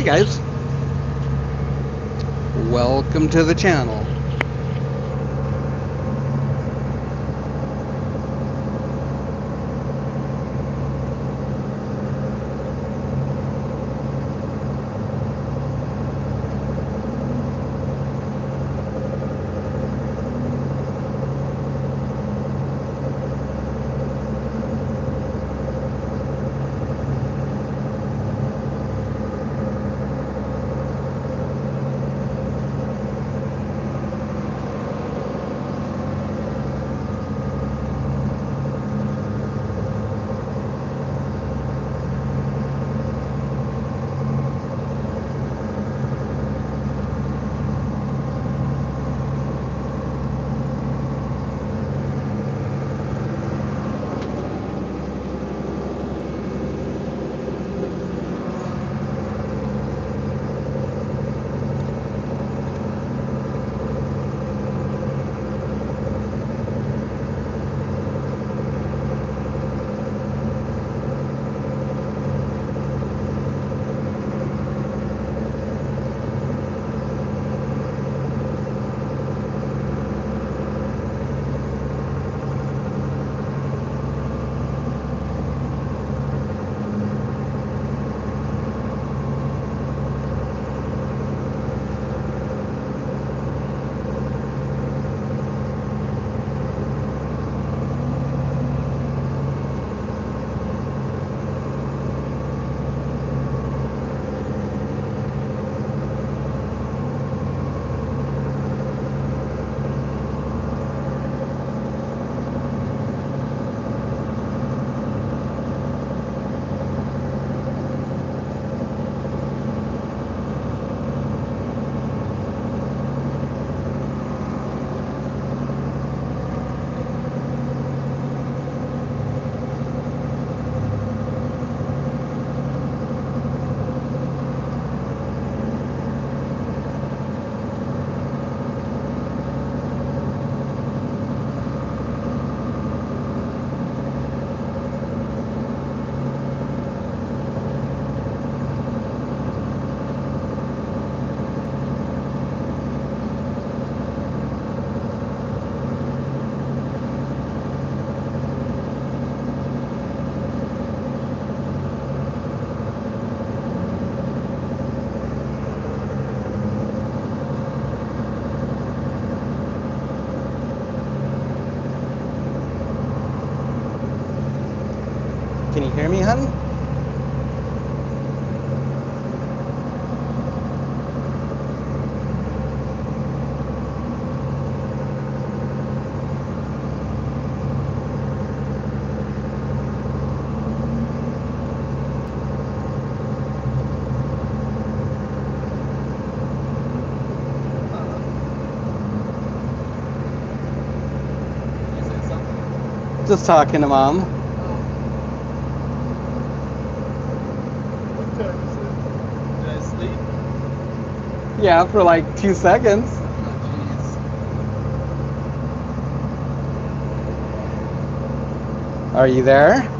Hey guys, welcome to the channel. Can you hear me, hun? Just talking to Mom. What time is it? Did I sleep? Yeah, for like 2 seconds. Oh, Are you there?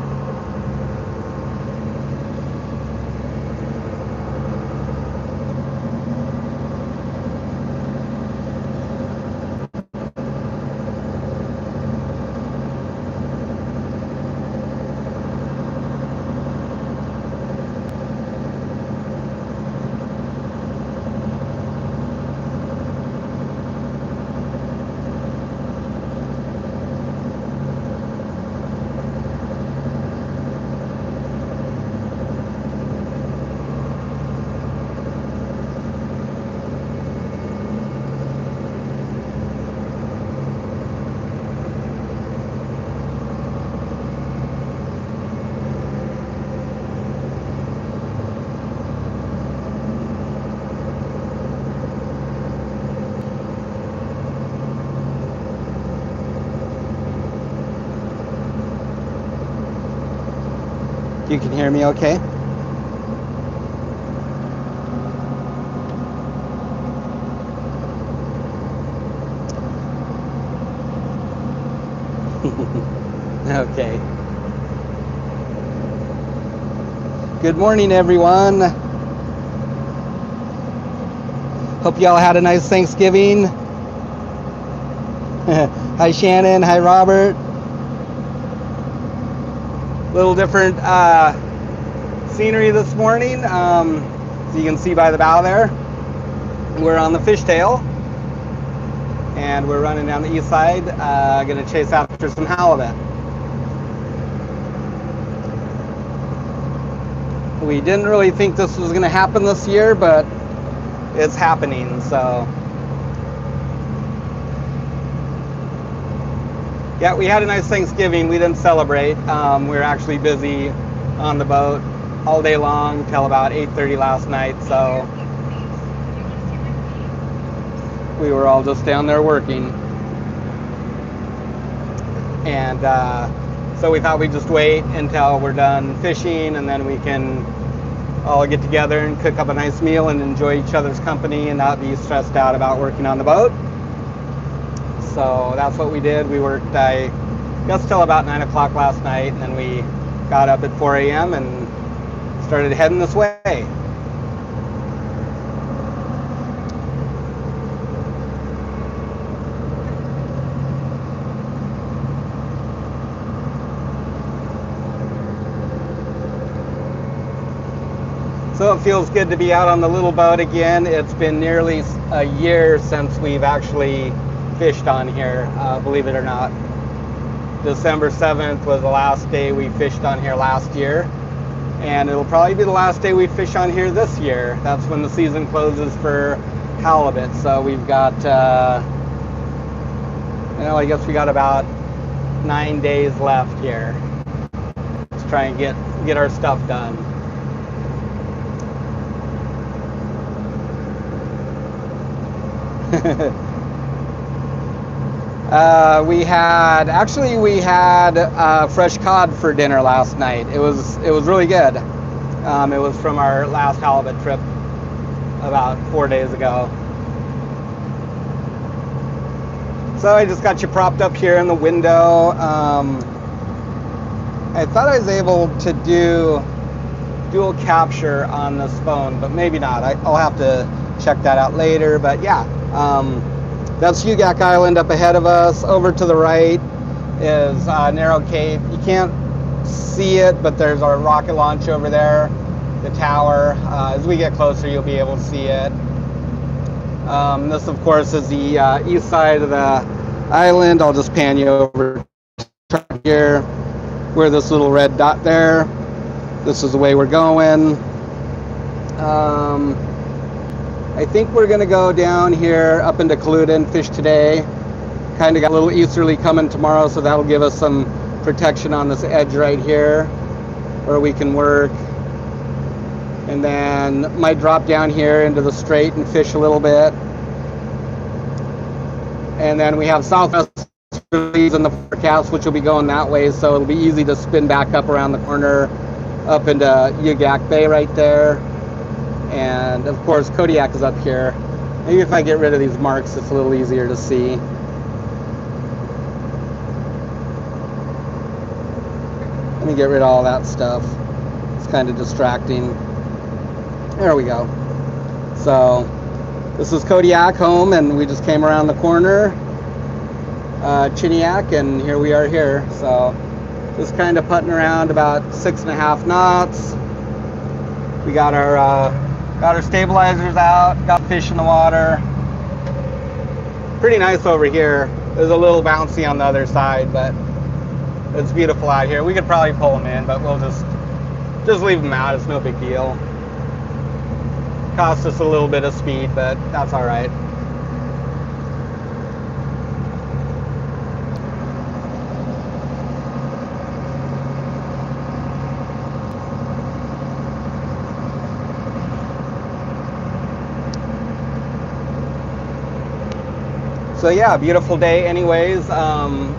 You can hear me okay? Okay. Good morning, everyone. Hope y'all had a nice Thanksgiving. Hi Shannon, hi Robert. Little different scenery this morning. So you can see by the bow there, we're on the fishtail, and we're running down the east side, gonna chase after some halibut. We didn't really think this was gonna happen this year, but it's happening, so. Yeah, we had a nice Thanksgiving. We didn't celebrate. We were actually busy on the boat all day long till about 8:30 last night, so we were all just down there working. And so we thought we'd just wait until we're done fishing, and then we can all get together and cook up a nice meal and enjoy each other's company and not be stressed out about working on the boat. So that's what we did. We worked, I guess, till about 9 o'clock last night, and then we got up at 4 a.m. and started heading this way. So it feels good to be out on the little boat again. It's been nearly a year since we've actually fished on here, believe it or not. December 7th was the last day we fished on here last year, and it'll probably be the last day we fish on here this year. That's when the season closes for halibut. So we've got, I guess we got about 9 days left here. Let's try and get our stuff done. We had fresh cod for dinner last night. It was really good. It was from our last halibut trip about 4 days ago. So I just got you propped up here in the window. I thought I was able to do dual capture on this phone, but maybe not. I'll have to check that out later. But yeah. That's Ugak Island up ahead of us. Over to the right is Narrow Cape. You can't see it, but there's our rocket launch over there, the tower. As we get closer, you'll be able to see it. This, of course, is the east side of the island. I'll just pan you over here, where this little red dot there. This is the way we're going. I think we're going to go down here up into Kaluta and fish today. Kind of got a little easterly coming tomorrow, so that'll give us some protection on this edge right here where we can work. And then might drop down here into the strait and fish a little bit. And then we have southwest in the forecast, which will be going that way, so it'll be easy to spin back up around the corner up into Ugak Bay right there. And of course Kodiak is up here. Maybe if I get rid of these marks, it's a little easier to see. Let me get rid of all that stuff. It's kind of distracting. There we go. So this is Kodiak home, and we just came around the corner, Chiniak, and here we are here. So just kind of putting around about 6.5 knots. We got our stabilizers out, got fish in the water. Pretty nice over here. There's a little bouncy on the other side, but it's beautiful out here. We could probably pull them in, but we'll just leave them out. It's no big deal. Cost us a little bit of speed, but that's all right. So yeah, beautiful day anyways.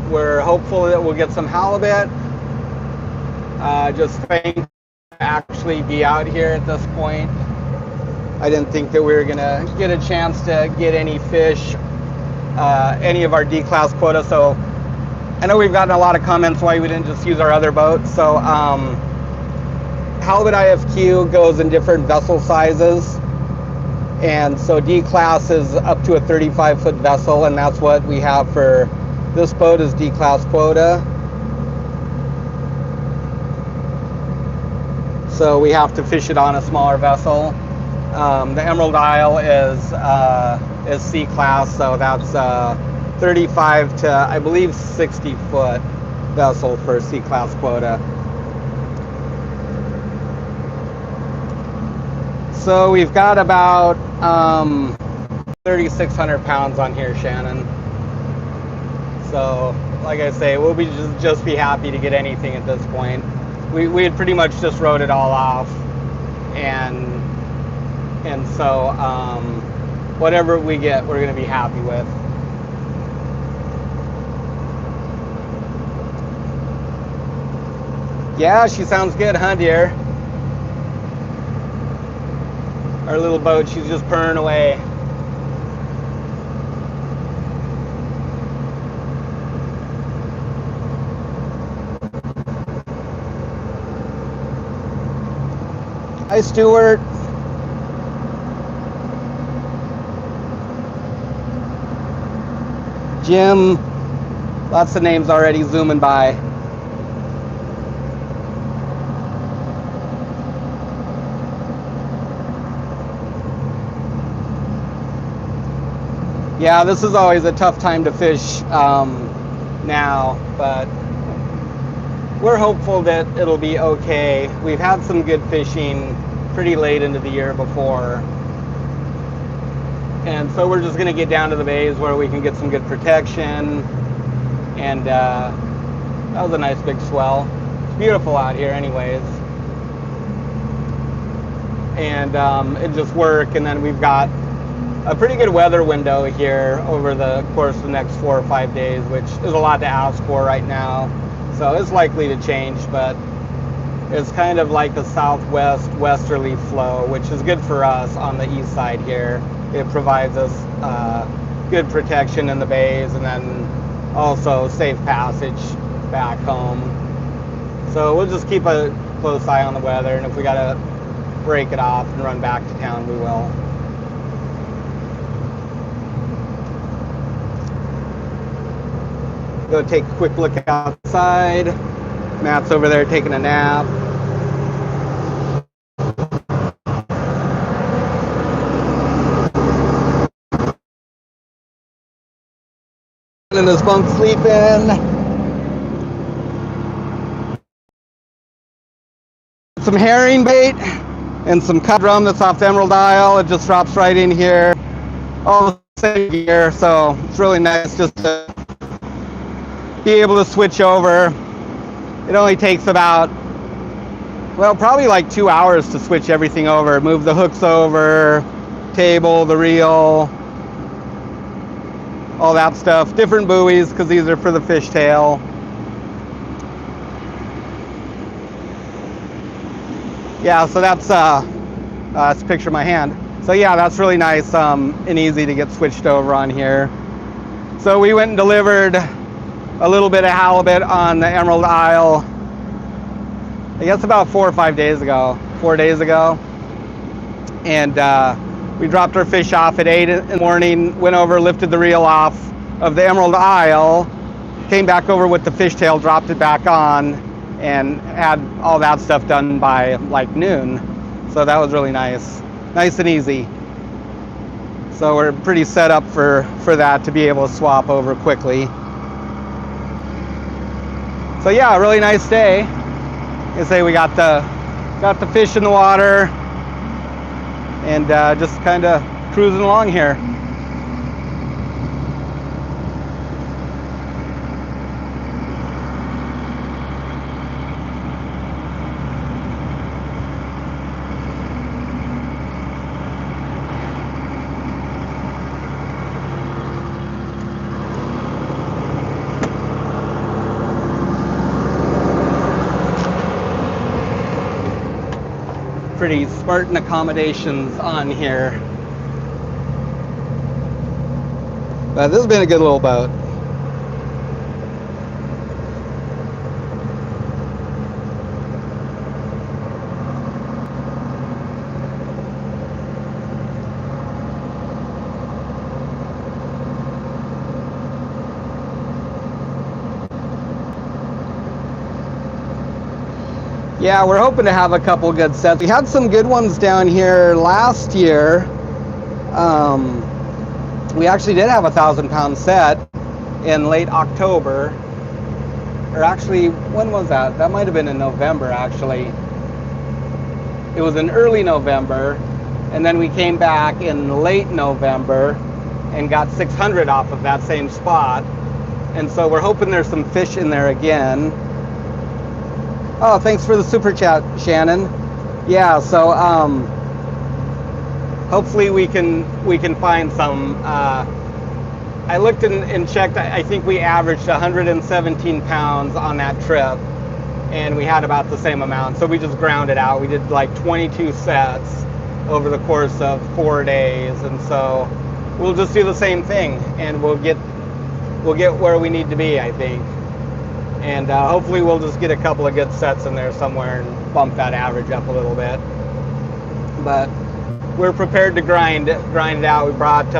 We're hopeful that we'll get some halibut. Just thankful to actually be out here at this point. I didn't think that we were gonna get a chance to get any fish, any of our D-class quota. So I know we've gotten a lot of comments why we didn't just use our other boat. So halibut IFQ goes in different vessel sizes. And so D class is up to a 35-foot vessel, and that's what we have for this boat is D class quota. So we have to fish it on a smaller vessel. The Emerald Isle is C class, so that's 35 to, I believe, 60-foot vessel for C class quota. So we've got about 3,600 pounds on here, Shannon. So, like I say, we'll be just be happy to get anything at this point. We had pretty much just wrote it all off, and so whatever we get, we're going to be happy with. Yeah, she sounds good, huh, dear? Our little boat, she's just purring away. Hi, Stuart. Jim. Lots of names already zooming by. Yeah, this is always a tough time to fish now, but we're hopeful that it'll be okay. We've had some good fishing pretty late into the year before. And so we're just gonna get down to the bays where we can get some good protection. And that was a nice big swell. It's beautiful out here anyways. And it just worked, and then we've got a pretty good weather window here over the course of the next 4 or 5 days, which is a lot to ask for right now. So it's likely to change, but it's kind of like a southwest westerly flow, which is good for us on the east side here. It provides us good protection in the bays, and then also safe passage back home. So we'll just keep a close eye on the weather, and if we gotta break it off and run back to town, we will. Go take a quick look outside. Matt's over there taking a nap. In his bunk sleeping. Some herring bait and some cut drum that's off the Emerald Isle. It just drops right in here. All the same gear, so it's really nice just to be able to switch over. It only takes about, well, probably like 2 hours to switch everything over. Move the hooks over, table, the reel, all that stuff. Different buoys, because these are for the fishtail. Yeah, so that's a picture of my hand. So yeah, that's really nice and easy to get switched over on here. So we went and delivered a little bit of halibut on the Emerald Isle, I guess about 4 or 5 days ago, 4 days ago. And we dropped our fish off at 8 in the morning, went over, lifted the reel off of the Emerald Isle, came back over with the fishtail, dropped it back on, and had all that stuff done by like noon. So that was really nice. Nice and easy. So we're pretty set up for that, to be able to swap over quickly. So yeah, a really nice day. I say we got the fish in the water, and just kind of cruising along here. Pretty Spartan accommodations on here. But this has been a good little boat. Yeah, we're hoping to have a couple good sets. We had some good ones down here last year. We actually did have a 1,000-pound set in late October. Or actually, when was that? That might have been in November, actually. It was in early November, and then we came back in late November and got 600 off of that same spot. And so we're hoping there's some fish in there again. Oh, thanks for the super chat, Shannon. Yeah, so hopefully we can find some. I looked and checked. I think we averaged 117 pounds on that trip, and we had about the same amount. So we just ground it out. We did like 22 sets over the course of 4 days, and so we'll just do the same thing, and we'll get where we need to be, I think. And hopefully we'll just get a couple of good sets in there somewhere and bump that average up a little bit. But we're prepared to grind it out. We brought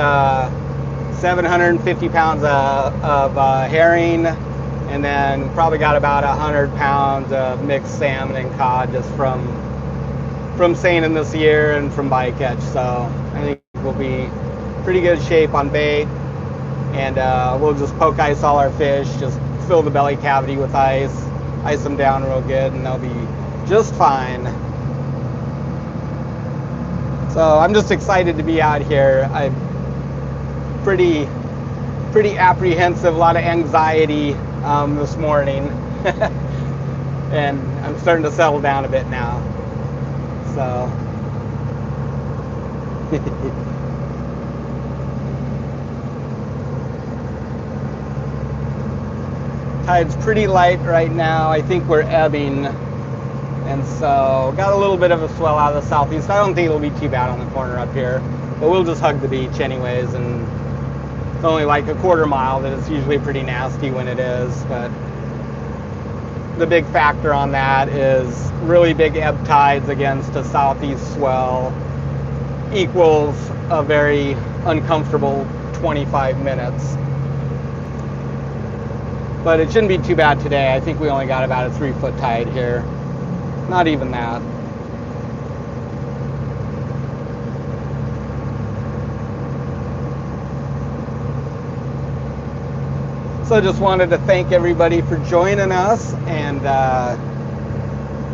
750 pounds of herring, and then probably got about 100 pounds of mixed salmon and cod just from seining this year and from bycatch. So I think we'll be pretty good shape on bait, and we'll just poke ice all our fish, just fill the belly cavity with ice them down real good, and they'll be just fine. So I'm just excited to be out here. I'm pretty apprehensive, a lot of anxiety this morning, and I'm starting to settle down a bit now. So tide's pretty light right now. I think we're ebbing, and so got a little bit of a swell out of the southeast. I don't think it'll be too bad on the corner up here, but we'll just hug the beach anyways, and it's only like a quarter mile that it's usually pretty nasty when it is. But the big factor on that is really big ebb tides against a southeast swell equals a very uncomfortable 25 minutes. But it shouldn't be too bad today. I think we only got about a 3-foot tide here. Not even that. So just wanted to thank everybody for joining us, and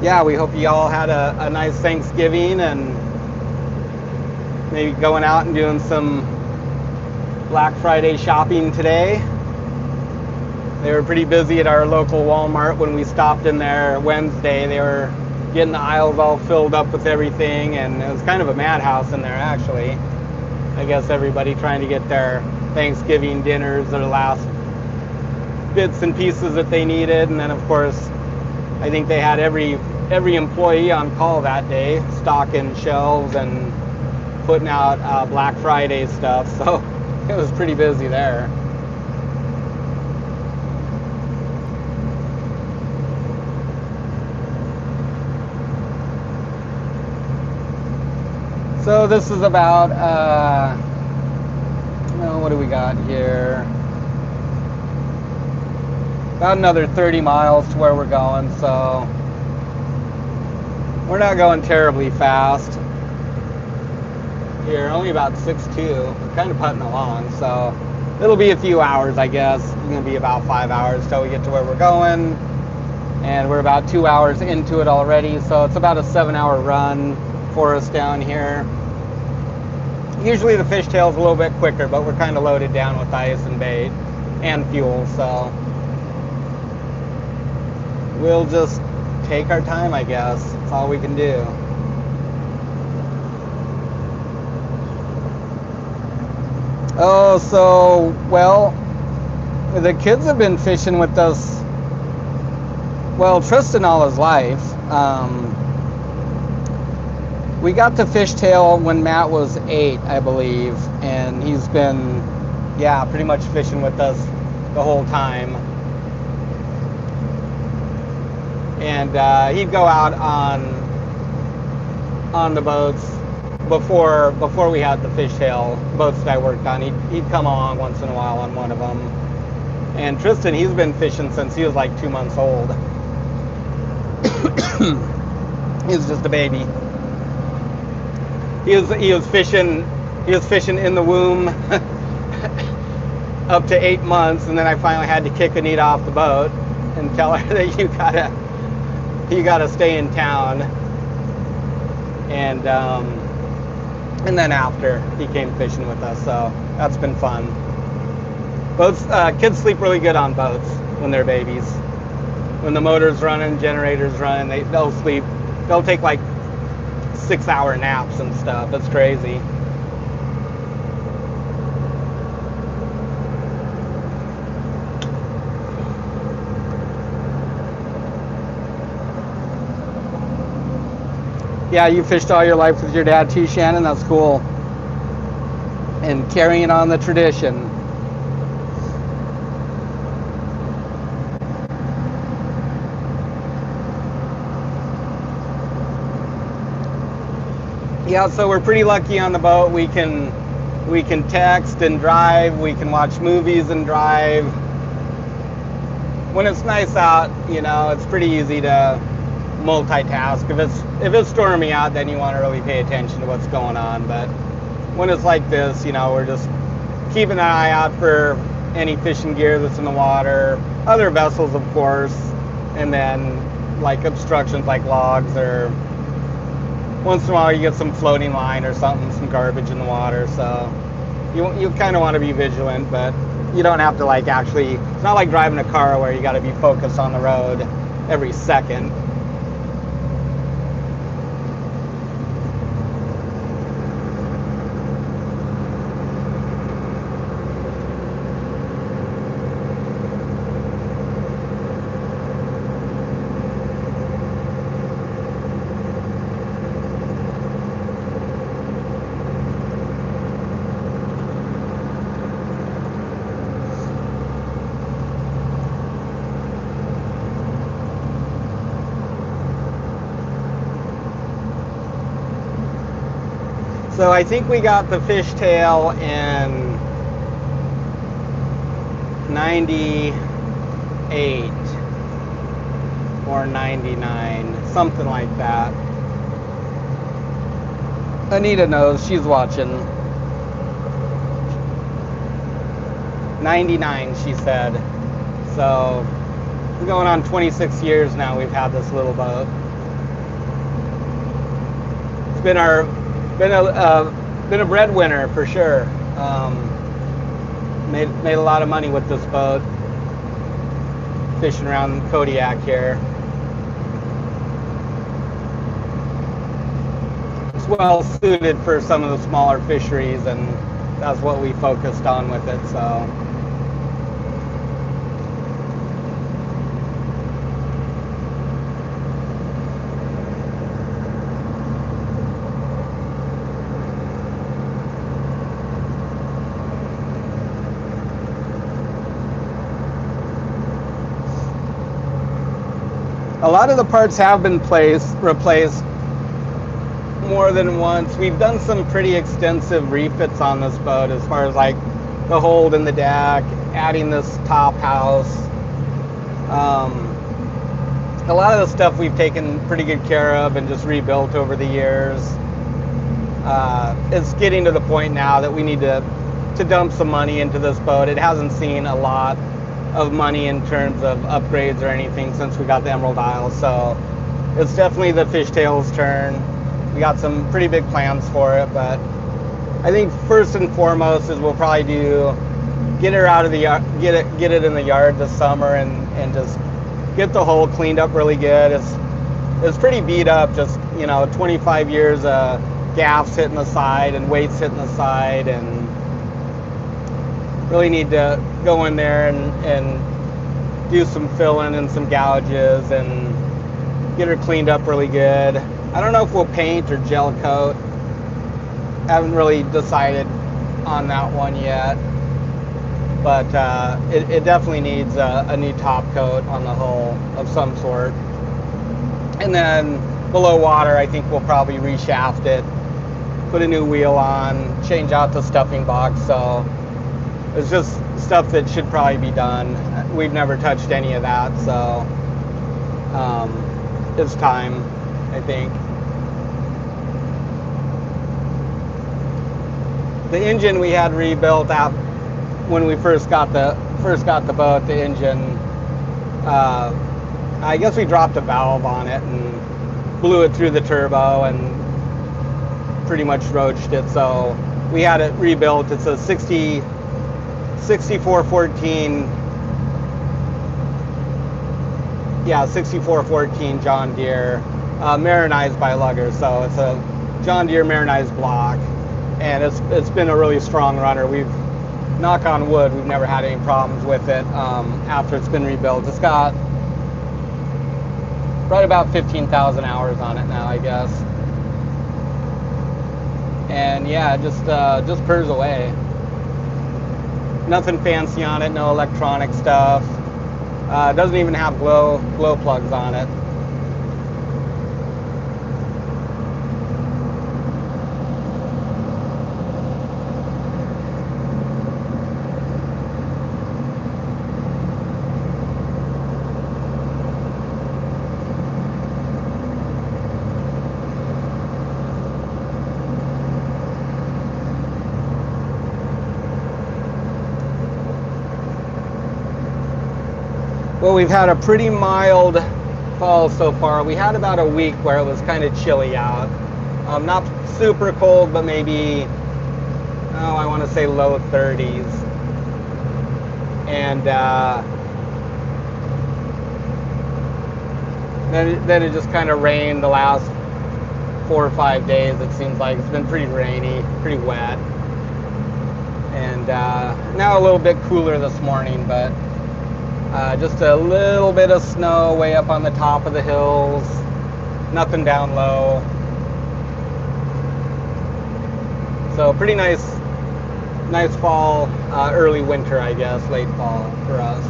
yeah, we hope you all had a nice Thanksgiving, and maybe going out and doing some Black Friday shopping today. They were pretty busy at our local Walmart when we stopped in there Wednesday. They were getting the aisles all filled up with everything, and it was kind of a madhouse in there, actually. I guess everybody trying to get their Thanksgiving dinners, their last bits and pieces that they needed. And then of course I think they had every employee on call that day, stocking shelves and putting out Black Friday stuff, so it was pretty busy there. So this is about what do we got here? About another 30 miles to where we're going, so we're not going terribly fast. Here, only about 6.2. We're kind of putting along, so it'll be a few hours, I guess. It's going to be about 5 hours till we get to where we're going, and we're about 2 hours into it already, so it's about a 7-hour run for us down here. Usually the fishtail's a little bit quicker, but we're kind of loaded down with ice and bait and fuel, so we'll just take our time, I guess. That's all we can do. Oh, so, well, the kids have been fishing with us, well, Tristan all his life. We got the fishtail when Matt was 8, I believe, and he's been, yeah, pretty much fishing with us the whole time. And he'd go out on the boats before we had the fishtail boats that I worked on. He'd come along once in a while on one of them. And Tristan, he's been fishing since he was like 2 months old. He was just a baby. He was fishing in the womb up to 8 months, and then I finally had to kick Anita off the boat and tell her that you gotta stay in town. And then after he came fishing with us, so that's been fun. Boats, kids sleep really good on boats when they're babies. When the motor's running, generators running, they'll sleep. They'll take like 6-hour naps and stuff. It's crazy. Yeah, you fished all your life with your dad too, Shannon? That's cool. And carrying on the tradition. Yeah, so we're pretty lucky on the boat. We can text and drive. We can watch movies and drive. When it's nice out, you know, it's pretty easy to multitask. If it's stormy out, then you want to really pay attention to what's going on. But when it's like this, you know, we're just keeping an eye out for any fishing gear that's in the water, other vessels, of course, and then like obstructions like logs, or once in a while you get some floating line or something, some garbage in the water. So you kind of want to be vigilant, but you don't have to like actually, it's not like driving a car where you got to be focused on the road every second. So I think we got the fishtail in 98 or 99, something like that. Anita knows, she's watching. 99, she said. So we're going on 26 years now we've had this little boat. It's been a breadwinner for sure. Made a lot of money with this boat, fishing around Kodiak here. It's well suited for some of the smaller fisheries, and that's what we focused on with it. So. A lot of the parts have been replaced more than once. We've done some pretty extensive refits on this boat, as far as like the hold in the deck, adding this top house. A lot of the stuff we've taken pretty good care of and just rebuilt over the years. It's getting to the point now that we need to dump some money into this boat. It hasn't seen a lot of money in terms of upgrades or anything since we got the Emerald Isle, so it's definitely the fishtail's turn. We got some pretty big plans for it, but I think first and foremost is we'll probably get her out of the yard, get it in the yard this summer, and just get the hull cleaned up really good. It's pretty beat up, just, you know, 25 years of gaffs hitting the side and weights hitting the side, and really need to go in there and do some filling and some gouges and get her cleaned up really good. I don't know if we'll paint or gel coat. Haven't really decided on that one yet, but it definitely needs a new top coat on the hull of some sort. And then below water, I think we'll probably reshaft it, put a new wheel on, change out the stuffing box. So it's just stuff that should probably be done. We've never touched any of that, so it's time. I think. The engine we had rebuilt out when we first got the boat. The engine, I guess we dropped a valve on it and blew it through the turbo and pretty much roached it. So we had it rebuilt. It's a 6414. Yeah, 6414 John Deere, marinized by Lugger. So it's a John Deere marinized block, and it's been a really strong runner. We've, knock on wood, we've never had any problems with it after it's been rebuilt. It's got right about 15,000 hours on it now, I guess. And yeah, just purrs away. Nothing fancy on it, no electronic stuff. Doesn't even have glow plugs on it. Well, we've had a pretty mild fall so far. We had about a week where it was kind of chilly out. Not super cold, but maybe, I want to say low 30s. And then it just kind of rained the last 4 or 5 days. It seems like it's been pretty rainy, pretty wet. And now a little bit cooler this morning, but just a little bit of snow way up on the top of the hills, nothing down low. So pretty nice fall, early winter, I guess, late fall for us.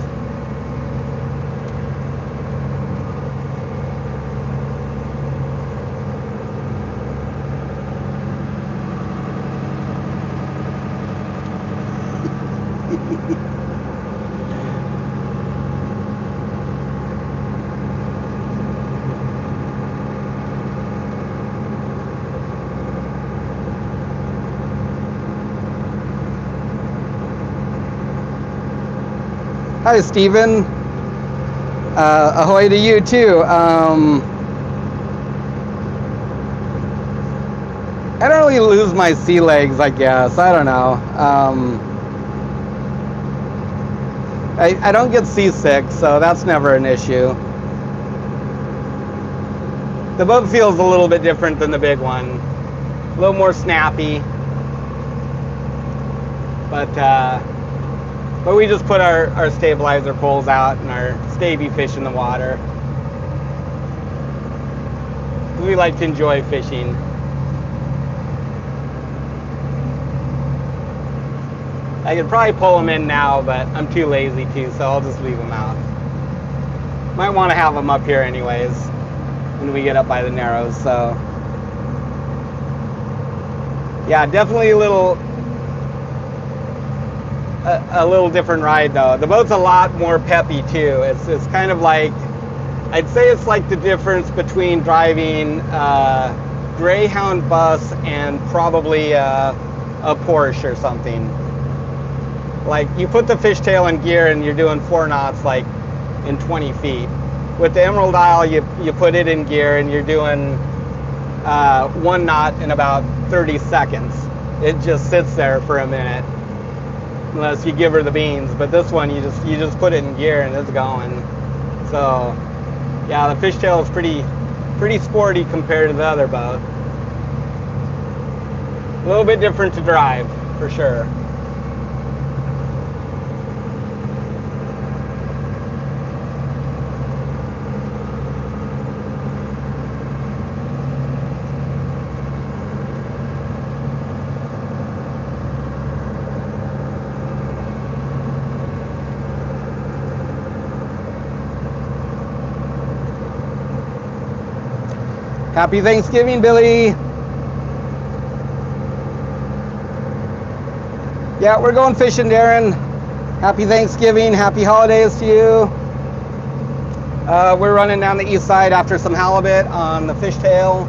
Hi, Stephen. Ahoy to you too. I don't really lose my sea legs, I guess. I don't know. I don't get seasick, so that's never an issue. The boat feels a little bit different than the big one. A little more snappy. But we just put our stabilizer poles out and our stabby fish in the water. We like to enjoy fishing. I could probably pull them in now, but I'm too lazy to, so I'll just leave them out. Might want to have them up here anyways when we get up by the Narrows, so. Yeah, definitely a little different ride though. The boat's a lot more peppy too. It's kind of like, I'd say it's like the difference between driving a Greyhound bus and probably a Porsche or something. Like you put the fishtail in gear and you're doing 4 knots like in 20 feet. With the Emerald Isle, you put it in gear and you're doing 1 knot in about 30 seconds. It just sits there for a minute. Unless you give her the beans, but this one you just put it in gear and it's going. So yeah, the fishtail is pretty sporty compared to the other boat. A little bit different to drive for sure. Happy Thanksgiving, Billy. Yeah, we're going fishing, Darren. Happy Thanksgiving. Happy holidays to you. We're running down the east side after some halibut on the fishtail.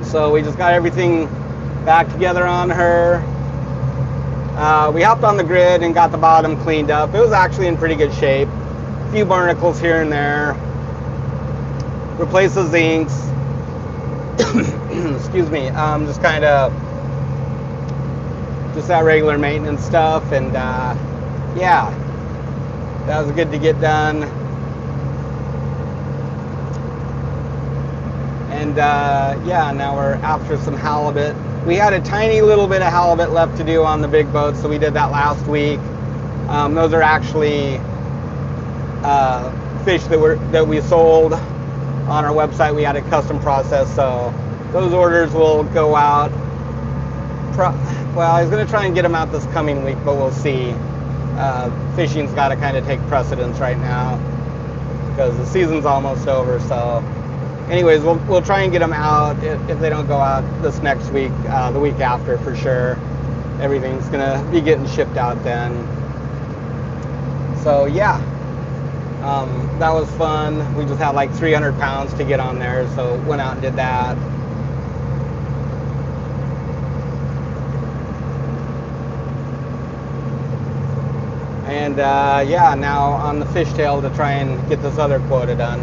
So we just got everything back together on her. We hopped on the grid and got the bottom cleaned up. It was actually in pretty good shape. A few barnacles here and there. Replaced the zincs. Excuse me. Just kind of just that regular maintenance stuff, and yeah, that was good to get done. And yeah, now we're after some halibut. We had a tiny little bit of halibut left to do on the big boat, so we did that last week. Those are actually fish that we sold on our website. We had a custom process, so those orders will go out. Well, I was going to try and get them out this coming week, but we'll see. Fishing's got to kind of take precedence right now because the season's almost over. So anyways, we'll try and get them out. If they don't go out this next week, the week after for sure. Everything's gonna be getting shipped out then. So yeah, that was fun. We just had like 300 pounds to get on there, so went out and did that. And yeah, now on the fishtail to try and get this other quota done.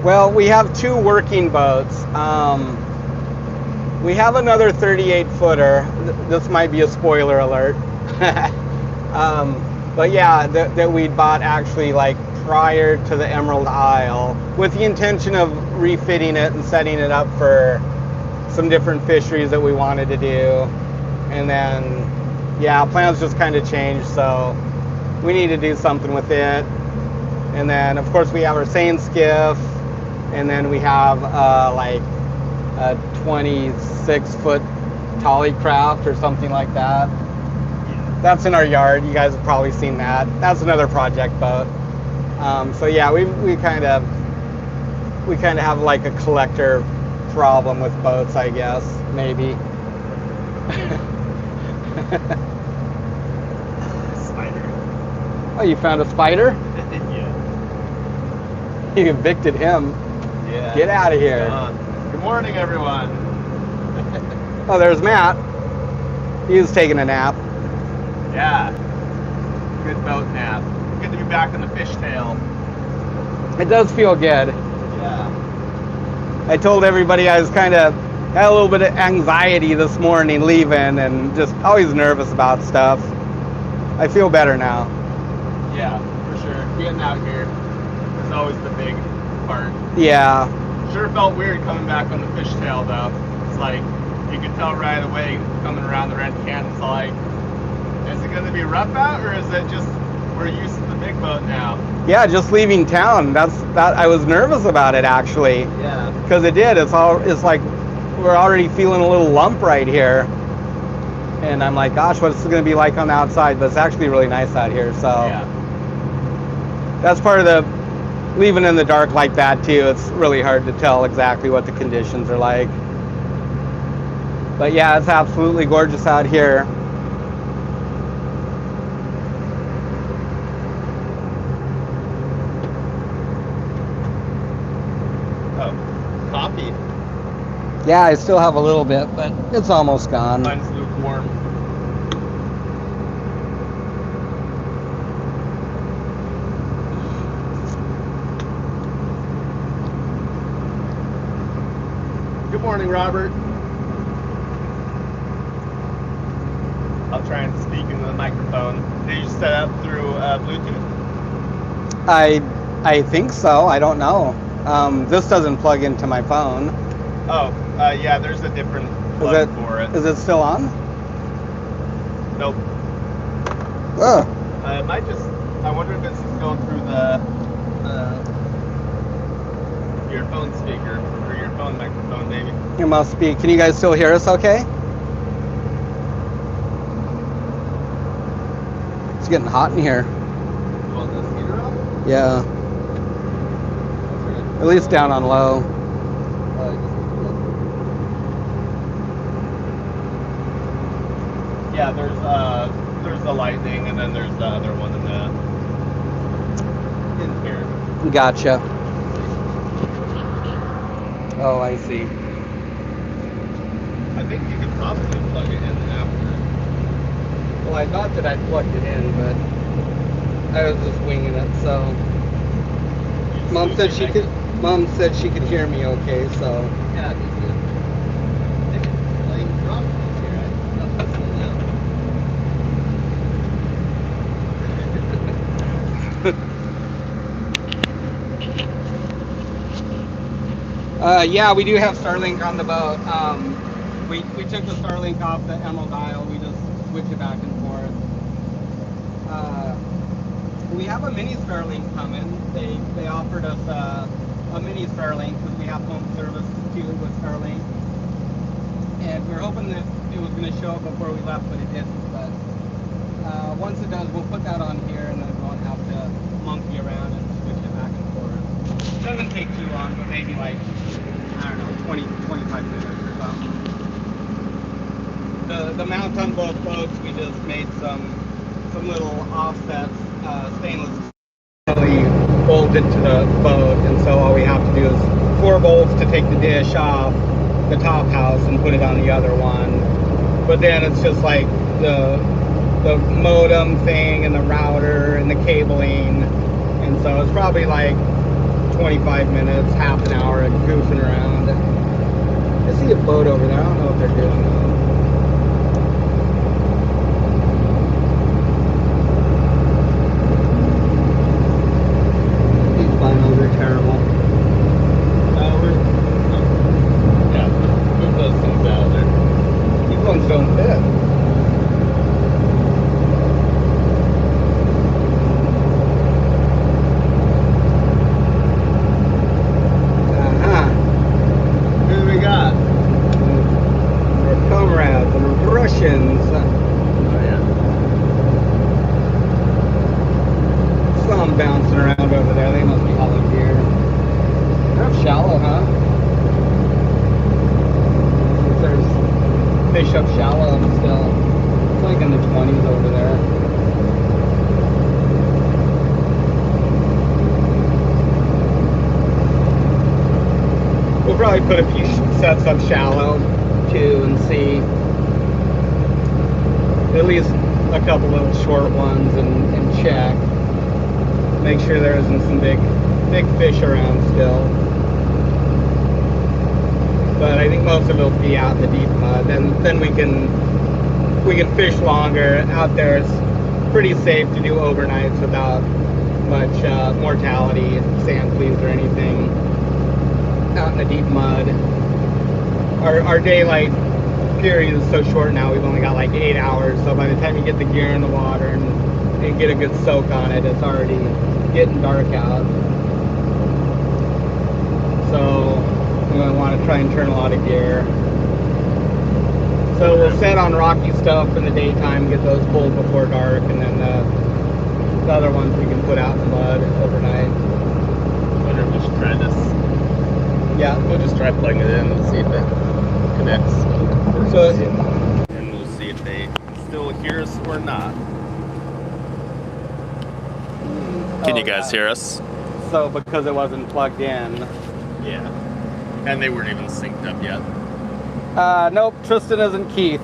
Well, we have two working boats. We have another 38 footer. This might be a spoiler alert. But yeah, that we bought actually like prior to the Emerald Isle with the intention of refitting it and setting it up for some different fisheries that we wanted to do. And then, yeah, plans just kind of changed, so we need to do something with it. And then, of course, we have our seine skiff, and then we have like a 26-foot Tolly craft or something like that. That's in our yard. You guys have probably seen that. That's another project boat. So yeah, we kind of have like a collector problem with boats, I guess, maybe. Spider. Oh, you found a spider? Yeah. You evicted him. Yeah. Get out of here. Good morning, everyone. Oh, there's Matt. He was taking a nap. Yeah. Good boat nap. Good to be back on the fishtail. It does feel good. Yeah. I told everybody I was had a little bit of anxiety this morning leaving and just always nervous about stuff. I feel better now. Yeah, for sure. Getting out here is always the big part. Yeah. Sure felt weird coming back on the fishtail though. It's like you could tell right away coming around the Red Can. It's like, is it going to be rough out, or is it just we're used to the big boat now? Yeah, just leaving town. I was nervous about it actually. Yeah. Because it did. It's like we're already feeling a little lump right here, and I'm like, gosh, what's it going to be like on the outside? But it's actually really nice out here. So Yeah. that's part of the leaving in the dark like that too. It's really hard to tell exactly what the conditions are like. But yeah, it's absolutely gorgeous out here. Oh, coffee. Yeah, I still have a little bit, but it's almost gone. Mine's lukewarm. Good morning, Robert. I'll try and speak into the microphone. Did you set up through Bluetooth? I think so. I don't know. This doesn't plug into my phone. Oh, yeah, there's a different plug for it. Is it still on? Nope. Ugh. It might just, I wonder if it's going through your phone speaker or your phone microphone, maybe. It must be. Can you guys still hear us okay? It's getting hot in here. You want this heater on? Yeah. At least down on low. Yeah, there's the Lightning, and then there's the other one in here. Gotcha. Oh, I see. I think you could probably plug it in after. Well, I thought that I'd plugged it in, but I was just winging it. So, Mom said she could. Mom said she could hear me okay. So. Yeah, me too. Like drop this here. I'm not listening now. Yeah, we do have Starlink on the boat. We took the Starlink off the Emerald Isle. We just switch it back and forth. We have a mini Starlink coming. They offered us a mini Starlink because we have home service too with Starlink. And we were hoping that it was going to show up before we left, but it didn't. But once it does, we'll put that on here, and then we won't have to monkey around and switch it back and forth. It doesn't take too long, but maybe like, I don't know, 20-25 minutes or something. The mount on both boats, we just made some little offsets, stainless steel bolted to the boat, and so all we have to do is 4 bolts to take the dish off the top house and put it on the other one. But then it's just like the modem thing and the router and the cabling, and so it's probably like 25 minutes, half an hour of goofing around. I see a boat over there. I don't know what they're doing though. These binos are terrible. Yeah, move those things out there. These ones don't fit. Russians. Oh yeah. Saw them bouncing around over there. They must be hauling gear. They're up shallow, huh? There's fish up shallow still. It's like in the 20s over there. We'll probably put a few sets up shallow too and see. At least a couple little short ones and check. Make sure there isn't some big fish around still. But I think most of it will be out in the deep mud. Then we can fish longer. Out there it's pretty safe to do overnights without much mortality, sand fleas or anything. Out in the deep mud. Our daylight period is so short now. We've only got like 8 hours, so by the time you get the gear in the water and get a good soak on it, it's already getting dark out. So we're going to want to try and turn a lot of gear. So we'll set on rocky stuff in the daytime, get those pulled before dark, and then the other ones we can put out in the mud overnight. I wonder if we should try this. Yeah, We'll just try plugging it in and see if it connects. So, and we'll see if they still hear us or not. Can you guys hear us? So because it wasn't plugged in. Yeah. And they weren't even synced up yet. Nope, Tristan isn't Keith.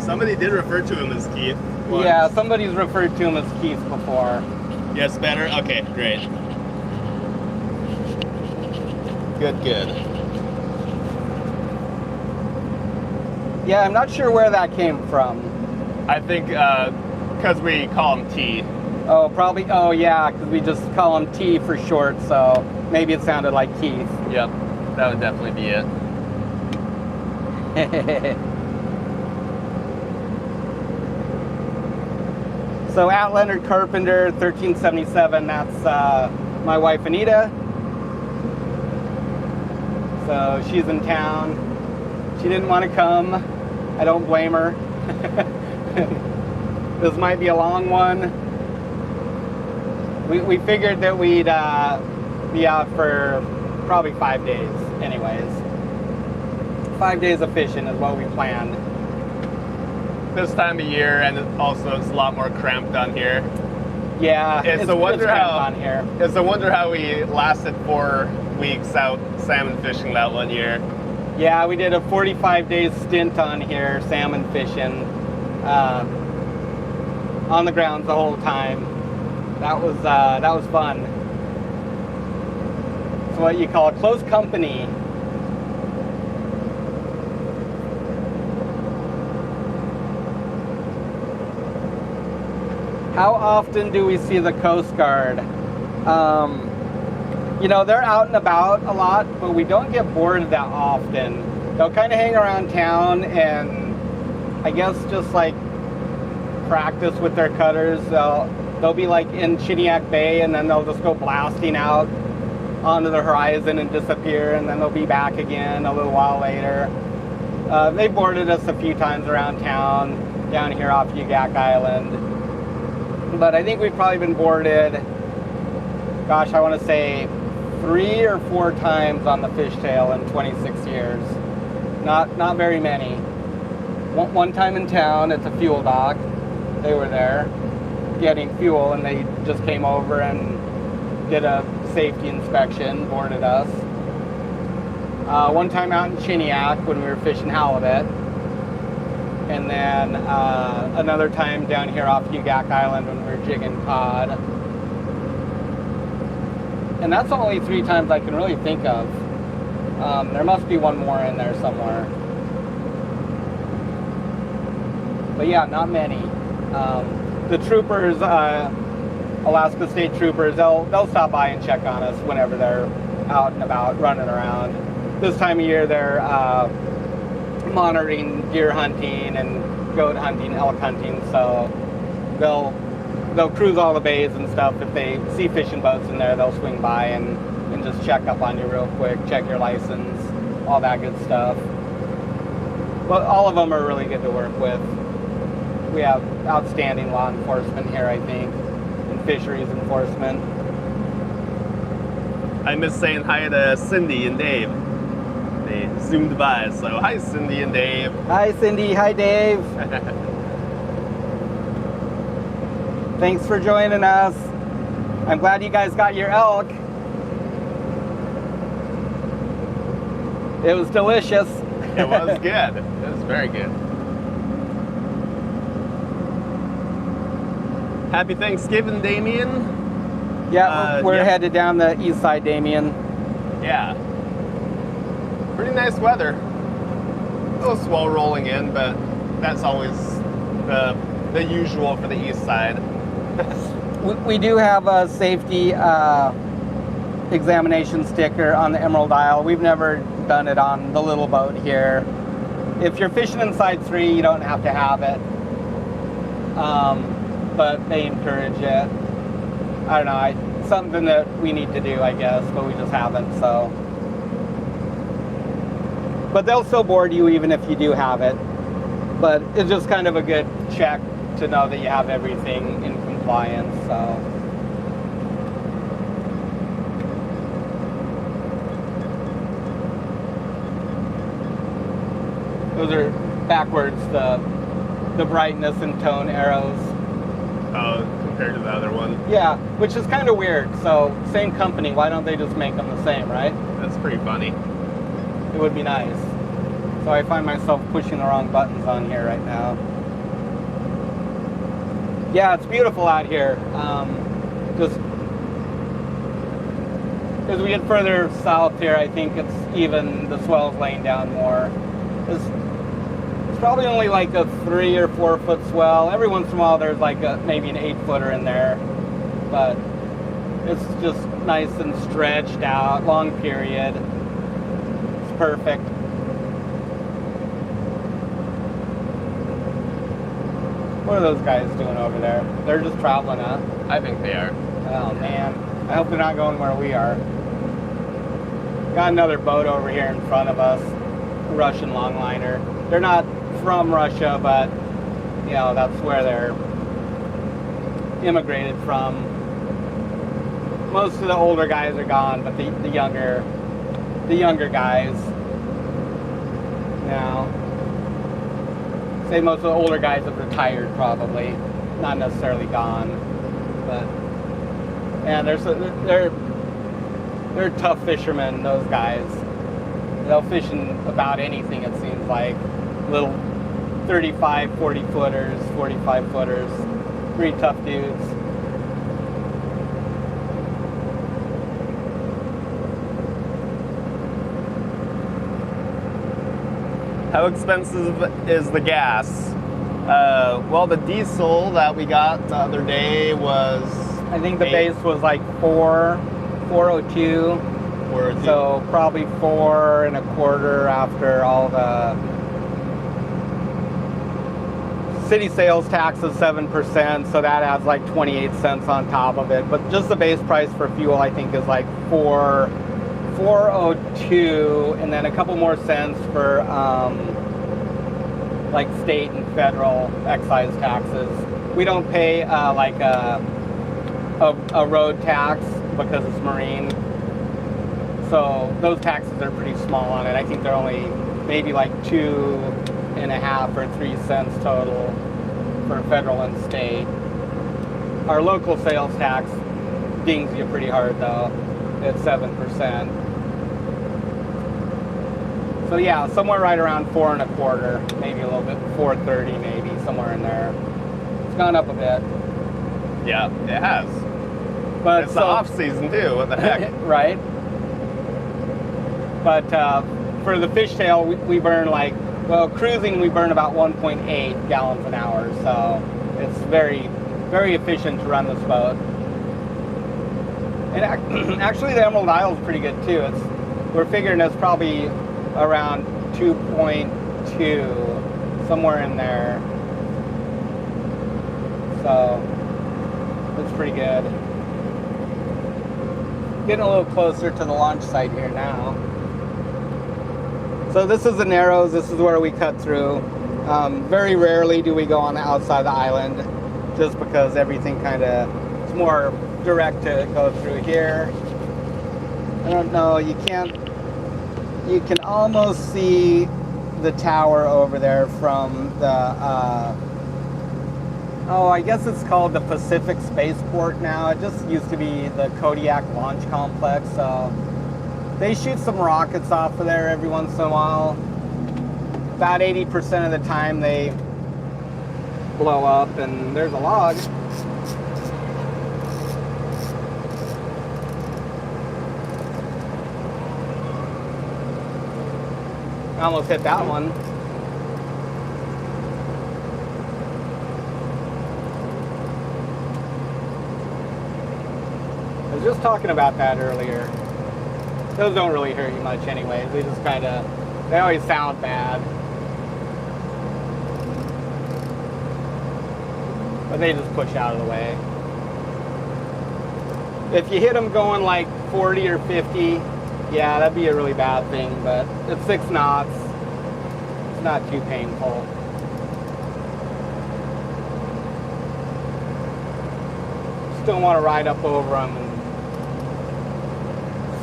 Somebody did refer to him as Keith once. Yeah, somebody's referred to him as Keith before. Yes, better? Okay, great. Good. Yeah, I'm not sure where that came from. I think because we call him T. Oh, probably. Oh, yeah, because we just call him T for short, so maybe it sounded like Keith. Yep, that would definitely be it. So at Leonard Carpenter, 1377, that's my wife Anita. So she's in town. She didn't want to come. I don't blame her. This might be a long one. We figured that we'd be out for probably 5 days anyways. 5 days of fishing is what we planned. This time of year, and also it's a lot more cramped down here. Yeah, it's a wonder how on here. It's a wonder how we lasted 4 weeks out salmon fishing that one year. Yeah, we did a 45-day stint on here, salmon fishing, on the grounds the whole time. That was fun. It's what you call close company. How often do we see the Coast Guard? You know, they're out and about a lot, but we don't get bored that often. They'll kind of hang around town and I guess just like practice with their cutters. They'll be like in Chiniak Bay and then they'll just go blasting out onto the horizon and disappear, and then they'll be back again a little while later. They boarded us a few times around town, down here off Ugak Island. But I think we've probably been boarded, gosh, I want to say 3 or 4 times on the fishtail in 26 years. Not very many. One time in town at the fuel dock, they were there getting fuel, and they just came over and did a safety inspection, boarded us. One time out in Chiniak when we were fishing halibut. And then another time down here off Ugak Island when we were jigging cod. And that's only 3 times I can really think of. There must be one more in there somewhere. But yeah, not many. The troopers, Alaska State Troopers, they'll stop by and check on us whenever they're out and about running around. This time of year they're monitoring deer hunting and goat hunting, elk hunting, so they'll cruise all the bays and stuff. If they see fishing boats in there, they'll swing by and just check up on you real quick, check your license, all that good stuff. But all of them are really good to work with. We have outstanding law enforcement here, I think, and fisheries enforcement. I miss saying hi to Cindy and Dave. They zoomed by, so hi Cindy and Dave. Hi Cindy, hi Dave. Thanks for joining us. I'm glad you guys got your elk. It was delicious. It was good. It was very good. Happy Thanksgiving, Damien. Yeah, we're headed down the east side, Damien. Yeah. Pretty nice weather. A little swell rolling in, but that's always the usual for the east side. We do have a safety examination sticker on the Emerald Isle. We've never done it on the little boat here. If you're fishing inside 3, you don't have to have it. But they encourage it. I don't know, something that we need to do, I guess, but we just haven't, so. But they'll still board you even if you do have it. But it's just kind of a good check to know that you have everything in compliance, so. Those are backwards, the brightness and tone arrows. Compared to the other one. Yeah, which is kind of weird. So, same company, why don't they just make them the same, right? That's pretty funny. It would be nice. So I find myself pushing the wrong buttons on here right now. Yeah, it's beautiful out here. Just as we get further south here, I think it's even, the swell's laying down more. It's probably only like a 3 or 4 foot swell. Every once in a while there's like maybe an 8-footer in there, but it's just nice and stretched out, long period. It's perfect. What are those guys doing over there? They're just traveling, huh? I think they are. Oh man, I hope they're not going where we are. Got another boat over here in front of us, a Russian longliner. They're not from Russia, but you know, that's where they're immigrated from. most of the older guys are gone, but the younger guys now. Say most of the older guys have retired, probably, not necessarily gone, but yeah, they're tough fishermen. Those guys, they'll fish in about anything. It seems like little 35, 40 footers, 45 footers. Pretty tough dudes. How expensive is the gas? Well, the diesel that we got the other day was... I think the base was like 402. So probably 4 1/4 after all the city sales tax is 7%, so that adds like 28 cents on top of it. But just the base price for fuel, I think, is like 402, and then a couple more cents for like state and federal excise taxes. We don't pay like a road tax because it's marine, so those taxes are pretty small on it. I think they're only maybe like 2.5 or 3 cents total for federal and state. Our local sales tax dings you pretty hard though. It's 7%. So yeah, somewhere right around 4 1/4, maybe a little bit, 430 maybe, somewhere in there. It's gone up a bit. Yeah, it has. But it's the off season too, what the heck? Right. But for the fishtail, we burn like, well, cruising we burn about 1.8 gallons an hour, so it's very, very efficient to run this boat. And actually the Emerald Isle is pretty good too. We're figuring it's probably around 2.2, somewhere in there. So it's pretty good. Getting a little closer to the launch site here now. So this is the Narrows. This is where we cut through. Very rarely do we go on the outside of the island, just because everything kind of, it's more direct to go through here. I don't know, you can almost see the tower over there from the, I guess it's called the Pacific Spaceport now. It just used to be the Kodiak Launch Complex, so they shoot some rockets off of there every once in a while. About 80% of the time they blow up, and there's a log. I almost hit that one. I was just talking about that earlier. Those don't really hurt you much anyways. They just kind of, they always sound bad. But they just push out of the way. If you hit them going like 40 or 50, yeah, that'd be a really bad thing, but at 6 knots, it's not too painful. Just don't want to ride up over them and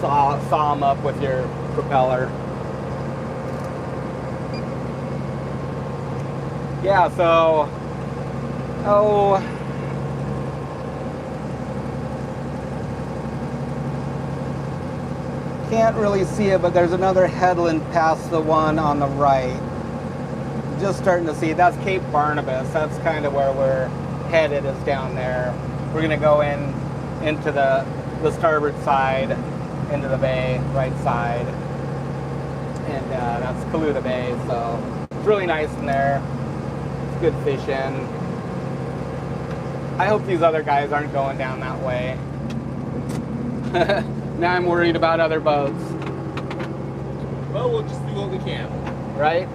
saw them up with your propeller. Yeah, so, can't really see it, but there's another headland past the one on the right. Just starting to see, that's Cape Barnabas. That's kind of where we're headed, is down there. We're gonna go into the starboard side, into the bay, right side. And that's Kaluta Bay, so it's really nice in there. It's good fishing. I hope these other guys aren't going down that way. Now I'm worried about other boats. Well, we'll just do what we can. Right?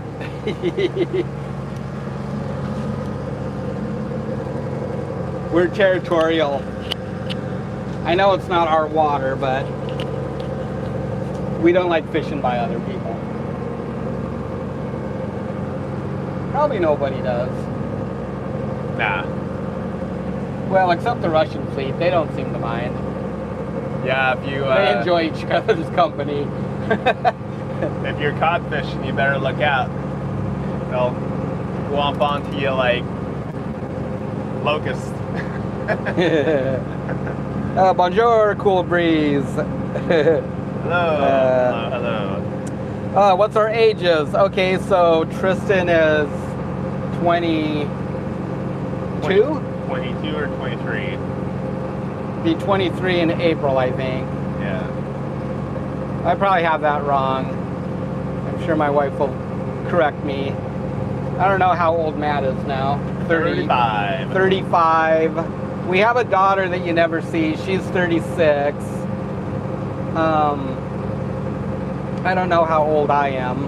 We're territorial. I know it's not our water, but we don't like fishing by other people. Probably nobody does. Nah. Well, except the Russian fleet. They don't seem to mind. Yeah, if you They enjoy each other's company. if you're caught fishing, you better look out. They'll womp onto you like locusts. Bonjour, cool breeze. Hello. What's our ages? Okay, so Tristan is 22? 22 or 23. Be 23 in April, I think. Yeah. I probably have that wrong. I'm sure my wife will correct me. I don't know how old Matt is now. 35. 35. We have a daughter that you never see. She's 36. I don't know how old I am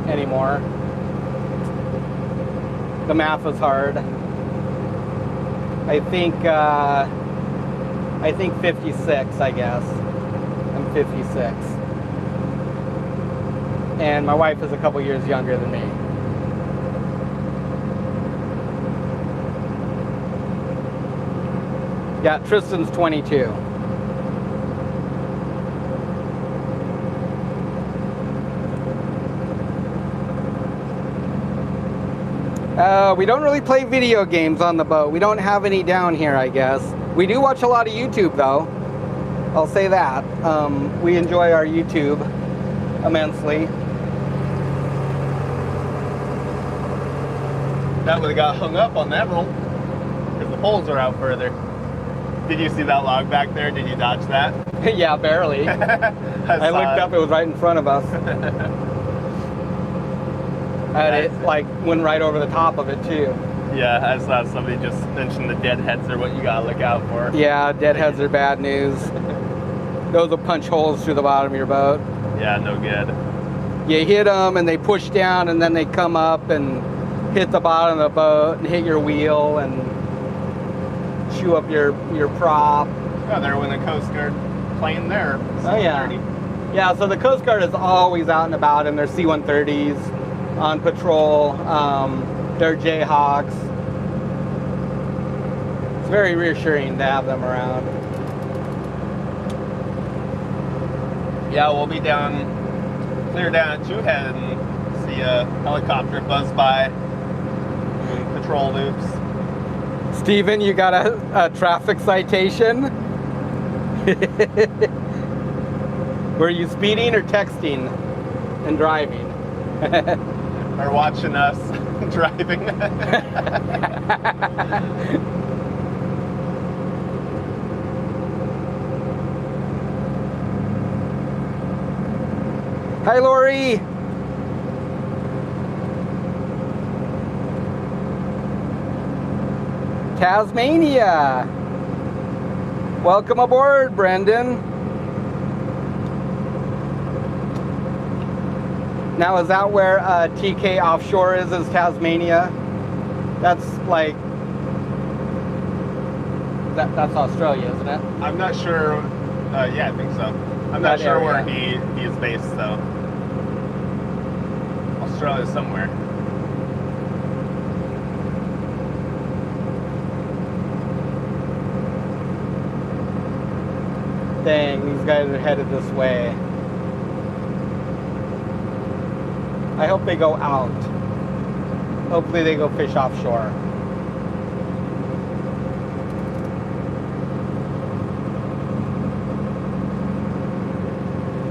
anymore. The math is hard. I think 56, I guess. I'm 56. And my wife is a couple years younger than me. Yeah, Tristan's 22. We don't really play video games on the boat. We don't have any down here, I guess. We do watch a lot of YouTube, though. I'll say that. We enjoy our YouTube immensely. That would have got hung up on that roll because the poles are out further. Did you see that log back there? Did you dodge that? Yeah, barely. I looked up, it was right in front of us. And it like went right over the top of it too. Yeah, I saw somebody just mention the deadheads are what you gotta look out for. Yeah, deadheads are bad news. Those will punch holes through the bottom of your boat. Yeah, no good. You hit them and they push down and then they come up and hit the bottom of the boat and hit your wheel and chew up your prop. Oh, there went a Coast Guard plane there. Oh yeah. Yeah, so the Coast Guard is always out and about in their C-130s. On patrol, they're Jayhawks. It's very reassuring to have them around. Yeah, we'll be down, clear down at Jewhead and see a helicopter buzz by doing patrol loops. Steven, you got a traffic citation? Were you speeding or texting and driving? Or watching us driving. Hi, Lori. Tasmania. Welcome aboard, Brendan. Now, is that where TK Offshore is Tasmania? That's like, that's Australia, isn't it? I'm not sure. Yeah, I think so. I'm not sure where he is based, though. Australia somewhere. Dang, these guys are headed this way. I hope they go out. Hopefully they go fish offshore.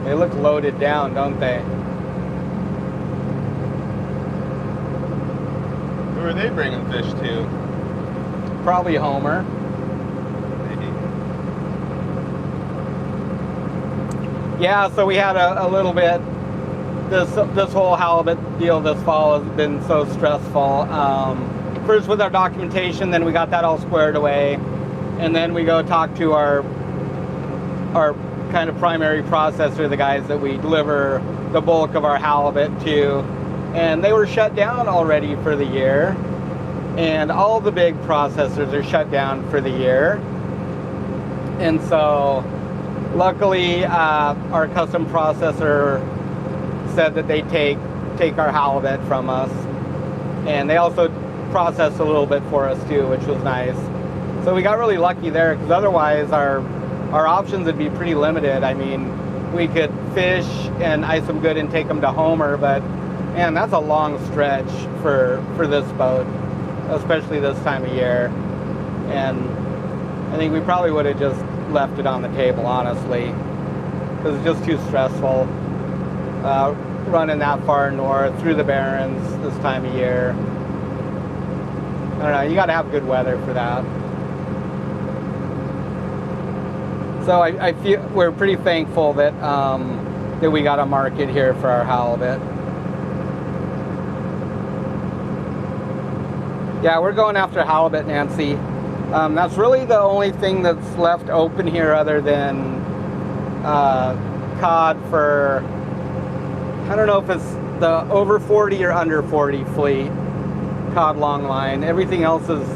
They look loaded down, don't they? Who are they bringing fish to? Probably Homer. Maybe. Yeah, so we had a little bit. This whole halibut deal this fall has been so stressful. First with our documentation, then we got that all squared away, and then we go talk to our kind of primary processor, the guys that we deliver the bulk of our halibut to, and they were shut down already for the year, and all the big processors are shut down for the year. And so luckily our custom processor said that they take our halibut from us, and they also processed a little bit for us too, which was nice. So we got really lucky there, because otherwise our our options would be pretty limited. I mean, we could fish and ice them good and take them to Homer, but man, that's a long stretch for this boat, especially this time of year. And I think we probably would have just left it on the table, honestly, because it's just too stressful running that far north through the Barrens this time of year. I don't know, you got to have good weather for that. So I feel we're pretty thankful that that we got a market here for our halibut. Yeah, we're going after halibut, Nancy. That's really the only thing that's left open here other than cod for, I don't know if it's the over 40 or under 40 fleet cod longline. Everything else is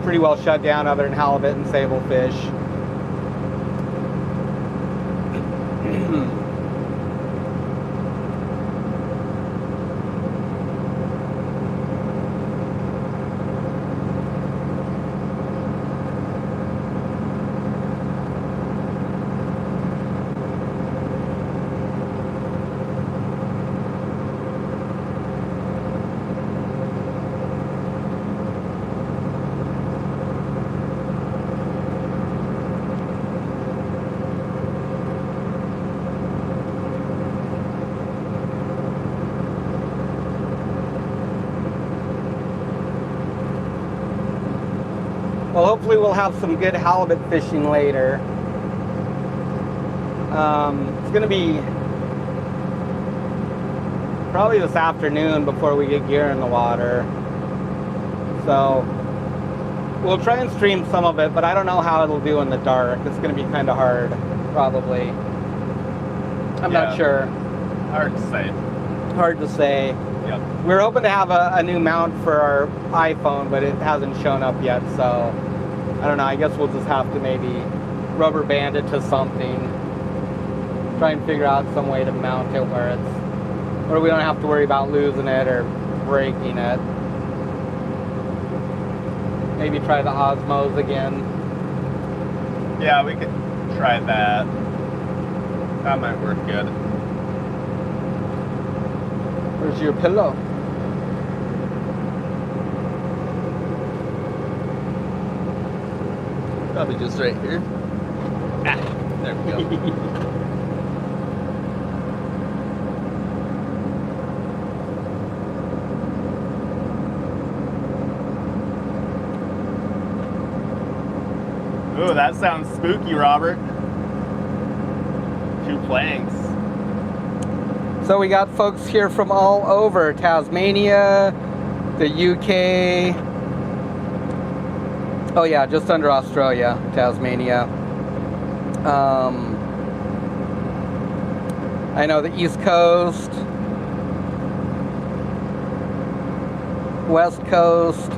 pretty well shut down other than halibut and sablefish. Well, hopefully we'll have some good halibut fishing later. It's going to be probably this afternoon before we get gear in the water. So we'll try and stream some of it, but I don't know how it'll do in the dark. It's going to be kind of hard, probably. I'm not sure. Hard to say. Hard to say. Yep. We're hoping to have a new mount for our iPhone, but it hasn't shown up yet, so I don't know. I guess we'll just have to maybe rubber band it to something. Try and figure out some way to mount it where we don't have to worry about losing it or breaking it. Maybe try the Osmos again. Yeah, we could try that. That might work good. Where's your pillow? Probably just right here. Ah, there we go. Ooh, that sounds spooky, Robert. 2 planks. So we got folks here from all over Tasmania, the UK. Oh yeah, just under Australia, Tasmania. I know the East Coast, West Coast.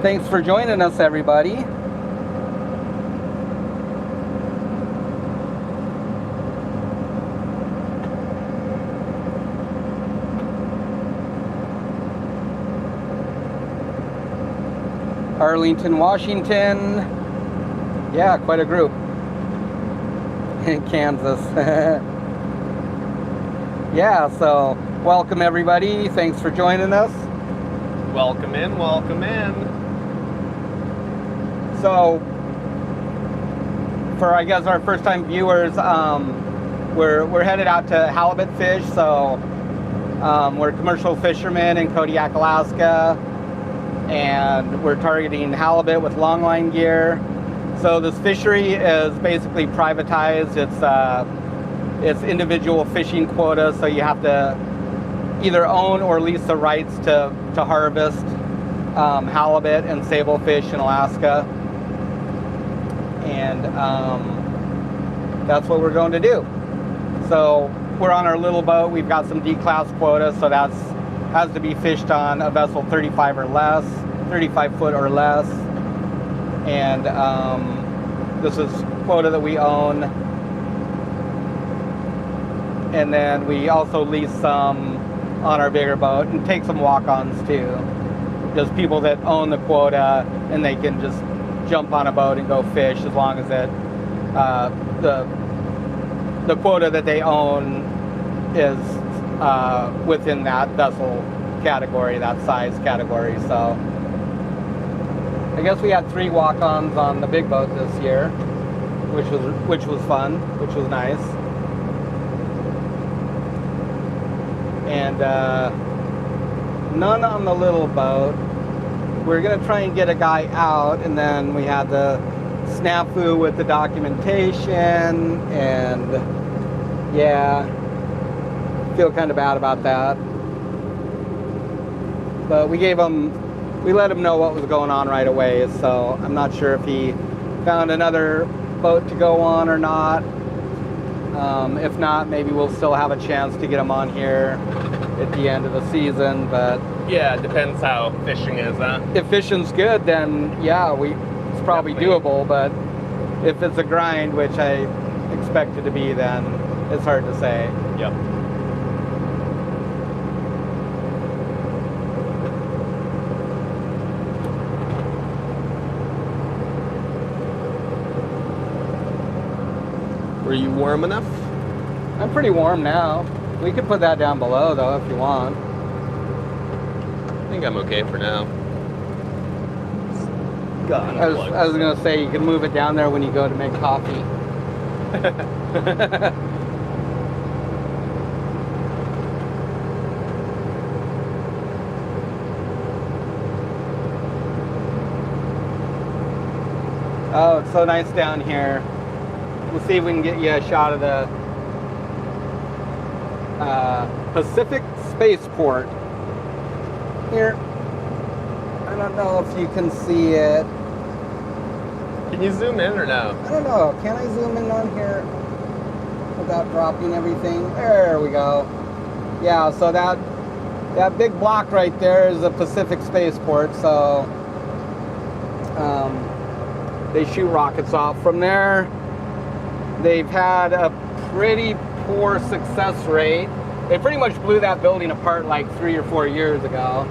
Thanks for joining us, everybody. Arlington, Washington. Yeah, quite a group. Kansas. Yeah, so welcome everybody. Thanks for joining us. Welcome in, welcome in. So, for I guess our first time viewers, we're headed out to halibut fish. So, we're commercial fishermen in Kodiak, Alaska. And we're targeting halibut with longline gear. So this fishery is basically privatized. It's individual fishing quota, so you have to either own or lease the rights to harvest halibut and sablefish in Alaska. And that's what we're going to do. So we're on our little boat. We've got some D-class quota, so that's has to be fished on a vessel 35 or less, 35 foot or less. And this is quota that we own. And then we also lease some on our bigger boat and take some walk-ons too. just people that own the quota, and they can just jump on a boat and go fish as long as it the quota that they own is within that vessel category, that size category. So I guess we had 3 walk-ons on the big boat this year, which was fun, which was nice. And none on the little boat. We're gonna try and get a guy out, and then we had the snafu with the documentation, and yeah, feel kind of bad about that. But we let him know what was going on right away, so I'm not sure if he found another boat to go on or not. If not, maybe we'll still have a chance to get him on here at the end of the season, but yeah, it depends how fishing is, huh? If fishing's good, then yeah, it's probably Definitely. doable, but if it's a grind, which I expect it to be, then it's hard to say. Yep. Were you warm enough? I'm pretty warm now. We could put that down below, though, if you want. I think I'm okay for now. I was gonna say, you can move it down there when you go to make coffee. Oh, it's so nice down here. We'll see if we can get you a shot of the Pacific Spaceport. Here. I don't know if you can see it. Can you zoom in or no? I don't know. Can I zoom in on here without dropping everything? There we go. Yeah, so that big block right there is the Pacific Spaceport. So they shoot rockets off from there. They've had a pretty poor success rate. They pretty much blew that building apart like 3 or 4 years ago.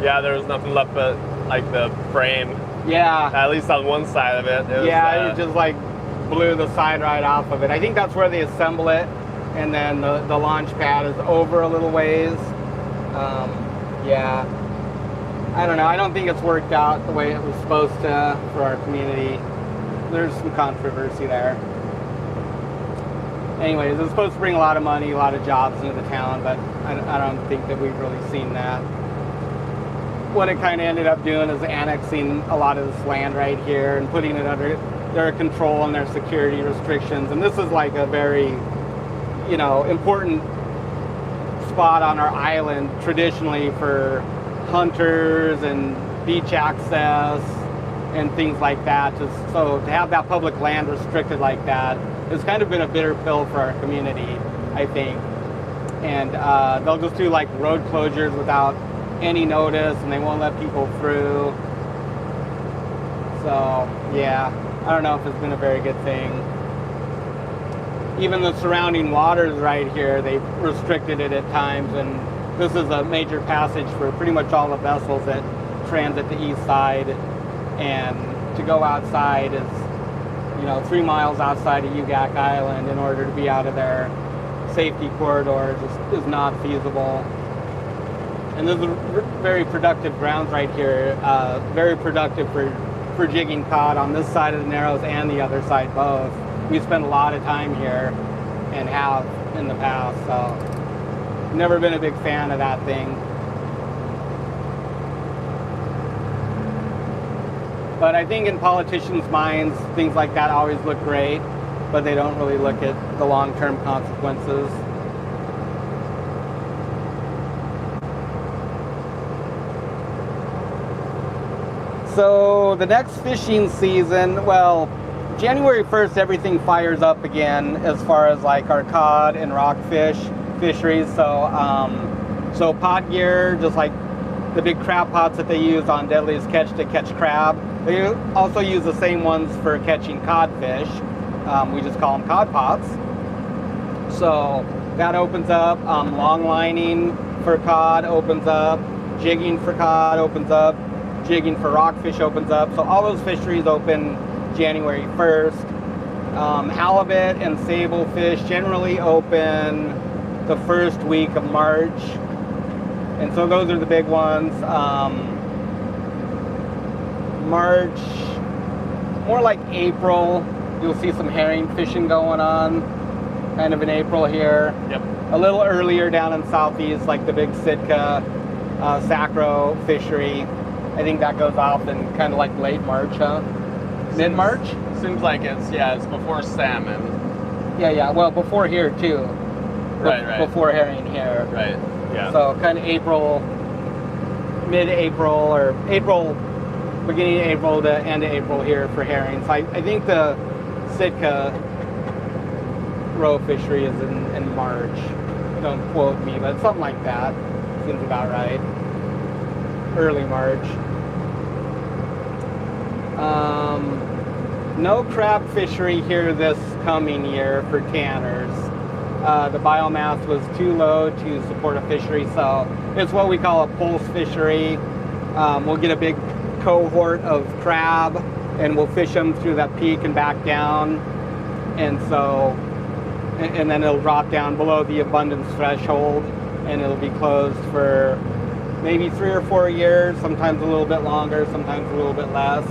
Yeah, there was nothing left but like the frame. Yeah. At least on one side of it. It was, It just like blew the side right off of it. I think that's where they assemble it, and then the launch pad is over a little ways. Yeah. I don't know. I don't think it's worked out the way it was supposed to for our community. There's some controversy there. Anyways, it's supposed to bring a lot of money, a lot of jobs into the town, but I don't think that we've really seen that. What it kind of ended up doing is annexing a lot of this land right here and putting it under their control and their security restrictions. And this is like a very, important spot on our island traditionally for hunters and beach access and things like that. So to have that public land restricted like that has kind of been a bitter pill for our community, I think. And they'll just do like road closures without any notice, and they won't let people through. So yeah, I don't know if it's been a very good thing. Even the surrounding waters right here, they've restricted it at times, and this is a major passage for pretty much all the vessels that transit the east side, and to go outside is 3 miles outside of Ugak Island in order to be out of their safety corridor just is not feasible. And there's very productive grounds right here, very productive for jigging cod on this side of the Narrows and the other side both. We spend a lot of time here and have in the past, so never been a big fan of that thing. But I think in politicians' minds, things like that always look great, but they don't really look at the long-term consequences. So the next fishing season, well, January 1st, everything fires up again as far as like our cod and rockfish fisheries. So pot gear, just like the big crab pots that they use on Deadliest Catch to catch crab. They also use the same ones for catching codfish. We just call them cod pots. So that opens up. Long lining for cod opens up. jigging for cod opens up, jigging for rockfish opens up. So all those fisheries open January 1st. Halibut and sablefish generally open the first week of March. And so those are the big ones. March, more like April, you'll see some herring fishing going on, kind of in April here. Yep. A little earlier down in southeast, like the big Sitka, Sacro fishery. I think that goes off in kind of like late March, huh? Mid-March? Seems like it's before salmon. Yeah. Well, before here too. Right. Before herring here. Right. Yeah. So kind of April, mid-April, or April, beginning of April to end of April here for herring. So I think the Sitka roe fishery is in March. Don't quote me, but something like that. Seems about right. Early March. No crab fishery here this coming year for tanners. The biomass was too low to support a fishery, so it's what we call a pulse fishery. We'll get a big cohort of crab and we'll fish them through that peak and back down, and then it'll drop down below the abundance threshold and it'll be closed for maybe 3 or 4 years, sometimes a little bit longer, sometimes a little bit less.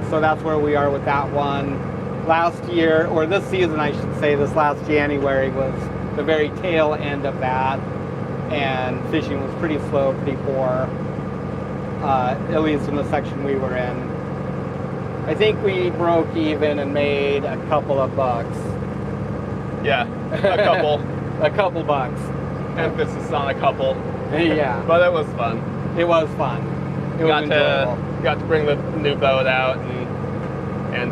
So that's where we are with that one. Last year, or this season I should say, this last January was the very tail end of that, and fishing was pretty slow, pretty poor, at least in the section we were in. I think we broke even and made a couple of bucks. Yeah, a couple. A couple bucks. Emphasis on a couple. Yeah. But it was fun. It was fun. It was enjoyable. Got to bring the new boat out and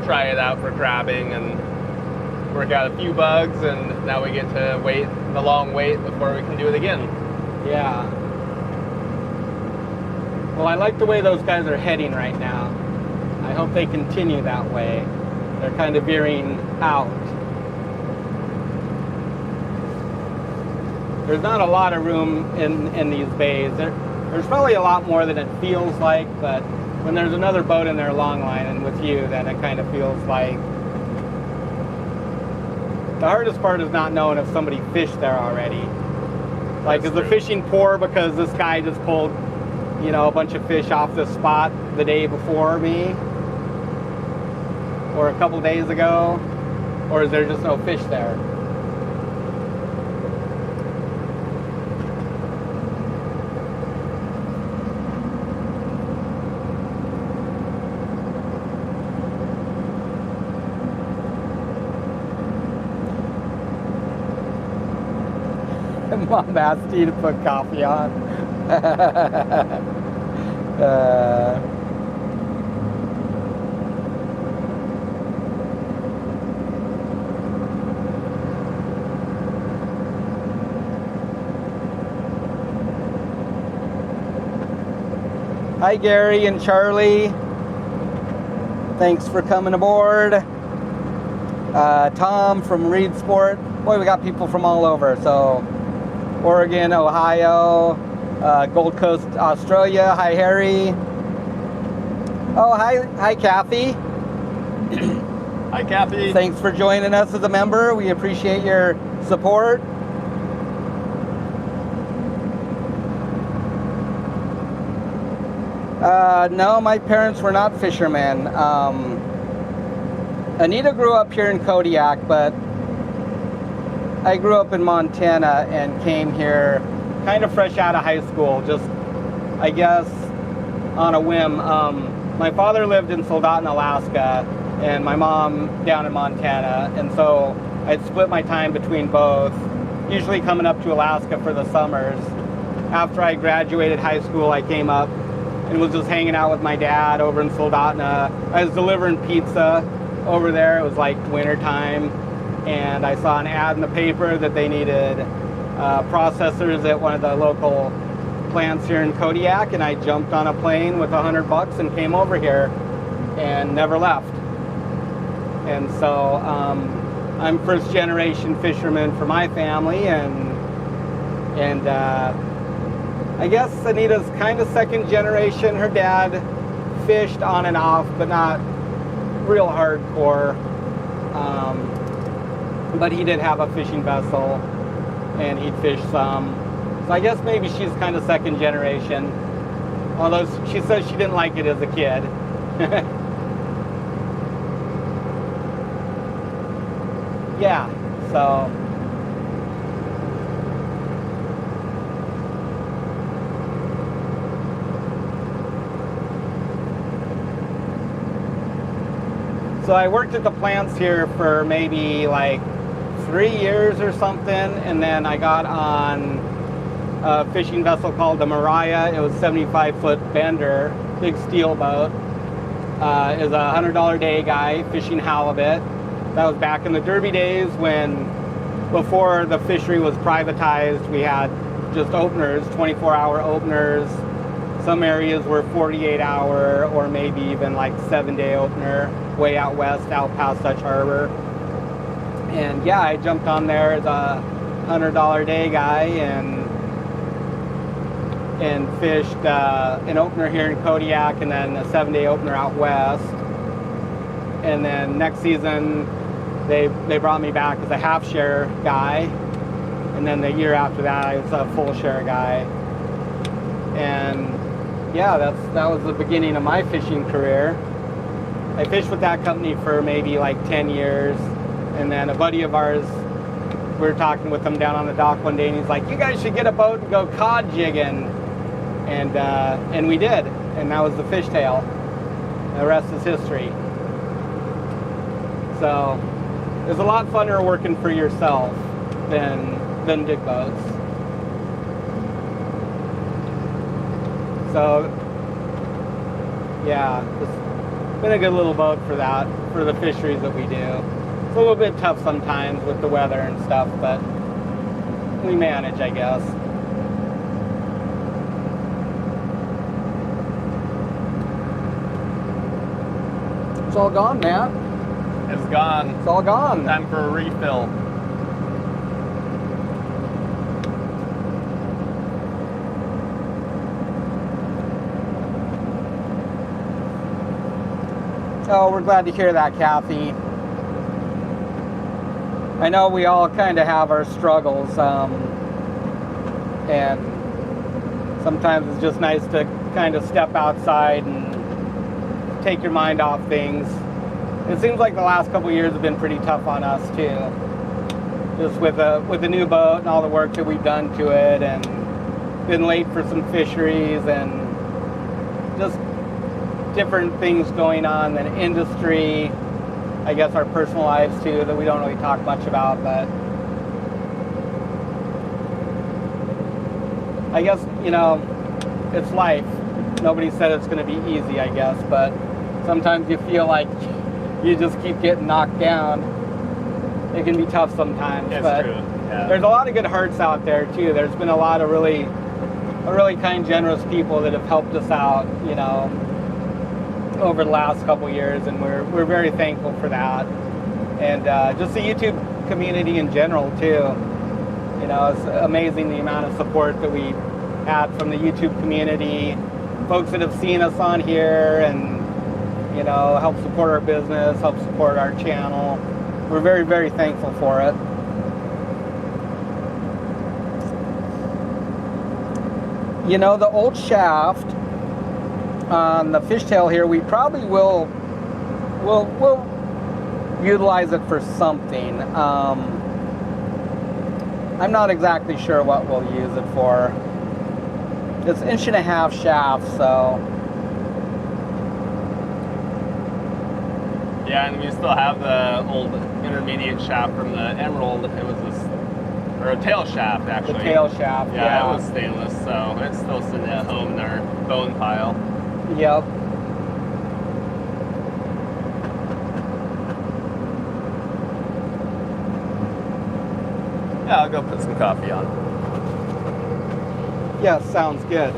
try it out for crabbing and work out a few bugs, and now we get to wait the long wait before we can do it again. Yeah. Well, I like the way those guys are heading right now. I hope they continue that way. They're kind of veering out. There's not a lot of room in these bays. There's probably a lot more than it feels like, but when there's another boat in there longline and with you, then it kind of feels like. The hardest part is not knowing if somebody fished there already. Like, is the fishing poor because this guy just pulled, a bunch of fish off this spot the day before me? Or a couple days ago? Or is there just no fish there? Mom asked you to put coffee on. Hi, Gary and Charlie. Thanks for coming aboard. Tom from Reed Sport. Boy, we got people from all over. So Oregon, Ohio, Gold Coast, Australia. Hi, Harry. Oh, hi, Kathy. Hi, Kathy. Thanks for joining us as a member. We appreciate your support. No, my parents were not fishermen. Anita grew up here in Kodiak, but I grew up in Montana and came here kind of fresh out of high school, just, I guess, on a whim. My father lived in Soldotna, Alaska, and my mom down in Montana, and so I'd split my time between both, usually coming up to Alaska for the summers. After I graduated high school, I came up and was just hanging out with my dad over in Soldotna. I was delivering pizza over there. It was like winter time, and I saw an ad in the paper that they needed processors at one of the local plants here in Kodiak, and I jumped on a plane with $100 and came over here and never left. And so I'm first generation fisherman for my family, and And I guess Anita's kind of second generation. Her dad fished on and off, but not real hardcore. But he did have a fishing vessel, and he'd fish some. So I guess maybe she's kind of second generation. Although she says she didn't like it as a kid. Yeah, so. So I worked at the plants here for maybe like 3 years or something, and then I got on a fishing vessel called the Mariah. It was 75-foot bender, big steel boat. Is a $100 day guy fishing halibut. That was back in the Derby days before the fishery was privatized. We had just openers, 24-hour openers. Some areas were 48-hour or maybe even like 7-day opener way out west, out past Dutch Harbor. And yeah, I jumped on there as a $100 day guy and fished an opener here in Kodiak and then a 7-day opener out west. And then next season, they brought me back as a half share guy. And then the year after that, I was a full share guy. And yeah, that was the beginning of my fishing career. I fished with that company for maybe like 10 years. And then a buddy of ours, we were talking with him down on the dock one day, and he's like, you guys should get a boat and go cod jigging. And we did. And that was the fishtail. The rest is history. So it's a lot funner working for yourself than big boats. So yeah, it's been a good little boat for that, for the fisheries that we do. It's a little bit tough sometimes with the weather and stuff, but we manage, I guess. It's all gone, Matt. It's gone. It's all gone. Time for a refill. Oh, we're glad to hear that, Kathy. I know we all kind of have our struggles, and sometimes it's just nice to kind of step outside and take your mind off things. It seems like the last couple of years have been pretty tough on us too. Just with the new boat and all the work that we've done to it, and been late for some fisheries and just different things going on in industry. I guess our personal lives too that we don't really talk much about, but I guess, you know, it's life. Nobody said it's going to be easy, I guess, but sometimes you feel like you just keep getting knocked down. It can be tough sometimes. That's but true. Yeah. There's a lot of good hearts out there too. There's been a lot of really kind, generous people that have helped us out, you know, over the last couple of years, and we're very thankful for that. And just the YouTube community in general too. You know, it's amazing the amount of support that we had from the YouTube community, folks that have seen us on here and, you know, help support our business, help support our channel. We're very, very thankful for it. You know, the old shaft on the fishtail here, we probably will utilize it for something. I'm not exactly sure what we'll use it for. It's 1.5 inch shaft, so. Yeah, and we still have the old intermediate shaft from the Emerald. It was or a tail shaft actually. The tail shaft, yeah. It was stainless, so it's still sitting at home in our bone pile. Yep. Yeah, I'll go put some coffee on. Yeah, sounds good.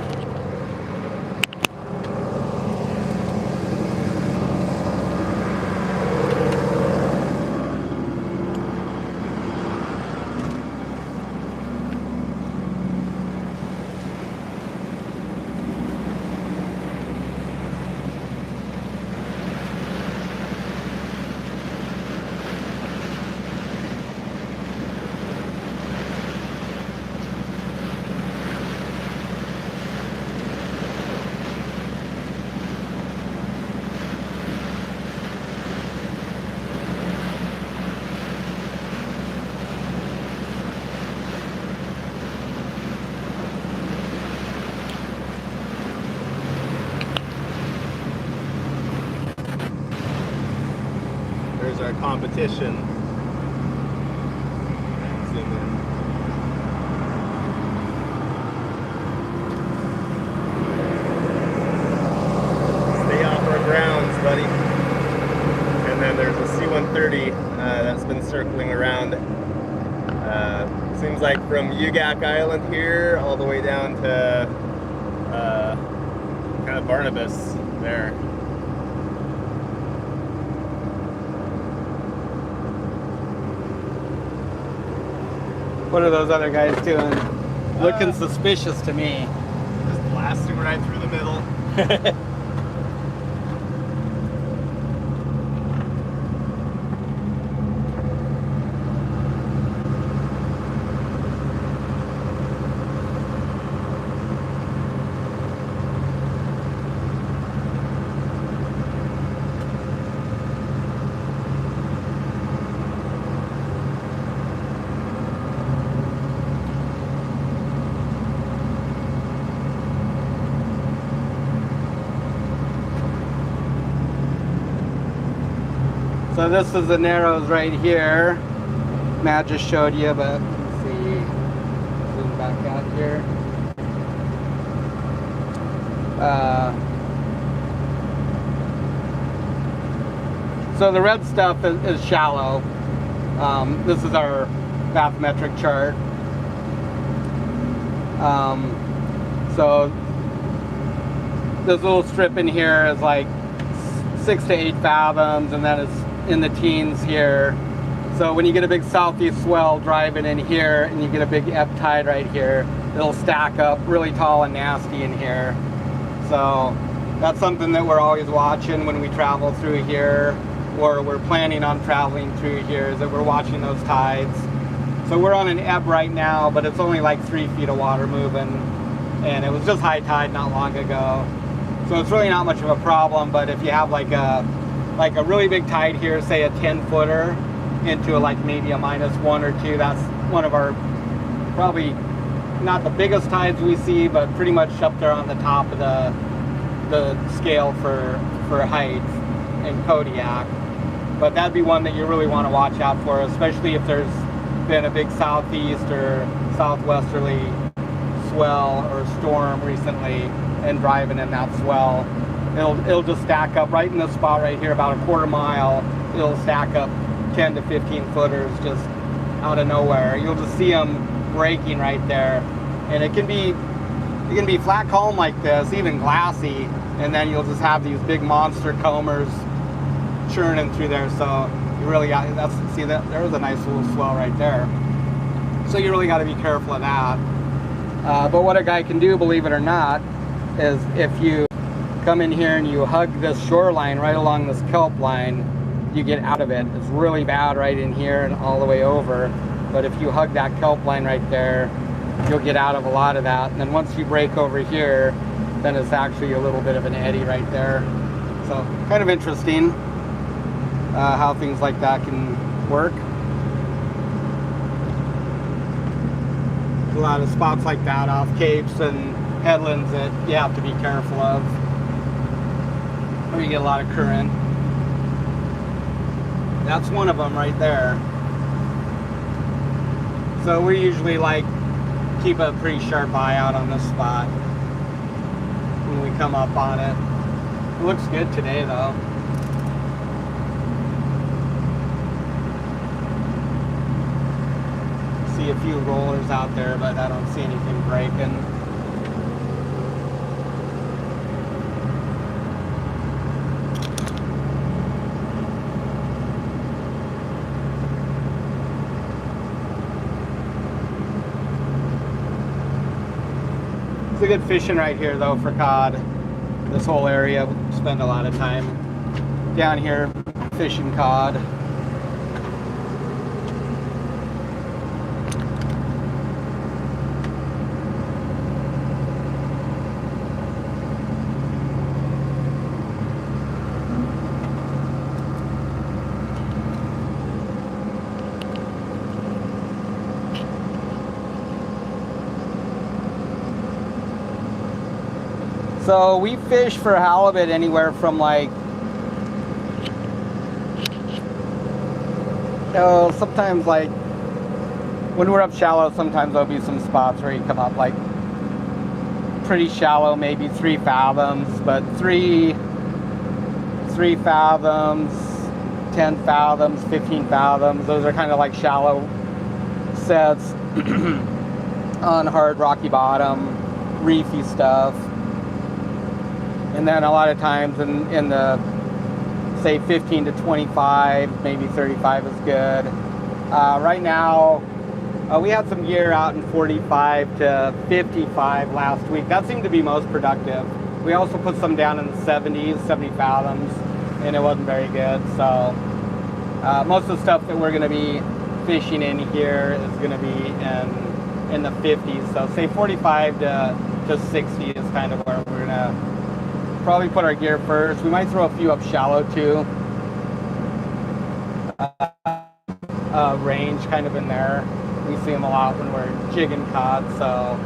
competition. Zoom in. Stay off our grounds, buddy. And then there's a C-130 that's been circling around. Seems like from Ugak Island here all the way down to kind of Barnabas there. What are those other guys doing? Looking suspicious to me. Just blasting right through the middle. So this is the Narrows right here. Matt just showed you, but let's see. Zoom back out here. So the red stuff is shallow. This is our bathymetric chart. So this little strip in here is like 6 to 8 fathoms, and then it's in the teens here. So when you get a big southeast swell driving in here and you get a big ebb tide right here, it'll stack up really tall and nasty in here. So that's something that we're always watching when we travel through here, or we're planning on traveling through here, is that we're watching those tides. So we're on an ebb right now, but it's only like 3 feet of water moving, and it was just high tide not long ago. So it's really not much of a problem. But if you have like a really big tide here, say a 10-footer into like maybe a -1 or 2, that's one of our probably not the biggest tides we see, but pretty much up there on the top of the scale for height in Kodiak. But that'd be one that you really want to watch out for, especially if there's been a big southeast or southwesterly swell or storm recently and driving in that swell. It'll just stack up right in this spot right here, about a quarter mile. It'll stack up 10 to 15 footers just out of nowhere. You'll just see them breaking right there, and it can be flat calm like this, even glassy, and then you'll just have these big monster combers churning through there. So you really got see that there was a nice little swell right there. So you really got to be careful of that. But what a guy can do, believe it or not, is if you come in here and you hug this shoreline right along this kelp line, you get out of it. It's really bad right in here and all the way over. But if you hug that kelp line right there, you'll get out of a lot of that. And then once you break over here, then it's actually a little bit of an eddy right there. So kind of interesting how things like that can work. A lot of spots like that off capes and headlands that you have to be careful of, or you get a lot of current. That's one of them right there. So we usually like keep a pretty sharp eye out on this spot when we come up on it. It looks good today though. See a few rollers out there, but I don't see anything breaking. It's a good fishing right here though for cod. This whole area, we spend a lot of time down here fishing cod. So we fish for halibut anywhere from like Oh, sometimes like when we're up shallow, sometimes there'll be some spots where you come up like pretty shallow, maybe 3 fathoms, but 3 fathoms, 10 fathoms, 15 fathoms, those are kind of like shallow sets on hard rocky bottom, reefy stuff. And then a lot of times in the, say, 15 to 25, maybe 35 is good. Right now, we had some gear out in 45 to 55 last week. That seemed to be most productive. We also put some down in the 70s, 70 fathoms, and it wasn't very good. So most of the stuff that we're going to be fishing in here is going to be in the 50s. So say 45 to 60 is kind of where we're going to probably put our gear first. We might throw a few up shallow too. Range kind of in there. We see them a lot when we're jigging cod, so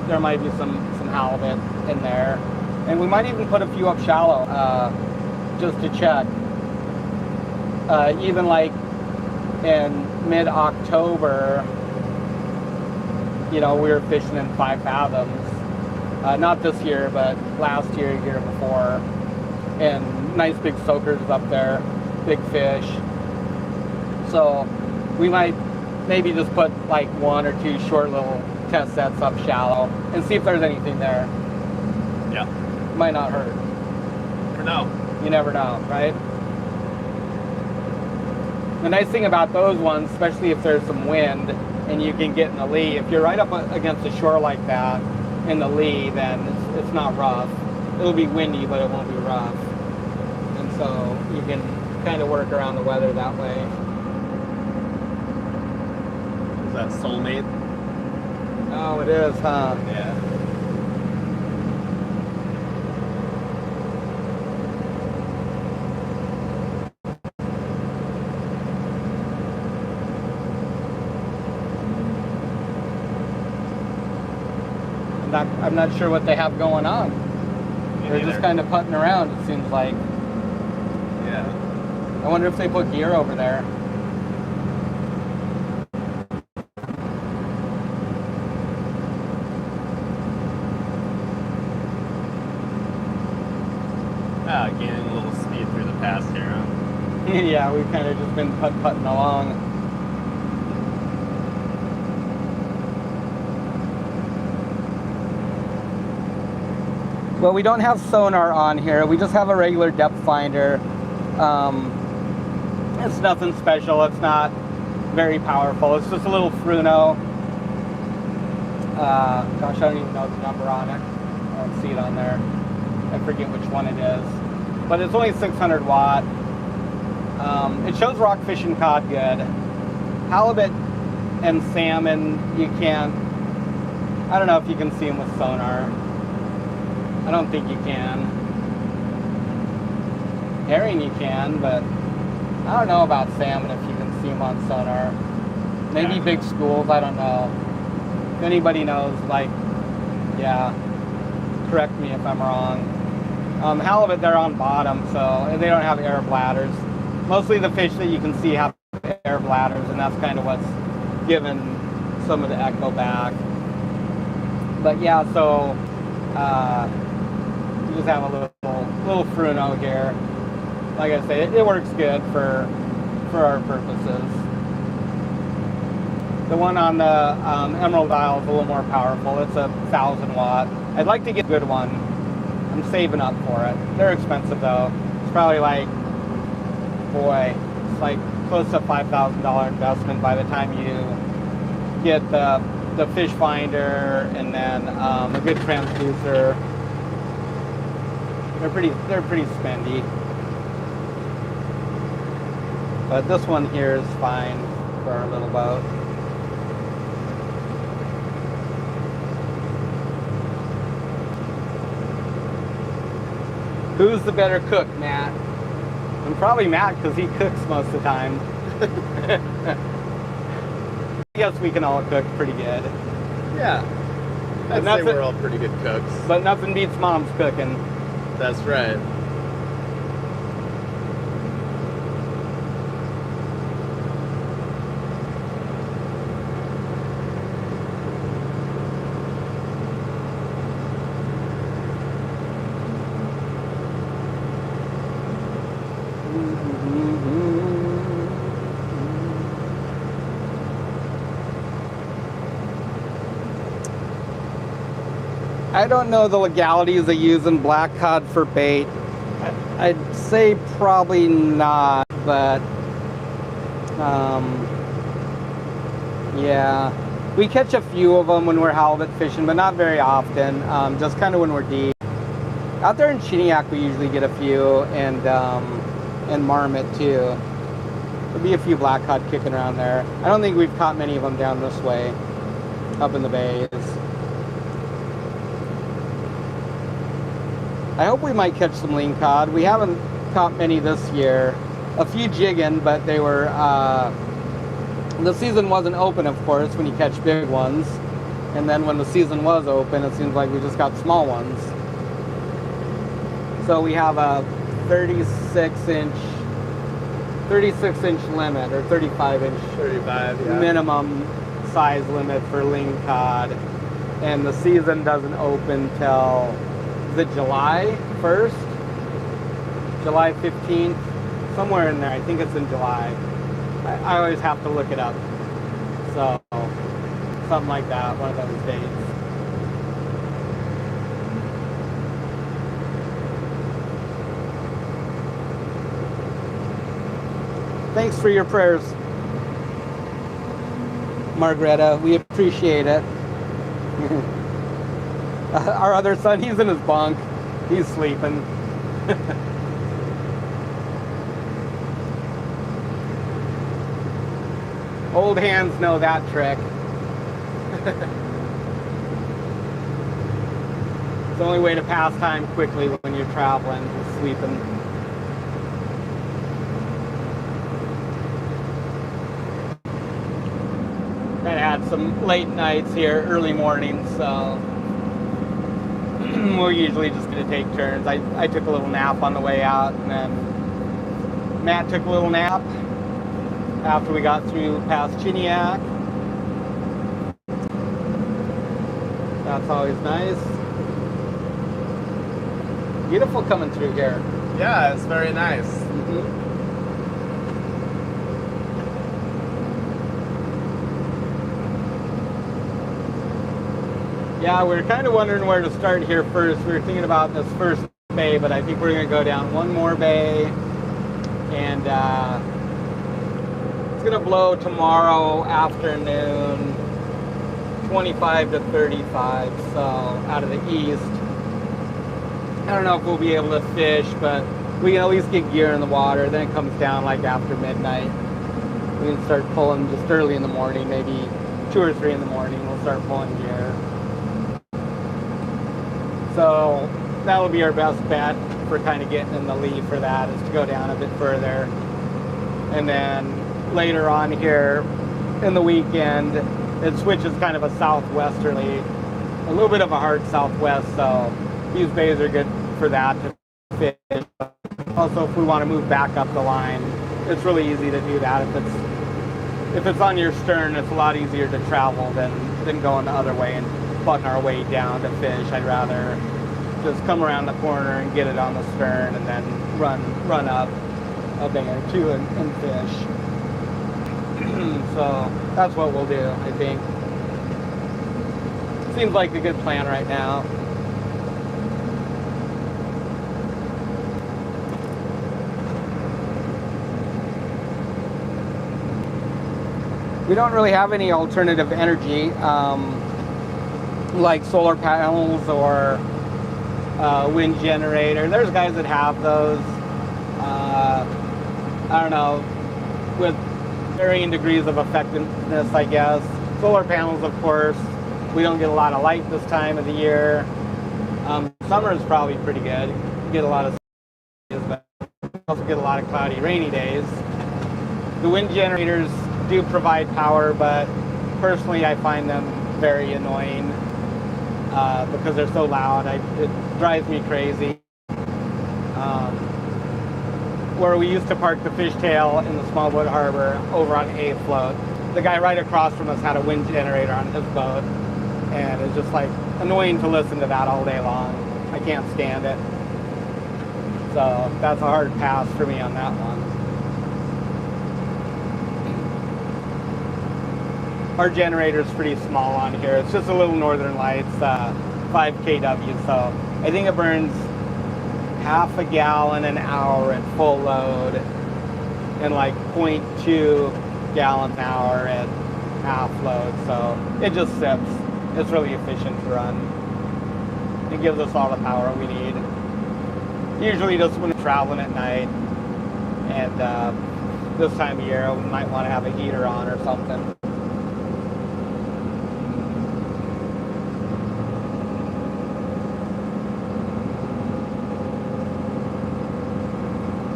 there might be some halibut in there. And we might even put a few up shallow just to check. Even like in mid-October, you know, we were fishing in 5 fathoms. Not this year, but last year, year before. And nice big soakers up there, big fish. So we might maybe just put like 1 or 2 short little test sets up shallow and see if there's anything there. Yeah. Might not hurt. Never know. You never know, right? The nice thing about those ones, especially if there's some wind and you can get in the lee, if you're right up against the shore like that in the lee, then it's not rough. It'll be windy, but it won't be rough. And so you can kind of work around the weather that way. Is that soulmate? Oh, it is, huh? Yeah. I'm not sure what they have going on. They're just kind of putting around, it seems like. Yeah. I wonder if they put gear over there. Gaining a little speed through the pass here, huh? Yeah, we've kind of just been putting along. Well, we don't have sonar on here. We just have a regular depth finder. It's nothing special. It's not very powerful. It's just a little Fruno. Gosh, I don't even know the number on it. I don't see it on there. I forget which one it is. But it's only 600 watt. It shows rockfish and cod good. Halibut and salmon, you can't. I don't know if you can see them with sonar. I don't think you can. Herring you can, but I don't know about salmon if you can see them on sonar. Maybe yeah, big schools, I don't know. If anybody knows, like, yeah, correct me if I'm wrong. Halibut, they're on bottom, so they don't have air bladders. Mostly the fish that you can see have air bladders, and that's kind of what's given some of the echo back. But yeah, so you just have a little Fruno here. Like I say, it works good for our purposes. The one on the Emerald Isle is a little more powerful. It's 1,000 watt. I'd like to get a good one. I'm saving up for it. They're expensive though. It's probably like, boy, it's like close to $5,000 investment by the time you get the fish finder and then a good transducer. They're pretty spendy. But this one here is fine for our little boat. Who's the better cook, Matt? And probably Matt, because he cooks most of the time. I guess we can all cook pretty good. Yeah. I'd say we're all pretty good cooks. But nothing beats mom's cooking. That's right. I don't know the legalities of using black cod for bait. I'd say probably not, but yeah. We catch a few of them when we're halibut fishing, but not very often, just kind of when we're deep. Out there in Chiniak, we usually get a few, and marmot too. There'll be a few black cod kicking around there. I don't think we've caught many of them down this way, up in the bays. I hope we might catch some lean cod. We haven't caught many this year. A few jigging, but they were, the season wasn't open, of course, when you catch big ones. And then when the season was open, it seems like we just got small ones. So we have a 36 inch limit, or 35 inch 35, yeah. minimum size limit for lean cod. And the season doesn't open till, is it July 1st? July 15th? Somewhere in there. I think it's in July. I always have to look it up. So, something like that, one of those dates. Thanks for your prayers, Margareta. We appreciate it. Our other son, he's in his bunk. He's sleeping. Old hands know that trick. It's the only way to pass time quickly when you're traveling, is sleeping. I had some late nights here, early mornings, so we're usually just going to take turns. I took a little nap on the way out, and then Matt took a little nap after we got through past Chiniak. That's always nice. Beautiful coming through here. Yeah, it's very nice. Mm-hmm. Yeah, we're kind of wondering where to start here first. We were thinking about this first bay, but I think we're going to go down one more bay, and it's going to blow tomorrow afternoon, 25 to 35, so out of the east. I don't know if we'll be able to fish, but we can at least get gear in the water. Then it comes down like after midnight. We can start pulling just early in the morning, maybe 2 or 3 in the morning. We'll start pulling gear. So that'll be our best bet for kind of getting in the lead for that, is to go down a bit further. And then later on here in the weekend, it switches kind of a southwesterly, a little bit of a hard southwest, so these bays are good for that to fish. Also, if we want to move back up the line, it's really easy to do that. If it's on your stern, it's a lot easier to travel than going the other way and button our way down to fish. I'd rather just come around the corner and get it on the stern, and then run up a bay or two and fish. So that's what we'll do, I think. Seems like a good plan right now. We don't really have any alternative energy, like solar panels or wind generator. There's guys that have those. I don't know, with varying degrees of effectiveness, I guess. Solar panels, of course, we don't get a lot of light this time of the year. Summer is probably pretty good. You get a lot of days, but you also get a lot of cloudy, rainy days. The wind generators do provide power, but personally I find them very annoying because they're so loud. It drives me crazy. Where we used to park the fishtail in the Smallwood Harbor over on A Float, the guy right across from us had a wind generator on his boat, and it's just like annoying to listen to that all day long. I can't stand it. So that's a hard pass for me on that one. Our generator's pretty small on here. It's just a little Northern Lights 5 kW. So I think it burns half a gallon an hour at full load and like 0.2 gallons an hour at half load. So it just sips. It's really efficient to run. It gives us all the power we need. Usually just when we're traveling at night, and this time of year we might want to have a heater on or something.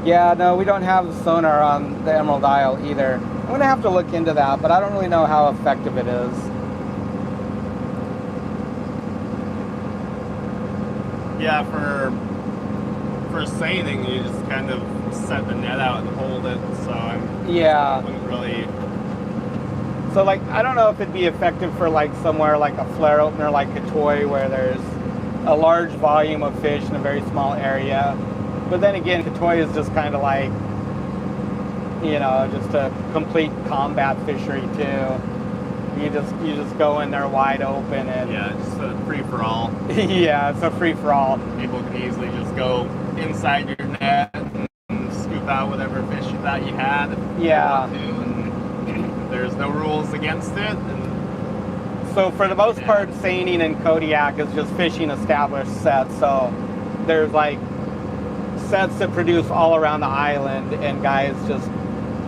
Yeah, no, we don't have sonar on the Emerald Isle either. I'm going to have to look into that, but I don't really know how effective it is. Yeah, for seining, you just kind of set the net out and hold it. So I wouldn't really. So like, I don't know if it'd be effective for like somewhere like a flare opener like Katoy, where there's a large volume of fish in a very small area. But then again, Katoy is just kind of like, you know, just a complete combat fishery too. You just go in there wide open and just a free for all. Yeah, it's a free for all. People can easily just go inside your net and scoop out whatever fish you thought you had. Yeah. And there's no rules against it. And so for the most part, seining in Kodiak is just fishing established sets. So there's like sets that produce all around the island, and guys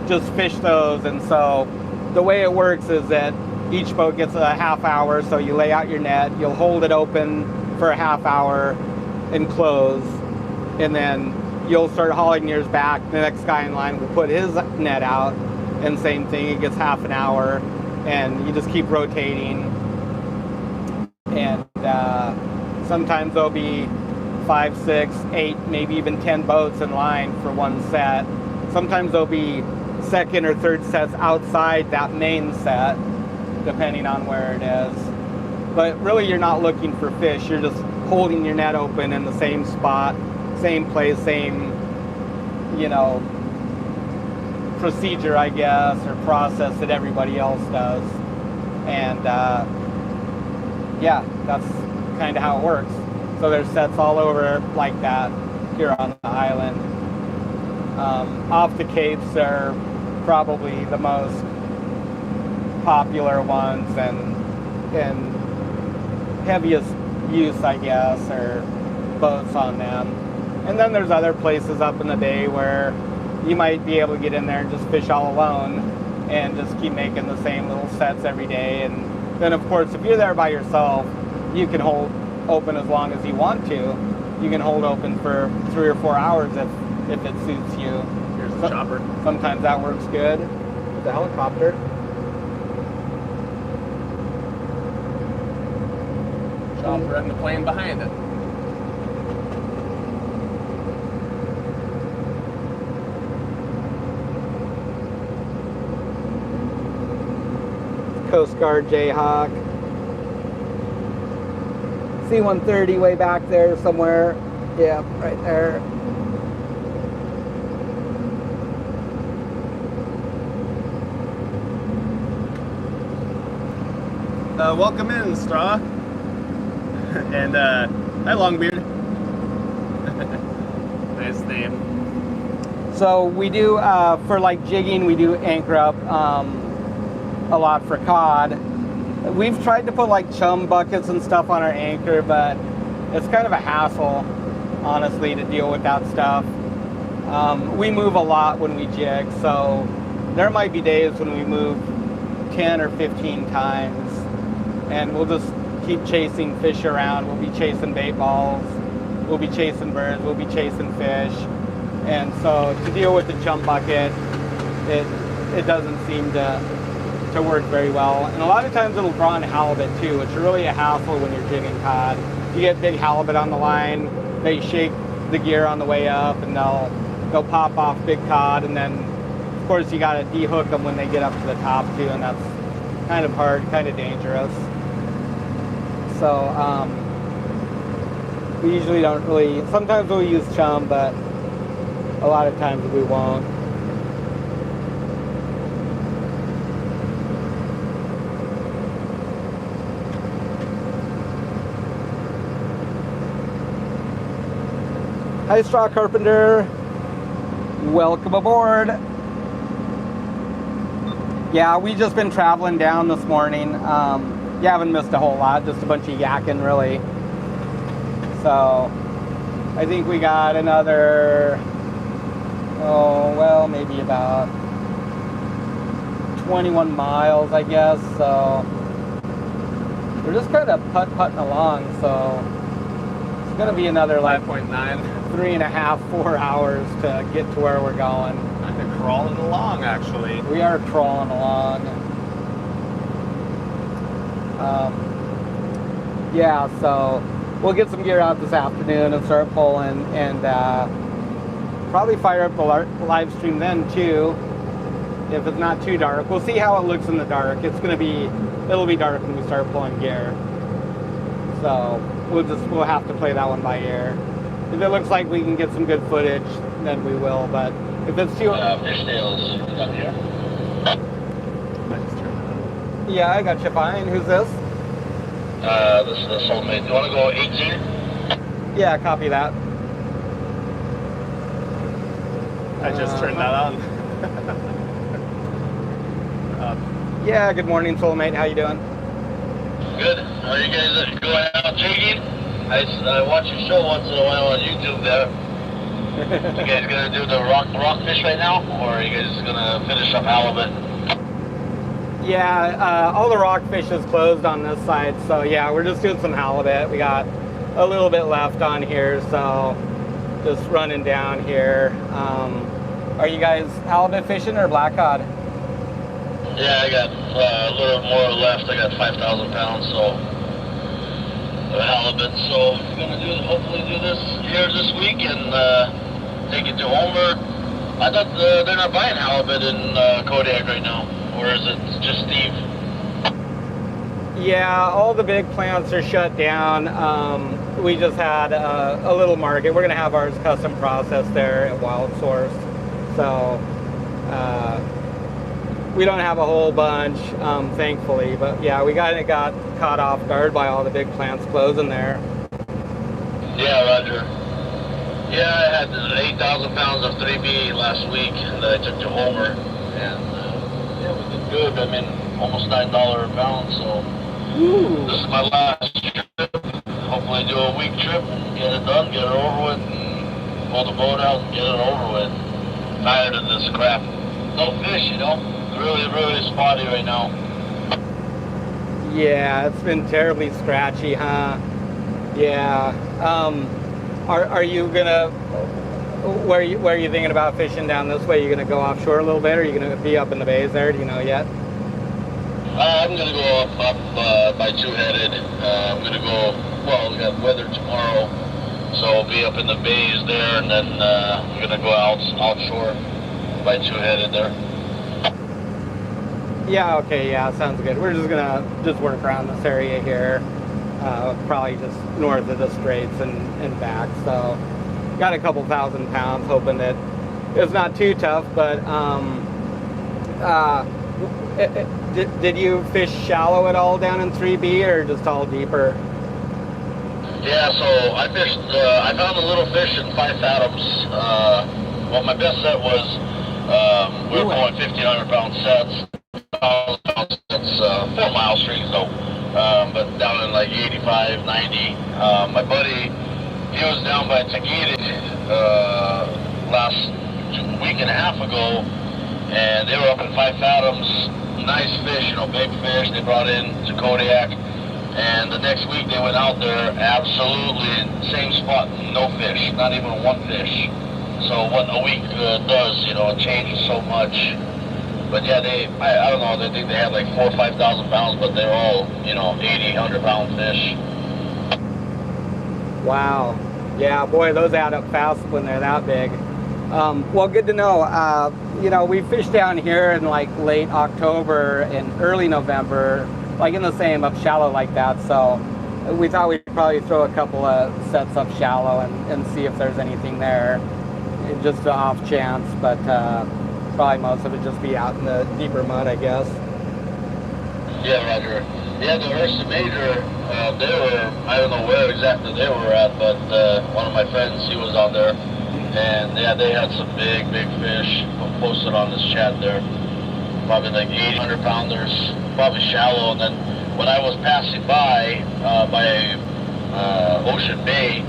just fish those. And so the way it works is that each boat gets a half hour, so you lay out your net, you'll hold it open for a half hour and close, and then you'll start hauling yours back. The next guy in line will put his net out, and same thing, it gets half an hour, and you just keep rotating. And sometimes there'll be 5, 6, 8, maybe even 10 boats in line for one set. Sometimes there'll be second or third sets outside that main set, depending on where it is. But really, you're not looking for fish. You're just holding your net open in the same spot, same place, same, you know, procedure, I guess, or process that everybody else does. And yeah, that's kind of how it works. So there's sets all over like that here on the island. Off the Capes are probably the most popular ones and heaviest use, I guess, or boats on them. And then there's other places up in the bay where you might be able to get in there and just fish all alone and just keep making the same little sets every day. And then of course, if you're there by yourself, you can hold open as long as you want to. You can hold open for 3 or 4 hours if it suits you. Here's the chopper. Sometimes that works good. The helicopter. Chopper and the plane behind it. Coast Guard Jayhawk. C-130 way back there somewhere. Yeah, right there. Welcome in, Straw. And hi, Longbeard. Nice name. So we do, for like jigging, we do anchor up a lot for cod. We've tried to put like chum buckets and stuff on our anchor, but it's kind of a hassle, honestly, to deal with that stuff. We move a lot when we jig, so there might be days when we move 10 or 15 times, and we'll just keep chasing fish around. We'll be chasing bait balls, we'll be chasing birds, we'll be chasing fish. And so to deal with the chum bucket, it doesn't seem to work very well. And a lot of times it'll draw in halibut too, which is really a hassle when you're jigging cod. You get big halibut on the line, they shake the gear on the way up, and they'll pop off big cod, and then of course you got to de-hook them when they get up to the top too, and that's kind of hard, kind of dangerous. So we usually don't really, sometimes we'll use chum, but a lot of times we won't. Hi, Straw Carpenter. Welcome aboard. Yeah, we just been traveling down this morning. You haven't missed a whole lot, just a bunch of yakking, really. So, I think we got another, maybe about 21 miles, I guess. So, we're just kind of putt-putting along. So, it's going to be another like 5.9. 3.5, 4 hours to get to where we're going. Kind of crawling along, actually. We are crawling along. Yeah, so we'll get some gear out this afternoon and start pulling, and probably fire up the live stream then too, if it's not too dark. We'll see how it looks in the dark. It'll be dark when we start pulling gear. So we'll have to play that one by ear. If it looks like we can get some good footage, then we will, but if it's too... Fishtails up here. Yeah, I got you fine. Who's this? This is the Soulmate. Do you want to go 18? Yeah, copy that. I just turned that on. Yeah, good morning, Soulmate. How you doing? Good. Are you guys going out jigging? I watch your show once in a while on YouTube there. You guys gonna do the rockfish right now, or are you guys gonna finish up halibut? Yeah, all the rockfish is closed on this side, so yeah, we're just doing some halibut. We got a little bit left on here, so just running down here. Are you guys halibut fishing or black cod? Yeah, I got a little more left. I got 5,000 pounds, so halibut. So we're gonna hopefully do this here this week and take it to Homer. I thought they're not buying halibut in Kodiak right now, or is it just Steve? Yeah, all the big plants are shut down. We just had a little market. We're gonna have ours custom processed there at Wild Source. So we don't have a whole bunch, thankfully, but yeah, we got caught off guard by all the big plants closing there. Yeah, Roger. Yeah, I had 8,000 pounds of 3B last week that I took to Homer, and yeah, we did good. I mean, almost $9 a pound, so this is my last trip. Hopefully do a week trip and get it done, get it over with, and pull the boat out and get it over with. Tired of this crap. No fish, you know? Really, really spotty right now. Yeah, it's been terribly scratchy, huh? Yeah. Are you gonna? Where are you thinking about fishing down this way? Are you gonna go offshore a little bit, or are you gonna be up in the bays there? Do you know yet? I'm gonna go up by Two-Headed. I'm gonna go. Well, we got weather tomorrow, so I'll be up in the bays there, and then I'm gonna go outshore by Two-Headed there. Yeah, okay, yeah, sounds good. We're just gonna work around this area here, probably just north of the Straits and back. So, got a couple thousand pounds, hoping that it's not too tough. But did you fish shallow at all down in 3B, or just all deeper? Yeah, so I fished. I found a little fish in 5 fathoms. Well, my best set was we were going 1,500 pound sets. That's 4 mile strings though, but down in like 85, 90. My buddy, he was down by Tahiti last week and a half ago, and they were up in 5 fathoms. Nice fish, you know, big fish. They brought in to Kodiak, and the next week they went out there, absolutely same spot, no fish, not even one fish. So what a week does, you know, it changes so much. But yeah, I don't know, they think they had like 4,000 or 5,000 pounds, but they're all, you know, 80, 100 pound fish. Wow. Yeah, boy, those add up fast when they're that big. Well, good to know. You know, we fished down here in like late October and early November, like in the same up shallow like that. So we thought we'd probably throw a couple of sets up shallow and see if there's anything there, just an off chance. But probably most of it just be out in the deeper mud, I guess. Yeah, Roger. Yeah, the Ursa Major, they were, I don't know where exactly they were at, but one of my friends, he was on there, and yeah, they had some big fish posted on this chat there. Probably like 800 pounders, probably shallow. And then when I was passing by Ocean Bay,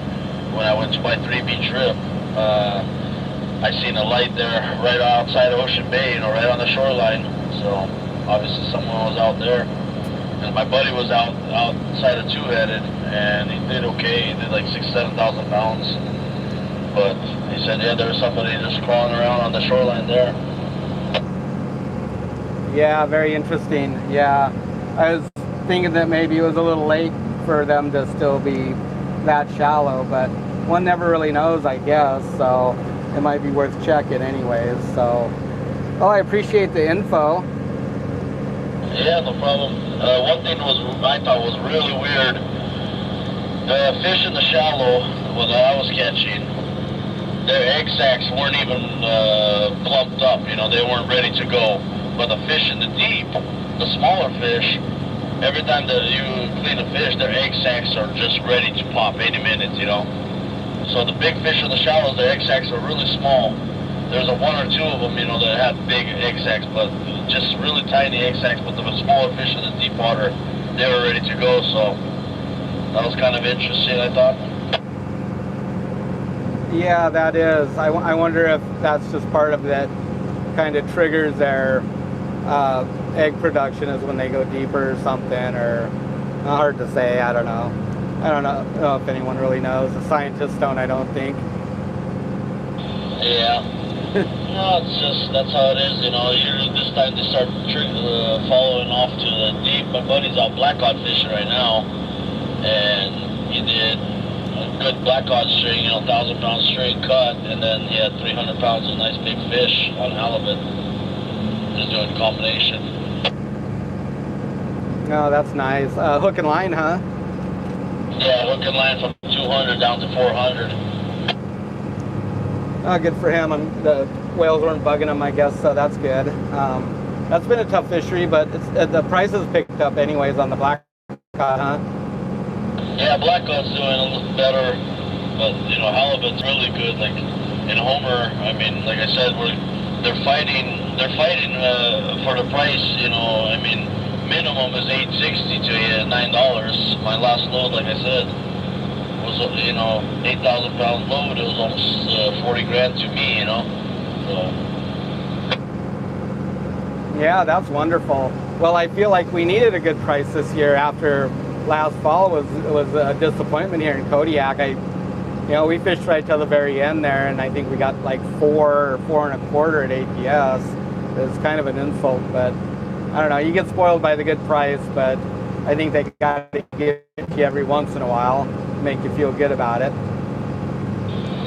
when I went to my 3B trip, I seen a light there right outside Ocean Bay, you know, right on the shoreline. So obviously someone was out there. And my buddy was outside of two-headed, and he did okay. He did like 6,000-7,000 pounds. But he said, yeah, there was somebody just crawling around on the shoreline there. Yeah, very interesting. Yeah, I was thinking that maybe it was a little late for them to still be that shallow, but one never really knows, I guess, so it might be worth checking anyways. So, well, I appreciate the info. Yeah, no problem. One thing I thought was really weird. The fish in the shallow that I was catching, their egg sacs weren't even plumped up. You know, they weren't ready to go. But the fish in the deep, the smaller fish, every time that you clean a fish, their egg sacs are just ready to pop any minute, you know. So the big fish in the shallows, their egg sacs are really small. There's one or two of them, you know, that have big egg sacs, but just really tiny egg sacs. But the smaller fish in the deep water, they were ready to go. So that was kind of interesting, I thought. Yeah, that is. I wonder if that's just part of that kind of triggers their egg production is when they go deeper or something, or hard to say. I don't know if anyone really knows. The scientists don't, I don't think. Yeah. No, it's just, that's how it is, you know. This time they start following off to the deep. My buddy's out blackcod fishing right now, and he did a good blackcod string, you know, 1,000-pound string cut, and then he had 300 pounds of nice big fish on halibut. Just doing a combination. Oh, that's nice. Hook and line, huh? Yeah, hook and line from 200 down to 400. Oh, good for him. The whales weren't bugging him, I guess, so that's good. That's been a tough fishery, but the prices picked up anyways on the blackcod, huh? Yeah, blackcod's doing a little better, but you know, halibut's really good. Like in Homer, I mean, like I said, they're fighting for the price. You know, I mean, minimum is $8.60 to $9. My last load, like I said, was, you know, 8,000 pound load. It was almost 40 grand to me, you know. So. Yeah, that's wonderful. Well, I feel like we needed a good price this year after last fall was a disappointment here in Kodiak. We fished right till the very end there, and I think we got like 4 or 4.25 at APS. It's kind of an insult, but I don't know. You get spoiled by the good price, but I think they got to give you every once in a while, make you feel good about it.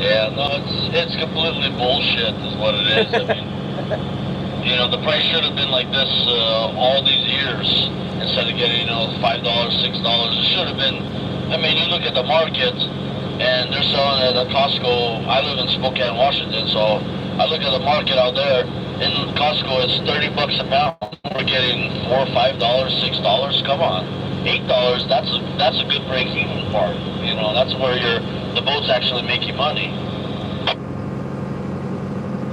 Yeah, no, it's completely bullshit is what it is. I mean, you know, the price should have been like this all these years instead of getting, you know, $5, $6. It should have been. I mean, you look at the market, and they're selling it at Costco. I live in Spokane, Washington, so I look at the market out there. In Costco, it's $30 a pound. We're getting $4, $5, $6. Come on, $8. That's a good break-even part. You know, that's where the boat's actually making money.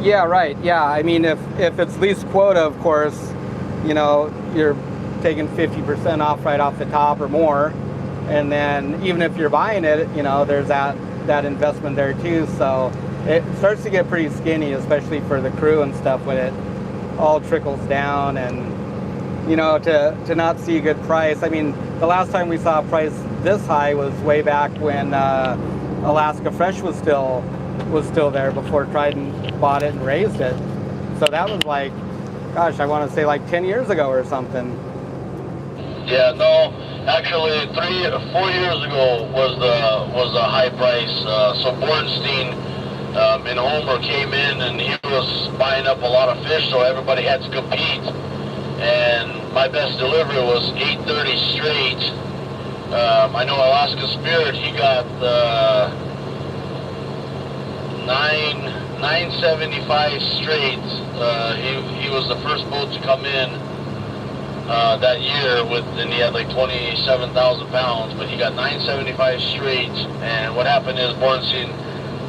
Yeah, right. Yeah, I mean, if it's least quota, of course, you know, you're taking 50% off right off the top or more, and then even if you're buying it, you know, there's that investment there too. So it starts to get pretty skinny, especially for the crew and stuff, when it all trickles down. And you know, to not see a good price. I mean, the last time we saw a price this high was way back when Alaska Fresh was still there, before Trident bought it and raised it. So that was like, gosh, I want to say like 10 years ago or something. Yeah, no, actually 3 or 4 years ago was the high price. So Bornstein in Homer came in, and he was buying up a lot of fish, so everybody had to compete. And my best delivery was 830 straight. I know Alaska Spirit, he got 975 straight. He was the first boat to come in, that year and he had like 27,000 pounds, but he got 975 straight. And what happened is Bornstein,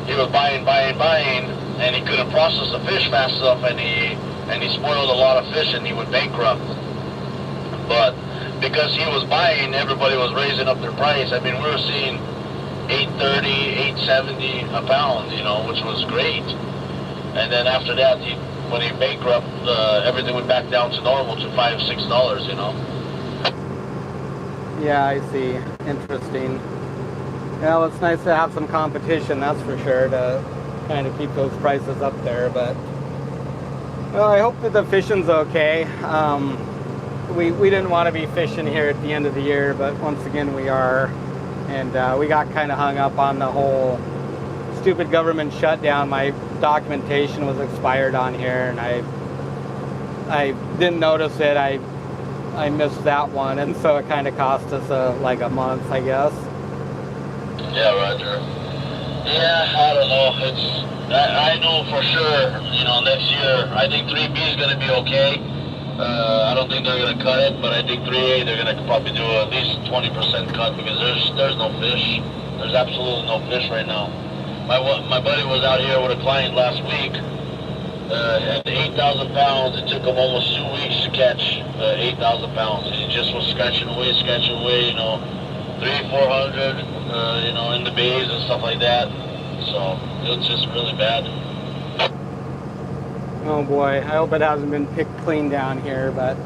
he was buying, and he couldn't process the fish fast enough, and he spoiled a lot of fish, and he went bankrupt. But because he was buying, everybody was raising up their price. I mean, we were seeing $8.30, $8.70 a pound, you know, which was great. And then after that, when he bankrupt, everything went back down to normal to $5, $6, you know. Yeah, I see. Interesting. Well, it's nice to have some competition, that's for sure, to kind of keep those prices up there. But well, I hope that the fishing's okay. We didn't want to be fishing here at the end of the year, but once again we are. And we got kind of hung up on the whole stupid government shutdown. My documentation was expired on here, and I didn't notice it. I missed that one, and so it kind of cost us like a month, I guess. Yeah, Roger. Yeah, I don't know. I know for sure, you know, next year, I think 3B is going to be okay. I don't think they're going to cut it, but I think 3A, they're going to probably do at least 20% cut because there's no fish. There's absolutely no fish right now. My buddy was out here with a client last week. At 8,000 pounds, it took him almost 2 weeks to catch 8,000 pounds. He just was scratching away, you know, 300, 400, you know, in the bays and stuff like that. So it was just really bad. Oh boy, I hope it hasn't been picked clean down here, but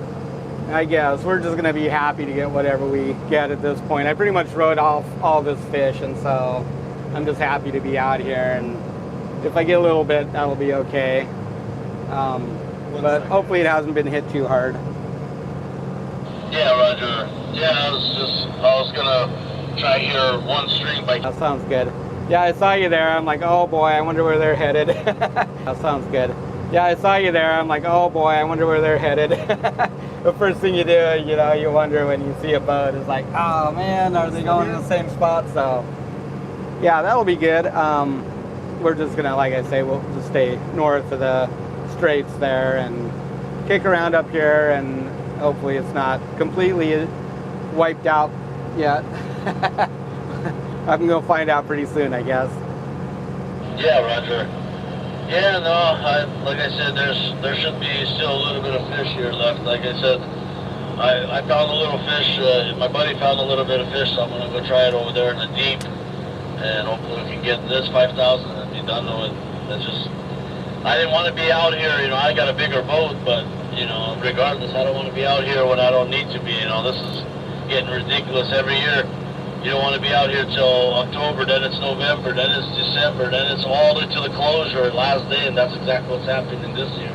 I guess we're just gonna be happy to get whatever we get at this point. I pretty much wrote off all this fish, and so I'm just happy to be out here, and if I get a little bit, that'll be okay. But hopefully it hasn't been hit too hard. Yeah, Roger. Yeah, I was gonna try here one string by. That sounds good. Yeah, I saw you there. I'm like, oh boy, I wonder where they're headed. That sounds good. Yeah, I saw you there. I'm like, oh boy, I wonder where they're headed. The first thing you do, you know, you wonder when you see a boat. It's like, oh man, are they going to the same spot? So, yeah, that'll be good. We're just gonna, like I say, we'll just stay north of the straits there and kick around up here, and hopefully it's not completely wiped out yet. I'm gonna find out pretty soon, I guess. Yeah, Roger. Yeah, no, like I said, there should be still a little bit of fish here left. Like I said, I found a little fish. My buddy found a little bit of fish, so I'm gonna go try it over there in the deep, and hopefully we can get this 5,000 and be done with it. It's just, I didn't want to be out here. You know, I got a bigger boat, but you know, regardless, I don't want to be out here when I don't need to be. You know, this is getting ridiculous every year. You don't want to be out here till October, then it's November, then it's December, then it's all the way to the closure, last day, and that's exactly what's happening this year.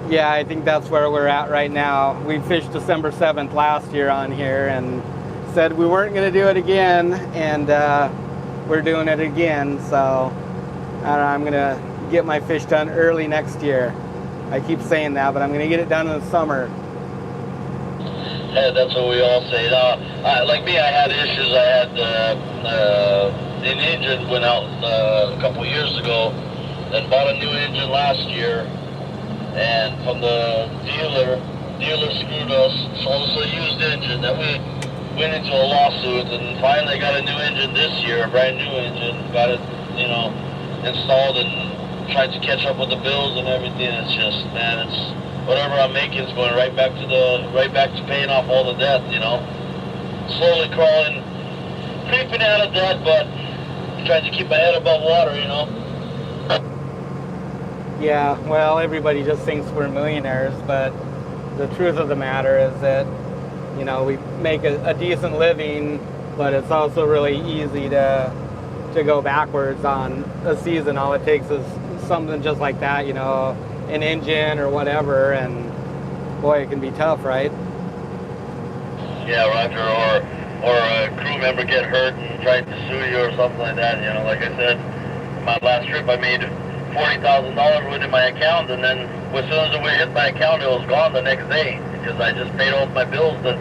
Yeah, I think that's where we're at right now. We fished December 7th last year on here and said we weren't going to do it again, and we're doing it again. So I don't know, I'm going to get my fish done early next year. I keep saying that, but I'm going to get it done in the summer. Yeah, that's what we all say. Like me, I had issues. I had an engine went out a couple of years ago, and bought a new engine last year. And from the dealer screwed us, sold us a used engine. Then we went into a lawsuit, and finally got a new engine this year, a brand new engine. Got it, you know, installed and tried to catch up with the bills and everything. It's just, man, it's. Whatever I'm making is going right back to paying off all the debt, you know. Slowly crawling, creeping out of debt, but trying to keep my head above water, you know. Yeah, well, everybody just thinks we're millionaires, but the truth of the matter is that, you know, we make a decent living, but it's also really easy to go backwards on a season. All it takes is something just like that, you know, an engine or whatever, and boy, it can be tough, right? Yeah, Roger, or a crew member get hurt and try to sue you or something like that. You know, like I said, my last trip I made $40,000 within my account, and then as soon as it hit my account, it was gone the next day because I just paid off my bills that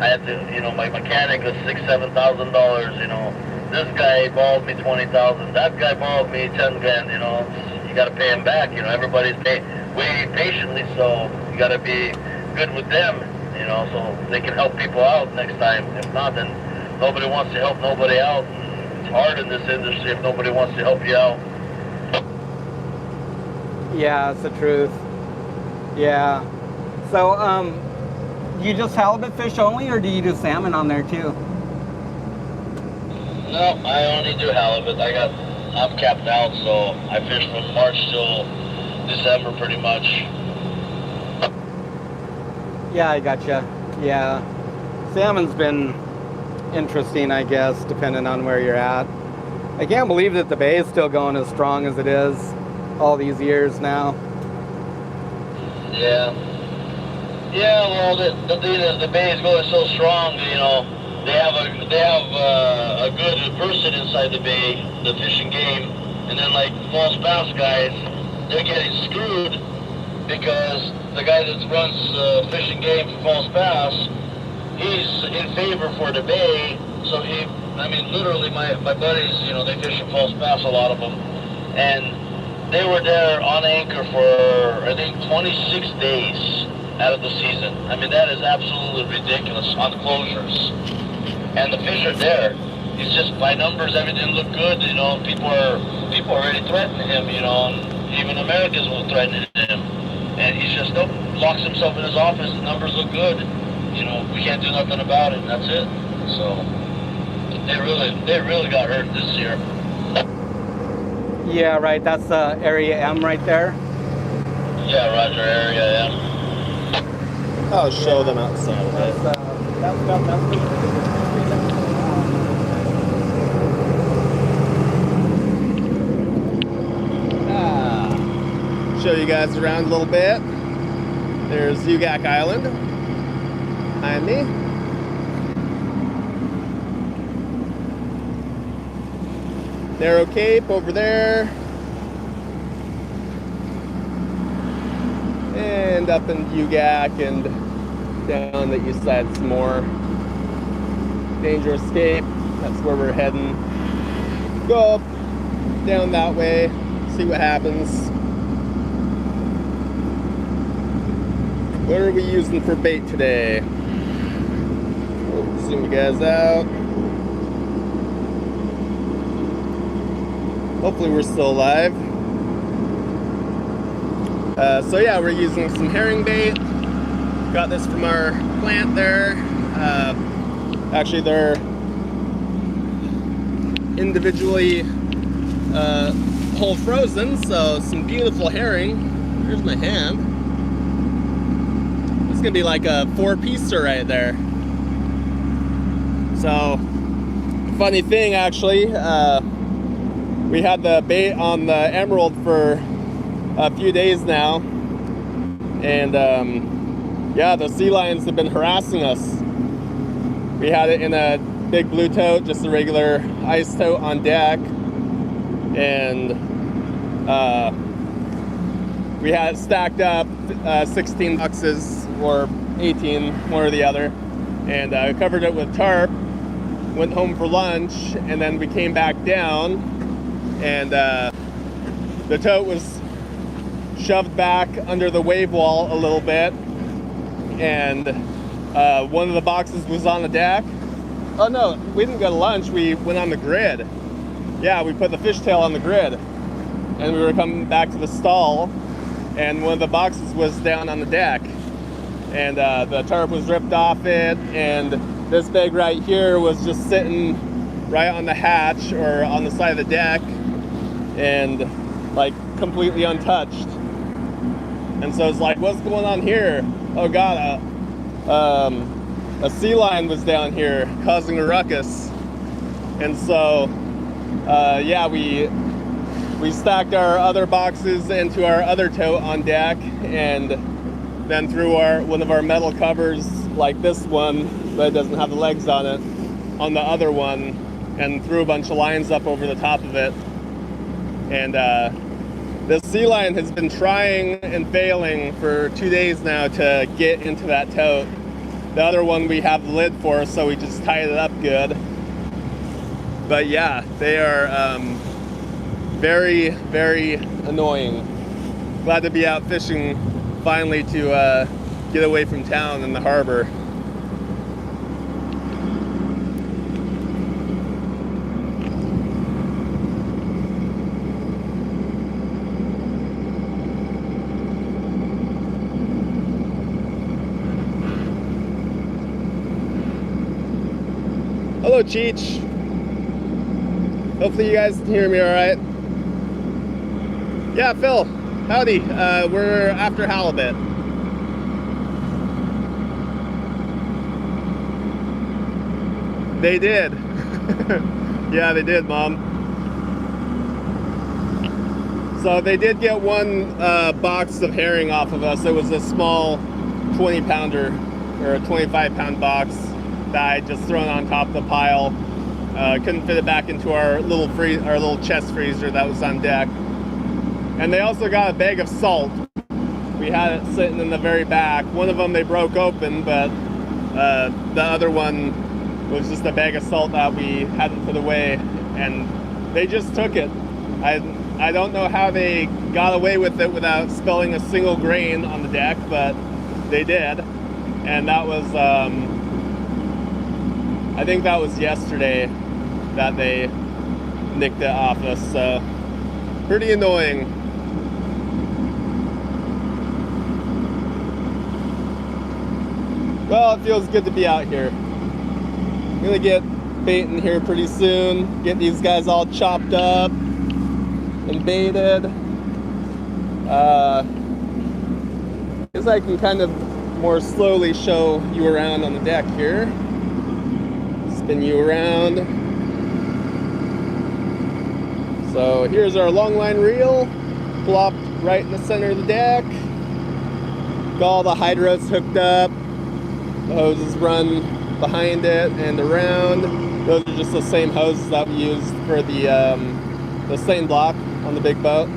I had to. You know, my mechanic was $6,000-7,000. You know, this guy borrowed me $20,000. That guy borrowed me $10,000. You know. You got to pay them back. You know, everybody's waiting patiently, so you got to be good with them, you know, so they can help people out next time. If not, then nobody wants to help nobody out. It's hard in this industry if nobody wants to help you out. Yeah, it's the truth. Yeah. So, you just halibut fish only, or do you do salmon on there too? No, I only do halibut. I'm capped out, so I fish from March till December pretty much. Yeah, I gotcha. Yeah. Salmon's been interesting, I guess, depending on where you're at. I can't believe that the bay is still going as strong as it is all these years now. Yeah. Yeah, well, the bay is going so strong, you know. They have a good person inside the bay, the fishing game, and then like false bass guys, they're getting screwed because the guy that runs fishing game for false bass, he's in favor for the bay. So literally my buddies, you know, they fish for false bass, a lot of them, and they were there on anchor for I think 26 days out of the season. I mean, that is absolutely ridiculous on the closures. And the fish are there. It's just by numbers, everything looked good. You know, people are already threatening him. You know, and even Americans will threaten him. And he's just locks himself in his office. The numbers look good. You know, we can't do nothing about it. And that's it. So they really got hurt this year. Yeah, right. That's area M right there. Yeah, Roger, area M. I'll show them outside of it. That's Show you guys around a little bit. There's Ugak Island behind me. Narrow Cape over there. And up in Ugak and down the east side some more. Dangerous Cape. That's where we're heading. Go up, down that way, see what happens. What are we using for bait today? We'll zoom you guys out. Hopefully we're still alive. So yeah, we're using some herring bait. Got this from our plant there. Actually, they're individually whole frozen, so some beautiful herring. Here's my hand. It's gonna be like a 4-piecer right there. So, funny thing actually, we had the bait on the emerald for a few days now, and yeah, the sea lions have been harassing us. We had it in a big blue tote, just a regular ice tote on deck, and we had it stacked up 16 boxes or 18, one or the other, and covered it with tarp, went home for lunch, and then we came back down, and the tote was shoved back under the wave wall a little bit, and one of the boxes was on the deck. Oh no, we didn't go to lunch, we went on the grid. Yeah, we put the fishtail on the grid, and we were coming back to the stall, and one of the boxes was down on the deck, and the tarp was ripped off it, and this bag right here was just sitting right on the hatch or on the side of the deck, and like completely untouched. And so it's like, what's going on here? Oh god, a sea lion was down here causing a ruckus. And so yeah, we stacked our other boxes into our other tote on deck, and then threw one of our metal covers, like this one that doesn't have the legs on it, on the other one, and threw a bunch of lines up over the top of it. And this sea lion has been trying and failing for 2 days now to get into that tote. The other one we have the lid for, so we just tied it up good. But yeah, they are very, very annoying. Glad to be out fishing finally to get away from town and the harbor. Hello, Cheech. Hopefully you guys can hear me all right. Yeah, Phil. Howdy. We're after halibut. They did. Yeah, they did, Mom. So they did get one box of herring off of us. It was a small 20-pounder or a 25-pound box that I just thrown on top of the pile. Couldn't fit it back into our little chest freezer that was on deck. And they also got a bag of salt. We had it sitting in the very back. One of them they broke open, but the other one was just a bag of salt that we hadn't put away, and they just took it. I don't know how they got away with it without spilling a single grain on the deck, but they did. And that was, I think that was yesterday that they nicked it off us, so pretty annoying. Well, it feels good to be out here. I'm gonna get baiting here pretty soon, get these guys all chopped up and baited. Guess I can kind of more slowly show you around on the deck here. Spin you around. So here's our longline reel, plopped right in the center of the deck. Got all the hydros hooked up. The hoses run behind it and around. Those are just the same hoses that we used for the seine block on the big boat.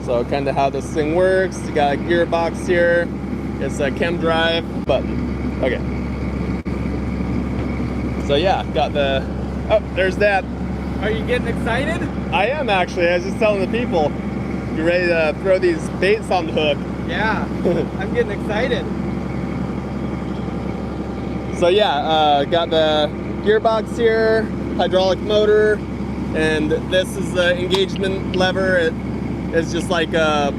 So kind of how this thing works. You got a gearbox here. It's a chem drive button. Okay. So yeah, got the, oh, there's that. Are you getting excited? I am actually. I was just telling the people, you ready to throw these baits on the hook? Yeah, I'm getting excited. So yeah, got the gearbox here, hydraulic motor, and this is the engagement lever. It's just like a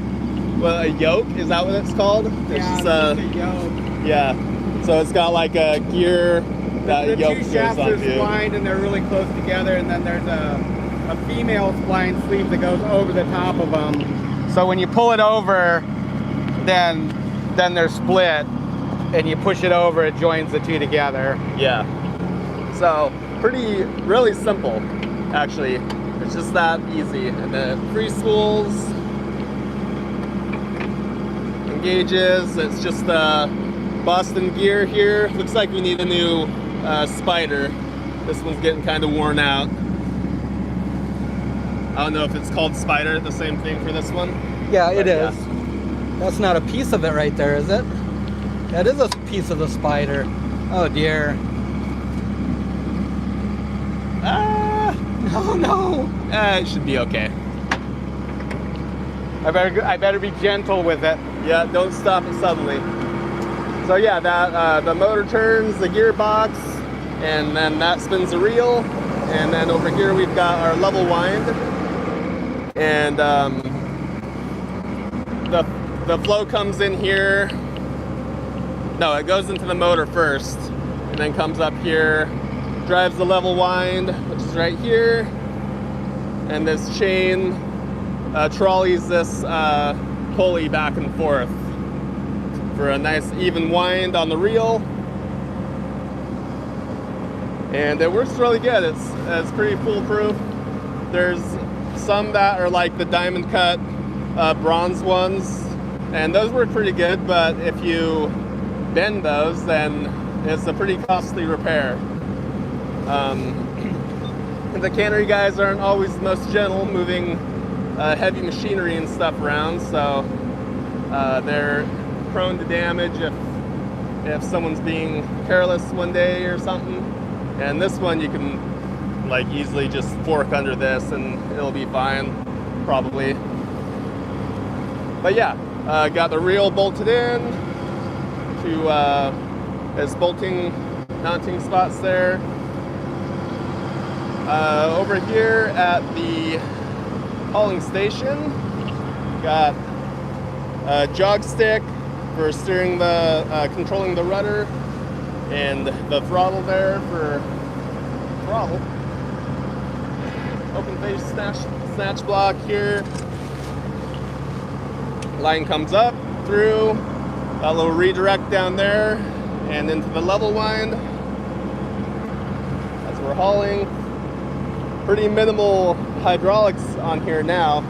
yoke. Is that what it's called? It's yeah, just a yoke. Yeah. So it's got like a gear that the yoke two goes shafts are onto. splined and they're really close together, and then there's a female spline sleeve that goes over the top of them. So when you pull it over, then they're split, and you push it over, it joins the two together. Yeah. So really simple, actually. It's just that easy. And the free spools, engages. It's just Boston gear here. Looks like we need a new spider. This one's getting kind of worn out. I don't know if it's called spider, the same thing for this one. Yeah, it is. Yeah. That's not a piece of it right there, is it? That is a piece of the spider. Oh dear. Oh no. It should be okay. I better be gentle with it. Yeah, don't stop it suddenly. So yeah, that the motor turns the gearbox, and then that spins the reel, and then over here we've got our level wind, and the flow comes in here. No, it goes into the motor first, and then comes up here, drives the level wind, which is right here, and this chain trolleys this pulley back and forth for a nice even wind on the reel, and it works really good. It's pretty foolproof. There's some that are like the diamond cut bronze ones, and those work pretty good, but if you bend those, then it's a pretty costly repair. The cannery guys aren't always the most gentle moving heavy machinery and stuff around, so they're prone to damage if someone's being careless one day or something. And this one you can like easily just fork under this and it'll be fine, probably. But yeah, got the reel bolted in to its mounting spots there. Over here at the hauling station, got a jog stick for steering controlling the rudder, and the throttle there for throttle. Open face snatch block here. Line comes up through, got a little redirect down there, and into the level wind. As we're hauling, pretty minimal hydraulics on here now.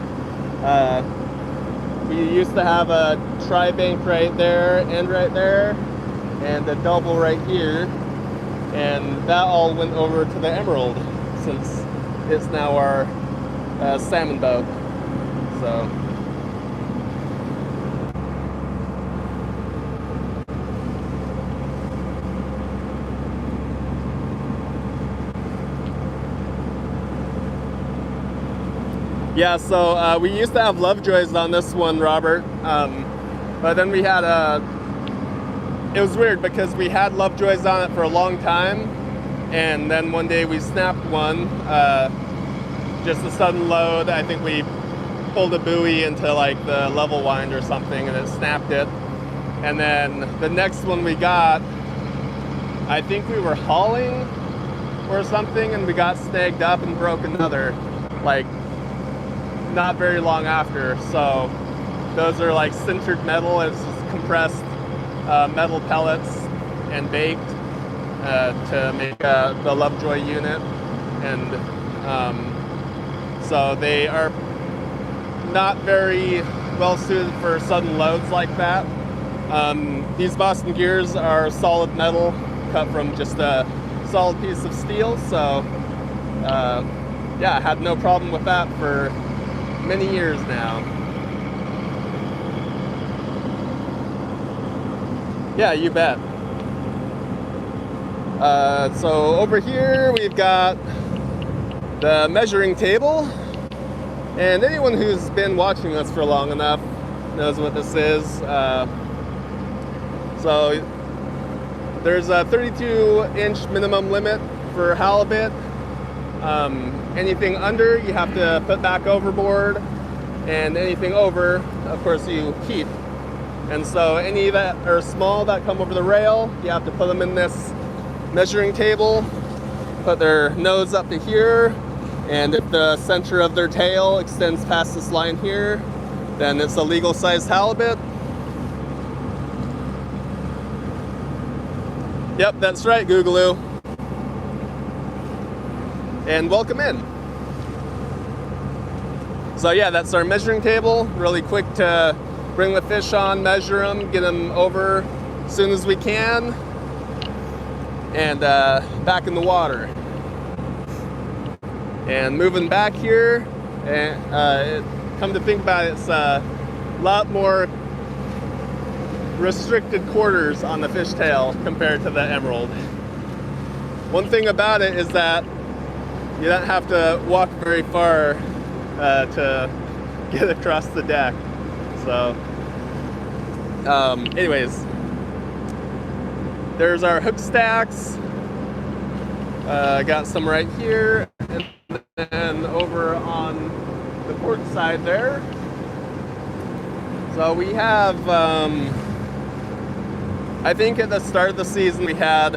We used to have a tri-bank right there and a double right here, and that all went over to the Emerald since it's now our salmon boat. So. Yeah, so we used to have Lovejoys on this one, Robert, but then we had it was weird because we had Lovejoys on it for a long time, and then one day we snapped one, just a sudden load. I think we pulled a buoy into like the level wind or something, and it snapped it. And then the next one we got, I think we were hauling or something, and we got snagged up and broke another, like, not very long after. So those are like sintered metal. It's just compressed metal pellets and baked to make the Lovejoy unit, and so they are not very well suited for sudden loads like that. These Boston gears are solid metal cut from just a solid piece of steel, so yeah, I had no problem with that for many years now. Yeah, you bet. So over here we've got the measuring table, and anyone who's been watching us for long enough knows what this is. So there's a 32-inch minimum limit for halibut. Anything under, you have to put back overboard, and anything over, of course, you keep. And so any that are small that come over the rail, you have to put them in this measuring table, put their nose up to here, and if the center of their tail extends past this line here, then it's a legal size halibut. Yep, that's right, Googaloo. And welcome in. So yeah, that's our measuring table. Really quick to bring the fish on, measure them, get them over as soon as we can, and back in the water. And moving back here, and come to think about it, it's a lot more restricted quarters on the fishtail compared to the Emerald. One thing about it is that you don't have to walk very far to get across the deck. So, anyways, there's our hook stacks. Got some right here, and then over on the port side there. So we have, I think at the start of the season we had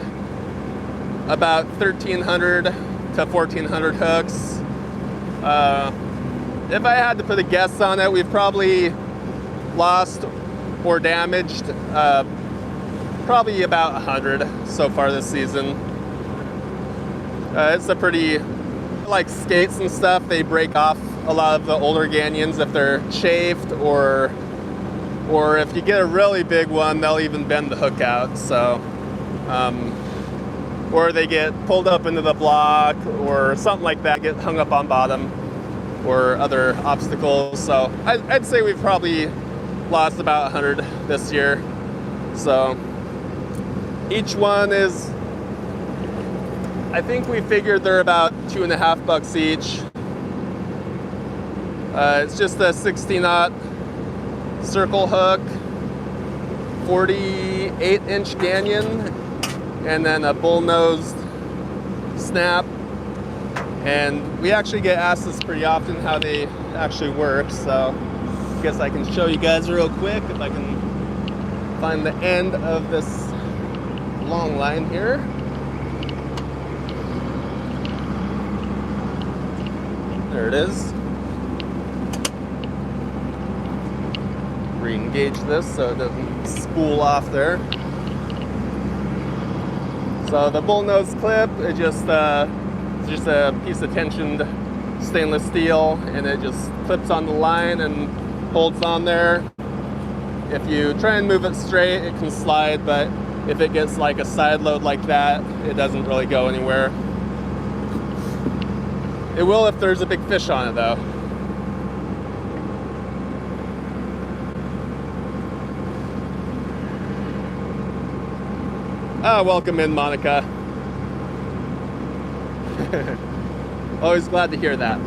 about 1,300 to 1,400 hooks. If I had to put a guess on it, we've probably lost or damaged probably about 100 so far this season. It's a pretty, like skates and stuff, they break off a lot of the older Ganyons if they're chafed, or if you get a really big one, they'll even bend the hook out. So, or they get pulled up into the block or something like that, get hung up on bottom or other obstacles. So I'd say we've probably lost about 100 this year. So each one is, I think we figured they're about $2.50 each. It's just a 60 knot circle hook, 48-inch Ganyan, and then a bull-nosed snap. And we actually get asked this pretty often how they actually work, so I guess I can show you guys real quick if I can find the end of this long line here. There it is. Re-engage this so it doesn't spool off there. So the bullnose clip, it's just a piece of tensioned stainless steel, and it just clips on the line and holds on there. If you try and move it straight, it can slide, but if it gets like a side load like that, it doesn't really go anywhere. It will if there's a big fish on it though. Ah, welcome in, Monica. Always glad to hear that.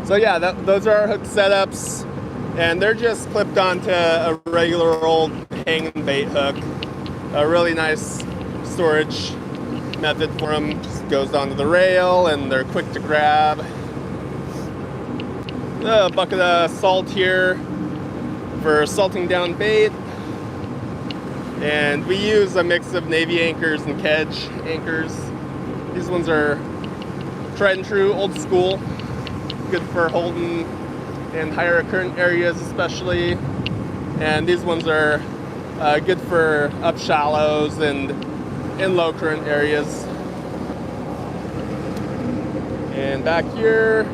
So yeah, those are our hook setups, and they're just clipped onto a regular old hanging bait hook. A really nice storage method for them. Just goes onto the rail, and they're quick to grab. A bucket of salt here for salting down bait. And we use a mix of Navy anchors and Kedge anchors. These ones are tried and true, old school. Good for holding in higher current areas especially. And these ones are good for up shallows and in low current areas. And back here,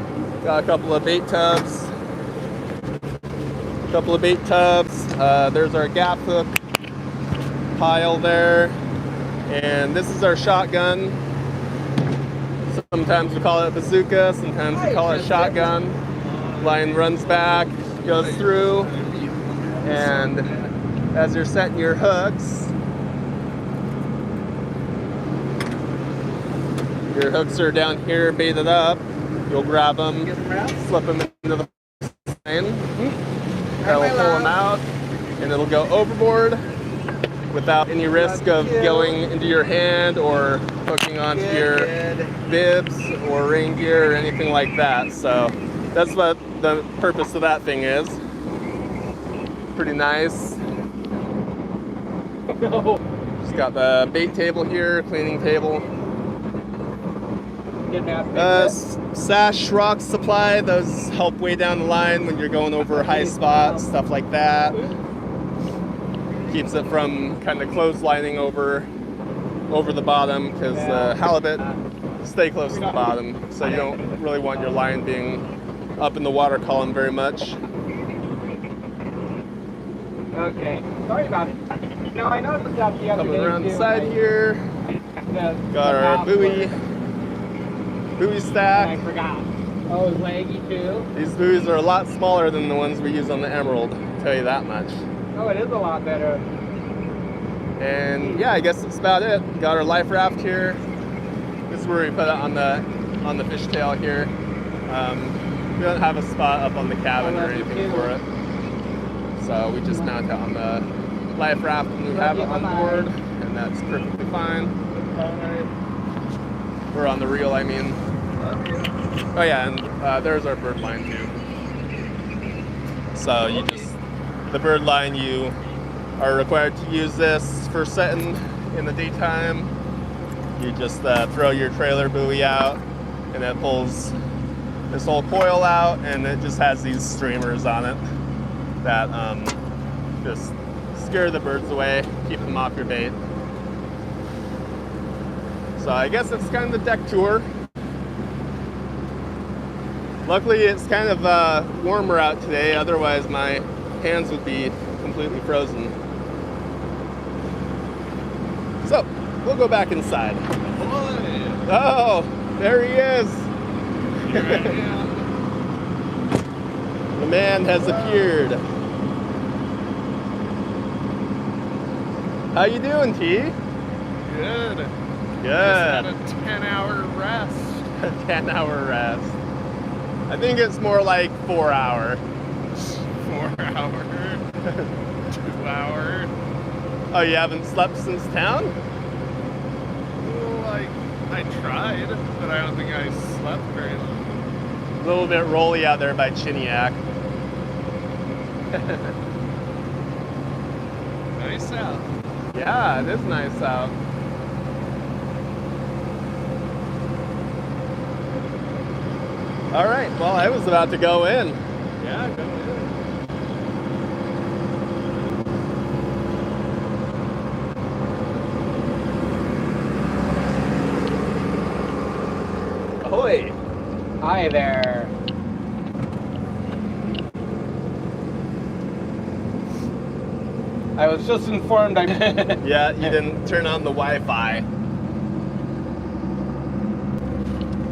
got a couple of bait tubs. There's our gap hook pile there, and this is our shotgun. Sometimes we call it a bazooka, sometimes we call it shotgun. Line runs back, goes through, and as you're setting your hooks are down here baited up. You'll grab them, slip them into the line, that'll pull them out, and it'll go overboard without any risk of going into your hand or hooking onto your bibs or rain gear or anything like that. So that's what the purpose of that thing is. Pretty nice. Just got the bait table here, cleaning table. Sash rock supply, those help way down the line when you're going over high spots, stuff like that. Keeps it from kind of clotheslining over the bottom, because halibut stay close to the bottom, so you don't really want your line being up in the water column very much. Okay, sorry about it. No, I noticed that the other Coming day around the too, side here, got our buoy stack. I forgot. Oh, it's laggy too? These buoys are a lot smaller than the ones we use on the Emerald, I'll tell you that much. Oh, it is a lot better. And yeah, I guess that's about it. Got our life raft here. This is where we put it on the fishtail here. We don't have a spot up on the cabin or anything for it, so we just mount it on the life raft when we have it on board, and that's perfectly fine. Or on the reel, I mean. Oh yeah, and there's our bird line too. So the bird line, you are required to use this for setting in the daytime. You just throw your trailer buoy out, and it pulls this whole coil out, and it just has these streamers on it that just scare the birds away, keep them off your bait. So I guess it's kind of the deck tour. Luckily it's kind of warmer out today, otherwise my hands would be completely frozen. So we'll go back inside. Oh, there he is. The man has appeared. How you doing, T? Good. Good. Just had a 10-hour rest. A 10-hour rest. I think it's more like 4 hour. 4 hour, 2 hour. Oh, you haven't slept since town? Well, I tried, but I don't think I slept very long. A little bit rolly out there by Chiniac. Nice out. Yeah, it is nice out. All right, well, I was about to go in. Yeah, go in. Ahoy! Hi there. I was just informed I... Yeah, you didn't turn on the Wi-Fi.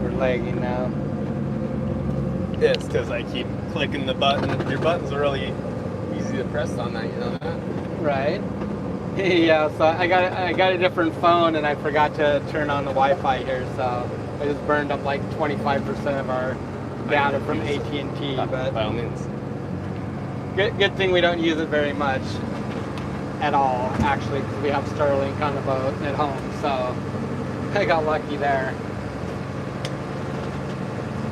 We're lagging now. It's because I keep clicking the button. Your buttons are really easy to press on that, you know that? Right. Yeah, so I got a different phone and I forgot to turn on the Wi-Fi here, so I just burned up like 25% of our data from AT&T. But by all means. good thing we don't use it very much at all, actually, because we have Starlink on the boat at home, so I got lucky there.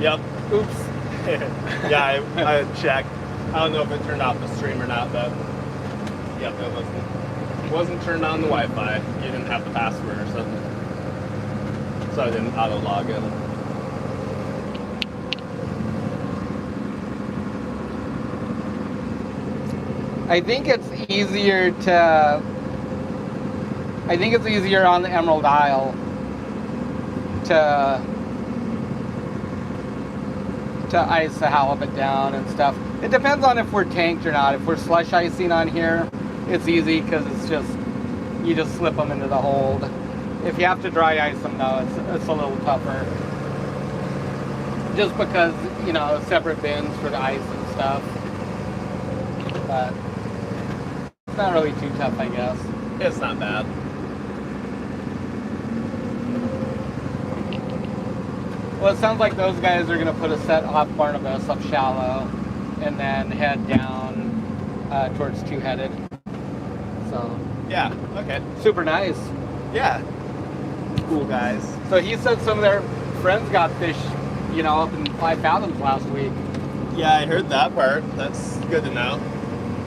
Yep. Oops. Yeah, I checked. I don't know if it turned off the stream or not, but yep, it wasn't turned on the Wi-Fi. You didn't have the password or something, so I didn't auto log in. I think it's easier on the Emerald Isle to ice the halibut down and stuff. It depends on if we're tanked or not. If we're slush icing on here, it's easy because you just slip them into the hold. If you have to dry ice them though, it's a little tougher. Just because, you know, separate bins for the ice and stuff. But it's not really too tough, I guess. It's not bad. Well, it sounds like those guys are going to put a set off Barnabas up shallow and then head down towards Two-Headed. So, Yeah, okay. super nice. Yeah. Cool guys. So he said some of their friends got fish, you know, up in 5 fathoms last week. Yeah, I heard that part. That's good to know.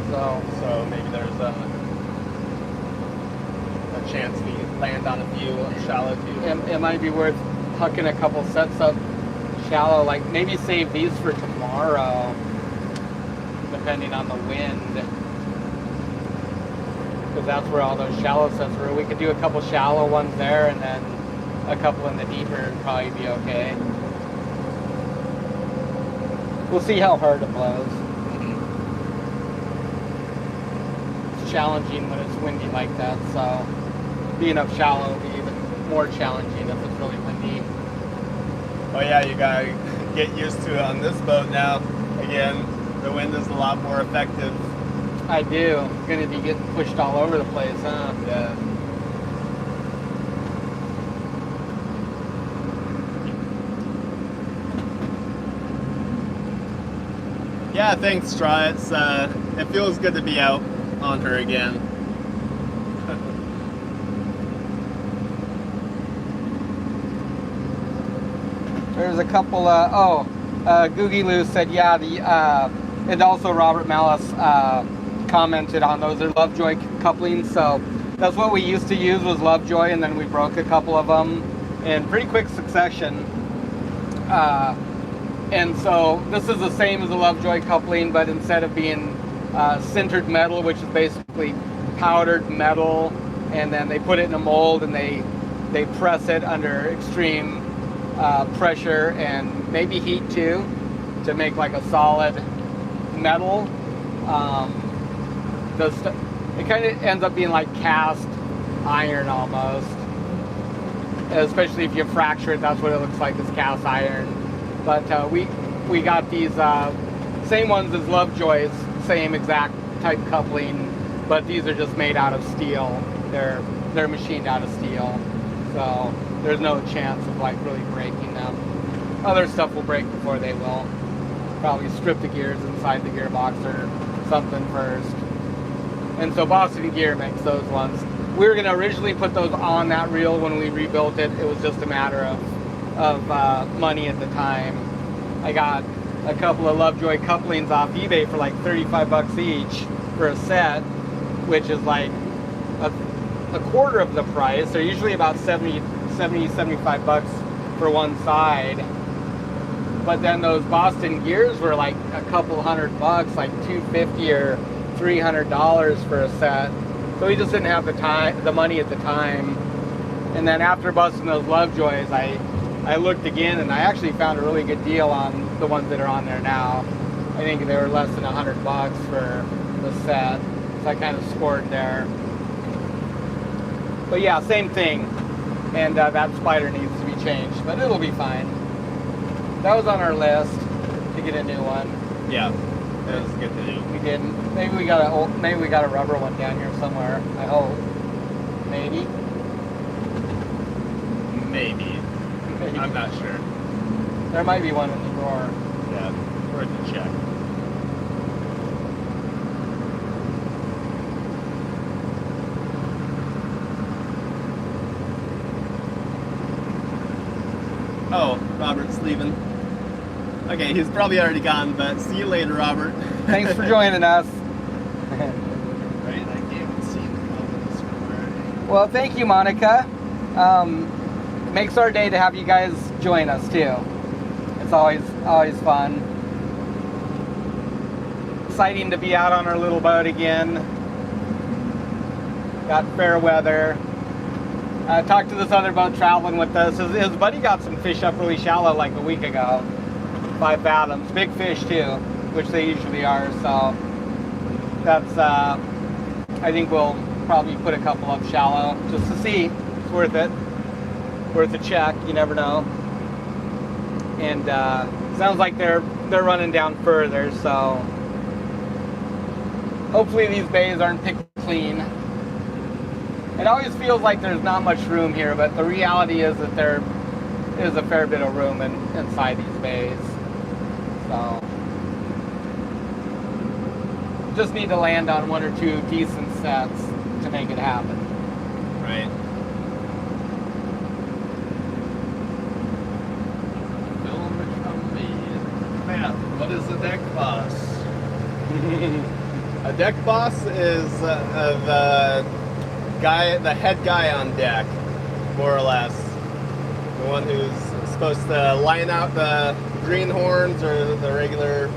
So maybe there's a chance we land on a few shallow too. it might be worth hucking a couple sets up shallow, like maybe save these for tomorrow, depending on the wind. Because that's where all those shallow sets were. We could do a couple shallow ones there and then a couple in the deeper and probably be okay. We'll see how hard it blows. It's challenging when it's windy like that, so being up shallow will be even more challenging if it's really windy. Oh yeah, you gotta get used to it on this boat now. Again, the wind is a lot more effective. I do. Gonna be getting pushed all over the place, huh? Yeah. Yeah, thanks, Straw. It feels good to be out on her again. There's a couple, Googie Lou said, yeah, and also Robert Malice commented on those. They're Lovejoy couplings, so that's what we used to use was Lovejoy, and then we broke a couple of them in pretty quick succession. And so this is the same as a Lovejoy coupling, but instead of being sintered metal, which is basically powdered metal, and then they put it in a mold and they press it under extreme pressure and maybe heat too to make like a solid metal. It kind of ends up being like cast iron almost, especially if you fracture it. That's what it looks like, is cast iron. But we got these same ones as Lovejoy's, same exact type coupling, but these are just made out of steel. They're machined out of steel, so there's no chance of like really breaking them. Other stuff will break before they will. probably strip the gears inside the gearbox or something first. And so Boston Gear makes those ones. We were going to originally put those on that reel when we rebuilt it. It was just a matter of money at the time. I got a couple of Lovejoy couplings off eBay for like 35 bucks each for a set, which is like a quarter of the price. They're usually about 75 bucks for one side. But then those Boston gears were like a couple $100, like $250 or $300 for a set. So we just didn't have the money at the time. And then after busting those Lovejoys, I looked again and I actually found a really good deal on the ones that are on there now. I think they were less than $100 for the set. So I kind of scored there. But yeah, same thing. And that spider needs to be changed, but it'll be fine. That was on our list to get a new one. Yeah, that was good to do. We didn't. Maybe we got a rubber one down here somewhere. I hope. Maybe. Maybe. I'm not sure. There might be one in the drawer. Yeah, worth a check. Oh, Robert's leaving. Okay, he's probably already gone, but see you later, Robert. Thanks for joining us. Right, I can't even see the Well, thank you, Monica. Makes our day to have you guys join us too. It's always fun. Exciting to be out on our little boat again. Got fair weather. Talked to this other boat traveling with us. His buddy got some fish up really shallow like a week ago. 5 fathoms. Big fish too, which they usually are. So that's, I think we'll probably put a couple up shallow just to see. It's worth it. Worth a check. You never know. And sounds like they're running down further. So hopefully these bays aren't picked clean. It always feels like there's not much room here, but the reality is that there is a fair bit of room inside these bays. So, just need to land on 1 or 2 decent sets to make it happen. Right. Man, what is a deck boss? A deck boss is the head guy on deck, more or less. The one who's supposed to line out the greenhorns or the regular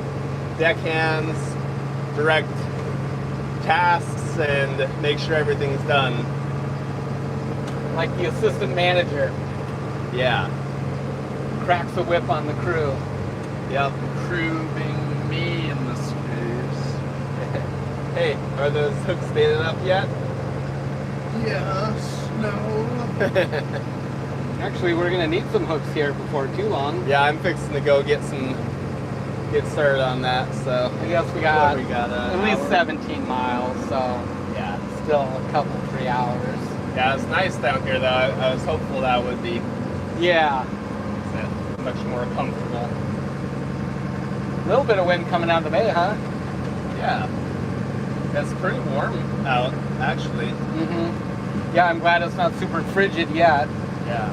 deckhands, direct tasks, and make sure everything's done. Like the assistant manager. Yeah. Cracks a whip on the crew. Yep. Crew being me in this case. Hey, are those hooks standing up yet? Yes, no. Actually, we're gonna need some hooks here before too long. Yeah, I'm fixing to go get started on that. So I guess we got at least hour. 17 miles, so Yeah, still a couple, 3 hours. yeah, it's nice down here though. I was hopeful that would be Yeah, much more comfortable. a little bit of wind coming out of the bay, huh? Yeah, it's pretty warm out actually. Mm-hmm. Yeah, I'm glad it's not super frigid yet. Yeah.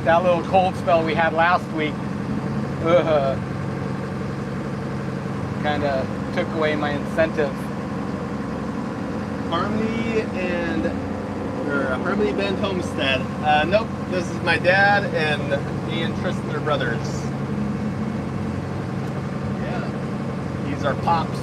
That little cold spell we had last week kind of took away my incentive. Harmony Bend Homestead. Nope, this is my dad and me and Tristan are brothers. Yeah, these are pops.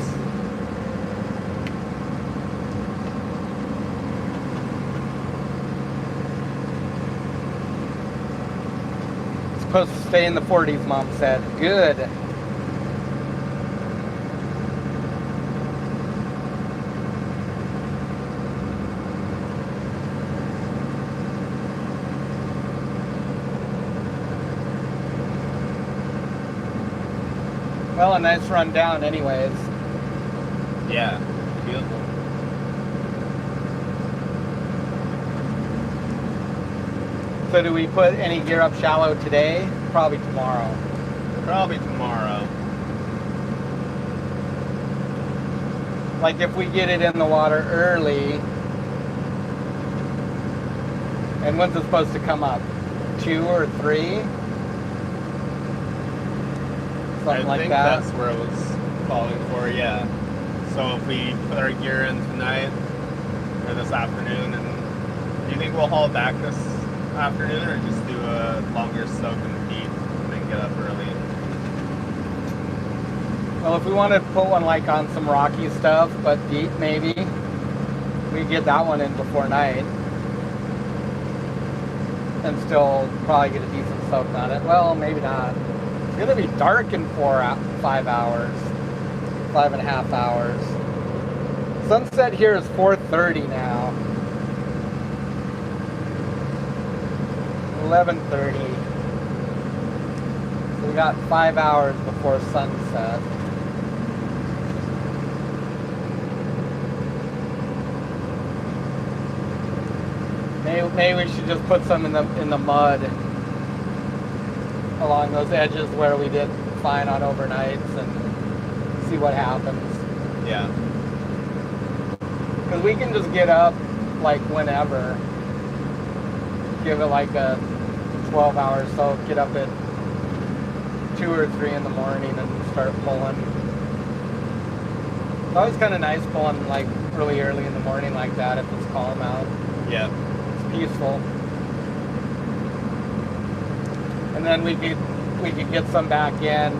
Supposed to stay in the 40s, Mom said. Good. Well, a nice run down anyways. Yeah, beautiful. So do we put any gear up shallow today? Probably tomorrow. Probably tomorrow. Like if we get it in the water early, and when's it supposed to come up? 2 or 3? Something like that. That's where it was calling for, yeah. So if we put our gear in tonight or this afternoon, and do you think we'll haul back this afternoon or just do a longer soak in the heat and then get up early? Well, if we want to put one like on some rocky stuff, but deep maybe, we get that one in before night. And still probably get a decent soak on it. Well, maybe not. It's gonna be dark in 5 hours. 5.5 hours. Sunset here is 4:30 now. 11:30. So we got 5 hours before sunset. Maybe we should just put some in the mud along those edges where we did fine on overnights and see what happens. Yeah. Because we can just get up like whenever. Give it like a 12-hour soak. Get up at 2 or 3 in the morning and start pulling. It's always kind of nice pulling like really early in the morning like that if it's calm out. Yeah. Peaceful. And then we could get some back in.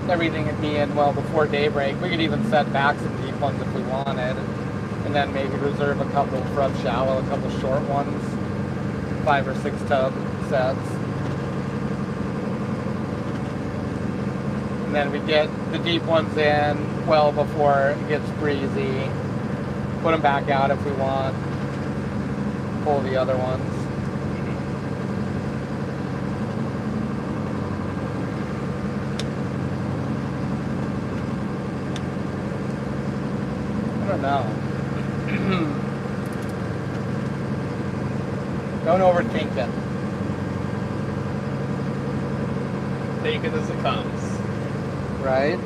Everything would be in well before daybreak. We could even set back some deep ones if we wanted, and then maybe reserve a couple for up shallow, a couple short ones, 5 or 6 tub sets. And then we get the deep ones in well before it gets breezy. Put them back out if we want. Pull the other ones. I don't know. Don't overthink it. Take it as it comes. Right?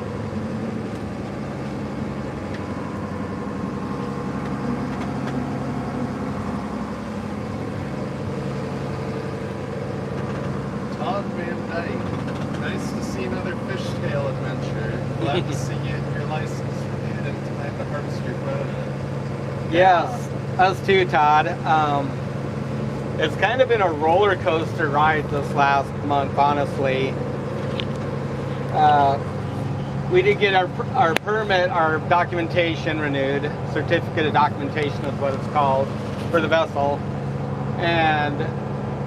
Nice to see another fishtail adventure. Glad to see you your license renewed and tonight to harvest your quota. Yes, us too, Todd. It's kind of been a roller coaster ride this last month, honestly. We did get our permit, our documentation renewed. Certificate of documentation is what it's called for the vessel. And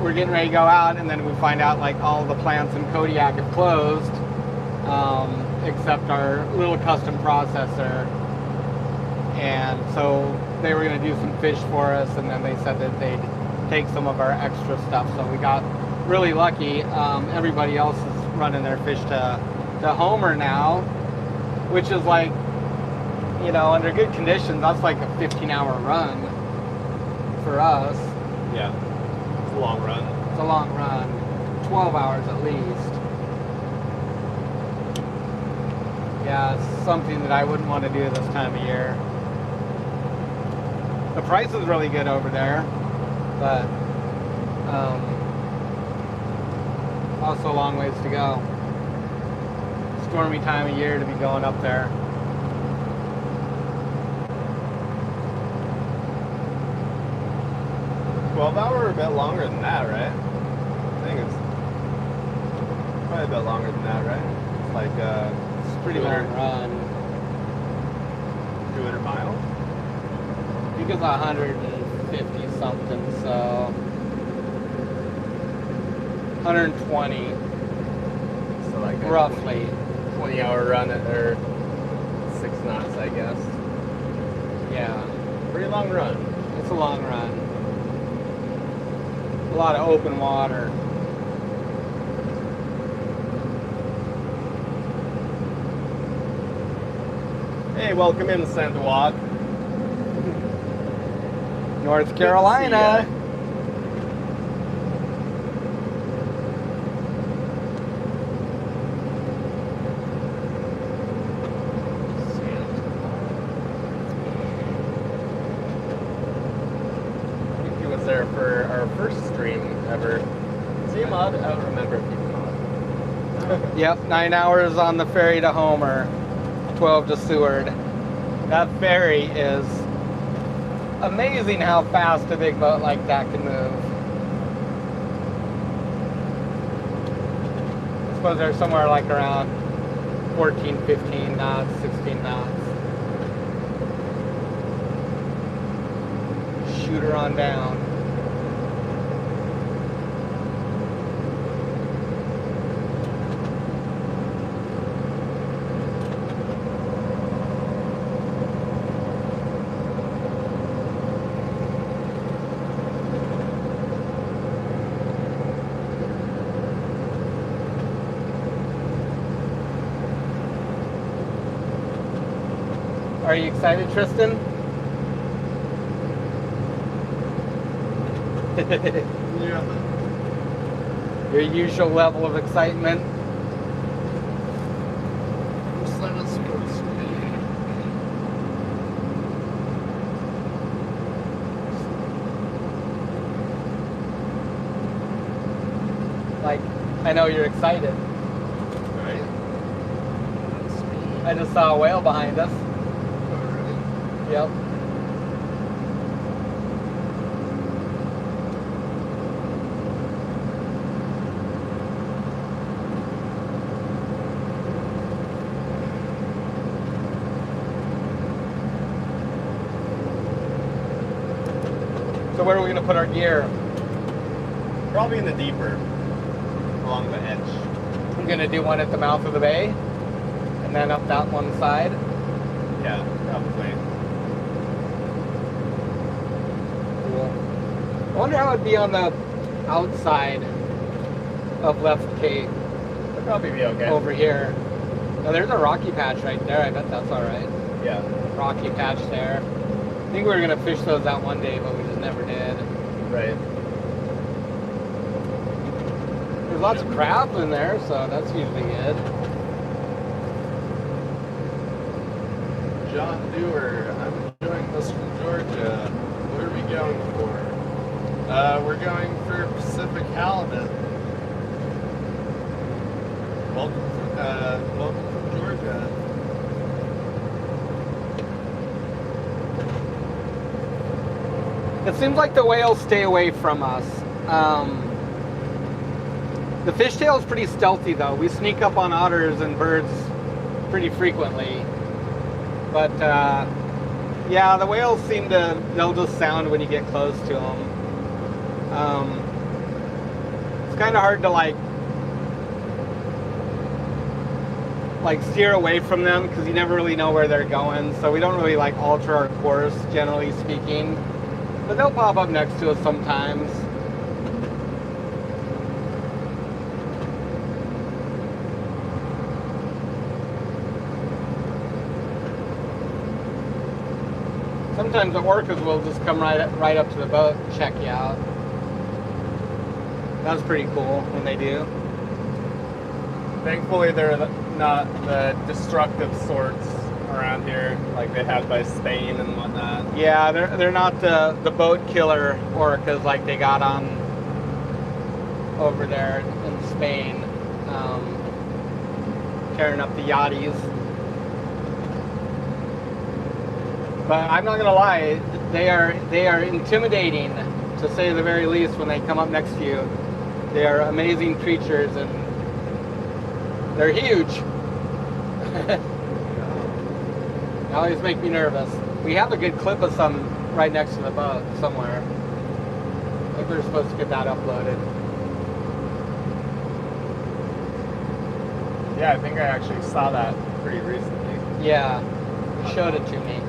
we're getting ready to go out, and then we find out like all the plants in Kodiak have closed, except our little custom processor. And so they were going to do some fish for us, and then they said that they'd take some of our extra stuff. So we got really lucky. Everybody else is running their fish to Homer now, which is like, you know, under good conditions, that's like a 15-hour run for us. Yeah. It's a long run. It's a long run. 12 hours at least. Yeah, it's something that I wouldn't want to do this time of year. The price is really good over there, but also a long ways to go. Stormy time of year to be going up there. $12 or a bit longer than that, right? I think it's probably a bit longer than that, right? It's like It's a pretty long run. 200 miles. I think it's 150 something, so 120 So like a roughly. 20-hour run or 6 knots, I guess. Yeah, Pretty long run. it's a long run. A lot of open water. Hey, welcome in, Sandwalk. North Carolina. our first stream ever. Seem odd, I don't remember if you caught. Yep, 9 hours on the ferry to Homer, 12 to Seward. That ferry is amazing how fast a big boat like that can move. I suppose they're somewhere like around 14, 15 knots, 16 knots. Shoot her on down. Are you excited, Tristan? Yeah. Your usual level of excitement? Just like it's supposed to be. Like, I know you're excited. Right? That's me. I just saw a whale behind us. Alright. Yep. So where are we going to put our gear? Probably in the deeper, along the edge. I'm going to do one at the mouth of the bay, and then up that one side. Yeah, probably. Cool. I wonder how it'd be on the outside of Left Cape It'll probably be okay. over here. Now there's a rocky patch right there. I bet that's all right. Yeah. Rocky patch there. I think we were going to fish those out one day, but we just never did. Right. There's lots of crab in there, so that's usually good. John Dewar, I'm enjoying this from Georgia. What are we going for? We're going for Pacific halibut. Welcome from Georgia. It seems like the whales stay away from us. The fishtail is pretty stealthy though. We sneak up on otters and birds pretty frequently. But yeah, the whales they'll just sound when you get close to them. It's kind of hard to like steer away from them because you never really know where they're going. So we don't really like alter our course, generally speaking. But they'll pop up next to us sometimes. Sometimes the orcas will just come right up to the boat and check you out. That's pretty cool when they do. Thankfully, they're not the destructive sorts around here, like they had by Spain and whatnot. Yeah, they're not the boat killer orcas like they got on over there in Spain, tearing up the yachties. But I'm not gonna lie, they are intimidating, to say the very least, when they come up next to you. They are amazing creatures and they're huge. They always make me nervous. We have a good clip of some right next to the boat somewhere. I think we're supposed to get that uploaded. Yeah, I think I actually saw that pretty recently. Yeah, you showed it to me.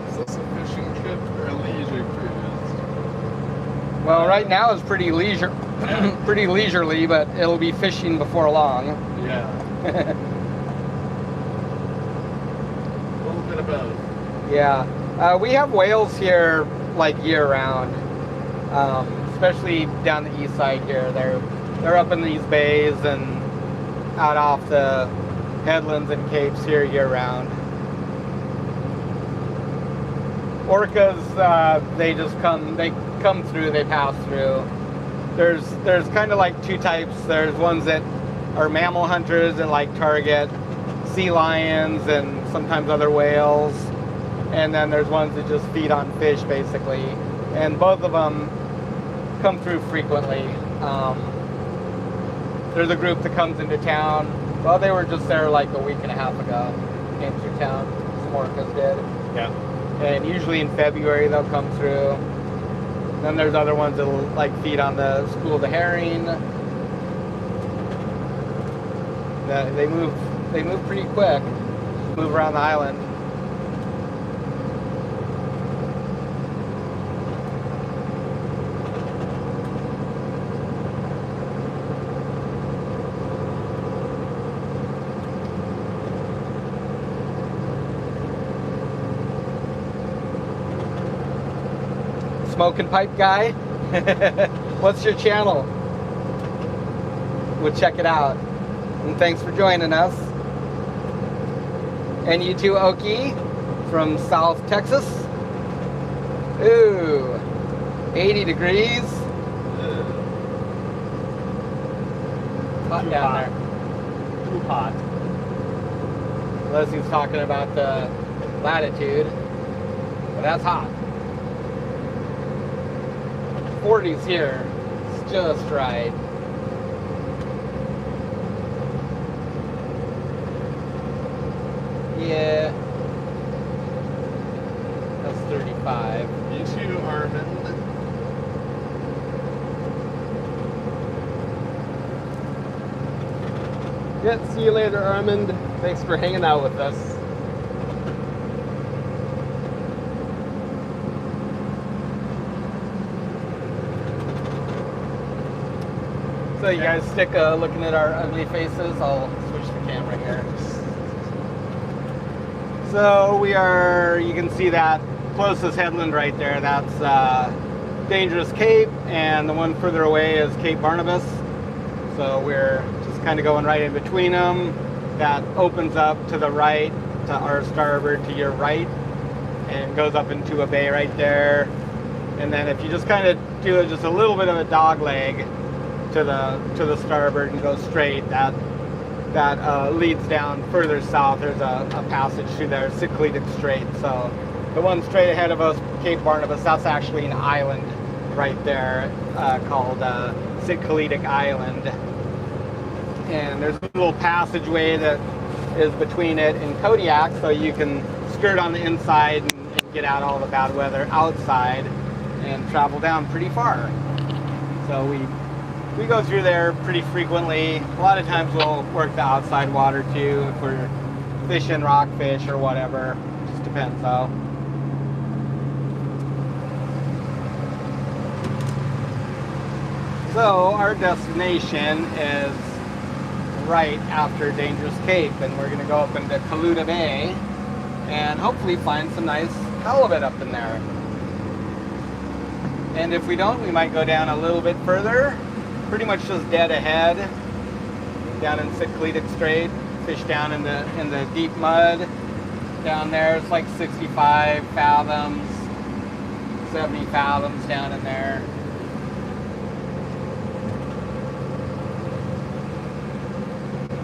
Is this a fishing trip or a leisure cruise? Well, right now it's pretty pretty leisurely, but it'll be fishing before long. Yeah. Well, both. Yeah, we have whales here like year round, especially down the east side here. They're up in these bays and out off the headlands and capes here year round. Orcas, they come through, they pass through. There's kind of like two types. There's ones that are mammal hunters and like target sea lions and sometimes other whales, and then there's ones that just feed on fish basically, and both of them come through frequently. There's a group that comes into town. Well, they were just there like a week and a half ago. Came through town. Some orcas did. Yeah. And usually in February they'll come through. Then there's other ones that'll like feed on the school of the herring. They move pretty quick. Move around the island. Smoking pipe guy. What's your channel? We'll check it out. And thanks for joining us. And you too, Okie, from South Texas. Ooh, 80 degrees. Hot Too down hot. there. Too hot. Leslie's talking about the latitude, but that's hot. 40s here. It's just right. Yeah. That's 35. You too, Armin. Yeah, see you later, Armand. Thanks for hanging out with us. So you guys stick looking at our ugly faces. I'll switch the camera here. So we are, you can see that closest headland right there. That's Dangerous Cape, and the one further away is Cape Barnabas. So we're just kind of going right in between them. That opens up to the right, to our starboard, to your right, and goes up into a bay right there. And then if you just kind of do just a little bit of a dog leg to the starboard and go straight, that leads down further south. There's a passage through there, Cycladic Strait. So the one straight ahead of us, Cape Barnabas, that's actually an island right there called Cycladic Island. And there's a little passageway that is between it and Kodiak, so you can skirt on the inside and get out all the bad weather outside and travel down pretty far. So we go through there pretty frequently. A lot of times we'll work the outside water too if we're fishing rockfish or whatever. Just depends though. So our destination is right after Dangerous Cape, and we're going to go up into Kaluta Bay and hopefully find some nice halibut up in there. And if we don't, we might go down a little bit further, pretty much just dead ahead, down in Cycladic Strait, fish down in the deep mud. Down there, it's like 65 fathoms, 70 fathoms down in there.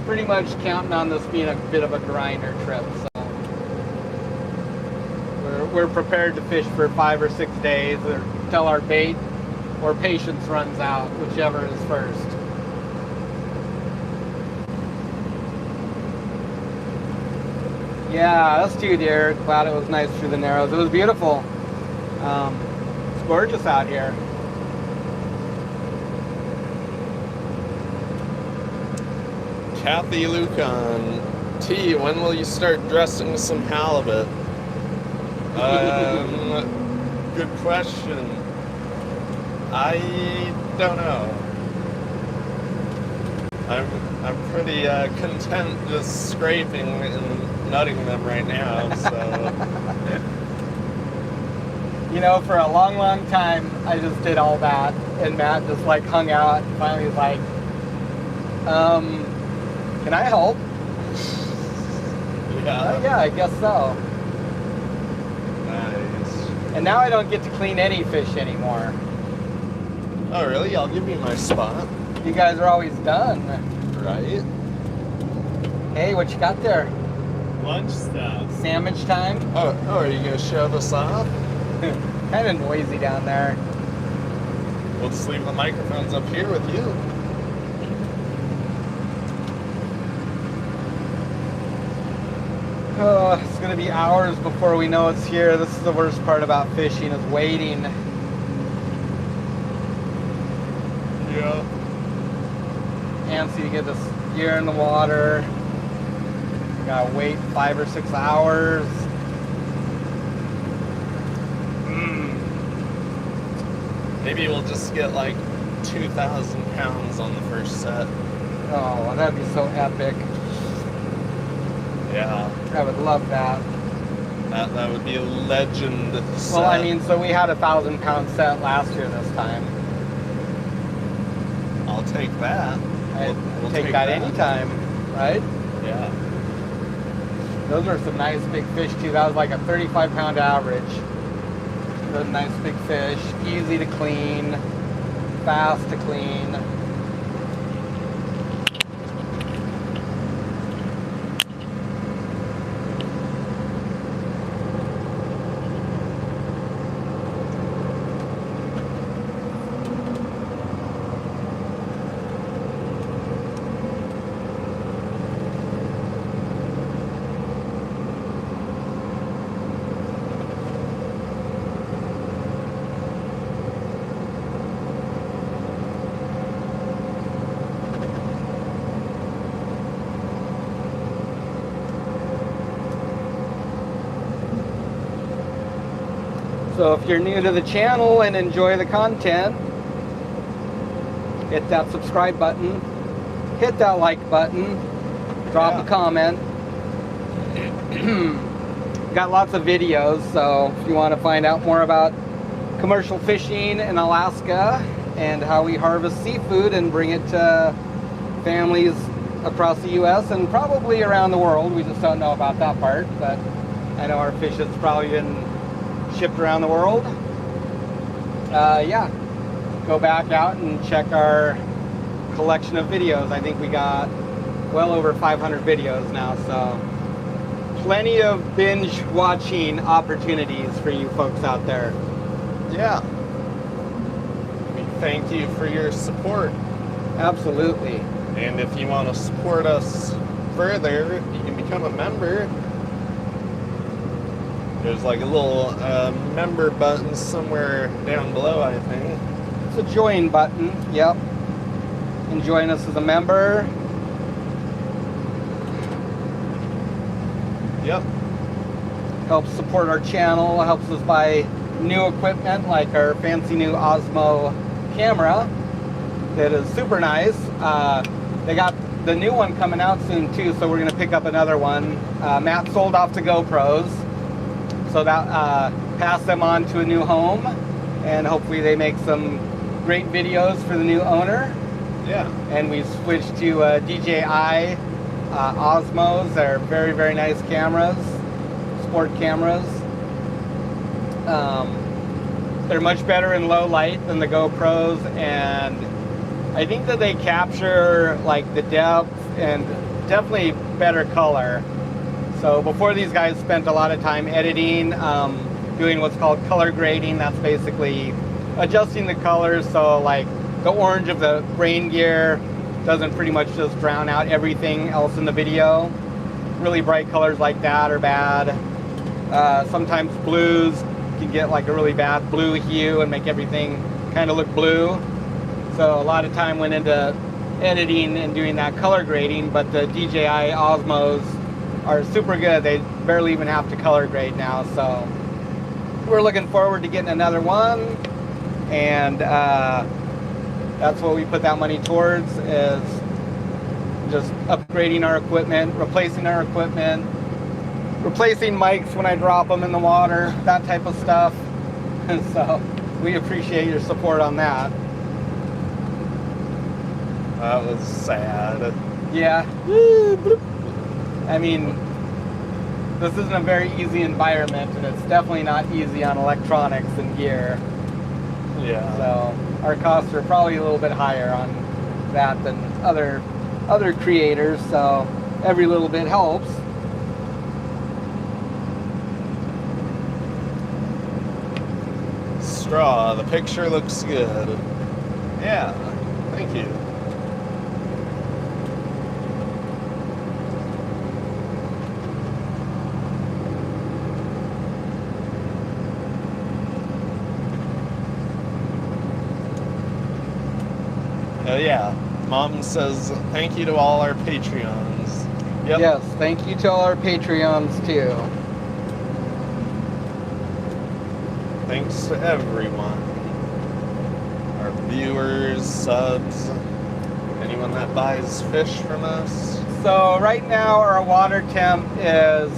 Pretty much counting on this being a bit of a grinder trip, so we're prepared to fish for 5 or 6 days until our bait or patience runs out, whichever is first. Yeah, us too, dear. Glad it was nice through the Narrows. It was beautiful. It's gorgeous out here. Kathy Lucan, T, when will you start dressing some halibut? Good question. I don't know. I'm pretty content just scraping and nutting them right now. So You know, for a long, long time, I just did all that, and Matt just like hung out. And finally, was like, "Can I help?" yeah, Yeah, I guess so. nice. And now I don't get to clean any fish anymore. Oh really? I'll give you my spot. You guys are always done. Right? Hey, what you got there? Lunch stuff. Sandwich time? Oh, are you gonna shove us off? Kind of noisy down there. We'll just leave the microphones up here with you. Oh, it's gonna be hours before we know it's here. This is the worst part about fishing, is waiting. Yeah. Antsy to get this gear in the water. Gotta wait 5 or 6 hours. Maybe we'll just get like 2,000 pounds on the first set. Oh, that'd be so epic. Yeah. I would love that. That would be a legend set. Well, I mean, so we had a 1,000-pound set last year this time. I'll take that. We'll take that anytime, right? Yeah. Those are some nice big fish too. That was like a 35-pound average. Those nice big fish, easy to clean, fast to clean. So if you're new to the channel and enjoy the content, hit that subscribe button, hit that like button, drop a comment. Got lots of videos, so if you want to find out more about commercial fishing in Alaska and how we harvest seafood and bring it to families across the US and probably around the world, we just don't know about that part, but I know our fish has probably been shipped around the world. Yeah, go back out and check our collection of videos. I think we got well over 500 videos now, so plenty of binge watching opportunities for you folks out there. Yeah. Thank you for your support. Absolutely. And if you want to support us further, you can become a member. There's like a little member button somewhere down below, I think. It's a join button, yep. And join us as a member. Yep. Helps support our channel, helps us buy new equipment like our fancy new Osmo camera that is super nice. They got the new one coming out soon too, so we're gonna pick up another one. Matt sold off the GoPros, so that passed them on to a new home, and hopefully they make some great videos for the new owner. Yeah. And we switched to DJI Osmos. They're very, very nice cameras, sport cameras. They're much better in low light than the GoPros, and I think that they capture like the depth and definitely better color. So before, these guys spent a lot of time editing, doing what's called color grading. That's basically adjusting the colors so like the orange of the rain gear doesn't pretty much just drown out everything else in the video. Really bright colors like that are bad. Sometimes blues can get like a really bad blue hue and make everything kind of look blue. So a lot of time went into editing and doing that color grading, but the DJI Osmos are super good. They barely even have to color grade now, so we're looking forward to getting another one, and that's what we put that money towards, is just upgrading our equipment, replacing our equipment, replacing mics when I drop them in the water, that type of stuff. And so we appreciate your support on that. That was sad. Yeah. I mean, this isn't a very easy environment, and it's definitely not easy on electronics and gear. Yeah. So our costs are probably a little bit higher on that than other creators, so every little bit helps. Straw, the picture looks good. Yeah, thank you. Yeah, Mom says thank you to all our Patreons. Yep. Yes, thank you to all our Patreons too. Thanks to everyone. Our viewers, subs, anyone that buys fish from us. So right now our water temp is,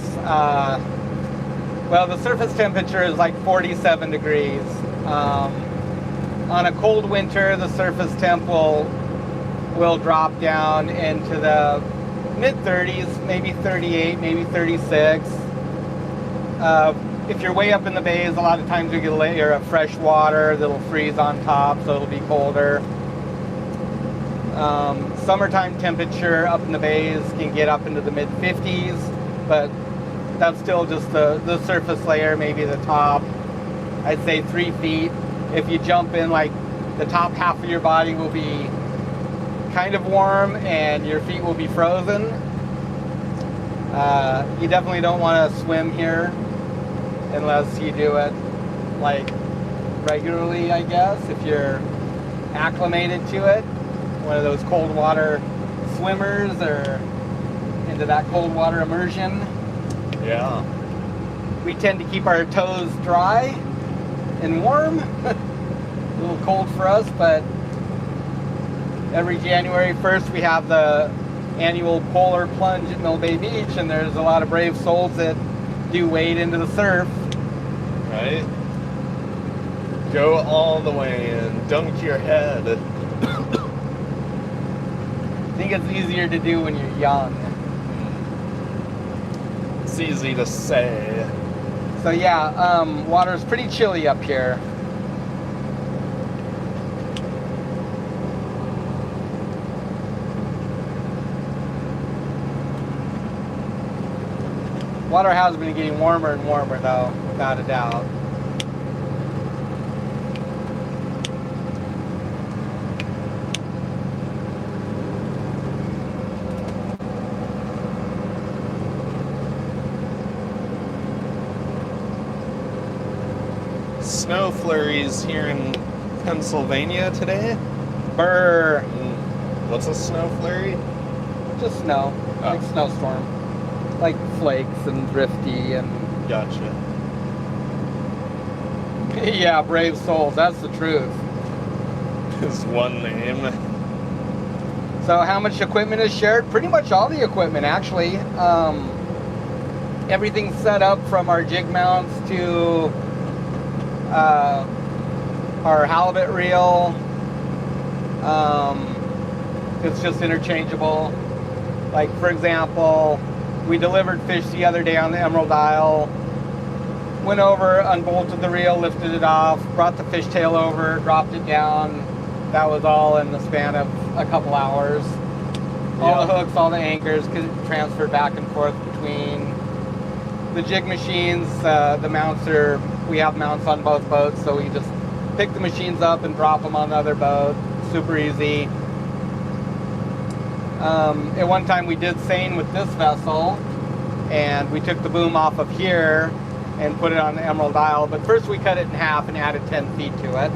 well, the surface temperature is like 47 degrees. On a cold winter, the surface temp will drop down into the mid-30s, maybe 38, maybe 36. If you're way up in the bays, a lot of times you get a layer of fresh water that'll freeze on top, so it'll be colder. Summertime temperature up in the bays can get up into the mid-50s, but that's still just the surface layer, maybe the top, I'd say 3 feet. If you jump in, like, the top half of your body will be kind of warm and your feet will be frozen. You definitely don't want to swim here unless you do it like regularly, I guess, if you're acclimated to it. One of those cold water swimmers or into that cold water immersion. Yeah. We tend to keep our toes dry and warm. A little cold for us, but every January 1st we have the annual polar plunge at Mill Bay Beach, and there's a lot of brave souls that do wade into the surf. Right? Go all the way and dunk your head. I think it's easier to do when you're young. It's easy to say. So yeah, water's pretty chilly up here. Water has been getting warmer and warmer though, without a doubt. Snow flurries here in Pennsylvania today. Brr. What's a snow flurry? Just snow, Oh. like snowstorm. Like flakes and drifty and... Gotcha. Yeah, brave souls, that's the truth. Is one name. So how much equipment is shared? Pretty much all the equipment, actually. Everything's set up from our jig mounts to our halibut reel. It's just interchangeable. Like, for example, we delivered fish the other day on the Emerald Isle. Went over, unbolted the reel, lifted it off, brought the fishtail over, dropped it down. That was all in the span of a couple hours. All the hooks, all the anchors could transfer back and forth between the jig machines. The mounts are, we have mounts on both boats, so we just pick the machines up and drop them on the other boat. Super easy. At one time we did seine with this vessel, and we took the boom off of here and put it on the Emerald Isle, but first we cut it in half and added 10 feet to it.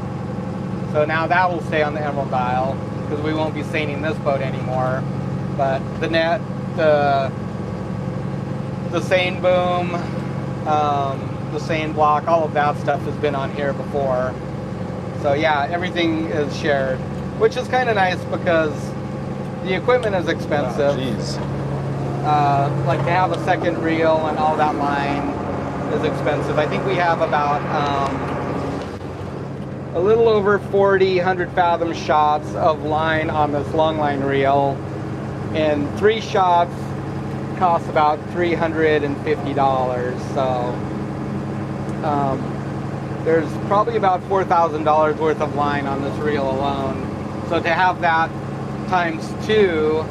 So now that will stay on the Emerald Isle, because we won't be seining this boat anymore. But the net, the seine boom, the seine block, all of that stuff has been on here before. So yeah, everything is shared, which is kind of nice because The equipment is Oh, expensive. jeez. Like to have a second reel and all that line is expensive. I think we have about a little over 40 100 fathom shots of line on this Longline reel, and 3 shots cost about $350. So there's probably about $4,000 worth of line on this reel alone. So to have that times 2,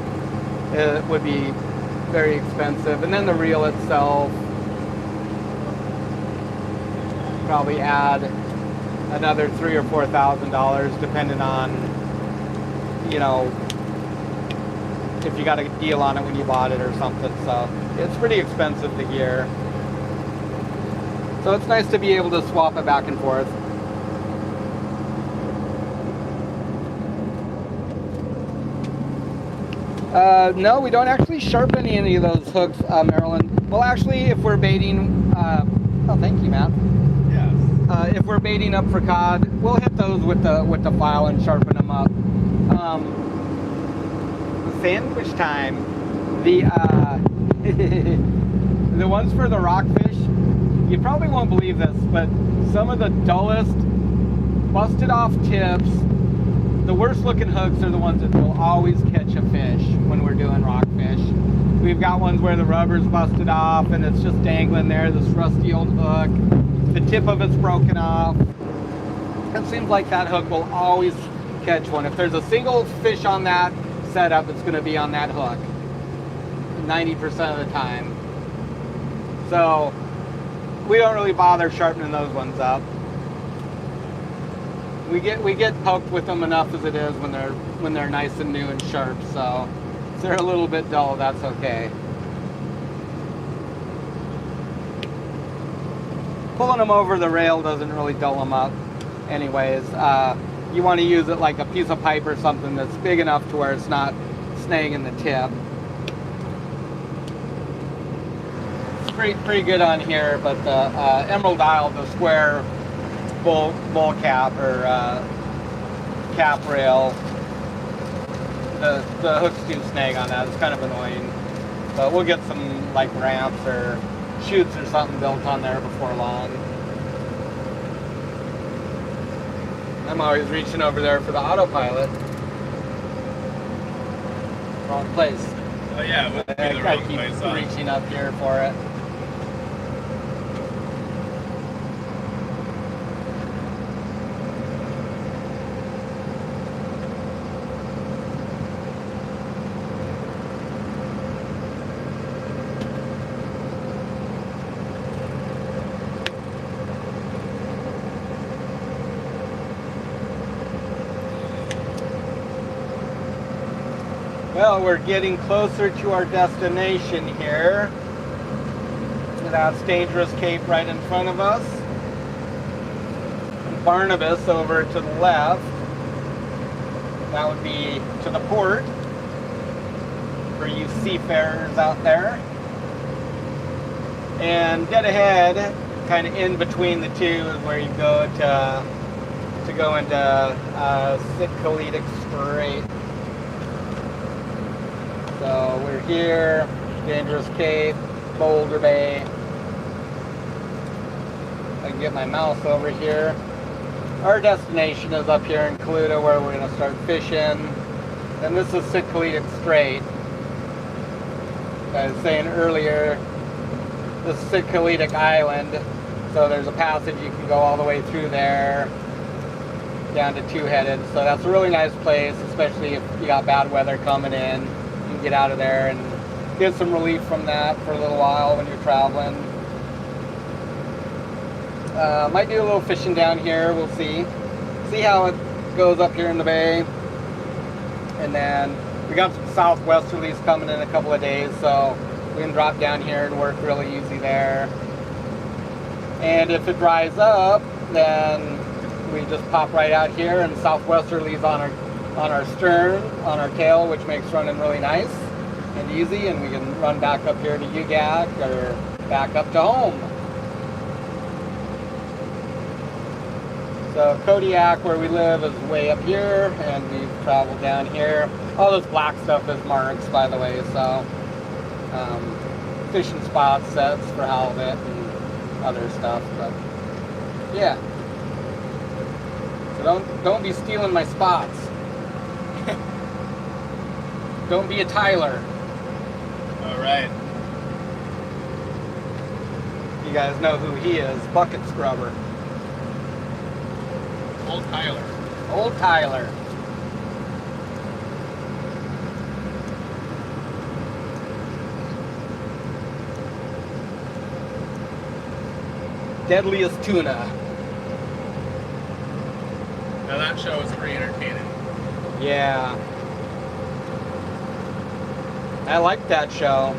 it would be very expensive. And then the reel itself, probably add another $3,000 or $4,000 depending on, you know, if you got a deal on it when you bought it or something. So it's pretty expensive, the gear. So it's nice to be able to swap it back and forth. No, we don't actually sharpen any of those hooks, Marilyn. Well, actually, if we're baiting, oh, thank you, Matt. Yes. If we're baiting up for cod, we'll hit those with the file and sharpen them up. Sandwich time. The the ones for the rockfish, you probably won't believe this, but some of the dullest, busted off tips, the worst looking hooks are the ones that will always catch a fish when we're doing rockfish. We've got ones where the rubber's busted off and it's just dangling there, this rusty old hook. The tip of it's broken off. It seems like that hook will always catch one. If there's a single fish on that setup, it's going to be on that hook 90% of the time. So we don't really bother sharpening those ones up. We get poked with them enough as it is when they're nice and new and sharp. So if they're a little bit dull, that's okay. Pulling them over the rail doesn't really dull them up anyways. You want to use it like a piece of pipe or something that's big enough to where it's not snagging the tip. It's pretty good on here, but the Emerald Isle, the square bull cap or cap rail, the hooks do snag on that. It's kind of annoying, but we'll get some like ramps or chutes or something built on there before long. I'm always reaching over there for the autopilot. Wrong place. Oh yeah, it would be the I wrong keep place. Huh? reaching up here for it. Well, we're getting closer to our destination here. That's Dangerous Cape right in front of us. Barnabas over to the left. That would be to the port for you seafarers out there. And dead ahead, kind of in between the two, is where you go to go into Setting Strait. So we're here, Dangerous Cape, Boulder Bay. I can get my mouse over here. Our destination is up here in Kaluta, where we're going to start fishing. And this is Setting Strait. I was saying earlier, this is Setting Island. So there's a passage you can go all the way through there, down to Two-Headed. So that's a really nice place, especially if you got bad weather coming in. Get out of there and get some relief from that for a little while when you're traveling. Might do a little fishing down here, we'll see how it goes up here in the bay. And then we got some southwesterlies coming in a couple of days, so we can drop down here and work really easy there. And if it dries up, then we just pop right out here, and southwesterlies on our stern, on our tail, which makes running really nice and easy, and we can run back up here to UGAC or back up to home. So Kodiak, where we live, is way up here, and we've traveled down here. All this black stuff is marks, by the way, so fishing spots, sets for halibut and other stuff, but yeah. So don't be stealing my spots. Don't be a Tyler. All right. You guys know who he is, bucket scrubber. Old Tyler. Old Tyler. Deadliest tuna. Now that show was pretty entertaining. Yeah. I like that show.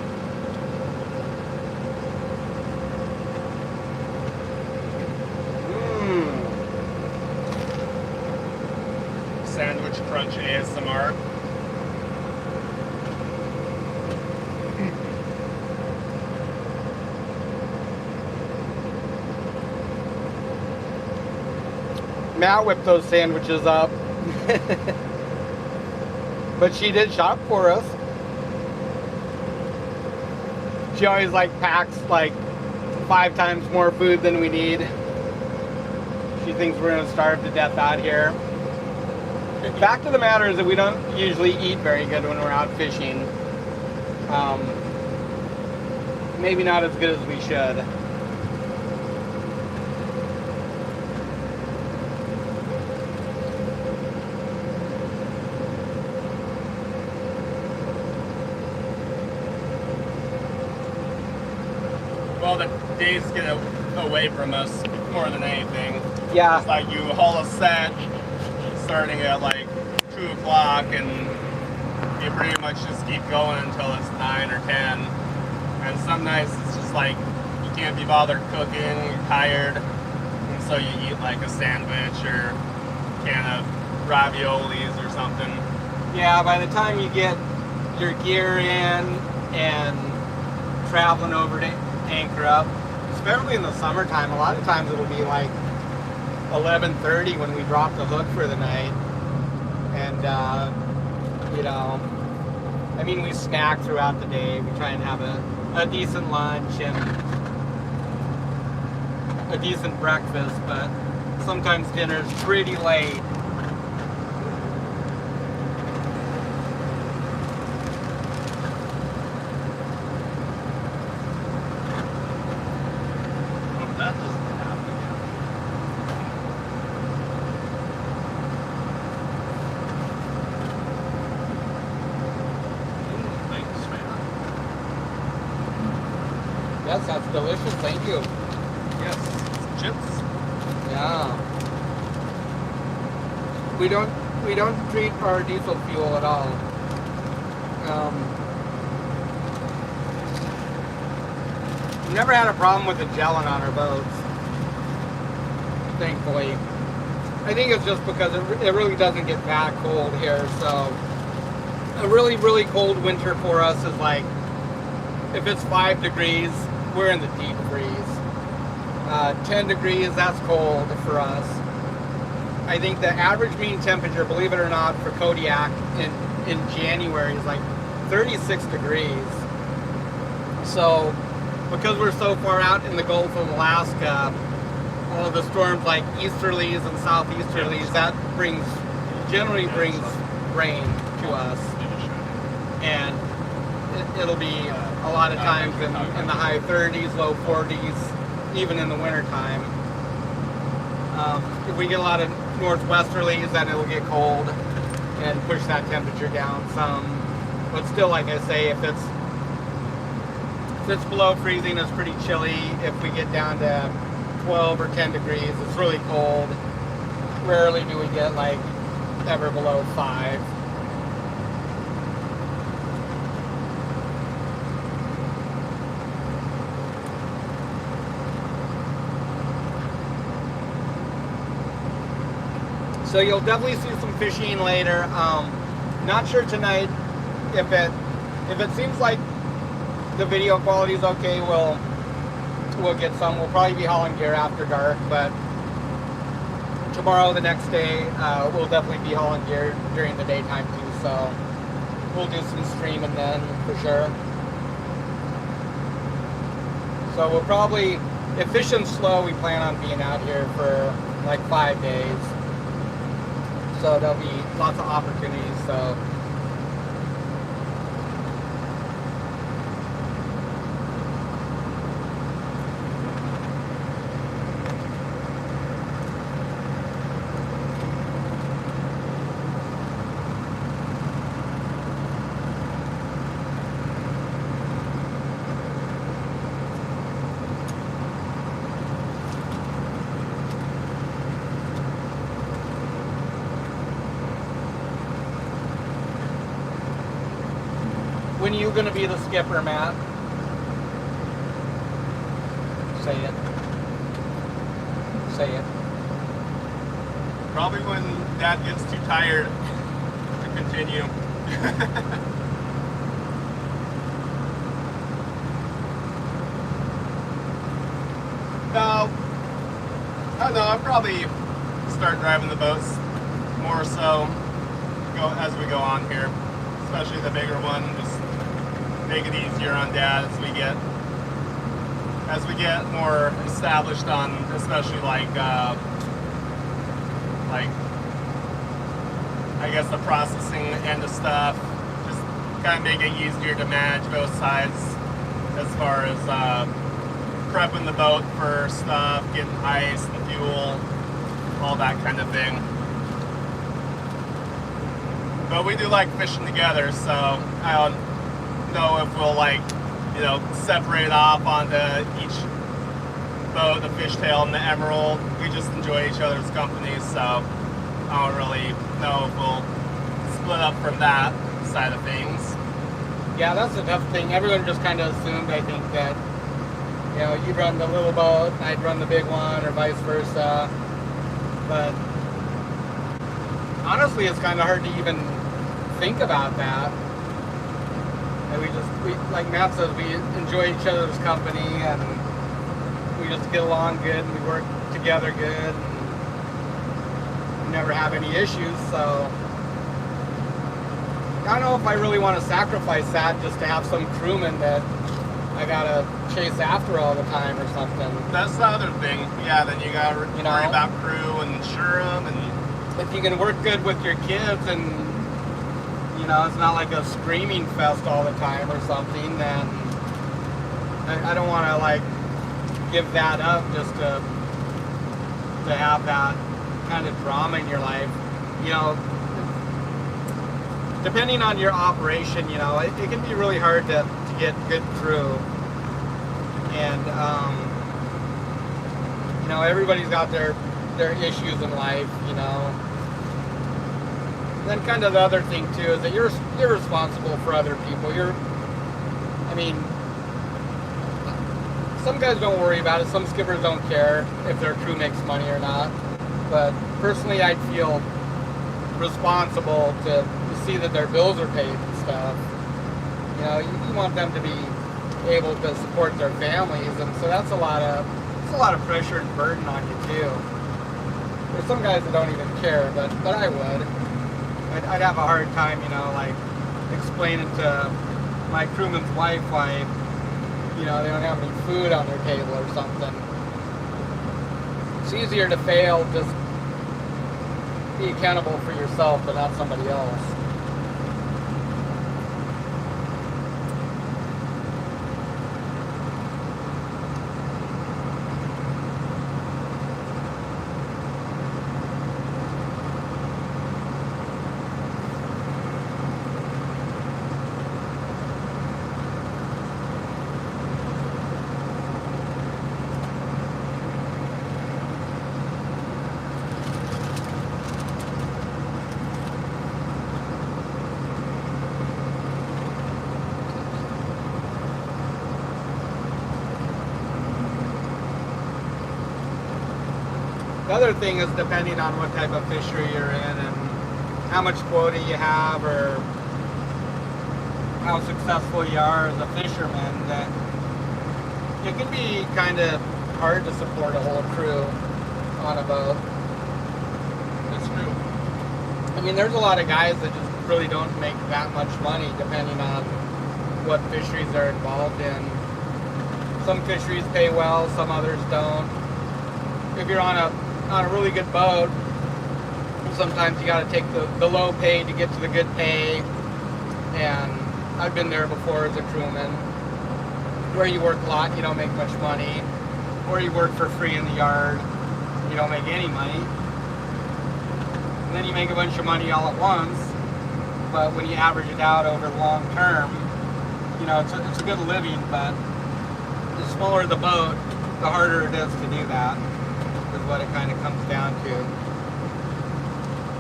Sandwich Crunch ASMR. Matt whipped those sandwiches up. But she did shop for us. She always packs 5 times more food than we need. She thinks we're gonna starve to death out here. Fact of the matter is that we don't usually eat very good when we're out fishing. Maybe not as good as we should. Well, the days get away from us more than anything. Yeah. It's like you haul a set starting at 2 o'clock and you pretty much just keep going until it's 9 or 10. And some nights it's just you can't be bothered cooking, you're tired, and so you eat a sandwich or a can of raviolis or something. Yeah, by the time you get your gear in and traveling over to anchor up, especially in the summertime, a lot of times it'll be 11:30 when we drop the hook for the night. And we snack throughout the day. We try and have a decent lunch and a decent breakfast, but sometimes dinner's pretty late. That doesn't happen. Thanks, man. Yes, that's delicious. Thank you. Yes, chips. Yeah. We don't treat our diesel fuel at all. We've never had a problem with the gelling on our boats, thankfully. I think it's just because it really doesn't get that cold here. So a really, really cold winter for us is if it's 5 degrees, we're in the deep freeze. 10 degrees, that's cold for us. I think the average mean temperature, believe it or not, for Kodiak in January is 36 degrees. So because we're so far out in the Gulf of Alaska, all of the storms like easterlies and southeasterlies, that generally brings rain to us. And it'll be a lot of times in the high 30s, low 40s, even in the winter time. If we get a lot of northwesterlies, then it'll get cold and push that temperature down some. But still, like I say, if it's below freezing, it's pretty chilly. If we get down to 12 or 10 degrees, it's really cold. Rarely do we get ever below 5. So you'll definitely see some fishing later. Not sure tonight if it seems like the video quality is okay, we'll get some. We'll probably be hauling gear after dark, but tomorrow, the next day, we'll definitely be hauling gear during the daytime too. So we'll do some streaming then for sure. So we'll probably, if fishing's slow, we plan on being out here for like 5 days. So there'll be lots of opportunities. So when are you going to be the skipper, Matt? Say it. Say it. Probably when Dad gets too tired to continue. No, I don't know. I'll probably start driving the boats more so as we go on here, especially the bigger one. Just make it easier on Dad as we get more established on, especially like I guess the processing end of stuff. Just kind of make it easier to manage both sides as far as prepping the boat for stuff, getting ice, the fuel, all that kind of thing. But we do like fishing together, so I don't know if we'll separate off onto each boat, the fishtail and the emerald. We just enjoy each other's company, so I don't really know if we'll split up from that side of things. Yeah, that's the tough thing. Everyone just kind of assumed, I think, that you'd run the little boat and I'd run the big one, or vice versa. But honestly, it's kind of hard to even think about that. And we like Matt says, we enjoy each other's company and we just get along good and we work together good and we never have any issues. So I don't know if I really want to sacrifice that just to have some crewman that I gotta chase after all the time or something. That's the other thing. Yeah, then you gotta worry about crew and insure them. And if you can work good with your kids and it's not like a screaming fest all the time or something, then I don't want to give that up just to have that kind of drama in your life. Depending on your operation, it can be really hard to get good crew. And everybody's got their issues in life, Then kind of the other thing too is that you're responsible for other people. Some guys don't worry about it. Some skippers don't care if their crew makes money or not. But personally, I'd feel responsible to see that their bills are paid and stuff. You want them to be able to support their families, and so that's a lot of pressure and burden on you too. There's some guys that don't even care, but I would. I'd have a hard time, explaining to my crewman's wife why, they don't have any food on their table or something. It's easier to fail, just be accountable for yourself, but not somebody else. The other thing is depending on what type of fishery you're in and how much quota you have or how successful you are as a fisherman, that it can be kind of hard to support a whole crew on a boat. mean, there's a lot of guys that just really don't make that much money depending on what fisheries they're involved in. Some fisheries pay well, some others don't. If you're on a really good boat, sometimes you got to take the low pay to get to the good pay. And I've been there before as a crewman, where you work a lot, you don't make much money, or you work for free in the yard, you don't make any money. And then you make a bunch of money all at once, but when you average it out over the long term, you know, it's a good living, but the smaller the boat, the harder it is to do that, is what it kind of comes down to.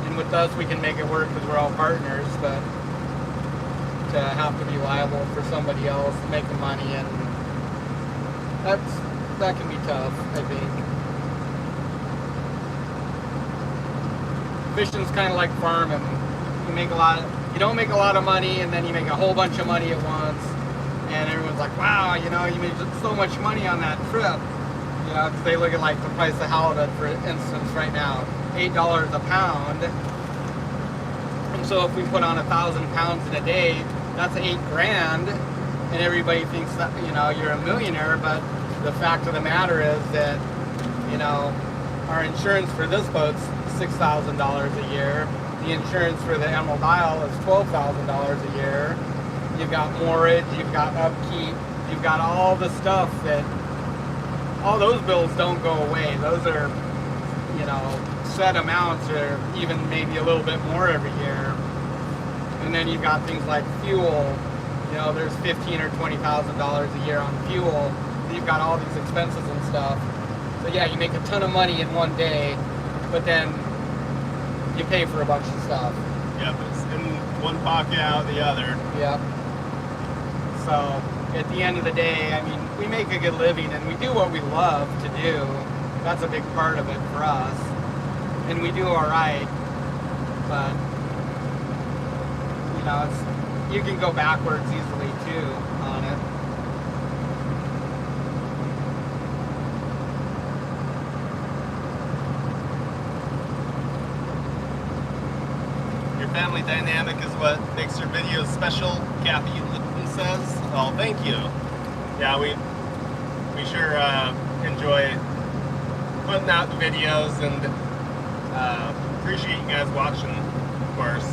And with us, we can make it work because we're all partners, but to have to be liable for somebody else making money, and that can be tough, I think. Fishing's kind of like farming. You don't make a lot of money, and then you make a whole bunch of money at once, and everyone's like, wow, you know, you made so much money on that trip. You know, 'cause they look at like the price of halibut, for instance, right now, $8 a pound. And so if we put on 1,000 pounds in a day, that's $8,000, and everybody thinks that, you know, you're a millionaire. But the fact of the matter is that, you know, our insurance for this boat's $6,000 a year. The insurance for the Emerald Isle is $12,000 a year. You've got moorage, you've got upkeep, you've got all the stuff that, all those bills don't go away. Those are, you know, set amounts, or even maybe a little bit more every year. And then you've got things like fuel. You know, there's $15,000 or $20,000 a year on fuel. So you've got all these expenses and stuff. So yeah, you make a ton of money in one day, but then you pay for a bunch of stuff. Yep, it's in one pocket out the other. Yep. So at the end of the day, I mean, we make a good living and we do what we love to do. That's a big part of it for us. And we do all right, but you know, you can go backwards easily too on it. Your family dynamic is what makes your videos special, Kathy says. Oh, thank you. Yeah, we sure enjoy putting out the videos, and appreciate you guys watching, of course.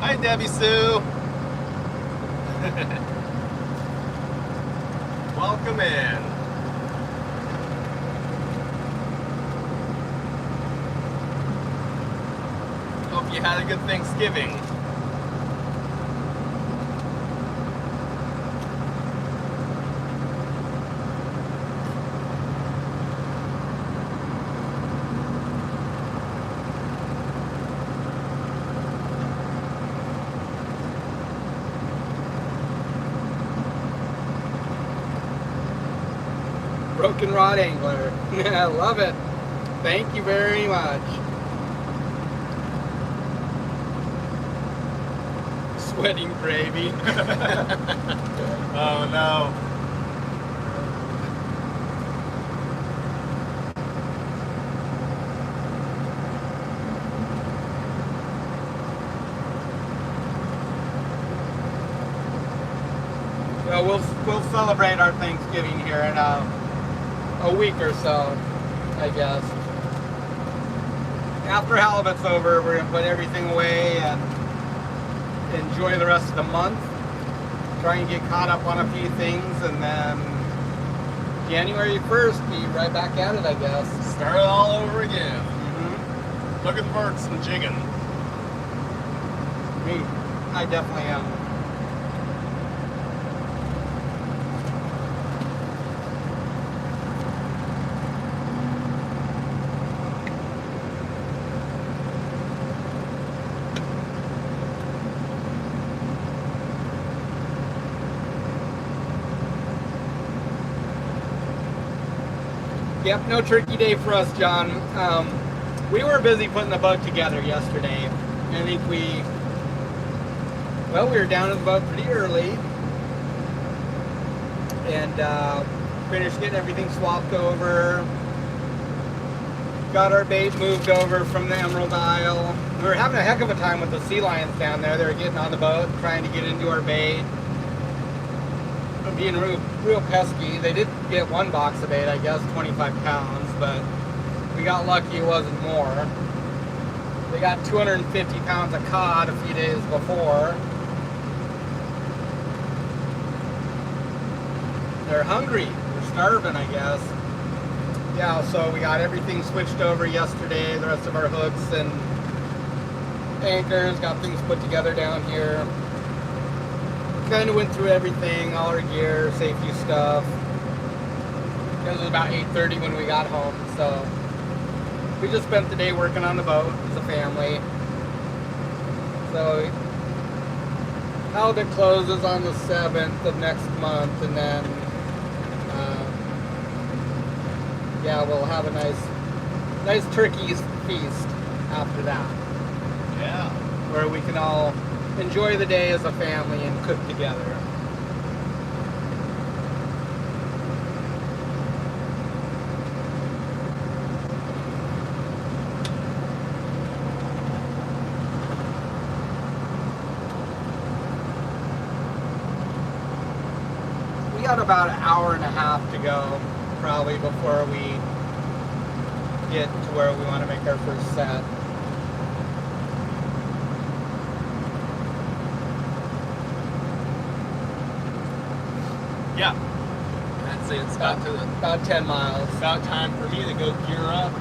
Hi, Debbie Sue. Welcome in. Hope you had a good Thanksgiving. Broken rod angler. I love it. Thank you very much. Sweating gravy. Oh no. We'll celebrate our Thanksgiving here in a week or so, I guess. After halibut's over, we're gonna put everything away and enjoy the rest of the month. Try and get caught up on a few things, and then January 1st, be right back at it, I guess. Start it all over again. Mm-hmm. Looking forward to some jigging. Me, I definitely am. Yep, no turkey day for us, John. We were busy putting the boat together yesterday. I think we were down in the boat pretty early. and finished getting everything swapped over. Got our bait moved over from the Emerald Isle. We were having a heck of a time with the sea lions down there. They were getting on the boat, trying to get into our bait. Being real pesky. They did get one box of bait, I guess, 25 pounds, but we got lucky it wasn't more. They got 250 pounds of cod a few days before. They're hungry. They're starving, I guess. Yeah, so we got everything switched over yesterday. The rest of our hooks and anchors, got things put together down here. Kind of went through everything, all our gear, safety stuff. It was about 8:30 when we got home, so we just spent the day working on the boat as a family. So Halibut closes on the 7th of next month, and then yeah, we'll have a nice turkey feast after that. Yeah. Where we can all enjoy the day as a family and cook together. We got about an hour and a half to go, probably, before we get to where we want to make our first set. Yeah. I'd say it's About 10 miles. about time for me to go gear up.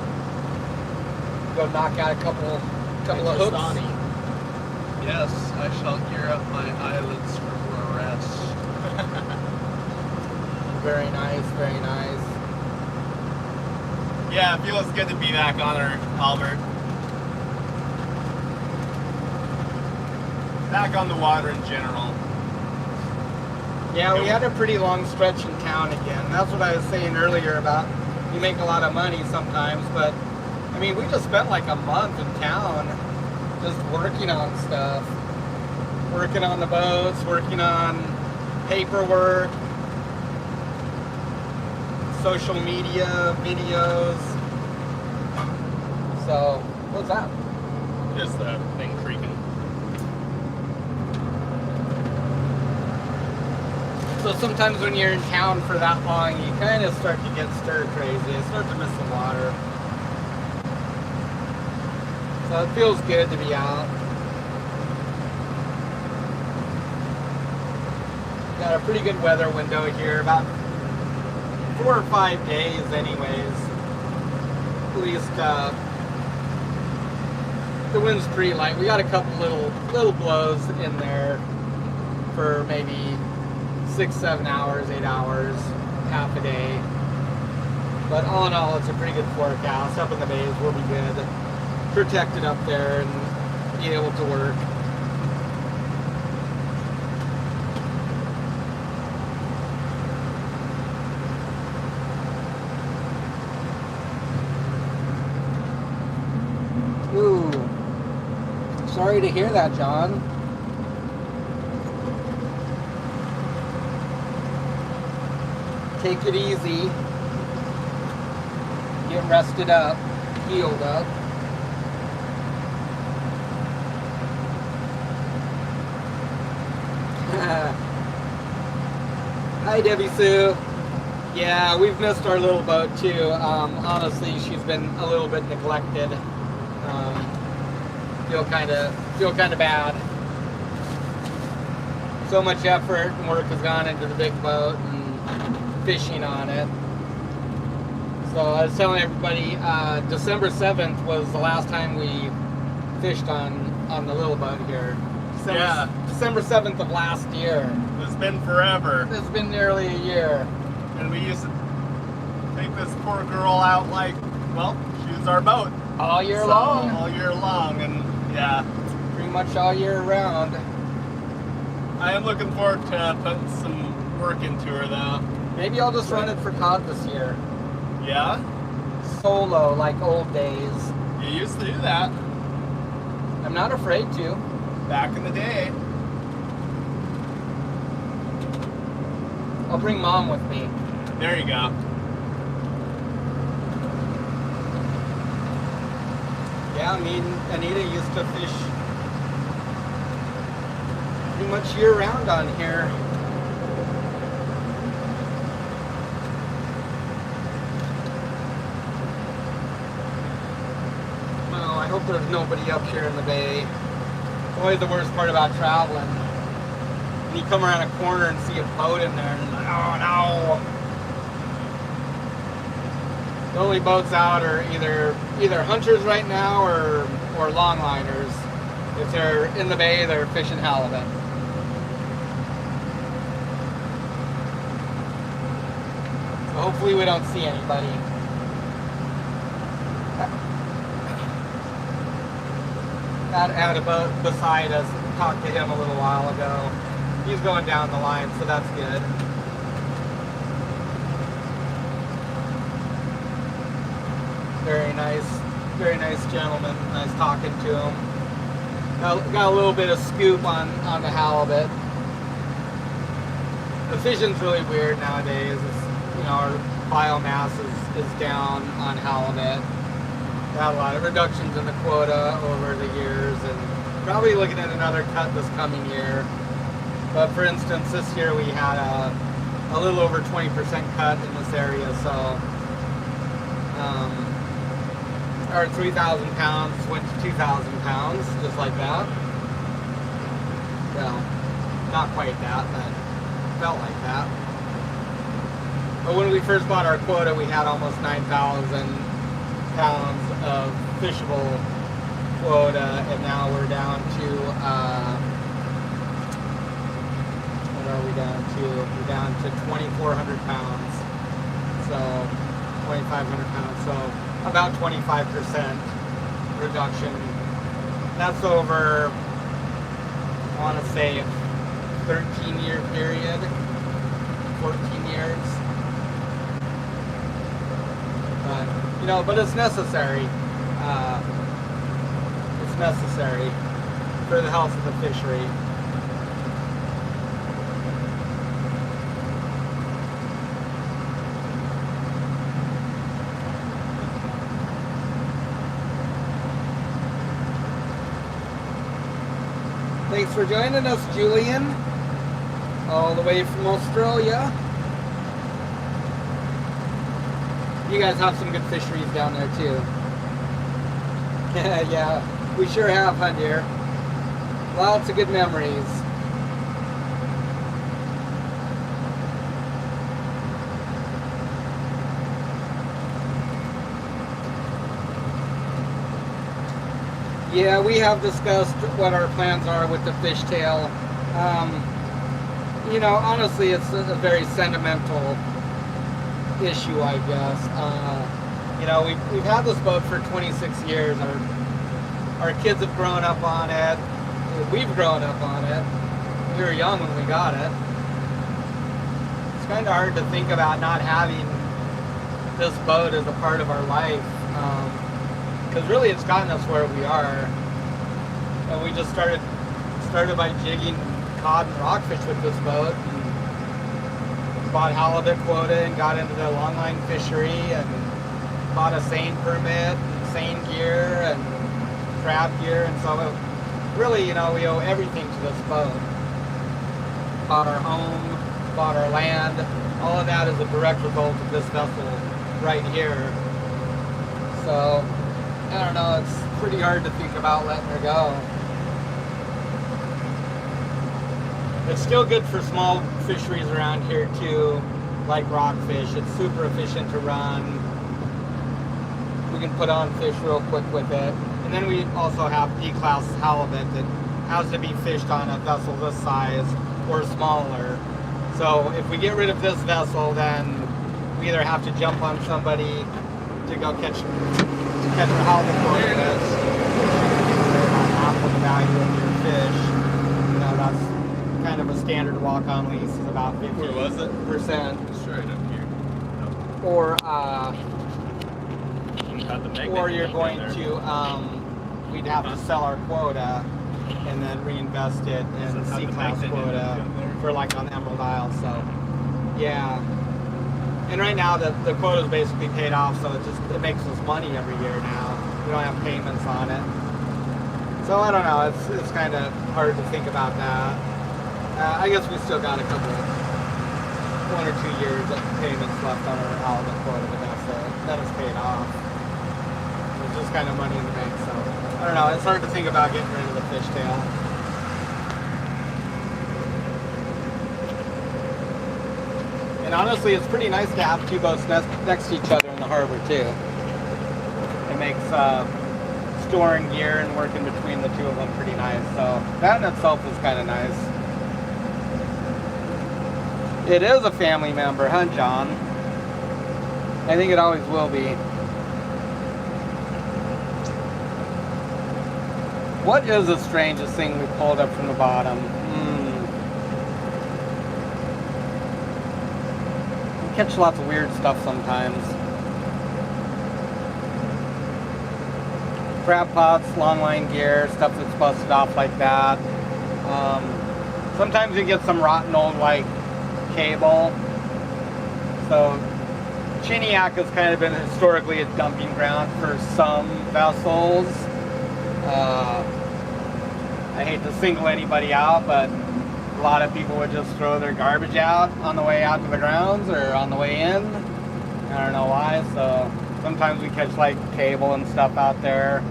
Go knock out a couple of hooks. Donnie. Yes, I shall gear up my eyelids for a rest. Very nice, very nice. Yeah, it feels good to be back on her, Albert. Back on the water in general. Yeah, we had a pretty long stretch in town again. That's what I was saying earlier about you make a lot of money sometimes, but I mean, we just spent like a month in town just working on stuff. Working on the boats, working on paperwork, social media, videos. So, what's that? Just the thing creaking. So sometimes when you're in town for that long, you kind of start to get stir crazy. You start to miss the water. So it feels good to be out. Got a pretty good weather window here, about 4 or 5 days anyways. At least the wind's pretty light. We got a couple little blows in there for maybe 6, 7 hours, 8 hours, half a day. But all in all, it's a pretty good forecast. Up in the bays, we'll be good. Protected up there and be able to work. Ooh, sorry to hear that, John. Take it easy. Get rested up, healed up. Hi, Debbie Sue. Yeah, we've missed our little boat too. Honestly, she's been a little bit neglected. Feel kind of bad. So much effort and work has gone into the big boat and fishing on it. So I was telling everybody, December 7th was the last time we fished on the little boat here. December 7th of last year. It's been forever. It's been nearly a year. And we used to take this poor girl out like, well, she was our boat. All year long. All year long, and yeah. Pretty much all year round. I am looking forward to putting some work into her though. Maybe I'll just run it for cod this year. Yeah? Solo, like old days. You used to do that I'm not afraid to. back in the day. I'll bring Mom with me. There you go. Yeah, me and Anita used to fish pretty much year round on here. Well, I hope there's nobody up here in the bay. Always the worst part about traveling. When you come around a corner and see a boat in there, and you're like, oh no! The only boats out are either hunters right now or longliners. If they're in the bay, they're fishing halibut. So hopefully we don't see anybody. Had a boat beside us. Talked to him a little while ago. He's going down the line, so that's good. Very nice gentleman. Nice talking to him. Got a little bit of scoop on the halibut. The fishing's really weird nowadays. Our biomass is down on halibut. Got a lot of reductions in the quota over the years, and probably looking at another cut this coming year. But for instance, this year we had a little over 20% cut in this area, so our 3,000 pounds went to 2,000 pounds, just like that. Well, not quite that, but felt like that. But when we first bought our quota, we had almost 9,000 pounds of fishable quota, and now we're down to what are we down to? We're down to 2,400 pounds, so 2,500 pounds, so about 25% reduction. That's over, I want to say, a 13-year period, 14 years. But it's necessary. It's necessary for the health of the fishery. Thanks for joining us, Julian, all the way from Australia. You guys have some good fisheries down there too. Yeah, we sure have, huh, dear? Lots of good memories. Yeah, we have discussed what our plans are with the fishtail. Honestly, it's a very sentimental issue, I guess. We've had this boat for 26 years. Our kids have grown up on it. We've grown up on it. We were young when we got it. It's kind of hard to think about not having this boat as a part of our life. Because really it's gotten us where we are. And we just started by jigging cod and rockfish with this boat. And bought halibut quota and got into the longline fishery and bought a seine permit and seine gear and crab gear. And so really, we owe everything to this boat. Bought our home, bought our land. All of that is a direct result of this vessel right here. So I don't know, it's pretty hard to think about letting her go. It's still good for small fisheries around here too, like rockfish. It's super efficient to run. We can put on fish real quick with it. And then we also have D-class halibut that has to be fished on a vessel this size or smaller. So if we get rid of this vessel, then we either have to jump on somebody to go catch a halibut quota that's half of the value of your fish. That's kind of a standard walk-on lease is about 50%. Where was it? It's right up here. Or you're going to we'd have to sell our quota and then reinvest it in C-class quota for like on Emerald Isle. So Yeah. And right now the quota is basically paid off, so it makes us money every year now. We don't have payments on it. So I don't know, it's kind of hard to think about that. I guess we still got a couple, 1 or 2 years of payments left on our element quota, but that is paid off. It's just kind of money in the bank, so I don't know, it's hard to think about getting rid of the fishtail. And honestly, it's pretty nice to have two boats next to each other in the harbor too. It makes storing gear and working between the two of them pretty nice. So that in itself is kind of nice. It is a family member, huh, John? I think it always will be. What is the strangest thing we pulled up from the bottom? We catch lots of weird stuff sometimes. Crab pots, longline gear, stuff that's busted off like that. Sometimes you get some rotten old like cable. So Chiniak has kind of been historically a dumping ground for some vessels. I hate to single anybody out, but a lot of people would just throw their garbage out on the way out to the grounds or on the way in. I don't know why, so sometimes we catch like cable and stuff out there,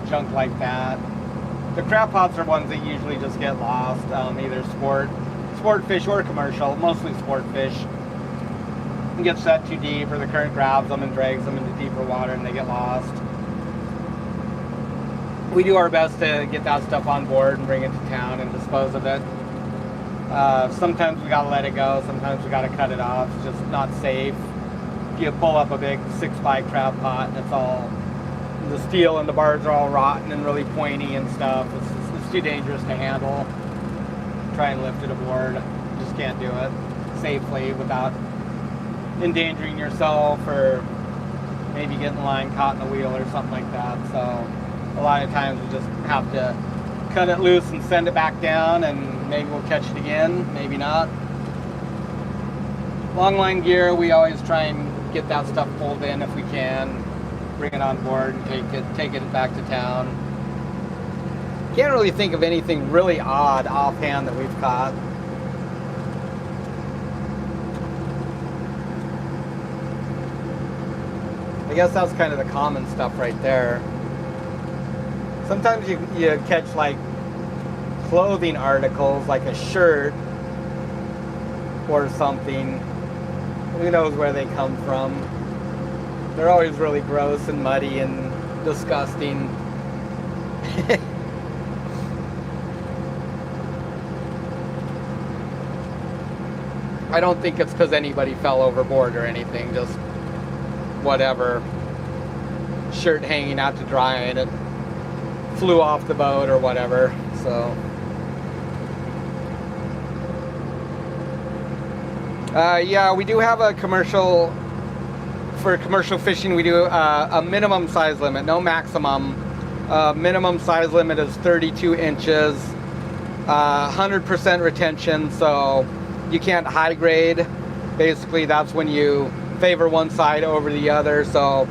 junk like that. The crab pots are ones that usually just get lost, either sport fish or commercial, mostly sport fish. It gets set too deep or the current grabs them and drags them into deeper water and they get lost. We do our best to get that stuff on board and bring it to town and dispose of it. Sometimes we gotta let it go, sometimes we gotta cut it off. It's just not safe. If you pull up a big 6-ply crab pot and it's all, the steel and the bars are all rotten and really pointy and stuff, it's too dangerous to handle. Try and lift it aboard, just can't do it safely without endangering yourself or maybe getting the line caught in the wheel or something like that. So a lot of times we just have to cut it loose and send it back down, and maybe we'll catch it again, maybe not. Longline gear, we always try and get that stuff pulled in if we can, bring it on board and take it back to town. Can't really think of anything really odd offhand that we've caught. I guess that's kind of the common stuff right there. Sometimes you catch like clothing articles, like a shirt or something. Who knows where they come from? They're always really gross and muddy and disgusting. I don't think it's because anybody fell overboard or anything, just whatever. Shirt hanging out to dry and it flew off the boat or whatever. So yeah, we do have a commercial, for commercial fishing we do a minimum size limit, no maximum. Minimum size limit is 32 inches, 100% retention, so you can't high grade. Basically that's when you favor one side over the other. So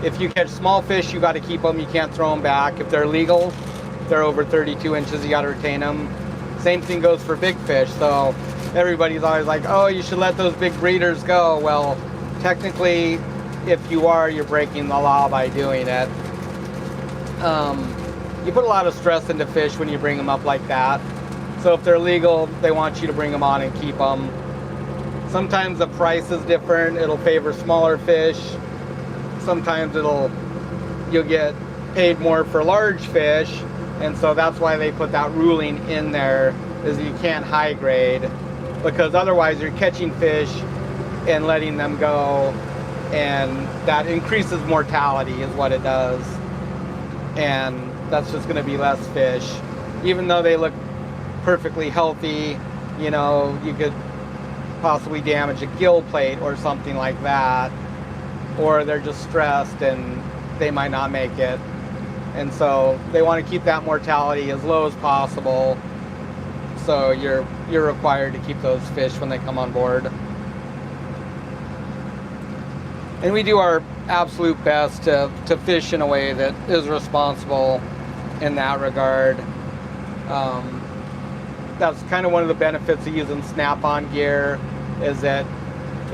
if you catch small fish, you got to keep them, you can't throw them back. If they're legal, if they're over 32 inches, you got to retain them. Same thing goes for big fish. So everybody's always like, oh, you should let those big breeders go. Well, technically, if you are, you're breaking the law by doing it. You put a lot of stress into fish when you bring them up like that. So if they're legal, they want you to bring them on and keep them. Sometimes the price is different. It'll favor smaller fish. Sometimes you'll get paid more for large fish. And so that's why they put that ruling in there, is you can't high grade, because otherwise you're catching fish and letting them go, and that increases mortality is what it does. And that's just going to be less fish. Even though they look perfectly healthy, you know, you could possibly damage a gill plate or something like that, or they're just stressed and they might not make it. And so they want to keep that mortality as low as possible. So you're required to keep those fish when they come on board. And we do our absolute best to fish in a way that is responsible in that regard. That's kind of one of the benefits of using snap-on gear, is that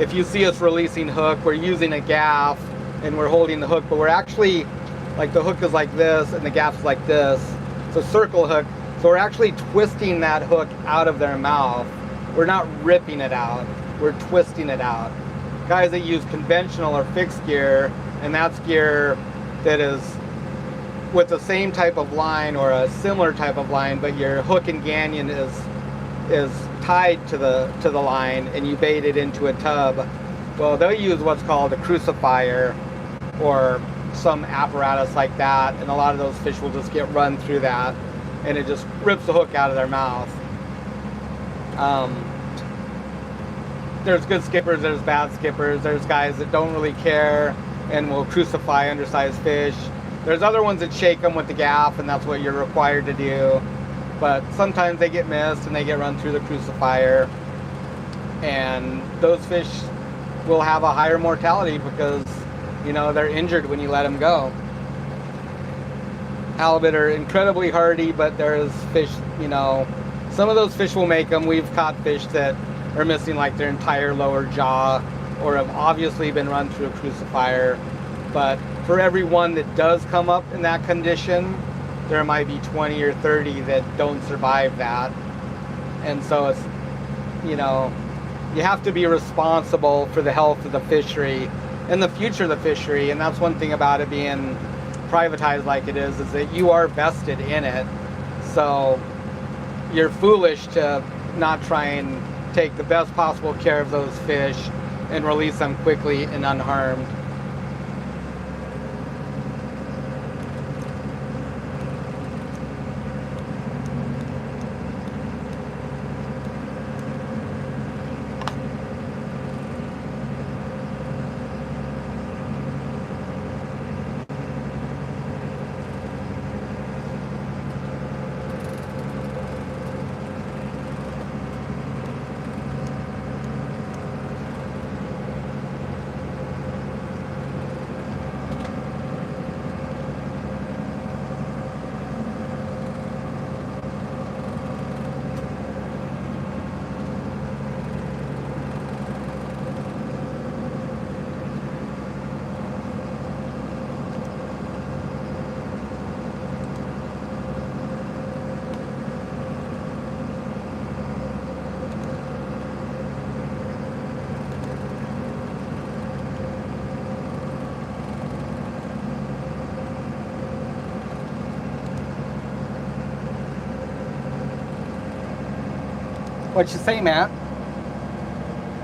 if you see us releasing hook, we're using a gaff and we're holding the hook, but we're actually, like, the hook is like this and the gaff is like this. It's a circle hook. So we're actually twisting that hook out of their mouth. We're not ripping it out, we're twisting it out. Guys that use conventional or fixed gear, and that's gear that is with the same type of line or a similar type of line, but your hook and gannion is tied to the line, and you bait it into a tub. Well, they'll use what's called a crucifier or some apparatus like that, and a lot of those fish will just get run through that, and it just rips the hook out of their mouth. There's good skippers, there's bad skippers, there's guys that don't really care and will crucify undersized fish. There's other ones that shake them with the gaff, and that's what you're required to do. But sometimes they get missed and they get run through the crucifier, and those fish will have a higher mortality because, you know, they're injured when you let them go. Halibut are incredibly hardy, but there's fish, you know, some of those fish will make them. We've caught fish that are missing like their entire lower jaw or have obviously been run through a crucifier. But for every one that does come up in that condition, there might be 20 or 30 that don't survive that. And so it's, you know, you have to be responsible for the health of the fishery and the future of the fishery. And that's one thing about it being privatized like it is that you are vested in it. So you're foolish to not try and take the best possible care of those fish and release them quickly and unharmed. What you say, Matt?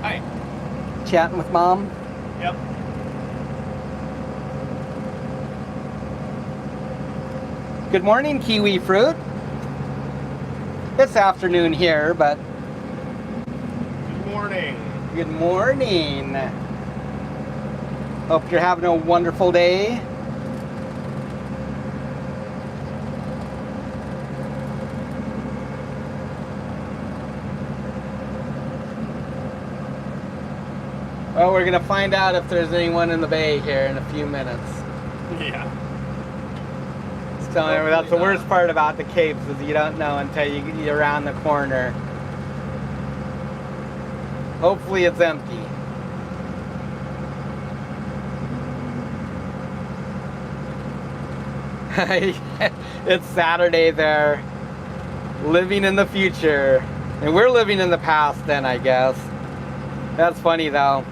Hi. Chatting with Mom? Yep. Good morning, kiwi fruit. It's afternoon here, but Good morning. good morning. Hope you're having a wonderful day. Well, we're gonna find out if there's anyone in the bay here in a few minutes. Yeah. Just telling you, that's the worst part about the Capes is you don't know until you're around the corner. Hopefully it's empty. It's Saturday there. Living in the future. And we're living in the past then, I guess. That's funny though.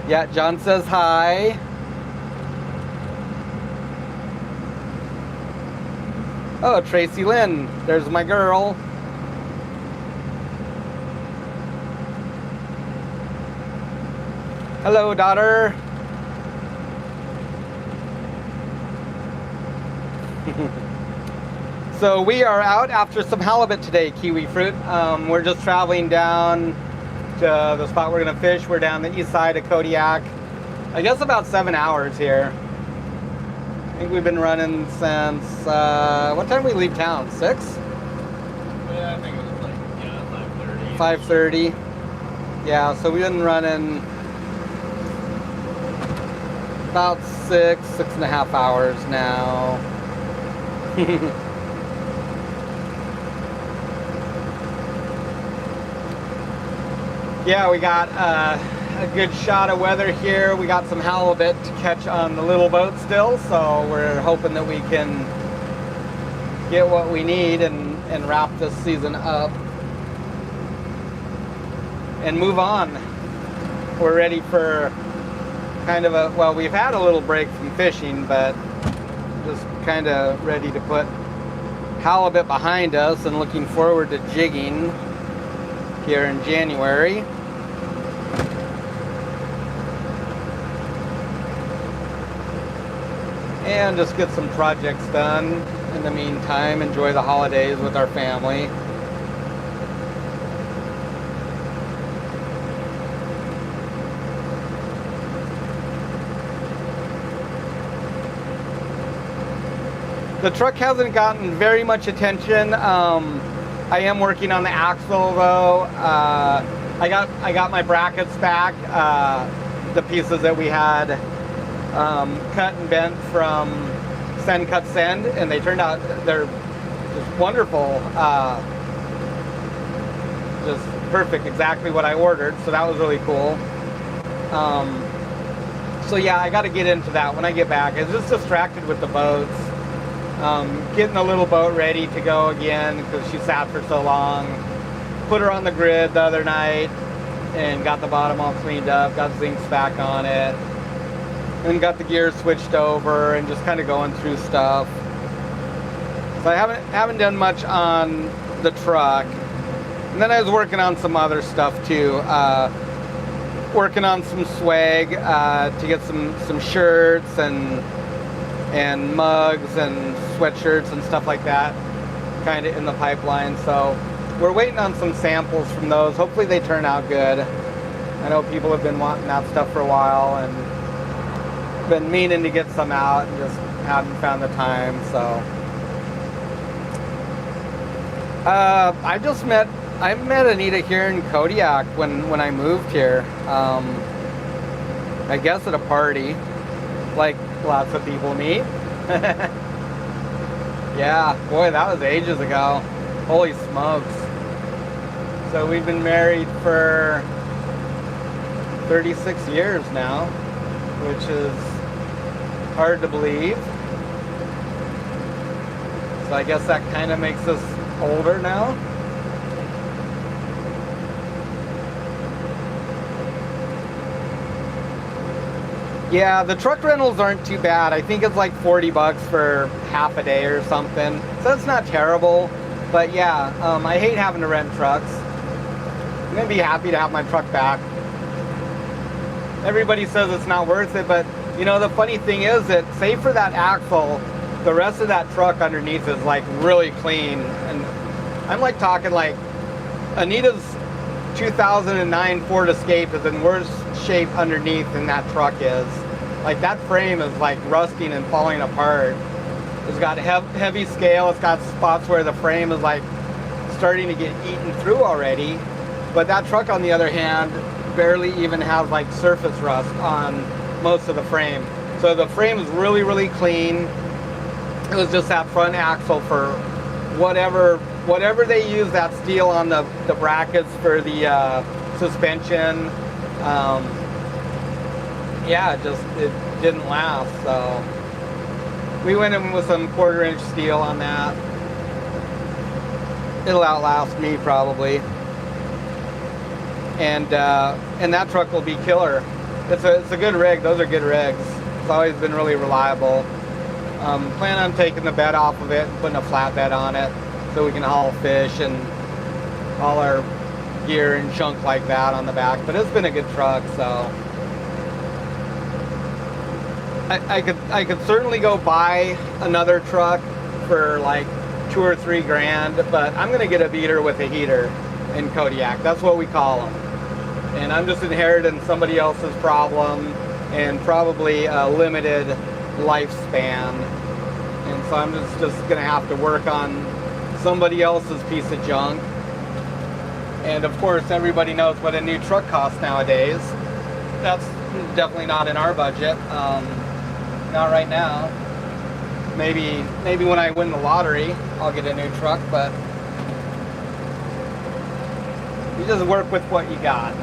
Yeah, John says hi. Oh, Tracy Lynn, there's my girl. Hello, daughter. So we are out after some halibut today, kiwi fruit. We're just traveling down to the spot we're gonna fish. We're down the east side of Kodiak. I guess about 7 hours here. think we've been running since, what time did we leave town? 6? Yeah, I think it was like, 5:30. 5:30. Yeah, so we've been running about 6.5 hours now. Yeah, we got a good shot of weather here. We got some halibut to catch on the little boat still, so we're hoping that we can get what we need and wrap this season up and move on. We're ready for kind of well, we've had a little break from fishing, but just kind of ready to put halibut behind us and looking forward to jigging here in January. And just get some projects done in the meantime, enjoy the holidays with our family. The truck hasn't gotten very much attention. I am working on the axle though. I got my brackets back, the pieces that we had cut and bent from Send Cut Send, and they turned out they're just wonderful, just perfect, exactly what I ordered. So that was really cool. So yeah, I got to get into that when I get back. I was just distracted with the boats. Getting the little boat ready to go again because she sat for so long. Put her on the grid the other night and got the bottom all cleaned up, got zincs back on it, and got the gears switched over and just kind of going through stuff. So I haven't done much on the truck. And then I was working on some other stuff too. Working on some swag to get some shirts and mugs and sweatshirts and stuff like that kind of in the pipeline. So we're waiting on some samples from those. Hopefully they turn out good. I know people have been wanting that stuff for a while and been meaning to get some out and just haven't found the time. So I met Anita here in Kodiak when I moved here. I guess at a party, like lots of people meet. Yeah, boy, that was ages ago. Holy smokes. So we've been married for 36 years now, which is hard to believe. So I guess that kind of makes us older now. Yeah, the truck rentals aren't too bad. I think it's like $40 for half a day or something. So that's not terrible. But yeah, I hate having to rent trucks. I'm gonna be happy to have my truck back. Everybody says it's not worth it, but you know, the funny thing is that, save for that axle, the rest of that truck underneath is like really clean. And I'm like talking like Anita's 2009 Ford Escape is in worse shape underneath than that truck is. Like that frame is like rusting and falling apart. It's got heavy scale. It's got spots where the frame is like starting to get eaten through already. But that truck, on the other hand, barely even has like surface rust on most of the frame. So the frame is really, really clean. It was just that front axle for whatever they use that steel on the brackets for the suspension. Yeah, it didn't last. So we went in with some 1/4-inch steel on that. It'll outlast me probably. And that truck will be killer. It's a good rig. Those are good rigs. It's always been really reliable. Plan on taking the bed off of it and putting a flatbed on it so we can haul fish and all our gear and junk like that on the back. But it's been a good truck, so I could certainly go buy another truck for like $2 or $3 grand, but I'm gonna get a beater with a heater in Kodiak. That's what we call them. And I'm just inheriting somebody else's problem and probably a limited lifespan. And so I'm just gonna have to work on somebody else's piece of junk. And of course, everybody knows what a new truck costs nowadays. That's definitely not in our budget. Not right now. Maybe when I win the lottery, I'll get a new truck, but you just work with what you got.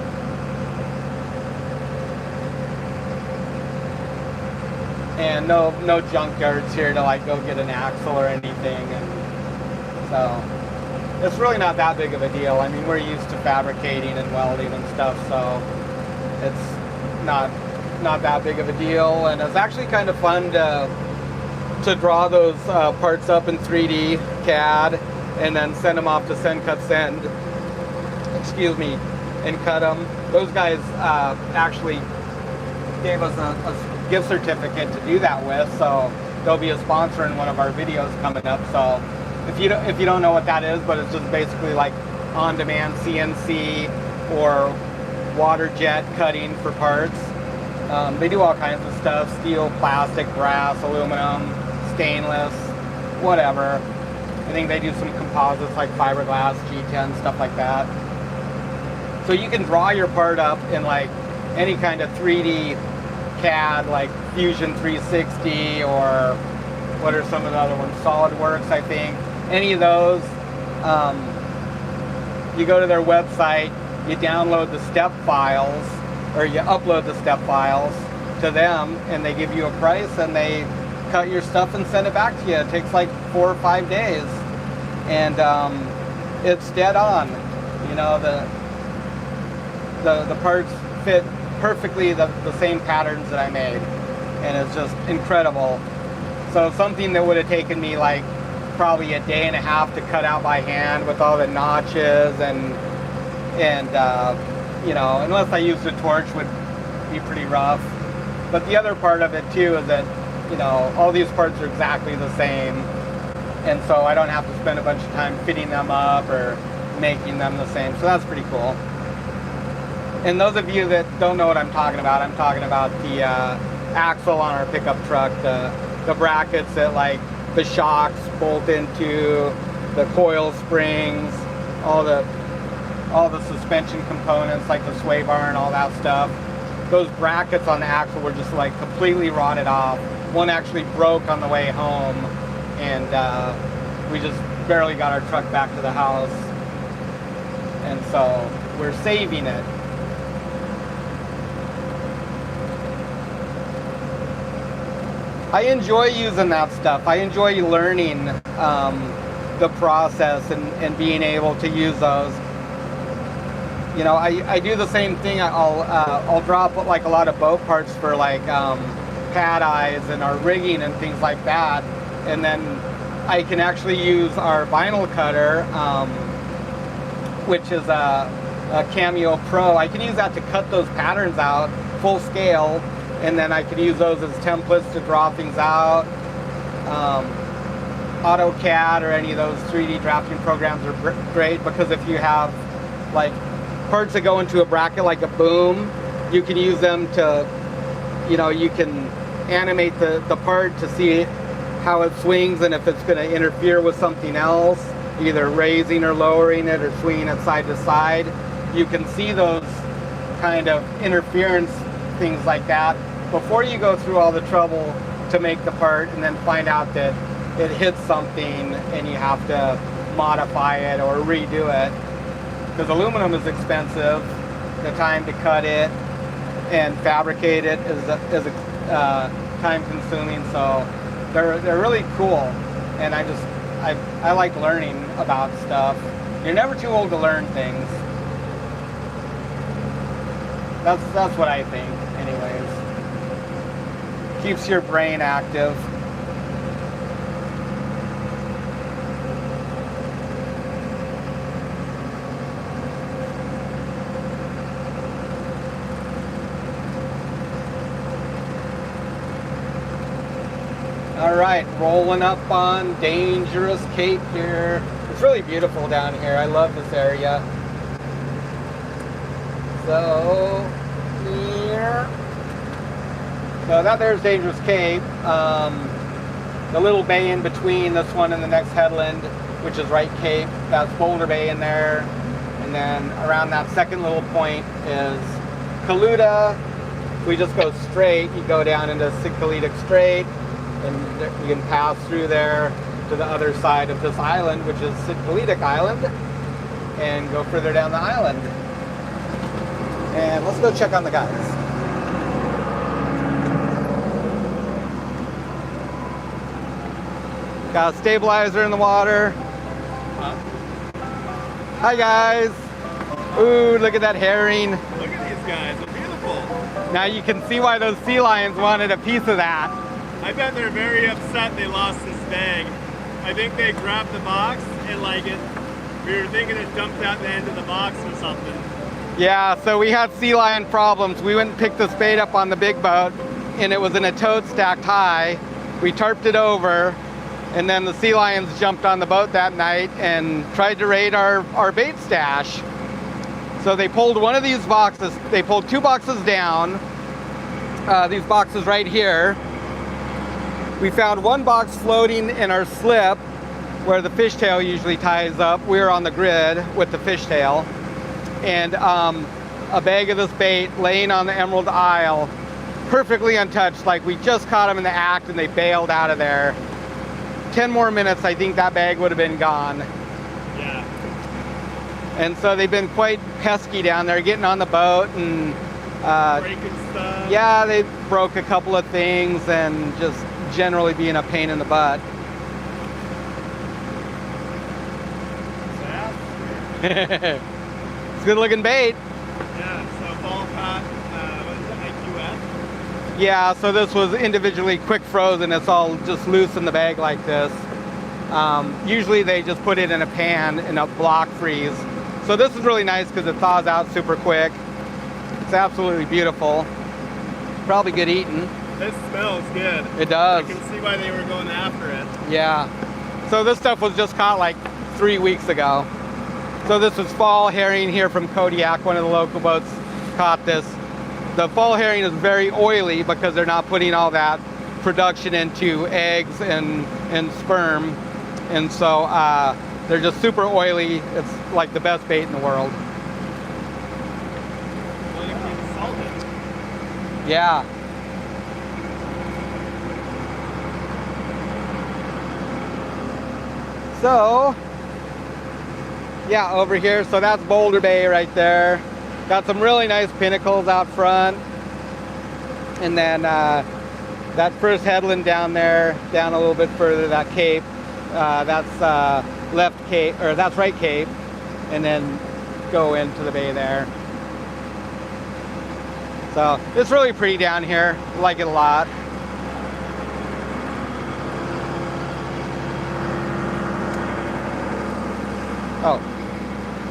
And no junkyards here to like go get an axle or anything, and so it's really not that big of a deal. I mean, we're used to fabricating and welding and stuff, so it's not that big of a deal. And it's actually kind of fun to draw those parts up in 3D CAD and then send them off to Send Cut Send. Excuse me, and cut them. Those guys actually gave us a gift certificate to do that with, so they'll be a sponsor in one of our videos coming up. So if you don't know what that is, but it's just basically like on-demand CNC or water jet cutting for parts. They do all kinds of stuff: steel, plastic, brass, aluminum, stainless, whatever. I think they do some composites like fiberglass, G10, stuff like that. So you can draw your part up in like any kind of 3D CAD, like Fusion 360, or what are some of the other ones? SolidWorks, I think. Any of those. You go to their website, you download the step files, or you upload the step files to them, and they give you a price, and they cut your stuff and send it back to you. It takes like 4 or 5 days, and it's dead on. You know, the parts fit perfectly the same patterns that I made, and it's just incredible. So something that would have taken me like probably a day and a half to cut out by hand with all the notches and you know, unless I used a torch, would be pretty rough. But the other part of it too is that, you know, all these parts are exactly the same, and so I don't have to spend a bunch of time fitting them up or making them the same. So that's pretty cool. And those of you that don't know what I'm talking about the axle on our pickup truck, the brackets that like the shocks bolt into, the coil springs, all the suspension components like the sway bar and all that stuff. Those brackets on the axle were just like completely rotted off. One actually broke on the way home, and we just barely got our truck back to the house. And so we're saving it. I enjoy using that stuff. I enjoy learning the process and being able to use those. You know, I do the same thing. I'll drop like a lot of boat parts for like pad eyes and our rigging and things like that, and then I can actually use our vinyl cutter, which is a Cameo Pro. I can use that to cut those patterns out full scale, and then I can use those as templates to draw things out. AutoCAD or any of those 3D drafting programs are great, because if you have like parts that go into a bracket like a boom, you can use them to, you know, you can animate the part to see how it swings and if it's going to interfere with something else, either raising or lowering it or swinging it side to side. You can see those kind of interference things like that before you go through all the trouble to make the part and then find out that it hits something and you have to modify it or redo it. Because aluminum is expensive, the time to cut it and fabricate it is time consuming, so they're really cool, and I like learning about stuff. You're never too old to learn things. That's what I think, anyways. Keeps your brain active. All right, rolling up on Dangerous Cape here. It's really beautiful down here. I love this area. So here So that there's Dangerous Cape. The little bay in between this one and the next headland, which is Right Cape, that's Boulder Bay in there. And then around that second little point is Kaluta. If we just go straight, you go down into Sikalitic Strait, and you can pass through there to the other side of this island, which is Sikalitic Island, and go further down the island. And let's go check on the guys. Got a stabilizer in the water. Hi guys. Ooh, look at that herring. Look at these guys, they're beautiful. Now you can see why those sea lions wanted a piece of that. I bet they're very upset they lost this bag. I think they grabbed the box and we were thinking it dumped out the end of the box or something. Yeah, so we had sea lion problems. We went and picked this bait up on the big boat, and it was in a tote stacked high. We tarped it over, and then the sea lions jumped on the boat that night and tried to raid our bait stash. So they pulled one of these boxes, they pulled 2 boxes down, these boxes right here. We found 1 box floating in our slip where the fishtail usually ties up. We were on the grid with the fishtail. And a bag of this bait laying on the Emerald Isle, perfectly untouched, like we just caught them in the act and they bailed out of there. 10 more minutes, I think that bag would have been gone. Yeah. And so they've been quite pesky down there, getting on the boat and Breaking stuff. yeah, they broke a couple of things and just generally being a pain in the butt. It's good looking bait. Yeah, so ball caught, what is it, IQF? Yeah, so this was individually quick frozen. It's all just loose in the bag like this. Usually they just put it in a pan in a block freeze. So this is really nice because it thaws out super quick. It's absolutely beautiful. Probably good eating. This smells good. It does. I can see why they were going after it. Yeah. So this stuff was just caught like 3 weeks ago. So this was fall herring here from Kodiak. One of the local boats caught this. The fall herring is very oily because they're not putting all that production into eggs and sperm. And so they're just super oily. It's like the best bait in the world. Well, you can salt it. Yeah. So, yeah, over here, so that's Boulder Bay right there. Got some really nice pinnacles out front. And then that first headland down there, down a little bit further, that cape, that's left cape, or that's right cape. And then go into the bay there. So it's really pretty down here. I like it a lot. Oh,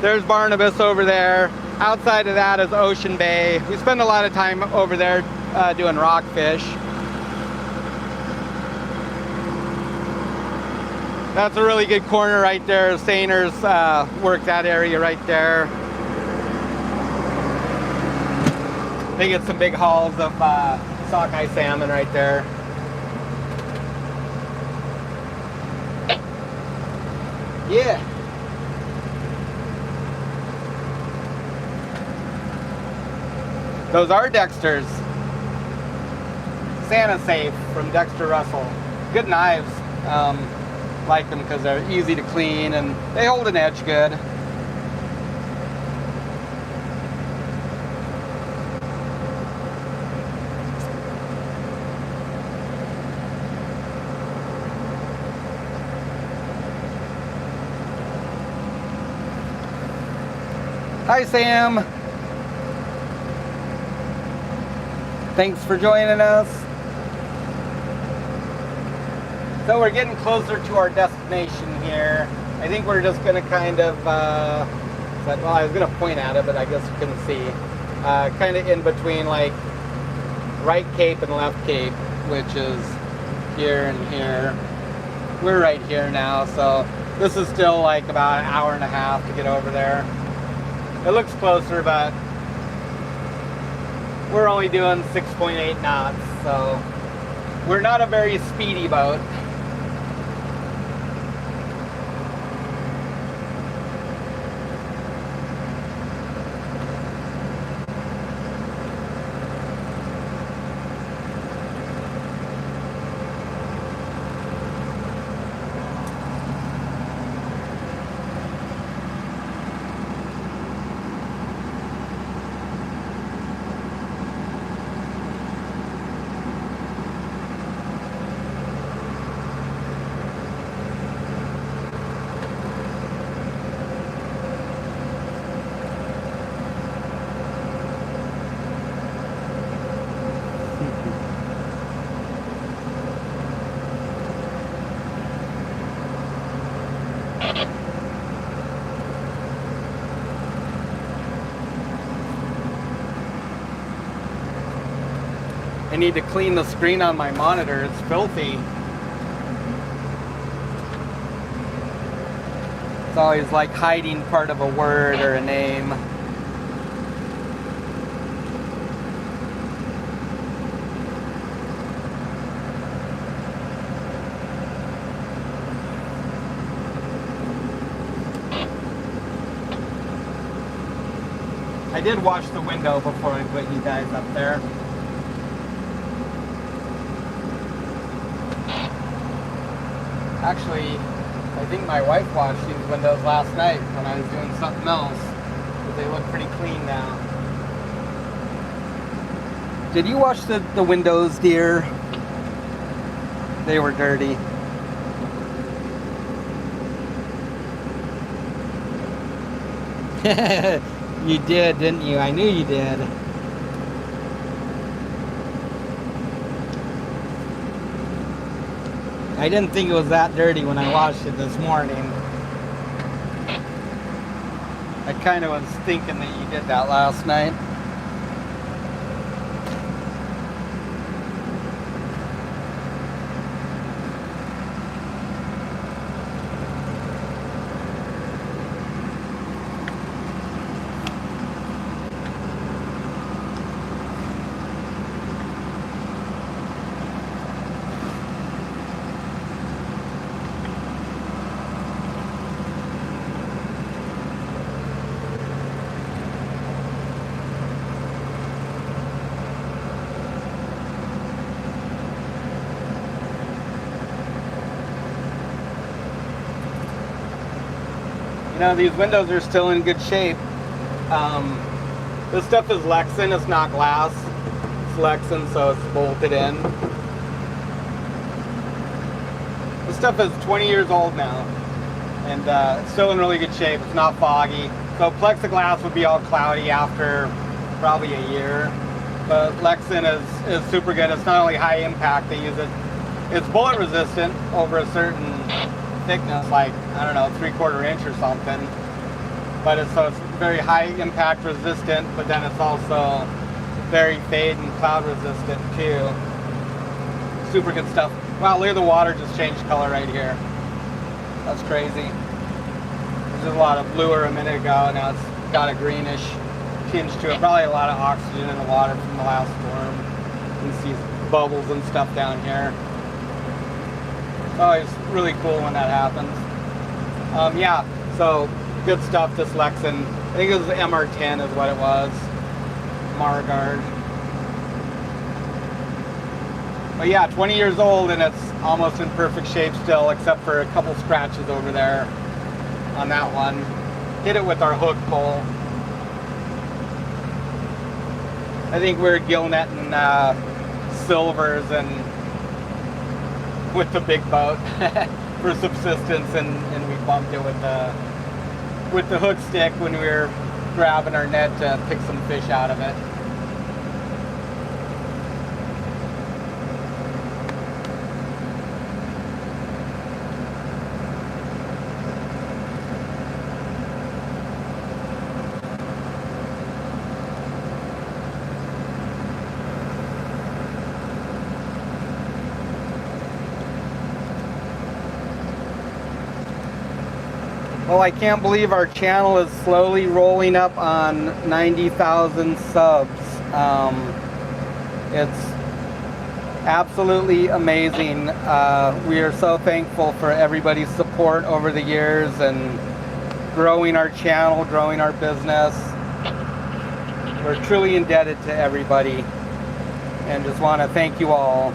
there's Barnabas over there. Outside of that is Ocean Bay. We spend a lot of time over there doing rockfish. That's a really good corner right there. Seiners work that area right there. They get some big hauls of sockeye salmon right there. Yeah. Those are Dexter's. Santa Safe from Dexter Russell. Good knives. Like them because they're easy to clean and they hold an edge good. Hi, Sam. Thanks for joining us. So we're getting closer to our destination here. I think we're just going to kind of, well, I was going to point at it, but I guess you couldn't see. Kind of in between like right cape and left cape, which is here and here. We're right here now, so this is still like about an hour and a half to get over there. It looks closer, but we're only doing 6.8 knots. so we're not a very speedy boat. I need to clean the screen on my monitor. It's filthy. It's always like hiding part of a word or a name. I did wash the window before I put you guys up there. Actually, I think my wife washed these windows last night when I was doing something else, but they look pretty clean now. Did you wash the windows, dear? They were dirty. You did, didn't you? I knew you did. I didn't think it was that dirty when I washed it this morning. I kind of was thinking that you did that last night. You know, these windows are still in good shape. This stuff is Lexan, it's not glass. It's Lexan, so it's bolted in. This stuff is 20 years old now, and it's still in really good shape. It's not foggy. So plexiglass would be all cloudy after probably a year. But Lexan is super good. It's not only high impact, they use it. It's bullet resistant over a certain thickness, like, I don't know, 3/4 inch or something. But it's very high impact resistant, but then it's also very fade and cloud resistant too. Super good stuff. Wow, look at the water just changed color right here. That's crazy. There's just a lot of bluer a minute ago, now it's got a greenish tinge to it. Probably a lot of oxygen in the water from the last storm. You can see bubbles and stuff down here. It's always really cool when that happens. Yeah, so good stuff, this Lexan. I think it was the MR10 is what it was. Margard. But yeah, 20 years old and it's almost in perfect shape still, except for a couple scratches over there on that one. Hit it with our hook pole. I think we're gill netting silvers and with the big boat for subsistence, and we bumped it with the hook stick when we were grabbing our net to pick some fish out of it. Well, I can't believe our channel is slowly rolling up on 90,000 subs. It's absolutely amazing. We are so thankful for everybody's support over the years and growing our channel, growing our business. We're truly indebted to everybody and just want to thank you all.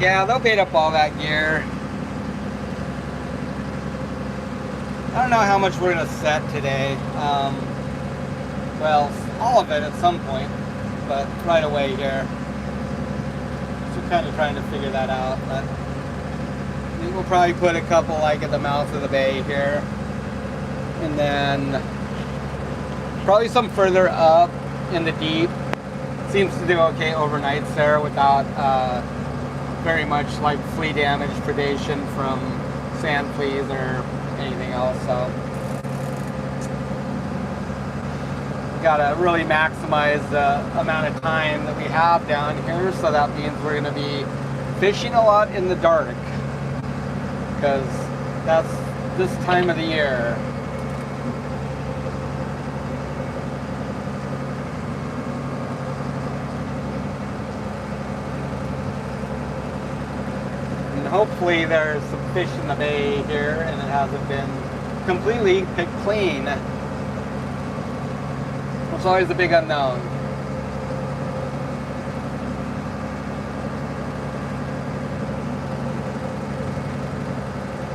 Yeah, they'll bait up all that gear. I don't know how much we're gonna set today. Well, all of it at some point, but right away here. So we're kind of trying to figure that out, but I think we'll probably put a couple like at the mouth of the bay here. And then probably some further up in the deep. Seems to do okay overnights there without very much like flea damage, predation from sand fleas or anything else. So we gotta really maximize the amount of time that we have down here. So that means we're gonna be fishing a lot in the dark, because that's this time of the year. And hopefully there's some fish in the bay here and it hasn't been completely picked clean. It's always a big unknown.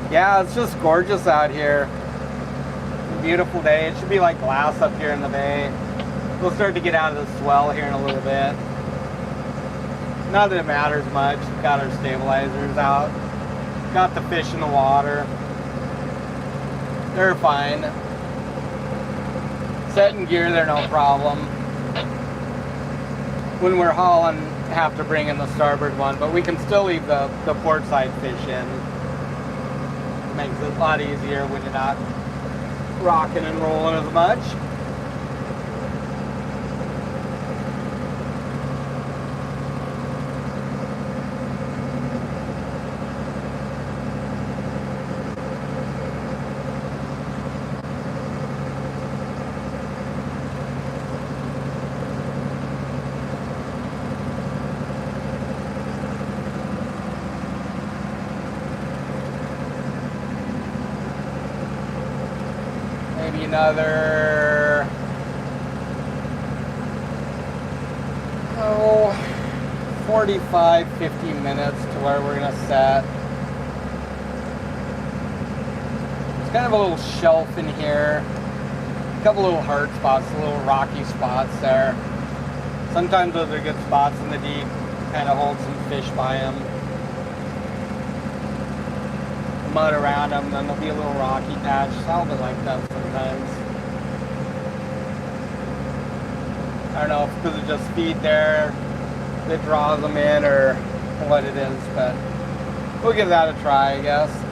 Yeah, it's just gorgeous out here. It's a beautiful day. It should be like glass up here in the bay. We'll start to get out of the swell here in a little bit. Not that it matters much. We've got our stabilizers out. Got the fish in the water. They're fine. Setting gear, they're no problem. When we're hauling, have to bring in the starboard one, but we can still leave the port side fish in. Makes it a lot easier when you're not rocking and rolling as much. Maybe another 45, 50 minutes to where we're gonna set. It's kind of a little shelf in here. A couple little hard spots, little rocky spots there. Sometimes those are good spots in the deep, kind of hold some fish by them. Mud around them, then there'll be a little rocky patch. It's a little bit like that sometimes. I don't know if it's because of just feed there that draws them in or what it is, but we'll give that a try, I guess.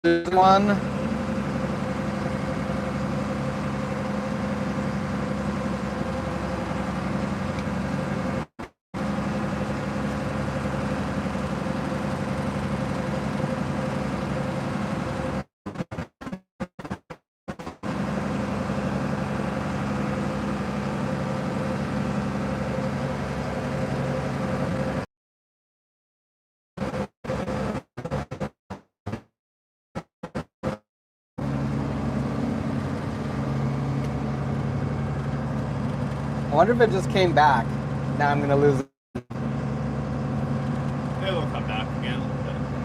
one. I wonder if it just came back. Now I'm gonna lose it. It'll come back again. But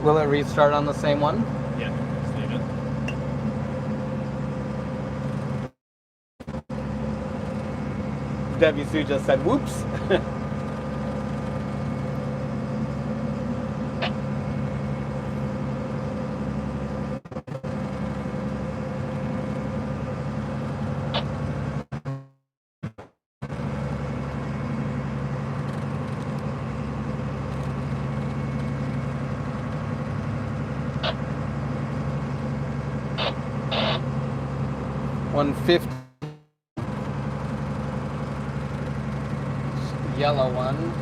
Will it restart on the same one? yeah, just leave it. Debbie Sue just said, whoops. $150. Yellow one.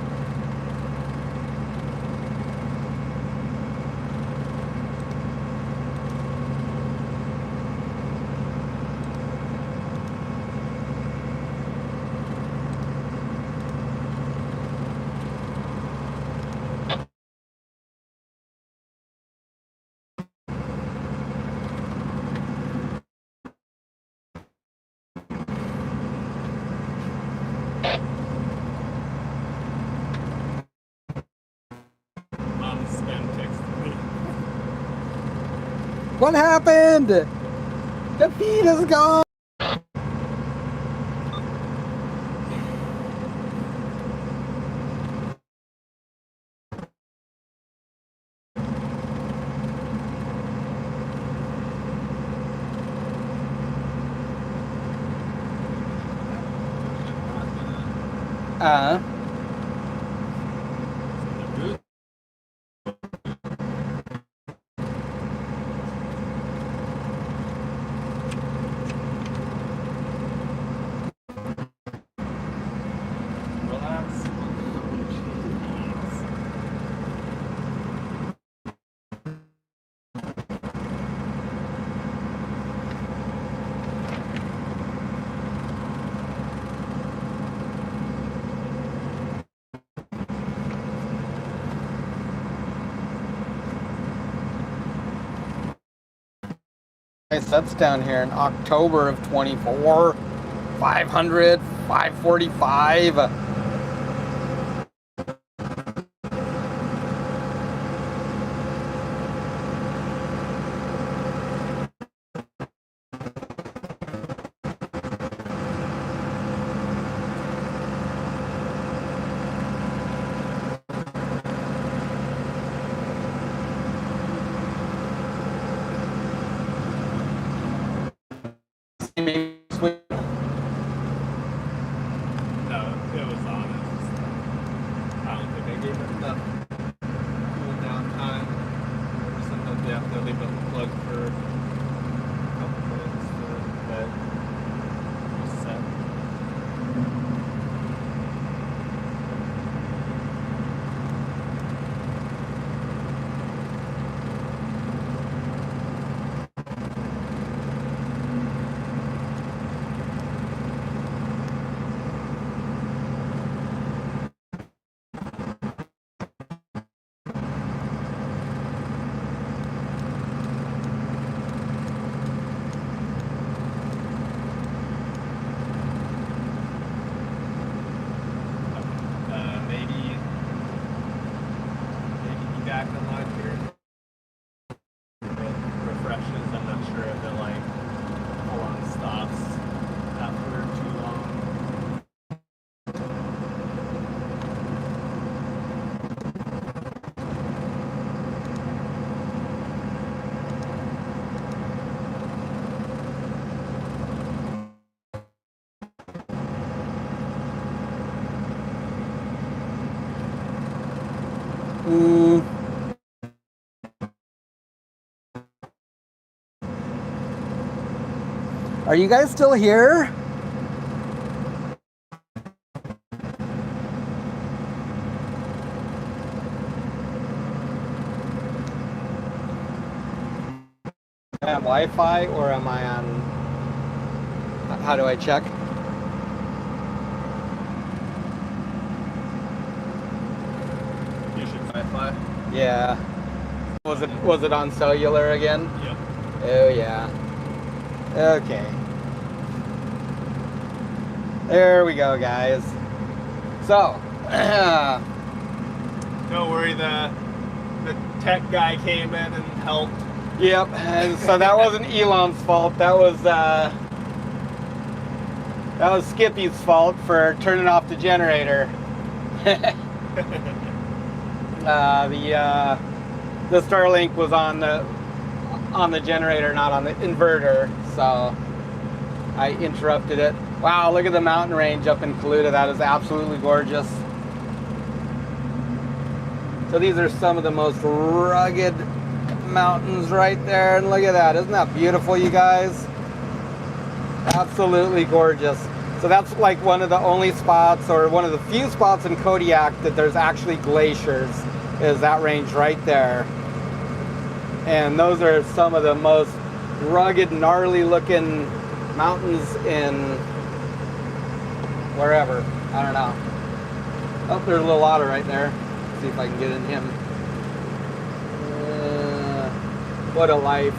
Mom spam texted me. What happened? The feed is gone. Relax. That's down here in October of 24. 500, 545. No, it was on. I don't think I gave it enough cool down time. Sometimes you have to leave it plugged for a couple minutes for that reset. Are you guys still here? Am I on Wi-Fi or am I on, how do I check? You should Wi-Fi. Yeah. Was it on cellular again? Yep. Oh yeah. Okay. There we go, guys. So, Don't worry, the tech guy came in and helped. yep. And so that wasn't Elon's fault. That was Skippy's fault for turning off the generator. The Starlink was on the generator, not on the inverter, so I interrupted it. Wow, look at the mountain range up in Kaluta. That is absolutely gorgeous. So these are some of the most rugged mountains right there, and look at that. Isn't that beautiful, you guys? Absolutely gorgeous. So that's like one of the only spots, or one of the few spots in Kodiak that there's actually glaciers, is that range right there. And those are some of the most rugged, gnarly looking mountains in wherever. I don't know. Oh, there's a little otter right there. Let's see if I can get in him. What a life.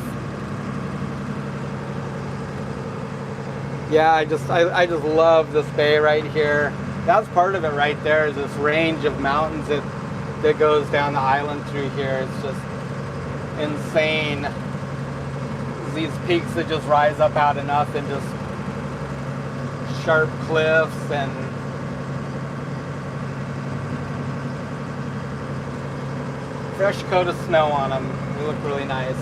Yeah, I just love this bay right here. That's part of it right there, is this range of mountains that goes down the island through here. It's just insane. These peaks that just rise up out of nothing, just sharp cliffs and fresh coat of snow on them. They look really nice.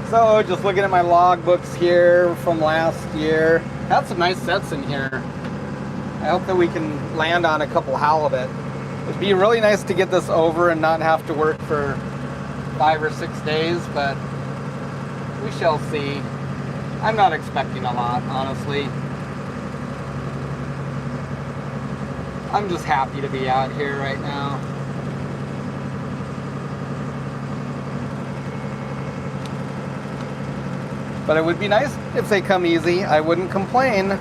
So just looking at my log books here from last year. Had some nice sets in here. I hope that we can land on a couple halibut. It'd be really nice to get this over and not have to work for 5 or 6 days, but we shall see. I'm not expecting a lot, honestly. I'm just happy to be out here right now. But it would be nice if they come easy. I wouldn't complain.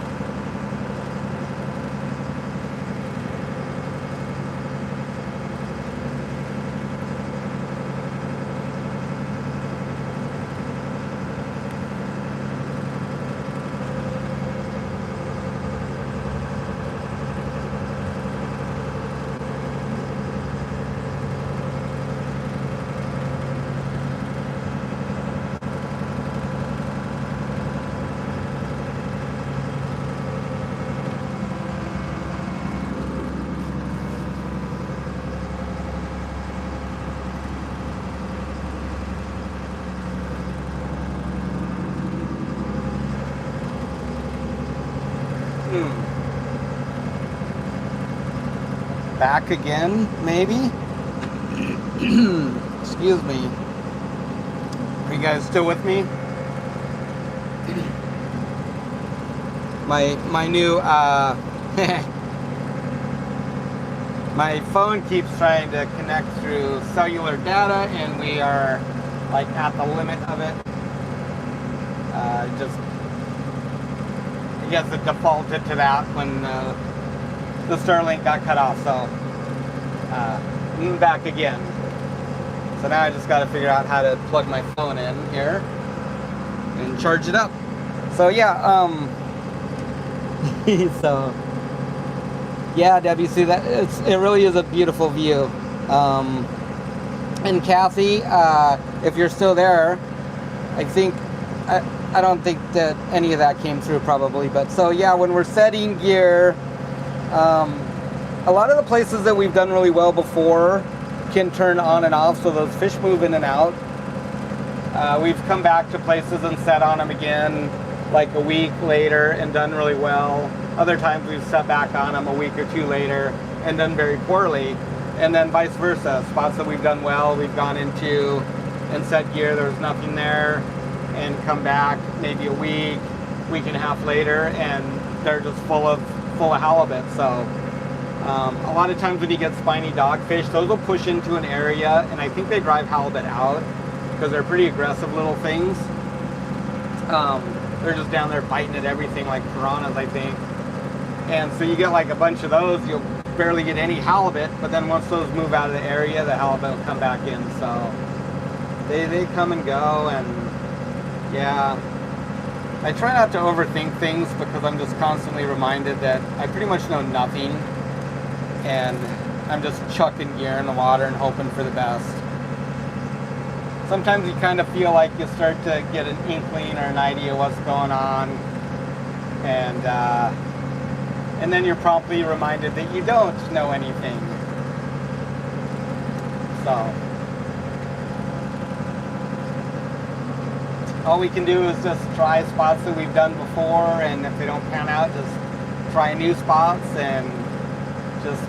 Back again, maybe? Excuse me. Are you guys still with me? My new my phone keeps trying to connect through cellular data, and we are like at the limit of it. I guess it defaulted to that when the Starlink got cut off, so back again. So now I just got to figure out how to plug my phone in here and charge it up. So yeah, so yeah, Debbie, see that it really is a beautiful view. And Kathy, if you're still there, I don't think that any of that came through probably, but so yeah, when we're setting gear, a lot of the places that we've done really well before can turn on and off, so those fish move in and out. We've come back to places and set on them again like a week later and done really well. Other times we've set back on them a week or two later and done very poorly. And then vice versa, spots that we've done well, we've gone into and set gear, there was nothing there, and come back maybe a week and a half later, and they're just full of halibut. So a lot of times when you get spiny dogfish, those will push into an area, and I think they drive halibut out because they're pretty aggressive little things. They're just down there biting at everything like piranhas, I think. And so you get like a bunch of those, you'll barely get any halibut, but then once those move out of the area, the halibut will come back in. So they come and go, and yeah. I try not to overthink things because I'm just constantly reminded that I pretty much know nothing, and I'm just chucking gear in the water and hoping for the best. Sometimes you kind of feel like you start to get an inkling or an idea what's going on, and then you're promptly reminded that you don't know anything. So all we can do is just try spots that we've done before, and if they don't pan out, just try new spots and just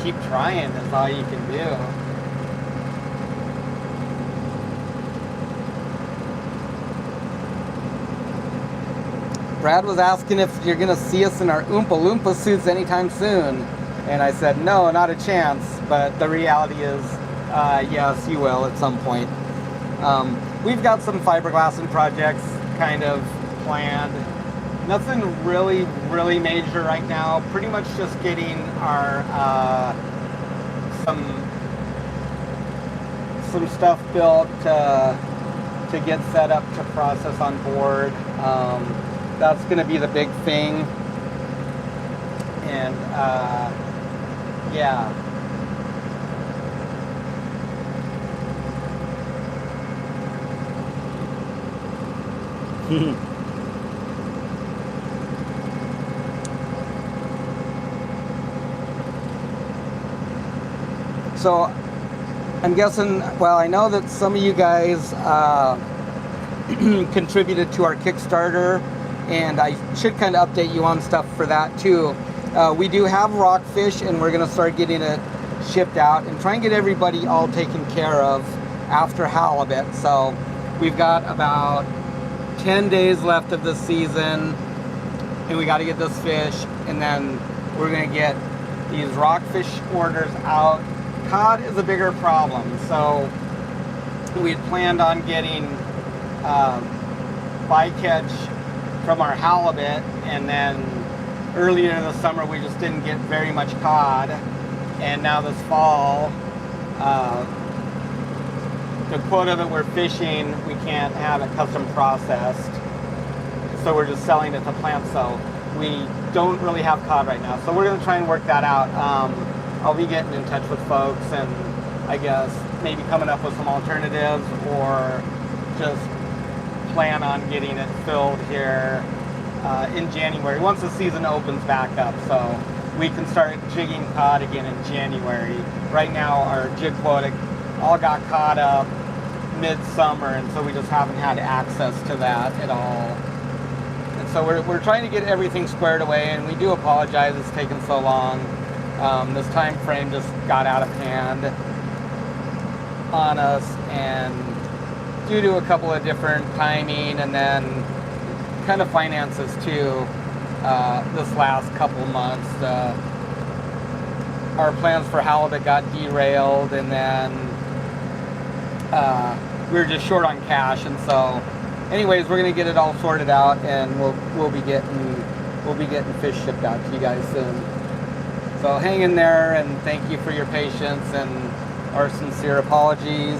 keep trying is all you can do. Brad was asking if you're gonna see us in our Oompa Loompa suits anytime soon, and I said no, not a chance, but the reality is yes, you will at some point. We've got some fiberglassing projects kind of planned. Nothing really major right now. Pretty much just getting our some stuff built to get set up to process on board. That's going to be the big thing, and yeah. So I'm guessing, well, I know that some of you guys contributed to our Kickstarter, and I should kind of update you on stuff for that too. We do have rockfish, and we're going to start getting it shipped out and try and get everybody all taken care of after halibut. So we've got about 10 days left of the season, and we got to get this fish, and then we're going to get these rockfish orders out. Cod is a bigger problem, so we had planned on getting bycatch from our halibut, and then earlier in the summer we just didn't get very much cod, and now this fall the quota that we're fishing, we can't have it custom processed, so we're just selling it to plants. So we don't really have cod right now, so we're going to try and work that out. I'll be getting in touch with folks, and I guess maybe coming up with some alternatives, or just plan on getting it filled here in January once the season opens back up, so we can start jigging cod again in January. Right now our jig quota all got caught up midsummer, and so we just haven't had access to that at all. And so we're trying to get everything squared away, and we do apologize it's taken so long. This time frame just got out of hand on us, and due to a couple of different timing and then kind of finances too, this last couple months, our plans for halibut got derailed, and then we were just short on cash. And so anyways, we're gonna get it all sorted out, and we'll be getting fish shipped out to you guys soon. So hang in there, and thank you for your patience and our sincere apologies.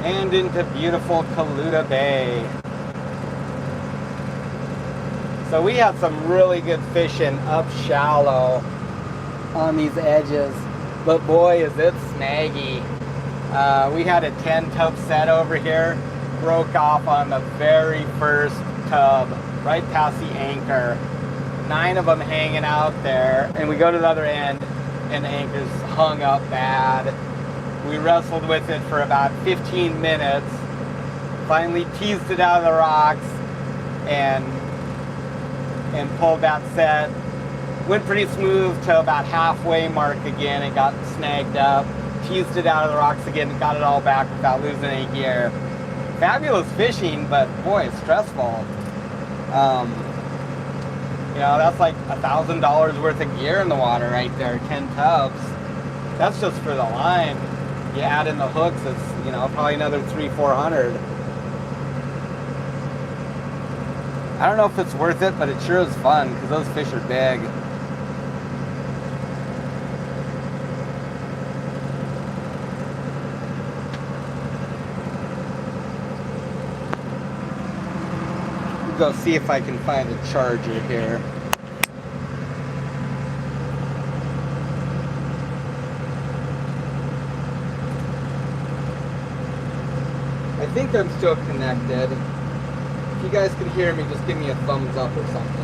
And into beautiful Kaluta Bay. So we had some really good fishing up shallow on these edges, but boy is it snaggy. We had a 10 tub set over here, broke off on the very first tub. right past the anchor. 9 of them hanging out there, and we go to the other end, and the anchor's hung up bad. We wrestled with it for about 15 minutes, finally teased it out of the rocks, and pulled that set. Went pretty smooth to about halfway mark again and got snagged up. Teased it out of the rocks again and got it all back without losing any gear. Fabulous fishing, but boy, it's stressful. You know, that's like $1,000 worth of gear in the water right there, 10 tubs. That's just for the line. You add in the hooks, it's, you know, probably another $300-400. I don't know if it's worth it, but it sure is fun because those fish are big. Go see if I can find a charger here. I think I'm still connected. If you guys can hear me, just give me a thumbs up or something.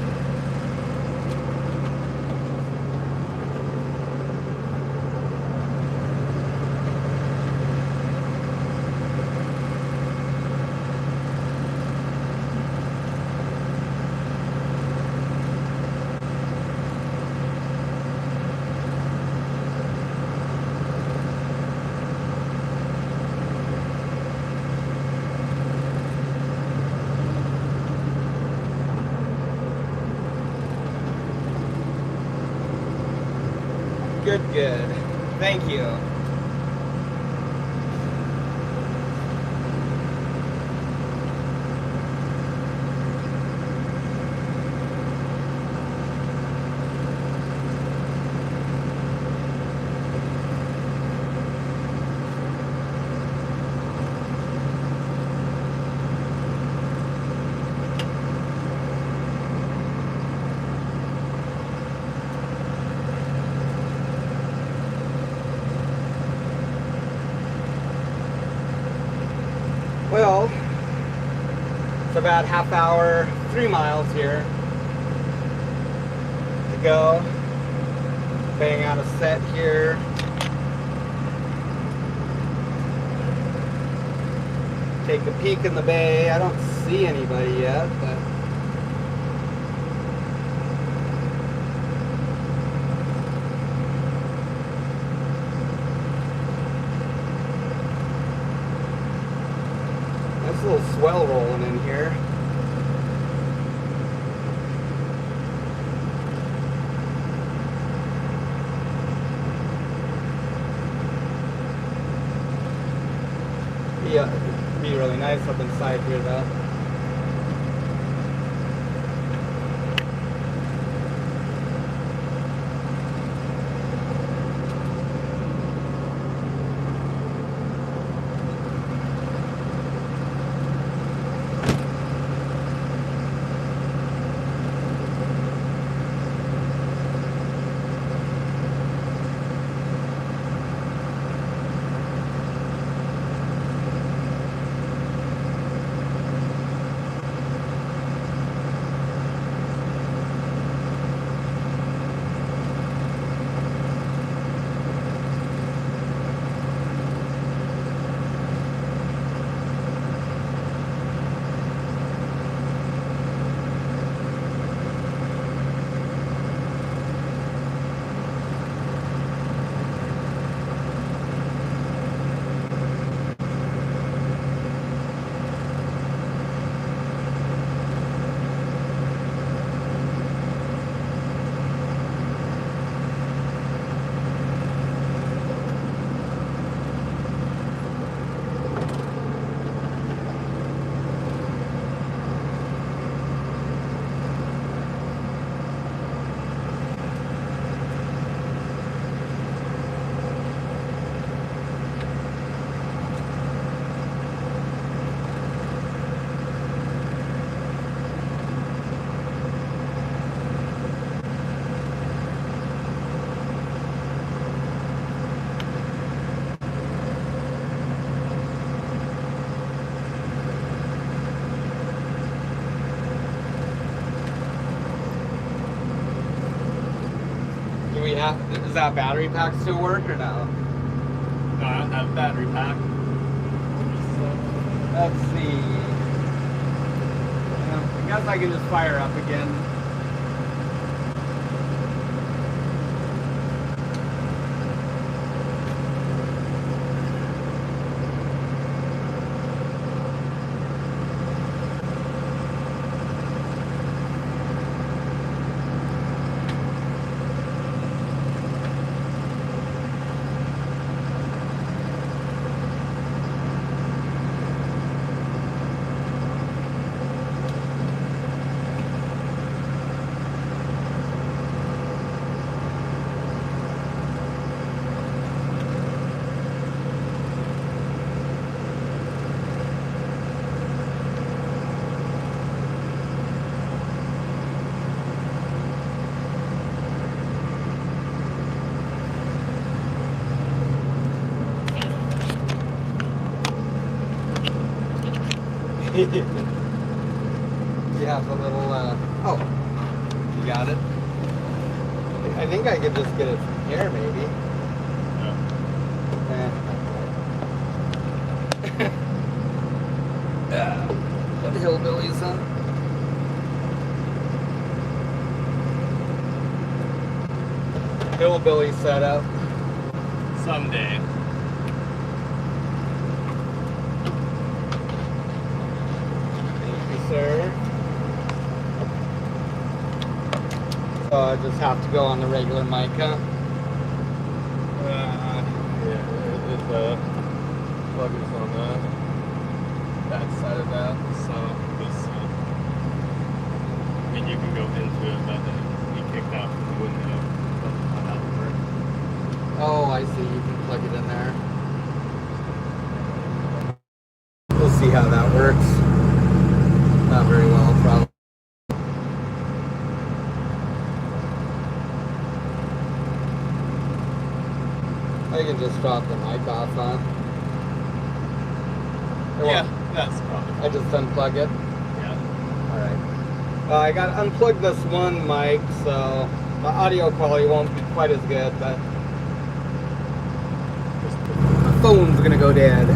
Good. Thank you. Well, it's about half hour, 3 miles here to go. Bang out a set here. Take a peek in the bay. I don't see anybody yet, but nice little swell rolling in here. Yeah, it'd be really nice up inside here though. we have, does that battery pack still work or no? No, I don't have a battery pack. Let's see. I guess I can just fire up again. You have a little, oh, you got it? I think I could just get it from here, maybe. Yeah. What hillbillies, huh? Hillbilly setup. Someday. Sir. So I just have to go on the regular mic, huh? Yeah, it's plug is on the back side of that, so this, I mean, you can go into it, but you kicked out from the window. That's not how it works. Oh, I see. You can plug it in there. We'll see how that works. Not very well, probably. I can just drop the mic off, huh? Yeah, that's probably. I just unplug it. Yeah. Alright. I got to unplug this one mic, so the audio quality won't be quite as good, but my phone's gonna go dead.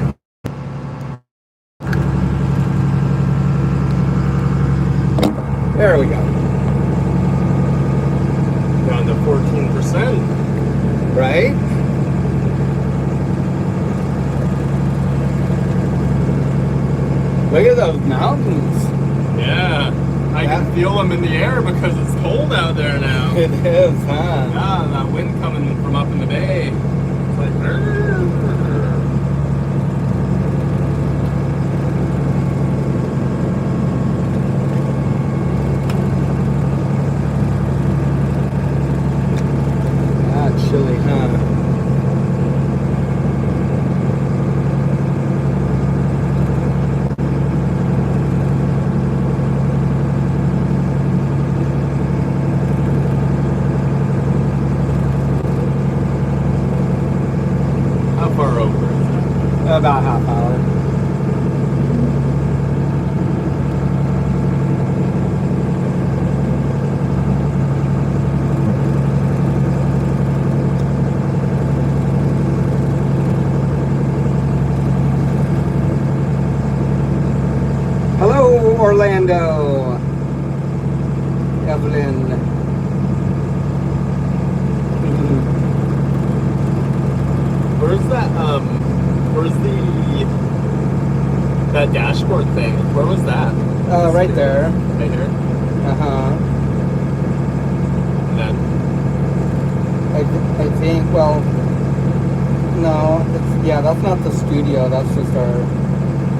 There we go. Down to 14%. Right? Look at those mountains. Yeah. I can feel them in the air because it's cold out there now. It is, huh? Yeah, that wind coming from up in the bay. It's like, chilly, huh? how far over is that? About half hour. Hello, Orlando. Evelyn. Where's that, where's that dashboard thing? Where was that? Right there. Right here? Uh-huh. And then, I think, well, no, it's, yeah, that's not the studio, that's just our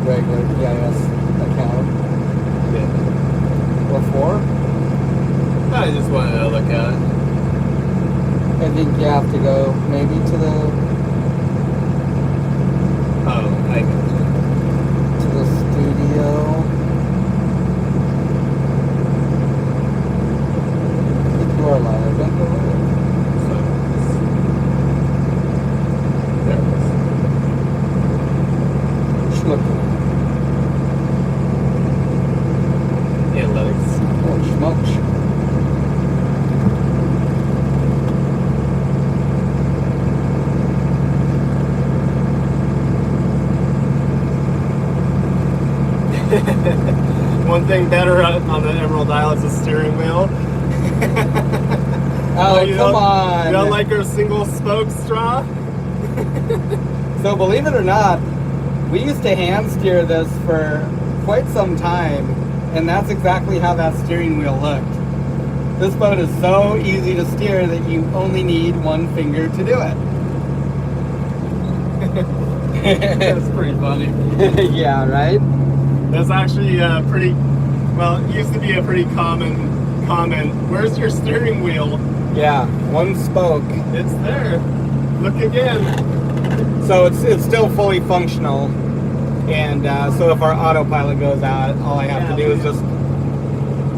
regular EIS account. yeah. What for? I just wanted to look at it. I think you have to go maybe to the Oh, I got you. to the studio. I think you are live. Don't go live. So, there it is. Schmuck. Analytics. Oh, schmuck. one thing better on the Emerald Isle is the steering wheel. Oh, you come don't, on. You don't like our single spoke straw? So believe it or not, we used to hand steer this for quite some time, and that's exactly how that steering wheel looked. This boat is so easy to steer that you only need one finger to do it. That's pretty funny. Yeah, right? That's actually pretty, well, it used to be a pretty common comment. Where's your steering wheel? Yeah, one spoke. It's there. Look again. So it's still fully functional, and so if our autopilot goes out, all I have to do is just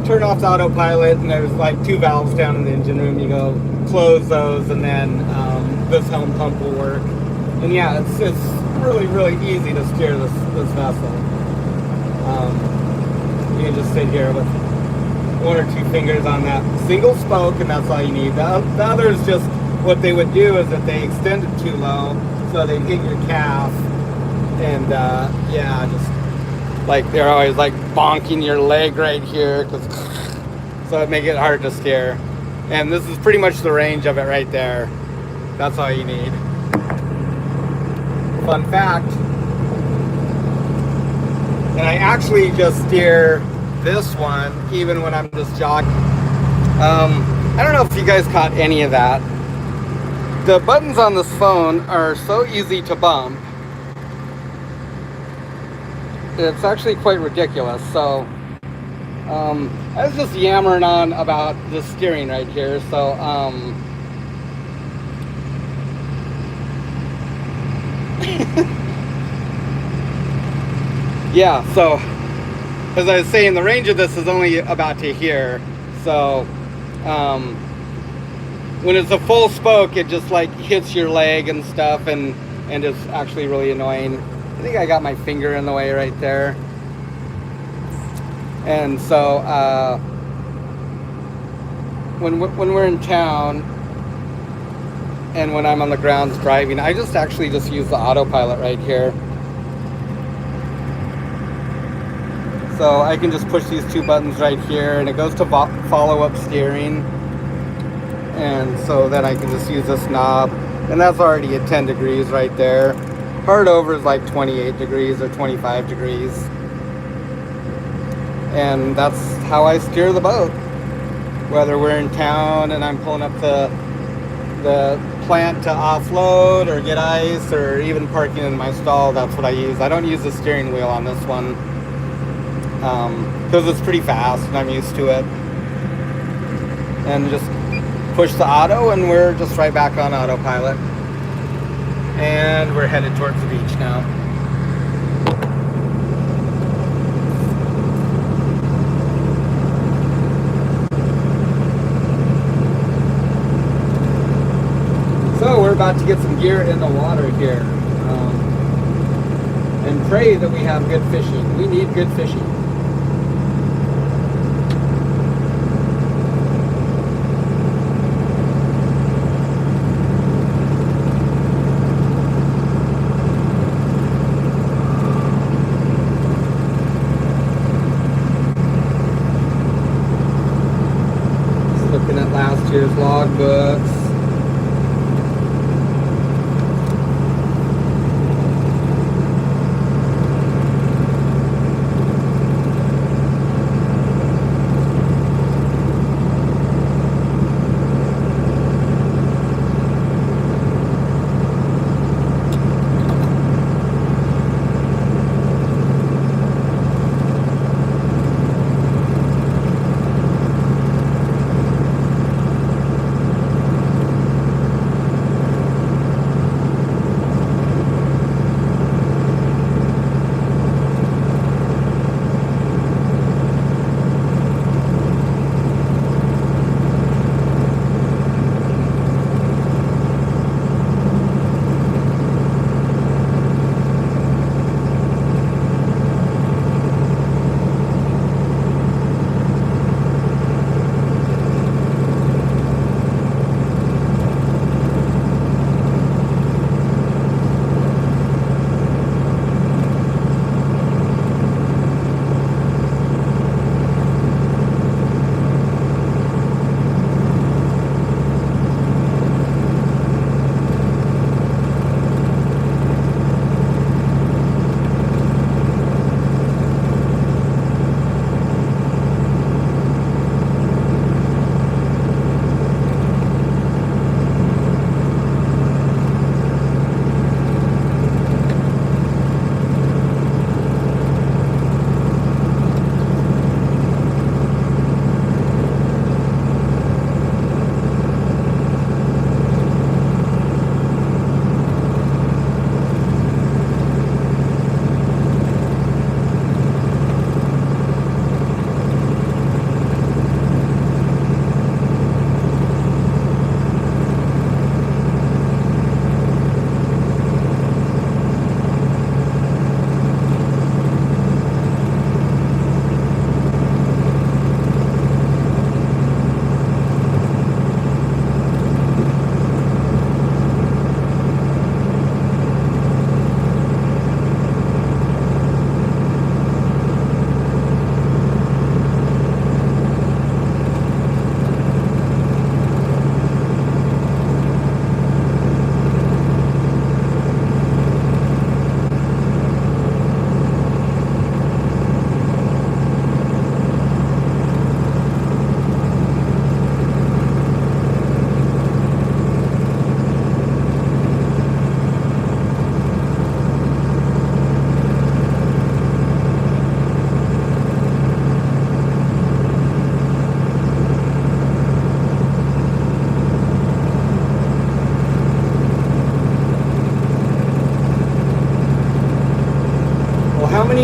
turn off the autopilot, and there's like 2 valves down in the engine room. You go close those, and then this helm pump will work. And yeah, it's really, really easy to steer this vessel. You can just sit here with 1 or 2 fingers on that single spoke, and that's all you need. The other is just, what they would do is that they extend it too low, so they hit your calf, and yeah, just like they're always like bonking your leg right here, so it make it hard to steer. And this is pretty much the range of it right there. That's all you need. Fun fact, and I actually just steer this one even when I'm just jogging. I don't know if you guys caught any of that. The buttons on this phone are so easy to bump. It's actually quite ridiculous. So I was just yammering on about the steering right here. So yeah, so as I was saying, the range of this is only about to here. So when it's a full spoke, it just like hits your leg and stuff, and it's actually really annoying. I think I got my finger in the way right there. And so when we're in town and when I'm on the grounds driving, I just actually just use the autopilot right here. So I can just push these 2 buttons right here, and it goes to follow-up steering. And so then I can just use this knob, and that's already at 10 degrees right there. Hard over is like 28 degrees or 25 degrees. And that's how I steer the boat. Whether we're in town and I'm pulling up the plant to offload or get ice, or even parking in my stall, that's what I use. I don't use the steering wheel on this one because it's pretty fast and I'm used to it. And just push the auto, and we're just right back on autopilot. And we're headed towards the beach now. So we're about to get some gear in the water here, and pray that we have good fishing. We need good fishing. Just looking at last year's logbooks.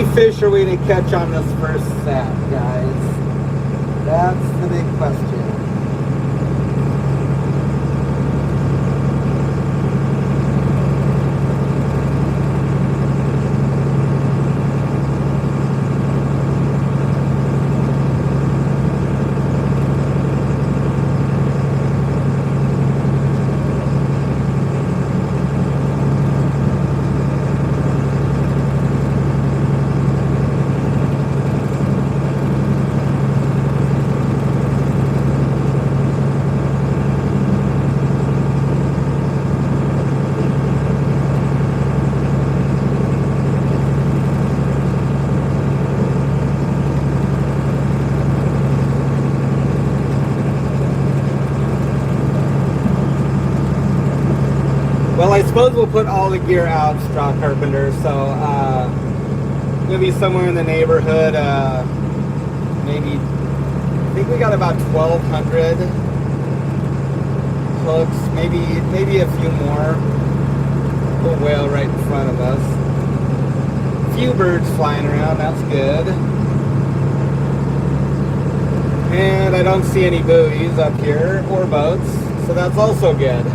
many fish are we going to catch on this first set, guys? That's the big question. Well, I suppose we'll put all the gear out, Straw Carpenter, so gonna be somewhere in the neighborhood, maybe, I think we got about 1,200 hooks, maybe a few more. A whale right in front of us. A few birds flying around, that's good. And I don't see any buoys up here, or boats, so that's also good.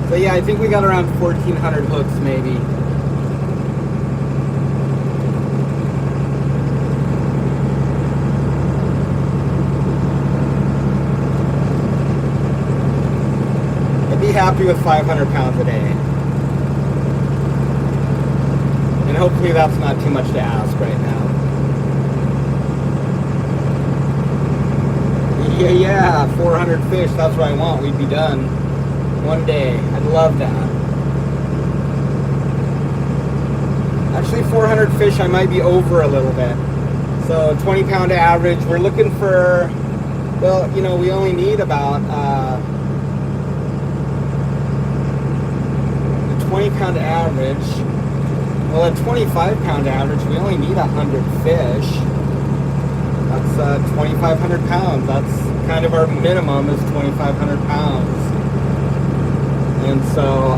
So yeah, I think we got around 1,400 hooks maybe. I'd be happy with 500 pounds a day. And hopefully that's not too much to ask right now. Yeah, 400 fish, that's what I want. We'd be done. One day. I'd love that. Actually, 400 fish, I might be over a little bit. So 20 pound average. We're looking for, well, you know, we only need about a 20 pound average. Well, at 25 pound average, we only need 100 fish. That's 2,500 pounds. That's kind of our minimum is 2,500 pounds. And so,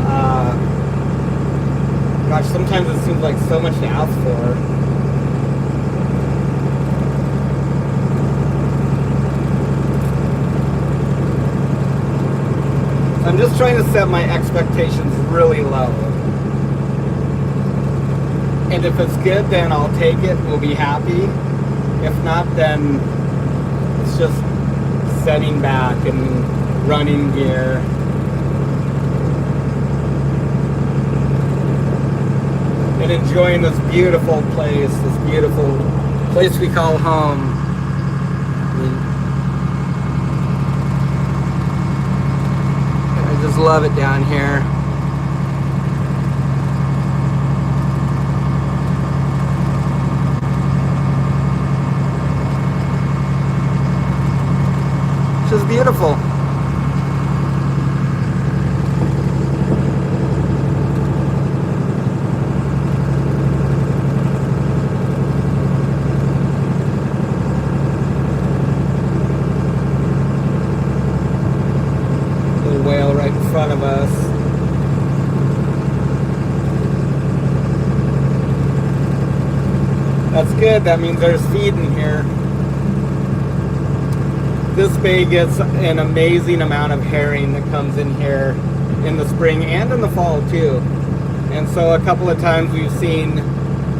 gosh, sometimes it seems like so much to ask for. I'm just trying to set my expectations really low. And if it's good, then I'll take it. We'll be happy. If not, then it's just setting back and running gear. And enjoying this beautiful place we call home. I just love it down here. It's just beautiful. Front of us. That's good. That means there's feed in here. This bay gets an amazing amount of herring that comes in here in the spring and in the fall too. And so a couple of times we've seen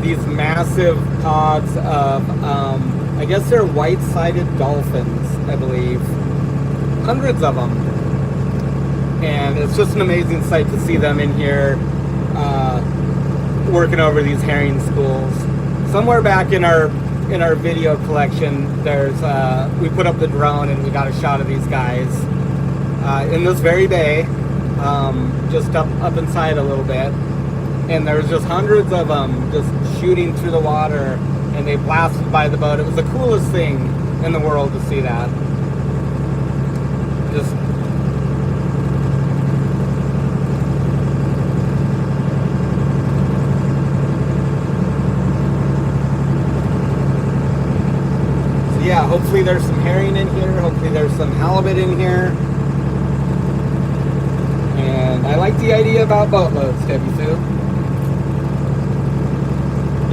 these massive pods of, I guess they're white-sided dolphins, I believe. Hundreds of them. And it's just an amazing sight to see them in here working over these herring schools. Somewhere back in our video collection, there's we put up the drone and we got a shot of these guys in this very bay, just up inside a little bit. And there's just hundreds of them just shooting through the water, and they blasted by the boat. It was the coolest thing in the world to see that. Just yeah, hopefully there's some herring in here. Hopefully there's some halibut in here. And I like the idea about boatloads, Debbie Sue.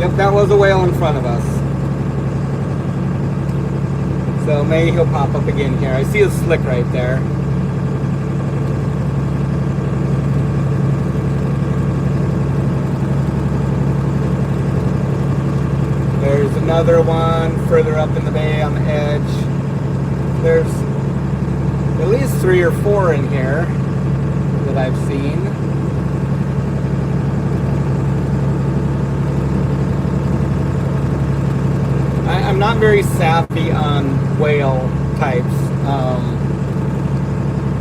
Yep, that was a whale in front of us. So maybe he'll pop up again here. I see a slick right there. There's another one further up in the bay on the edge. There's at least 3 or 4 in here that I've seen. I'm not very savvy on whale types,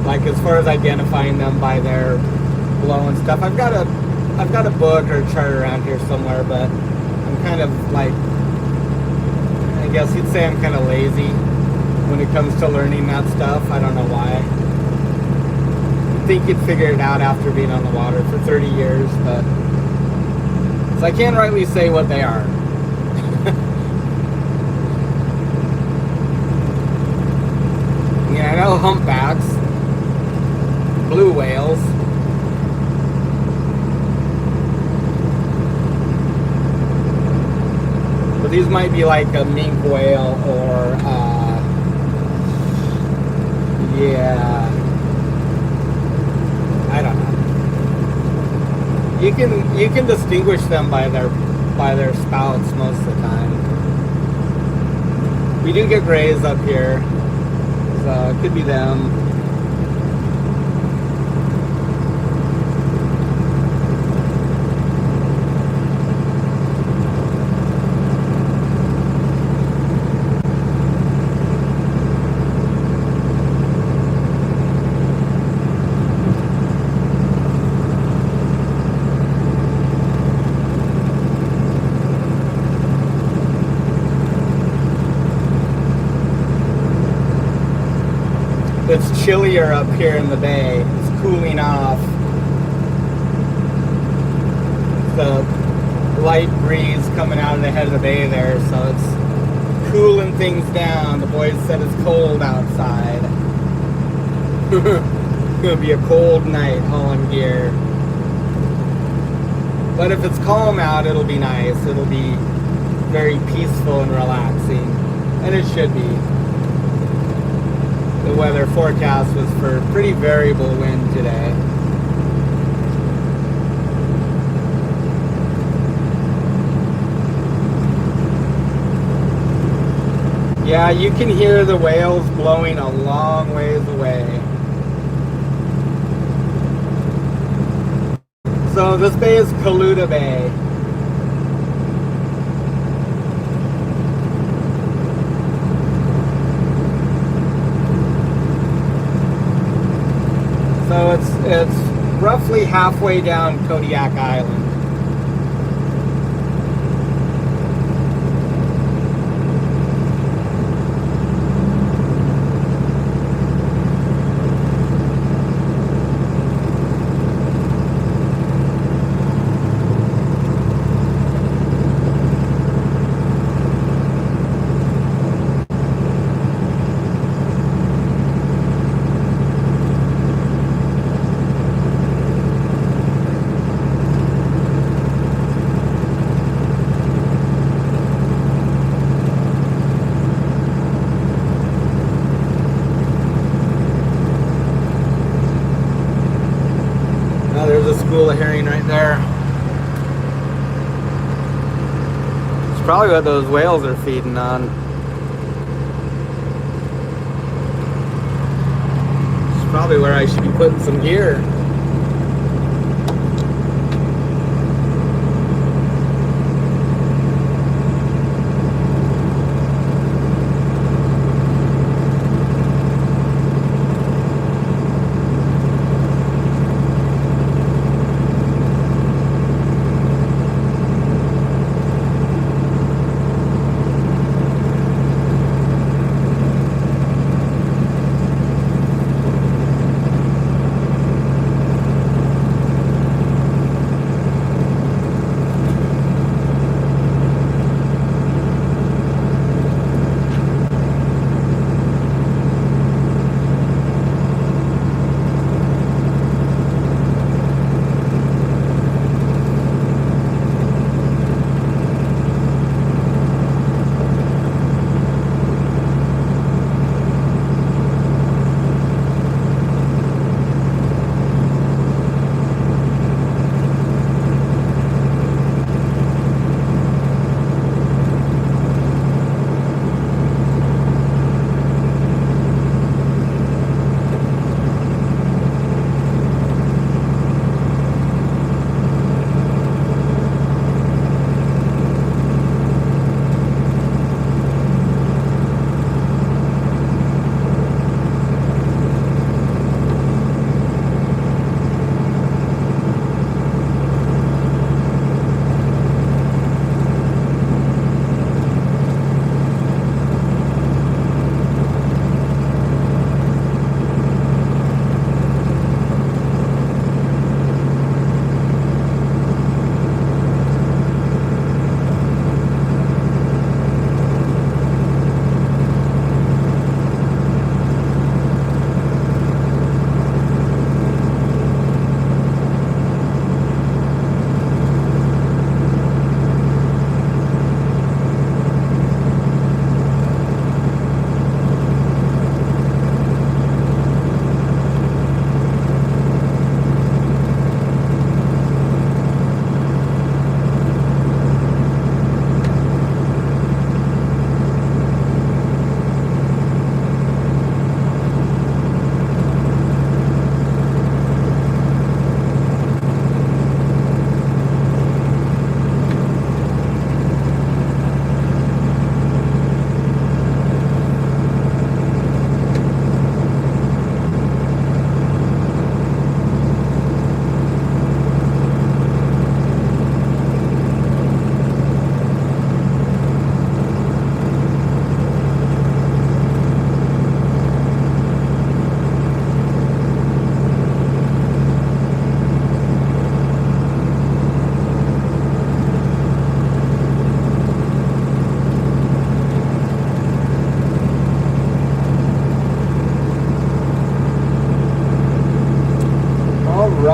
like as far as identifying them by their glow and stuff. I've got a book or a chart around here somewhere, but I'm kind of like, I guess you'd say I'm kind of lazy when it comes to learning that stuff. I don't know why. I think you'd figure it out after being on the water for 30 years, but so I can't rightly say what they are. Yeah, I know humpbacks, blue whales. But these might be like a mink whale or, yeah, I don't know. You can distinguish them by their spouts most of the time. We do get grays up here. So it could be them. It's chillier up here in the bay. It's cooling off. The light breeze coming out of the head of the bay there, so it's cooling things down. The boys said it's cold outside. It's gonna be a cold night hauling gear. But if it's calm out, it'll be nice. It'll be very peaceful and relaxing. And it should be. The weather forecast was for pretty variable wind today. Yeah, you can hear the whales blowing a long ways away. So this bay is Kaluta Bay. So it's roughly halfway down Kodiak Island. School of herring right there. It's probably what those whales are feeding on. It's probably where I should be putting some gear.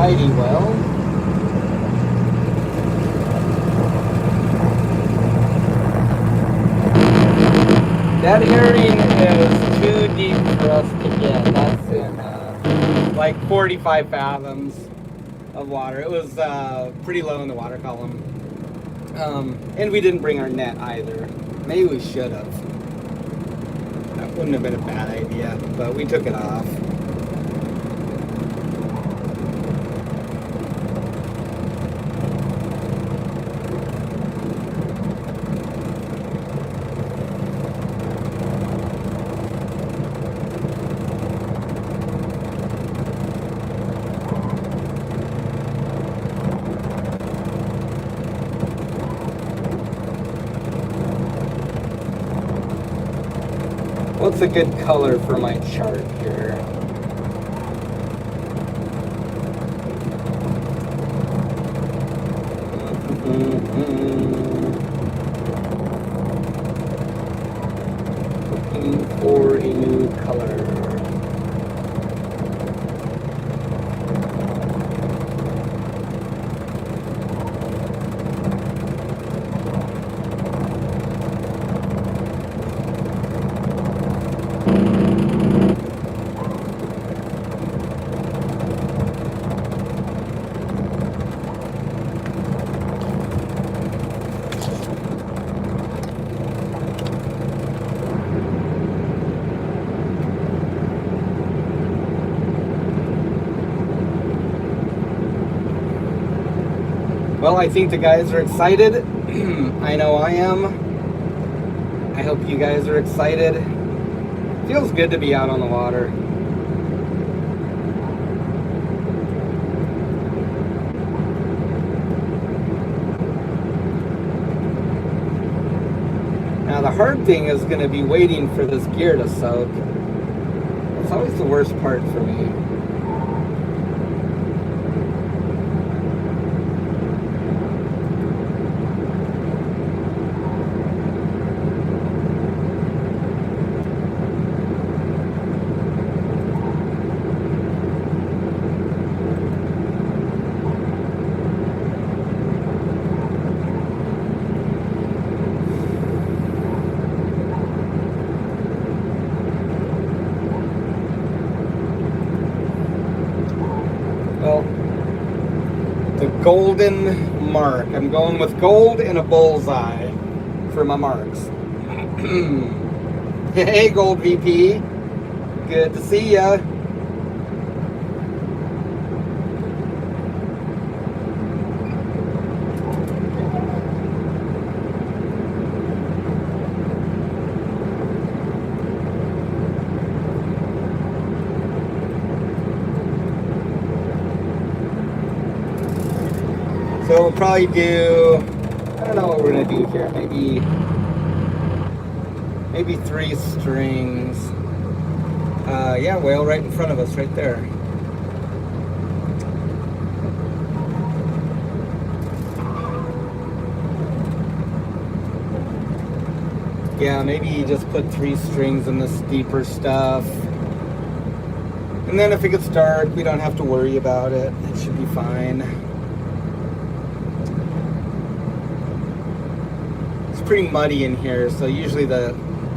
Alrighty, well. That herring is too deep for us to get. That's in like 45 fathoms of water. It was pretty low in the water column. And we didn't bring our net either. Maybe we should have. That wouldn't have been a bad idea, but we took it off. What's a good color for my chart here? Looking for a new color. Well, I think the guys are excited. I know I am. I hope you guys are excited. Feels good to be out on the water. Now the hard thing is going to be waiting for this gear to soak. It's always the worst part for me. Well, the golden mark. I'm going with gold and a bullseye for my marks. Hey, Gold VP. Good to see ya. So we'll probably do, I don't know what we're gonna do here. Maybe 3 strings. Yeah, whale right in front of us, right there. Yeah, maybe you just put 3 strings in this deeper stuff. And then if it gets dark, we don't have to worry about it. It should be fine. Pretty muddy in here, so usually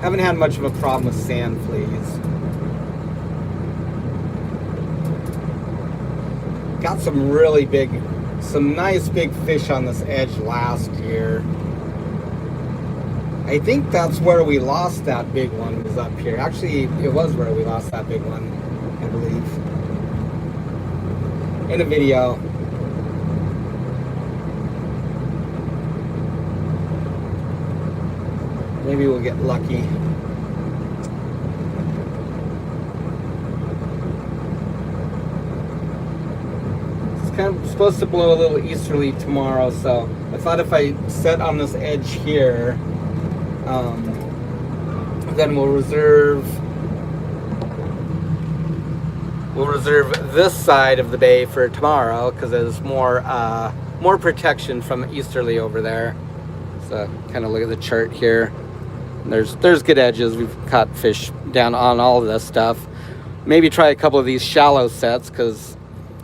haven't had much of a problem with sand fleas. Got some really big, some nice big fish on this edge last year. I think that's where we lost that big one, was up here. Actually, it was where we lost that big one, I believe. In a video. Maybe we'll get lucky. It's kind of supposed to blow a little easterly tomorrow, so I thought if I set on this edge here, then we'll reserve this side of the bay for tomorrow because there's more protection from easterly over there. So kind of look at the chart here. There's good edges. We've caught fish down on all of this stuff. Maybe try a couple of these shallow sets because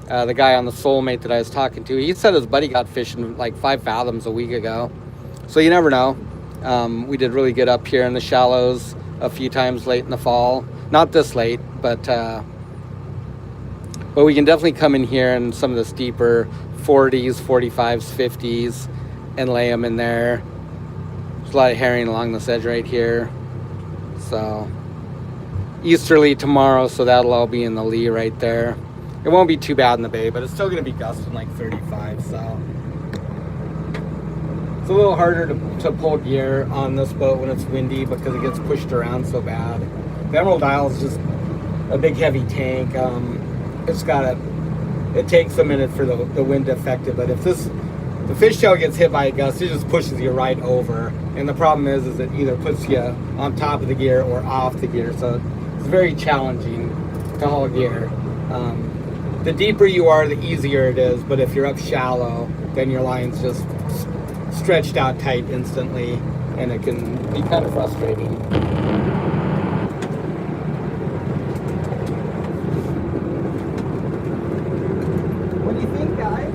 The guy on the Soulmate that I was talking to, he said his buddy got fishing like 5 fathoms a week ago. So you never know. We did really good up here in the shallows a few times late in the fall. Not this late, but we can definitely come in here in some of the steeper 40s, 45s, 50s and lay them in there. There's a lot of herring along this edge right here. So easterly tomorrow, so that'll all be in the lee right there. It won't be too bad in the bay, but it's still going to be gusting like 35, so it's a little harder to pull gear on this boat when it's windy because it gets pushed around so bad. The Emerald Isle is just a big heavy tank. It takes a minute for the wind to affect it, but if the fishtail gets hit by a gust, it just pushes you right over. And the problem is it either puts you on top of the gear or off the gear, so it's very challenging to haul gear. The deeper you are, the easier it is, but if you're up shallow, then your line's just stretched out tight instantly, and it can be kind of frustrating. What do you think, guys?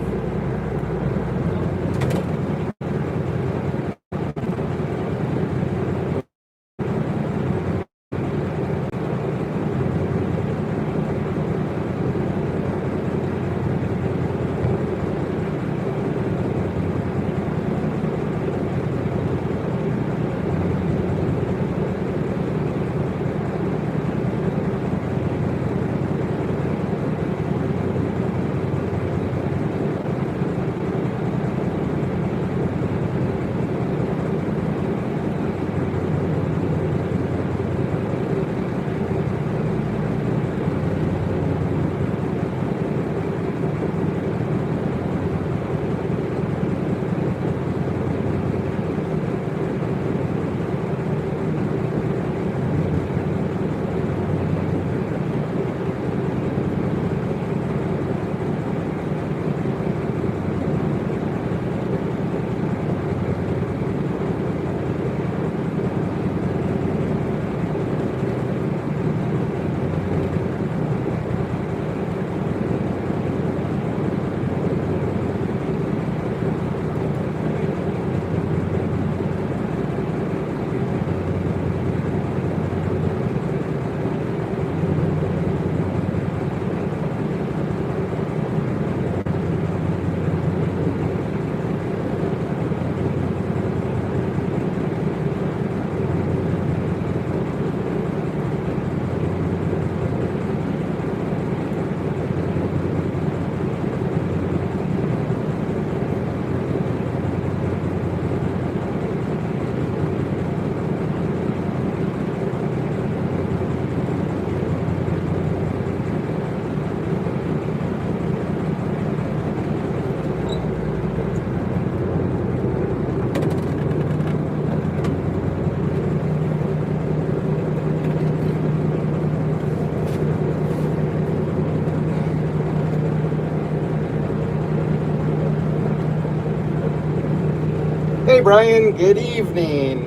Hey Brian, good evening.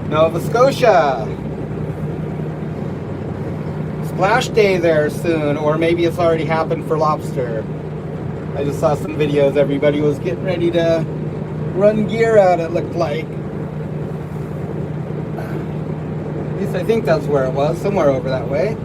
Nova Scotia. Splash day there soon, or maybe it's already happened for lobster. I just saw some videos, everybody was getting ready to run gear out, it looked like. At least I think that's where it was, somewhere over that way.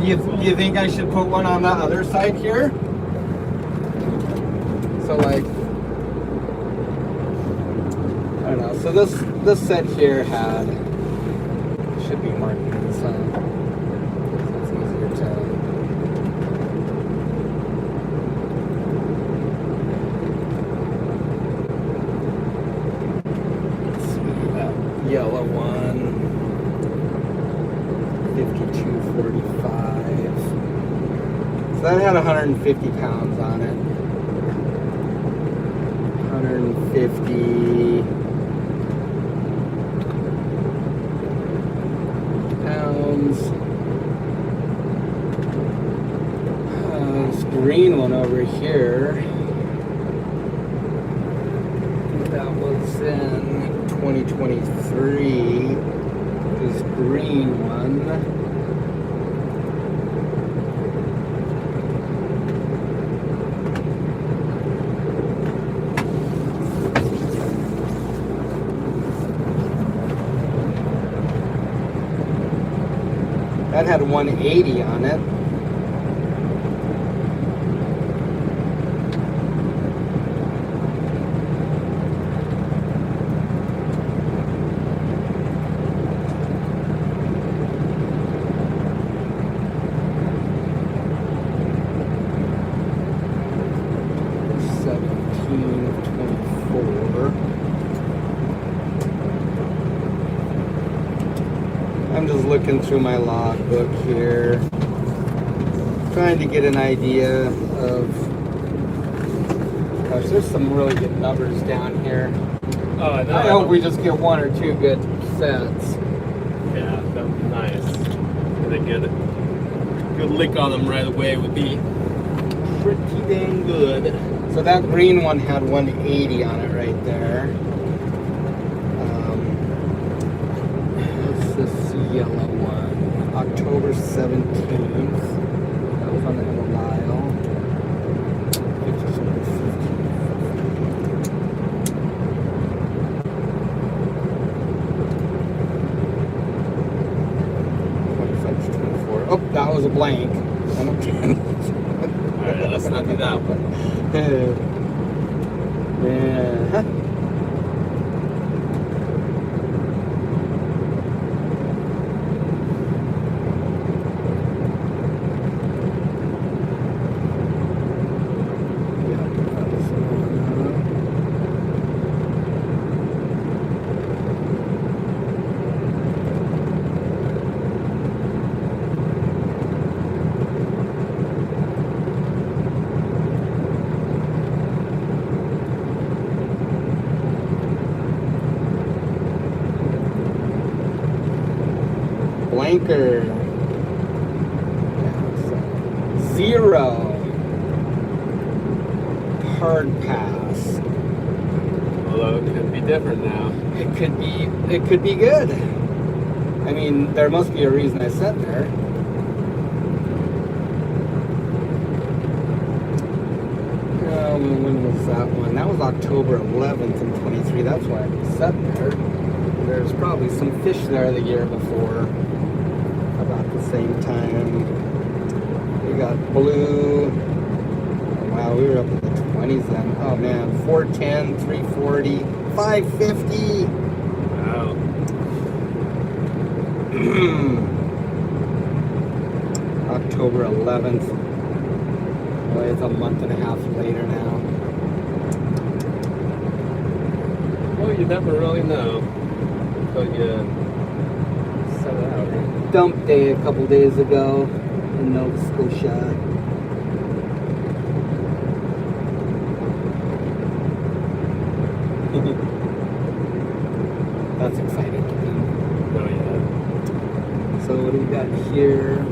You think I should put one on the other side here? So like, I don't know. So this set here had, should be markings, so it's easier to. Let's see that yellow one, 5245. So that had 150 pounds on it. 150 pounds. This green one over here, that was in 2023. This green one. That had 180 on it. I'm just looking through my logbook here, trying to get an idea of, gosh, there's some really good numbers down here. Oh, I know. I hope we just get one or two good sets. Yeah, that would be nice. Get a good lick on them right away would be pretty dang good. So that green one had 180 on it right there. What's this yellow one? October 17th. That was on the end of Lyle. 24. Oh, that was a blank. Alright, let's not do that one. Yeah. Blanker. Zero. Hard pass. Although it could be different now. It could be good. I mean, there must be a reason I sat there. When was that one? That was October 11th in 23. That's why I sat there. There's probably some fish there the year before. About the same time. We got blue. Oh, wow, we were up in the 20s then. Oh man, 410, 340, 550. Wow. October 11th. Boy, it's a month and a half later now. Well, you never really know until you set it out. Dump day a couple days ago in Nova Scotia. That's exciting. Oh yeah. So what do we got here?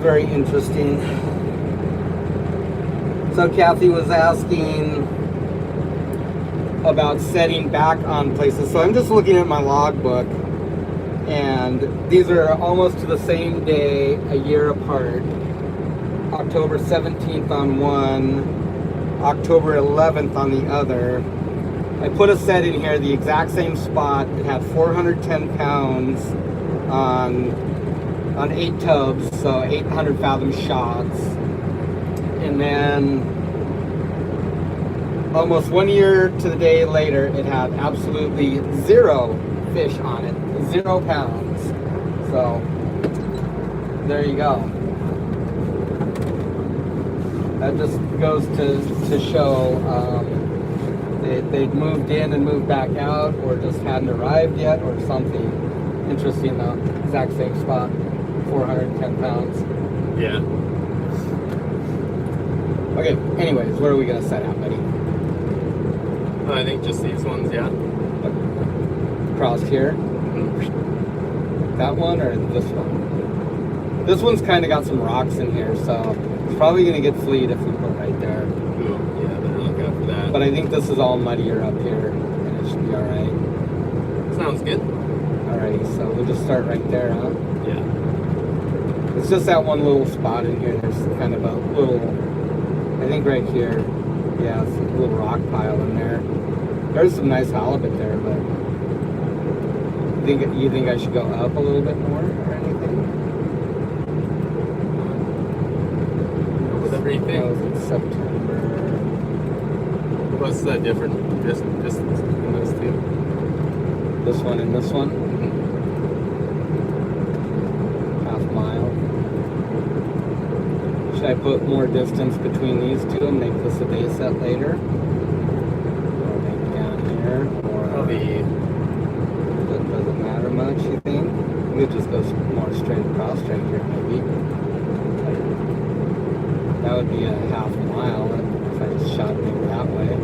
very interesting. So Kathy was asking about setting back on places. So I'm just looking at my logbook, and these are almost to the same day, a year apart. October 17th on one, October 11th on the other. I put a set in here, the exact same spot. It had 410 pounds on 8 tubs, so 800 fathom shots. And then almost 1 year to the day later, it had absolutely 0 fish on it, 0 pounds. So there you go. That just goes to show they'd moved in and moved back out, or just hadn't arrived yet, or something. Interesting though, exact same spot, 410 pounds. Yeah. Okay, anyways, where are we gonna set out, buddy? I think just these ones, yeah. Across here? That one or this one? This one's kind of got some rocks in here, so it's probably gonna get fleet if we put right there. Ooh, yeah, better look out for that. But I think this is all muddier up here, and it should be alright. Sounds good. Alrighty, so we'll just start right there, huh? Yeah. It's just that one little spot in here. There's kind of a little, I think right here, yeah, it's a little rock pile in there. There's some nice halibut there, but you think I should go up a little bit more or anything? Whatever you That think. was in September. What's the different distance in those two? This one and this one? Half mile. Should I put more distance between these two and make this a day set later? Or maybe down here? Or Probably. does it matter much, you think? We could just go more straight across right here, maybe. That would be a half mile if I just shot maybe that way.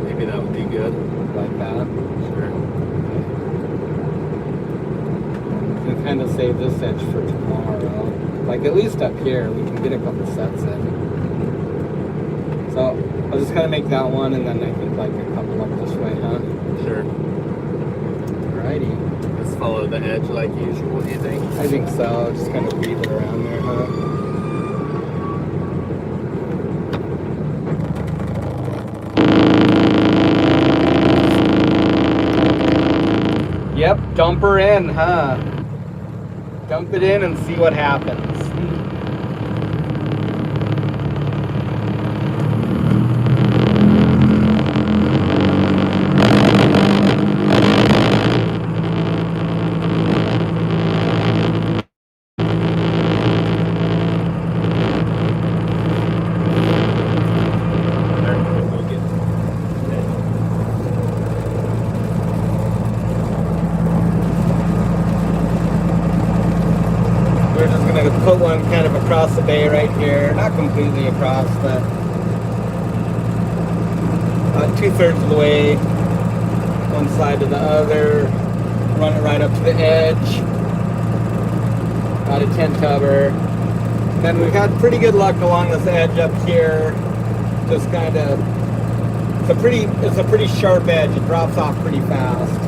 Maybe that would be good. Like that. Sure. We can kind of save this edge for tomorrow. Like at least up here, we can get a couple sets in. So I'll just kind of make that one, and then I think like a couple up this way, huh? Sure. Alrighty. Just follow the edge like usual, do you think? I think so. Just kind of weave it around there, huh? Yep, dump her in, huh? Dump it in and see what happens. Put one kind of across the bay right here, not completely across, but about 2/3 of the way, one side to the other, run it right up to the edge, about a 10 tubber. Then we've had pretty good luck along this edge up here, just kind of, it's a pretty sharp edge, it drops off pretty fast.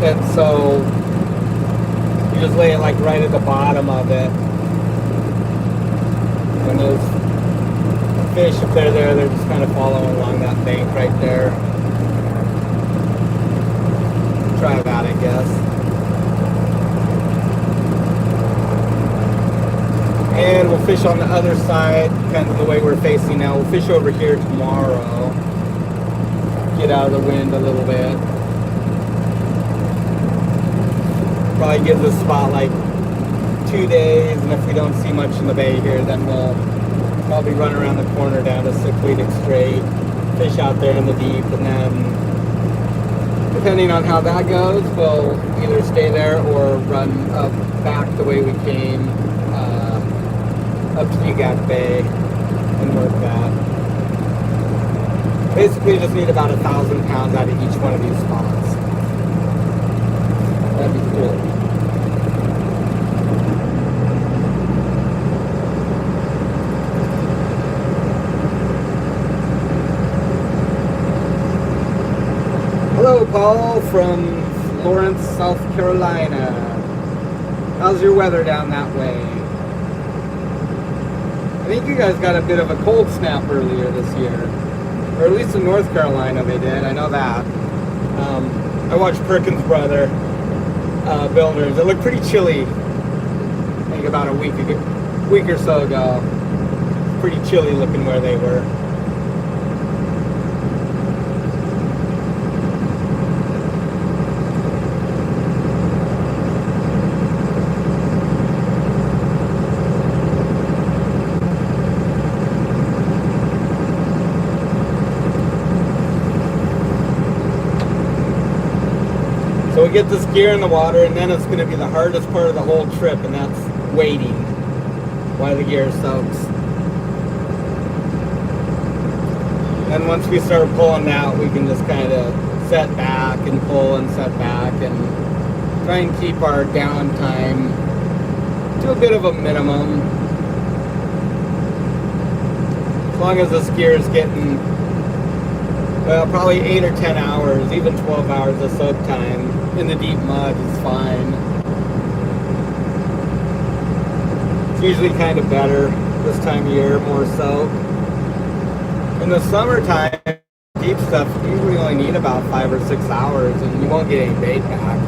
And so you just lay it like right at the bottom of it. And those fish, if they're there, they're just kind of following along that bank right there. Try that, I guess. And we'll fish on the other side, kind of the way we're facing now. We'll fish over here tomorrow. Get out of the wind a little bit. Probably give this spot like 2 days, and if we don't see much in the bay here, then we'll probably run around the corner down to Sickleadick Strait, fish out there in the deep, and then depending on how that goes, we'll either stay there or run up back the way we came up to Egak Bay and work that. Basically just need about 1,000 pounds out of each one of these spots. Cool. Hello, Paul from Lawrence, South Carolina. How's your weather down that way? I think you guys got a bit of a cold snap earlier this year. Or at least in North Carolina they did, I know that. I watched Perkins' brother, Builders. It looked pretty chilly, I think about a week or so ago. Pretty chilly looking where they were. So we get this gear in the water, and then it's going to be the hardest part of the whole trip, and that's waiting while the gear soaks. And once we start pulling out, we can just kind of set back and pull and set back and try and keep our downtime to a bit of a minimum. As long as this gear is getting, well, probably 8 or 10 hours, even 12 hours of soak time in the deep mud is fine. It's usually kind of better this time of year, more soak. In the summertime, deep stuff, you usually only need about 5 or 6 hours and you won't get any bait back.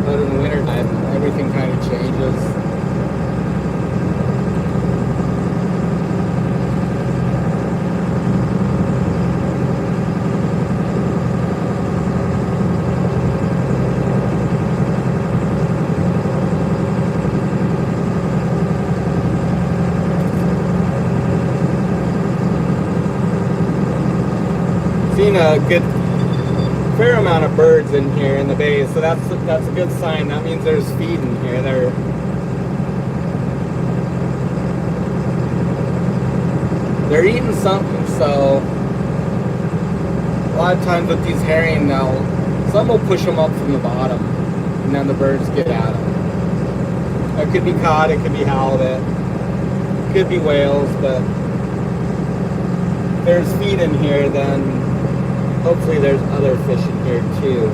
But in the wintertime, everything kind of changes. Seen a good fair amount of birds in here in the bay, so that's a good sign. That means there's feed in here. They're eating something. So a lot of times with these herring, some will push them up from the bottom, and then the birds get at them. It could be cod, it could be halibut, it could be whales, but if there's feed in here, then hopefully there's other fish in here too.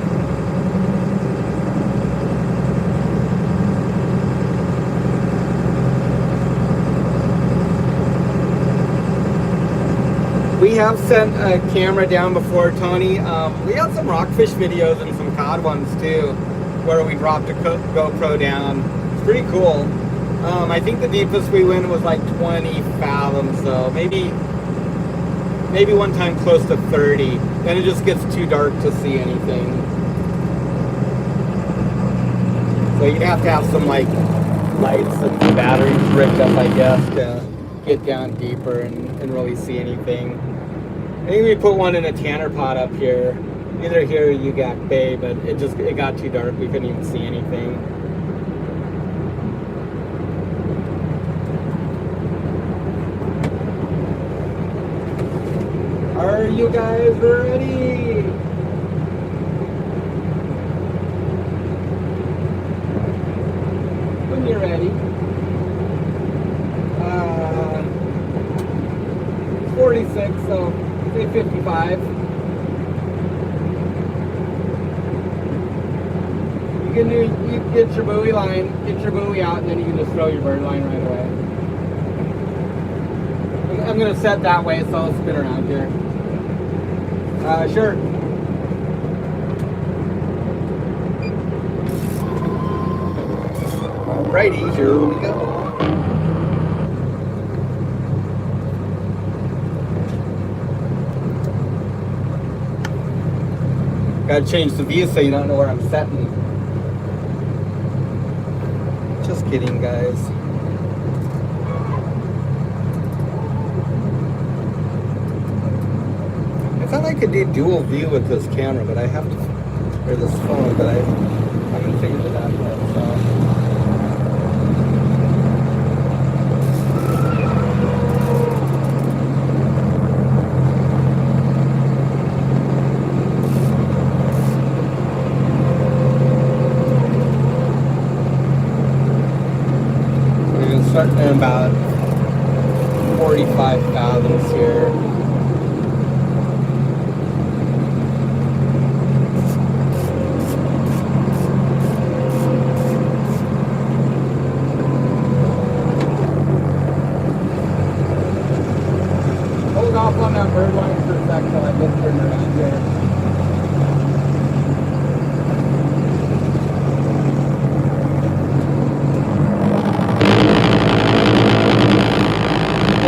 We have sent a camera down before, Tony. We had some rockfish videos and some cod ones too, where we dropped a GoPro down. It's pretty cool. I think the deepest we went was like 20 fathoms, so maybe one time close to 30. Then it just gets too dark to see anything. So you'd have to have some like lights and batteries rigged up, I guess, to get down deeper and really see anything. I think we put one in a tanner pot up here, either here or Ugak Bay, but it got too dark. We couldn't even see anything. Are you guys ready? When you're ready. 46, so say 55. You get your buoy line, get your buoy out, and then you can just throw your bird line right away. I'm going to set that way, so I'll spin around here. Sure. Alrighty, here we go. Gotta change the view so you don't know where I'm setting. Just kidding, guys. I thought I could do dual view with this camera, but I have to, or this phone, but I haven't figured it out yet, so. starting at about 45 fathoms here. Hold off on that bird line for a second while I look turn around here.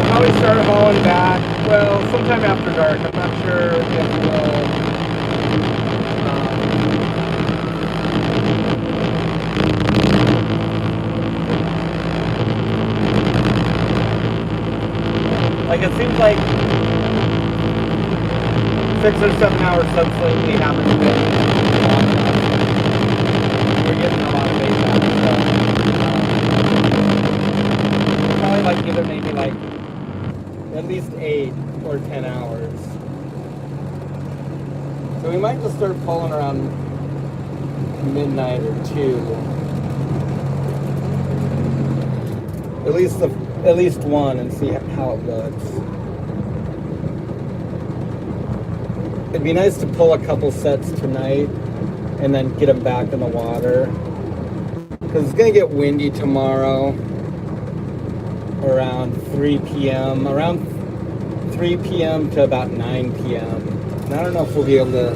Probably start hauling back, well, sometime after dark. I'm not sure if we'll, like it seems like 6 or 7 hours since lately haven't been we're getting a lot of bait out, so probably like either maybe like at least 8 or 10 hours. So we might just start pulling around midnight or 2. At least one, and see how it looks. It'd be nice to pull a couple sets tonight and then get them back in the water, because it's gonna get windy tomorrow around 3 p.m. Around 3 p.m. to about 9 p.m. And I don't know if we'll be able to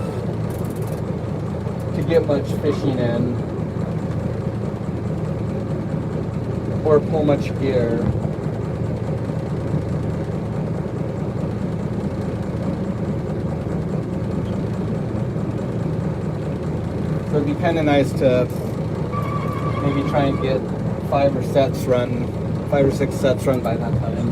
get much fishing in or pull much gear. So it'd be kind of nice to maybe try and get 5 or 6 sets run by that time.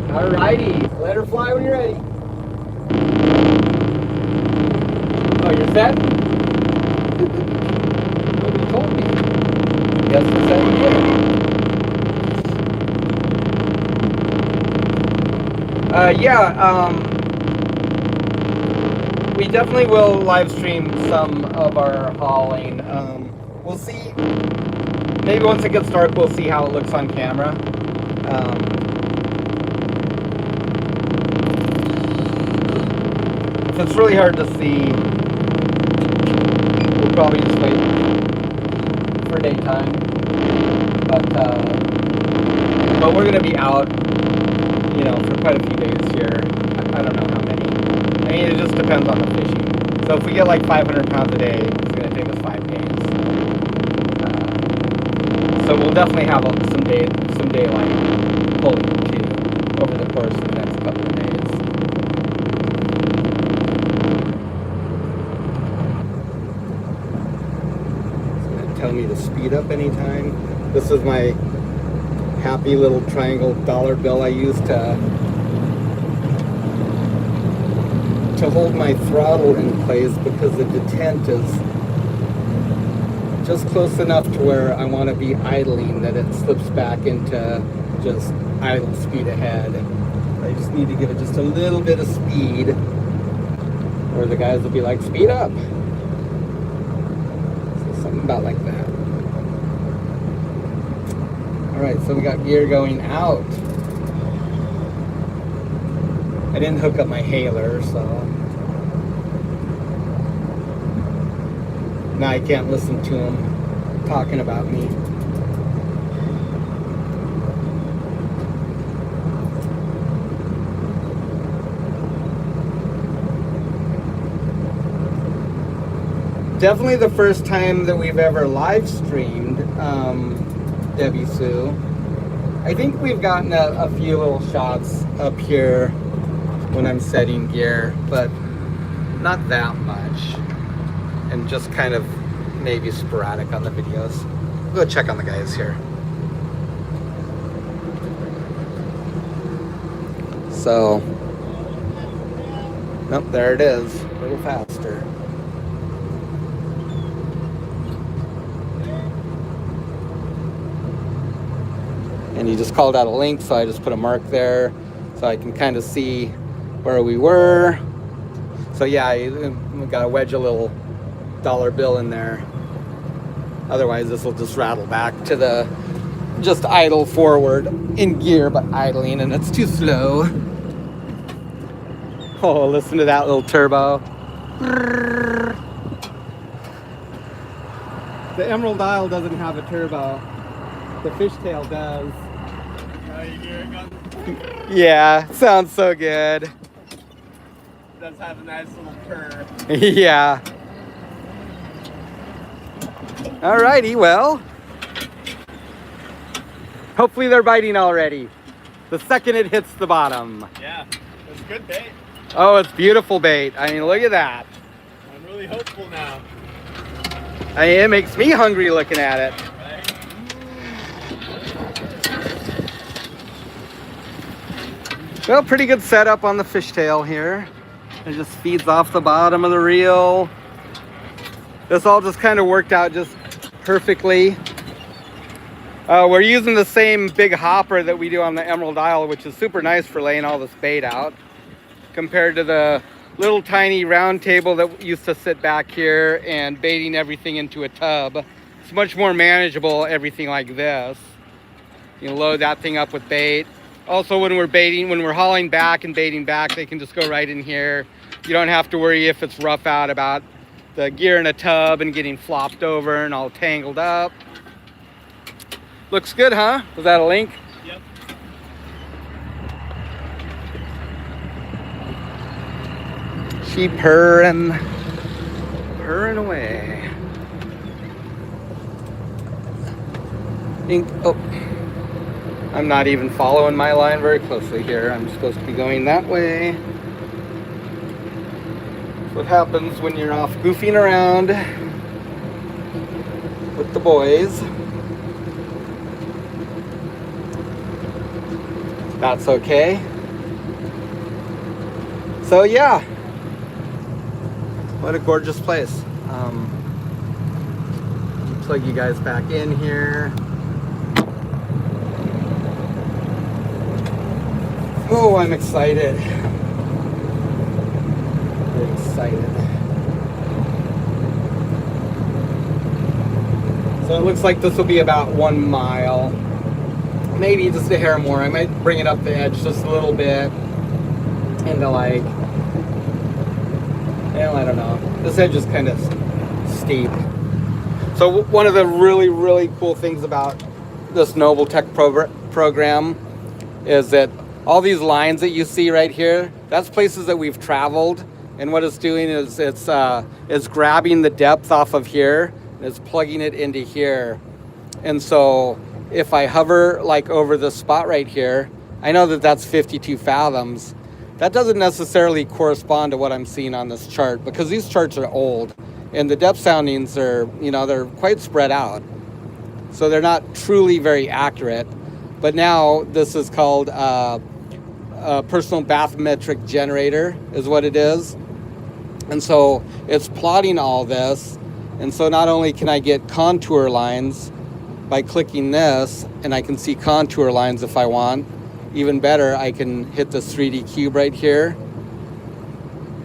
Alrighty, let her fly when you're ready. Oh, you're set? Nobody told me. Guess we're setting we definitely will live stream some of our hauling. We'll see. Maybe once it gets dark, we'll see how it looks on camera. If it's really hard to see, we'll probably just wait for daytime. But we're gonna be out, for quite a few days here. I don't know how many. I mean, it just depends on the fishing. So if we get like 500 pounds a day, it's gonna take us 5 days. So we'll definitely have some daylight pulling too over the course of the next couple of days. Tell me to speed up anytime. This is my happy little triangle dollar bill I use to hold my throttle in place, because the detent is just close enough to where I want to be idling that it slips back into just idle speed ahead. I just need to give it just a little bit of speed, or the guys will be like, speed up. Something about like that. Alright, so we got gear going out. I didn't hook up my hailer, so now I can't listen to him talking about me. Definitely the first time that we've ever live streamed Debbie Sue. I think we've gotten a few little shots up here when I'm setting gear, but not that much. And just kind of maybe sporadic on the videos. We'll go check on the guys here. So, nope, there it is. A little faster. And he just called out a link, so I just put a mark there so I can kind of see where we were. So yeah, we got to wedge a little dollar bill in there. Otherwise, this will just rattle back to the just idle forward in gear, but idling, and it's too slow. Oh, listen to that little turbo. The Emerald Isle doesn't have a turbo. The fishtail does. Yeah, sounds so good. It does have a nice little purr. Yeah. Alrighty, well. Hopefully they're biting already. The second it hits the bottom. Yeah, it's good bait. Oh, it's beautiful bait. I mean, look at that. I'm really hopeful now. I mean, it makes me hungry looking at it. Well, pretty good setup on the fishtail here. It just feeds off the bottom of the reel. This all just kind of worked out just perfectly. We're using the same big hopper that we do on the Emerald Isle, which is super nice for laying all this bait out, compared to the little tiny round table that used to sit back here and baiting everything into a tub. It's much more manageable, everything like this. You load that thing up with bait. Also, when we're hauling back and baiting back, they can just go right in here. You don't have to worry if it's rough out about the gear in a tub and getting flopped over and all tangled up. Looks good, huh? Was that a link? Yep. She purring away. Oh. I'm not even following my line very closely here. I'm supposed to be going that way. That's what happens when you're off goofing around with the boys. That's okay. So yeah, what a gorgeous place. Plug you guys back in here. Oh, I'm excited. Very excited. So it looks like this will be about 1 mile. Maybe just a hair more. I might bring it up the edge just a little bit. Into like, well, I don't know. This edge is kind of steep. So one of the really, really cool things about this Noble Tech program is that all these lines that you see right here, that's places that we've traveled. And what it's doing is it's grabbing the depth off of here and it's plugging it into here. And so if I hover like over the spot right here, I know that that's 52 fathoms. That doesn't necessarily correspond to what I'm seeing on this chart because these charts are old and the depth soundings are, you know, they're quite spread out. So they're not truly very accurate. But now this is called a personal bathymetric generator is what it is. And so it's plotting all this. And so not only can I get contour lines by clicking this, and I can see contour lines if I want. Even better, I can hit this 3D cube right here,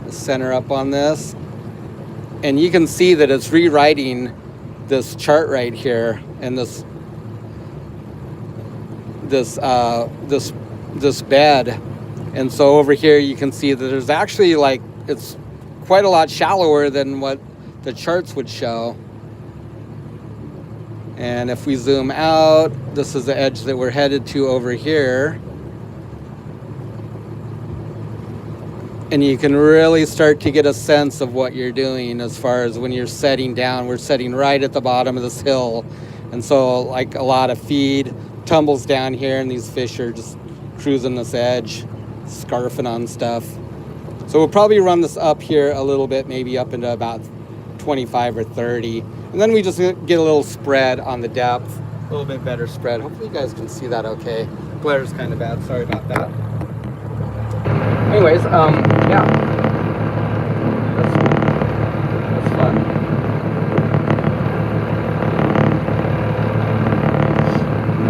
center up on this, and you can see that it's rewriting this chart right here and this bed. And so over here you can see that there's actually like, it's quite a lot shallower than what the charts would show. And if we zoom out, this is the edge that we're headed to over here. And you can really start to get a sense of what you're doing as far as when you're setting down. We're setting right at the bottom of this hill. And so like a lot of feed, tumbles down here, and these fish are just cruising this edge, scarfing on stuff. So we'll probably run this up here a little bit, maybe up into about 25 or 30. And then we just get a little spread on the depth, a little bit better spread. Hopefully you guys can see that okay. Glare's kind of bad, sorry about that. Anyways, yeah. That's fun.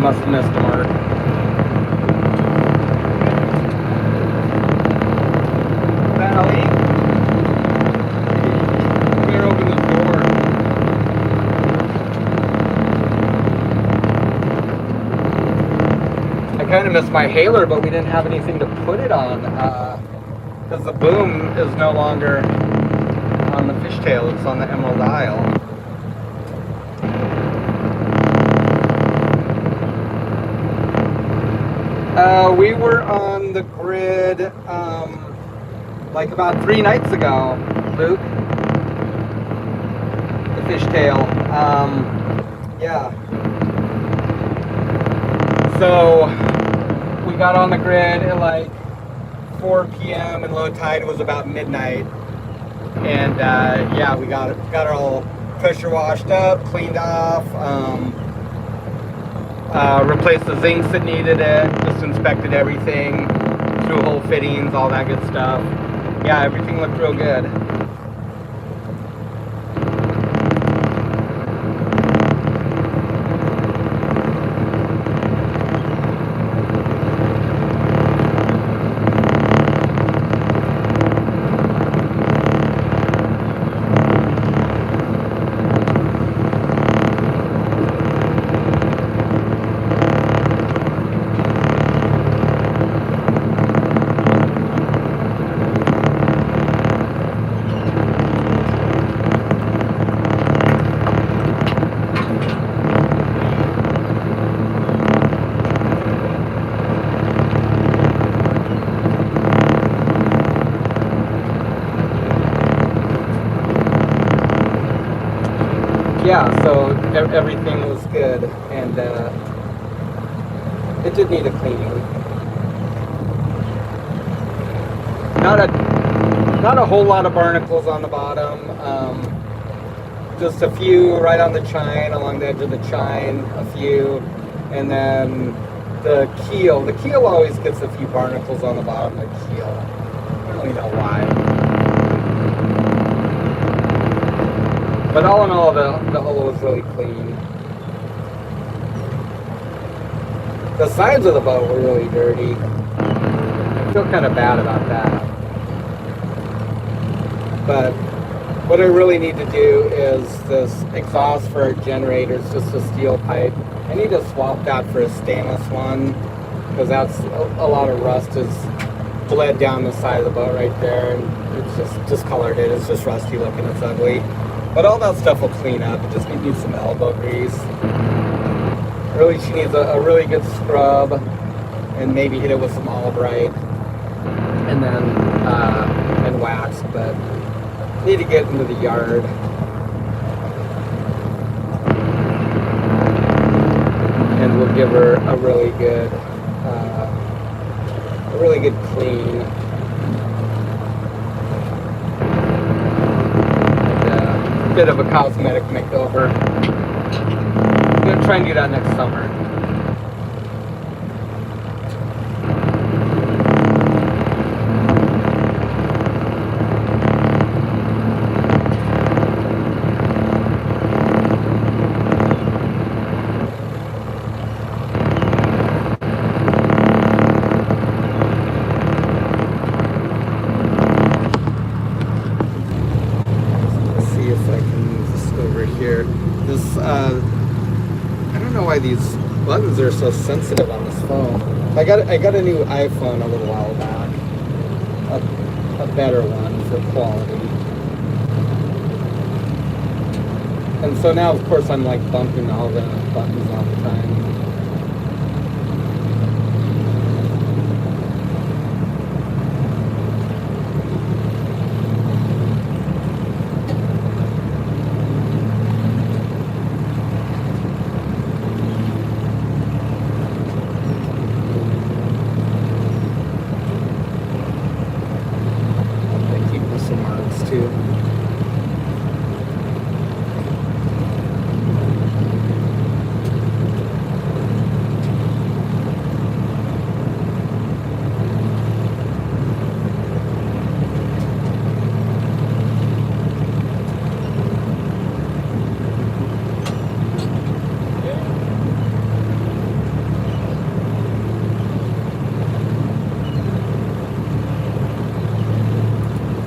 Must have missed a mark. Valley. Better open the door. I kind of missed my hailer, but we didn't have anything to put it on because the boom is no longer on the fishtail, it's on the Emerald Isle. We were on the grid like about 3 nights ago, Luke. The fishtail. Yeah. So we got on the grid at like 4 p.m. and low tide was about midnight. And yeah, we got it all pressure washed up, cleaned off. Replaced the zincs that needed it, just inspected everything, through hole fittings, all that good stuff. Yeah, everything looked real good. Yeah, so everything was good, and it did need a cleaning. Not a whole lot of barnacles on the bottom, just a few right on the chine, along the edge of the chine, a few, and then the keel always gets a few barnacles on the bottom of the keel. I don't really know why. But all in all, the hull was really clean. The sides of the boat were really dirty. I feel kind of bad about that. But what I really need to do is this exhaust for our generator. It's just a steel pipe. I need to swap that for a stainless one, because that's a lot of rust has bled down the side of the boat right there, and it's just discolored it. It's just rusty looking. It's ugly. But all that stuff will clean up. It just needs some elbow grease. Really, she needs a really good scrub, and maybe hit it with some Albright, and then and wax. But need to get into the yard. And we'll give her a really good clean. Bit of a cosmetic makeover. I'm gonna try and do that next summer. I don't know why these buttons are so sensitive on this phone. I got a new iPhone a little while back, a better one for quality, and so now of course I'm like bumping all the buttons all the time.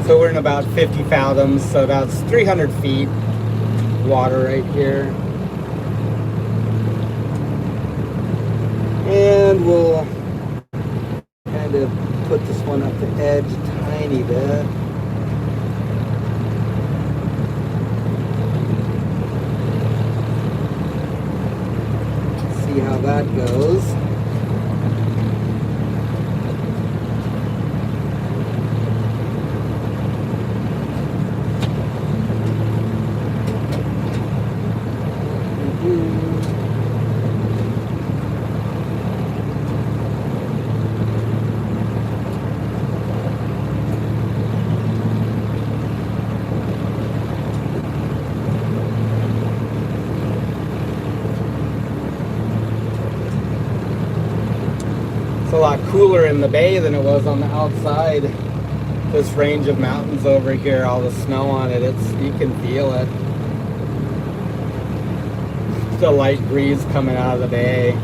So we're in about 50 fathoms, so that's 300 feet water right here. And we'll kind of put this one up the edge a tiny bit. See how that goes. A lot cooler in the bay than it was on the outside. This range of mountains over here, all the snow on it, you can feel it. It's a light breeze coming out of the bay. You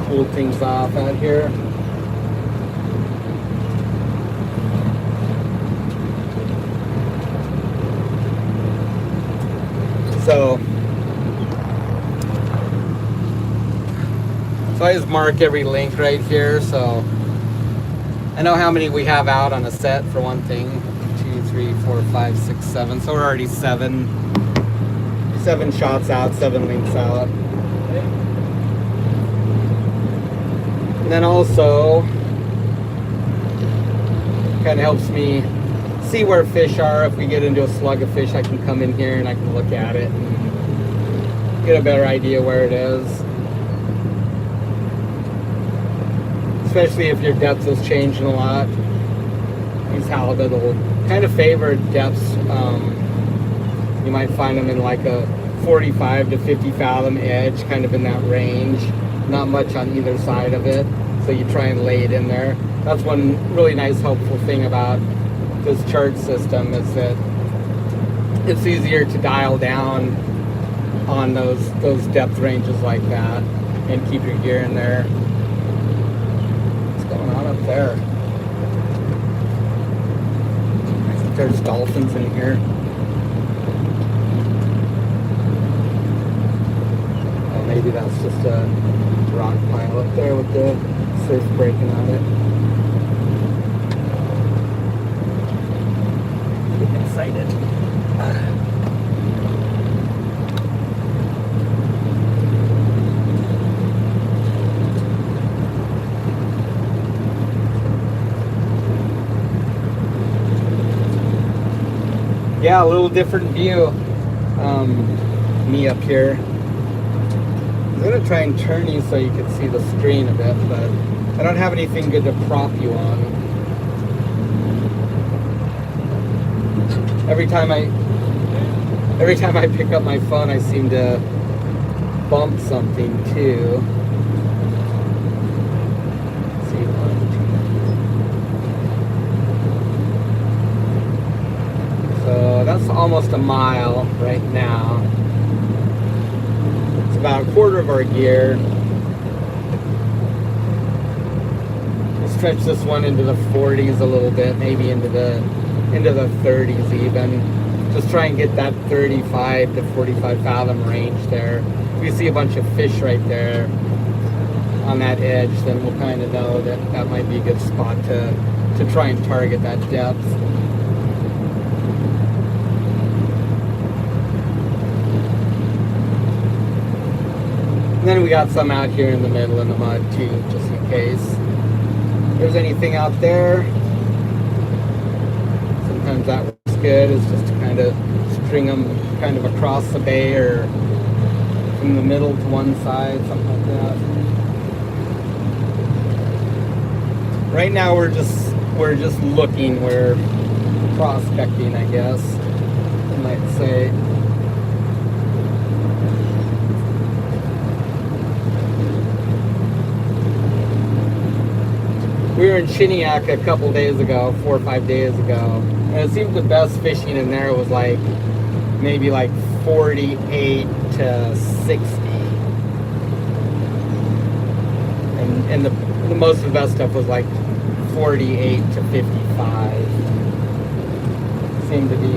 cool things off out here. So I just mark every link right here, so I know how many we have out on a set for one thing. 2, 3, 4, 5, 6, 7. So we're already 7 shots out, 7 links out. And then also kind of helps me see where fish are. If we get into a slug of fish, I can come in here and I can look at it and get a better idea where it is. Especially if your depth is changing a lot. These halibut will kind of favor depths. You might find them in like a 45 to 50 fathom edge, kind of in that range. Not much on either side of it. So you try and lay it in there. That's one really nice helpful thing about this chart system, is that it's easier to dial down on those depth ranges like that and keep your gear in there. Up there. I think there's dolphins in here. Oh, maybe that's just a rock pile up there with the surf breaking on it. Getting excited. Yeah, a little different view. Me up here. I'm gonna try and turn you so you can see the screen a bit, but I don't have anything good to prop you on. Every time I pick up my phone, I seem to bump something too. Let's see, 1, 2. So that's almost a mile right now. It's about a quarter of our gear. We'll stretch this one into the 40s a little bit, maybe into the 30s even. Just try and get that 35 to 45 fathom range there. If we see a bunch of fish right there on that edge, then we'll kind of know that that might be a good spot to try and target that depth. And then we got some out here in the middle in the mud too, just in case. If there's anything out there, sometimes that works good, is just to kind of string them kind of across the bay or from the middle to one side, something like that. Right now we're just looking, we're prospecting, I guess you might say. We were in Chiniak a couple days ago, 4 or 5 days ago, and it seemed the best fishing in there was like maybe like 48 to 60, and the most of the best stuff was like 48 to 55 seem to be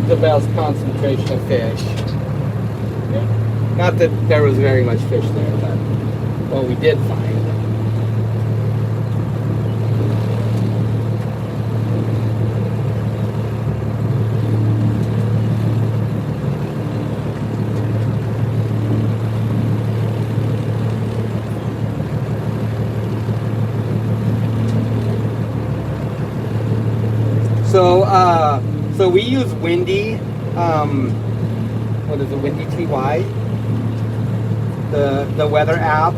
the best concentration of fish. Not that there was very much fish there, but what we did find. So we use Windy, what is it, Windy TY, the weather app.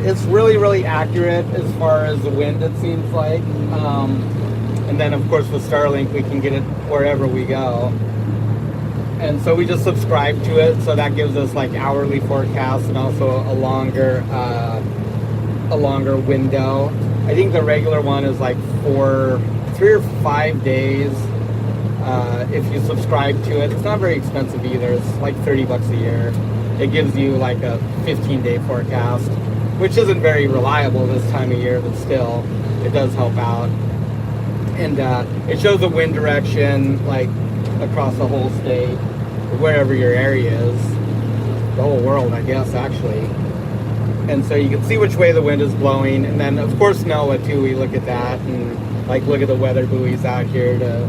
It's really accurate as far as the wind, it seems like. And then of course with Starlink we can get it wherever we go. And so we just subscribe to it, so that gives us like hourly forecasts and also a longer window. I think the regular one is like 3 or 5 days. If you subscribe to it, it's not very expensive either. It's like $30 a year. It gives you like a 15-day forecast, which isn't very reliable this time of year, but still, it does help out. And it shows the wind direction like across the whole state, wherever your area is, the whole world, I guess, actually. And so you can see which way the wind is blowing. And then of course NOAA too, we look at that and like look at the weather buoys out here to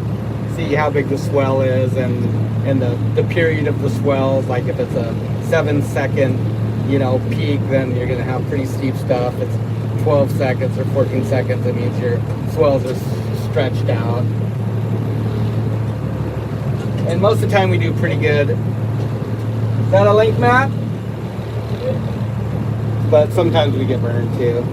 see how big the swell is and the period of the swells. Like if it's a 7-second, peak, then you're gonna have pretty steep stuff. If it's 12 seconds or 14 seconds, it means your swells are stretched out. And most of the time we do pretty good. Is that a link map? But sometimes we get burned too.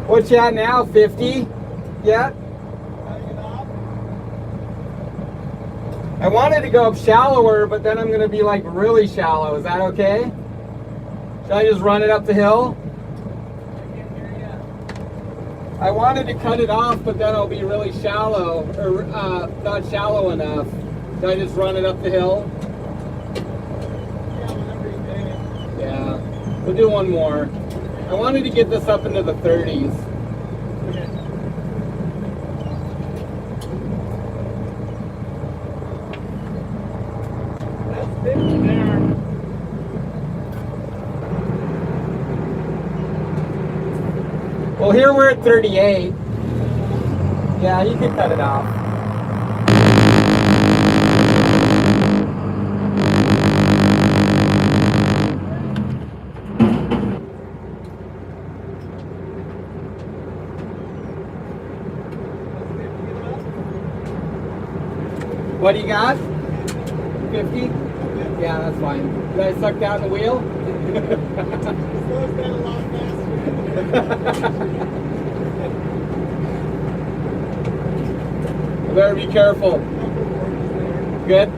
What's you at now? 50? Yeah? I wanted to go up shallower, but then I'm going to be like really shallow. Is that okay? Should I just run it up the hill? I wanted to cut it off, but then I'll be really shallow, or not shallow enough. Should I just run it up the hill? Yeah, we'll do one more. I wanted to get this up into the 30s. That's 50 there. Well, here we're at 38. Yeah, you can cut it off. What do you got? 50? Yeah, that's fine. Did I suck down the wheel? Slows down a lot faster. You better be careful. Good?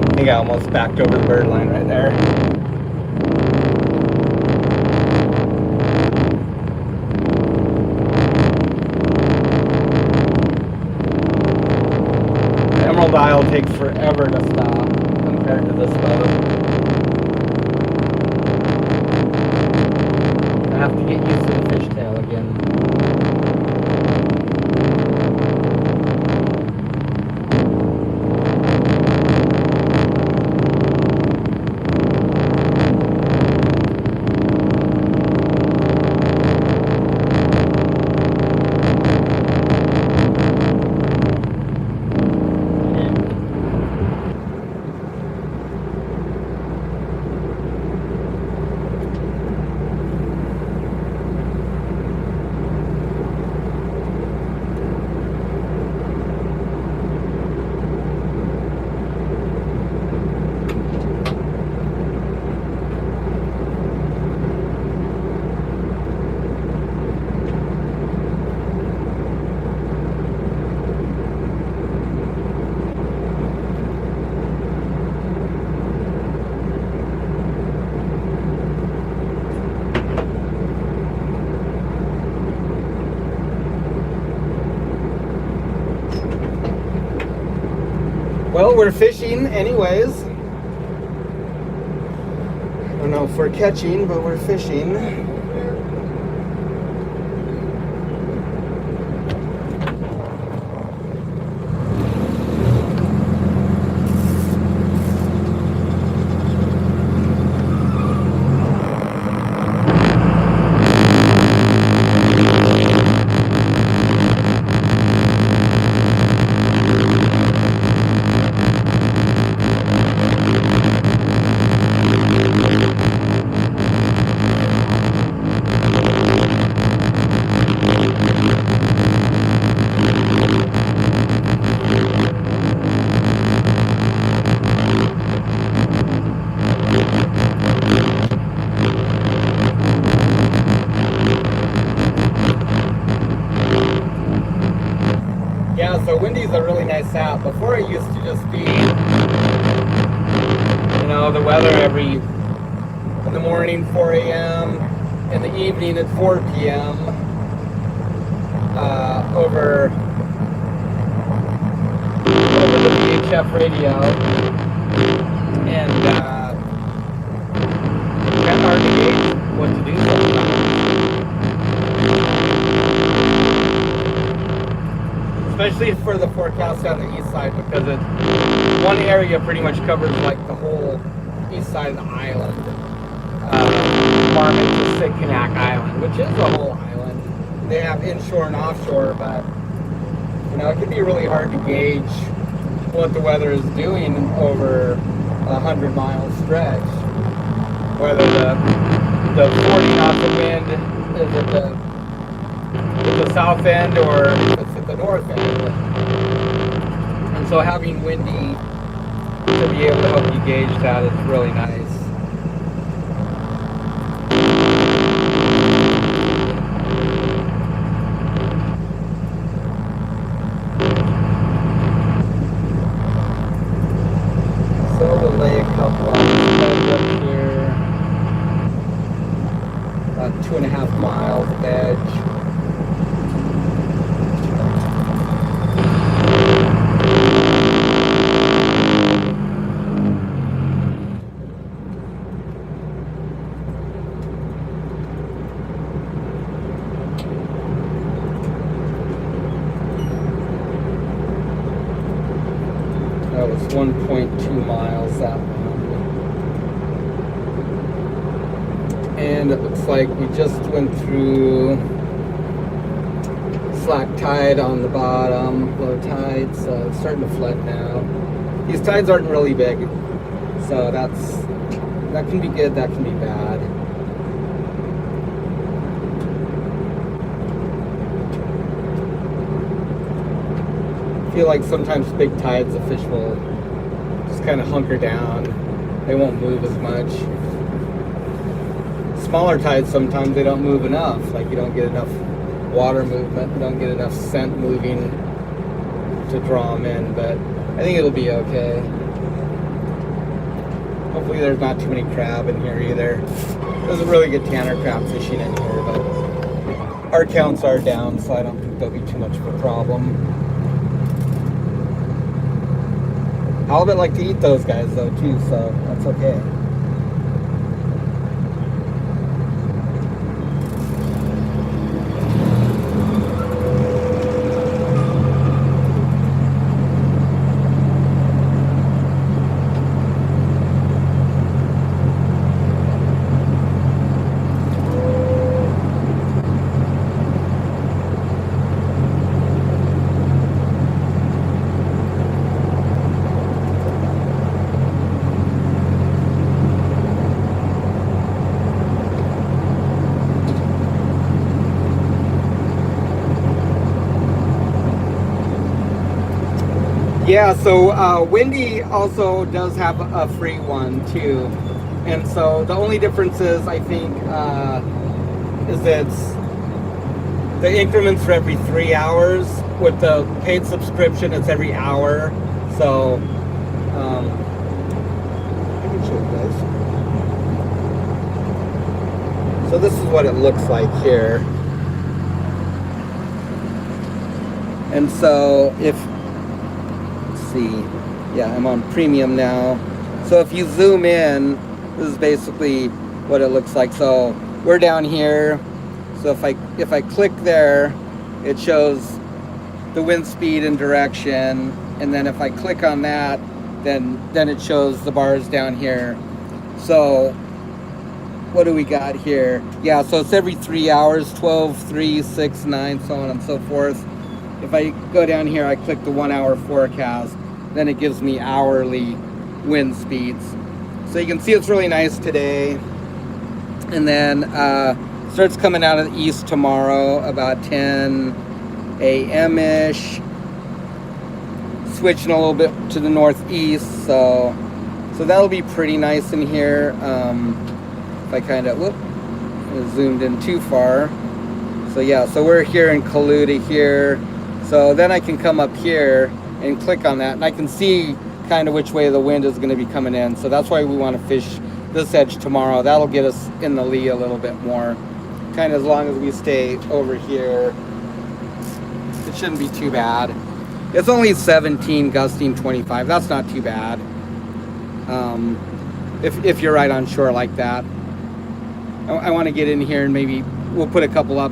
I think I almost backed over the bird line right there. The Emerald Isle takes forever to stop compared to this boat. I have to get used to the fishtail again. So we're fishing anyways. I don't know if we're catching, but we're fishing. So Windy's a really nice app. Before it used to just be, you know, the weather every, in the morning 4 a.m., in the evening at 4 p.m. Over the VHF radio, and kind of hard to gauge what to do sometimes. Especially for the forecast on the east side, because one area pretty much covers like the whole east side of the island. Marmot to Sitkinak Island, which is a whole island. They have inshore and offshore, but you know, it can be really hard to gauge what the weather is doing over a 100-mile stretch. Whether the 40 knots of wind is at the south end or if it's at the north end. And so having windy to be able to help you gauge that is really nice. So we'll lay a couple of edge up here. About 2.5 miles of edge. That was 1.2 miles, that one. And it looks like we just went through slack tide on the bottom, low tide, so it's starting to flood now. These tides aren't really big, so that can be good, that can be bad. I feel like sometimes big tides, the fish will just kind of hunker down. They won't move as much. Smaller tides, sometimes they don't move enough. Like you don't get enough water movement, you don't get enough scent moving to draw them in, but I think it'll be okay. Hopefully there's not too many crab in here either. There's a really good tanner crab fishing in here, but our counts are down, so I don't think there'll be too much of a problem. Halibut like to eat those guys though too, so that's okay. Yeah, so Windy also does have a free one too, and so the only difference is, I think, is that the increments for every 3 hours. With the paid subscription, it's every hour. So I can show you guys. So this is what it looks like here, and so if see, Yeah, I'm on premium now. So if you zoom in, this is basically what it looks like. So we're down here. So if I click there, it shows the wind speed and direction. And then if I click on that, then it shows the bars down here. So what do we got here? Yeah, so it's every 3 hours, 12, 3, 6, 9, so on and so forth. If I go down here, I click the 1 hour forecast, then it gives me hourly wind speeds. So you can see it's really nice today. And then starts coming out of the east tomorrow about 10 a.m.-ish. Switching a little bit to the northeast, so that'll be pretty nice in here. If I kind of zoomed in too far. So yeah, so we're here in Kaluta here. So then I can come up here and click on that, and I can see kind of which way the wind is going to be coming in. So that's why we want to fish this edge tomorrow. That'll get us in the lee a little bit more. Kind of as long as we stay over here, it shouldn't be too bad. It's only 17, gusting 25. That's not too bad. If you're right on shore like that. I want to get in here and maybe we'll put a couple up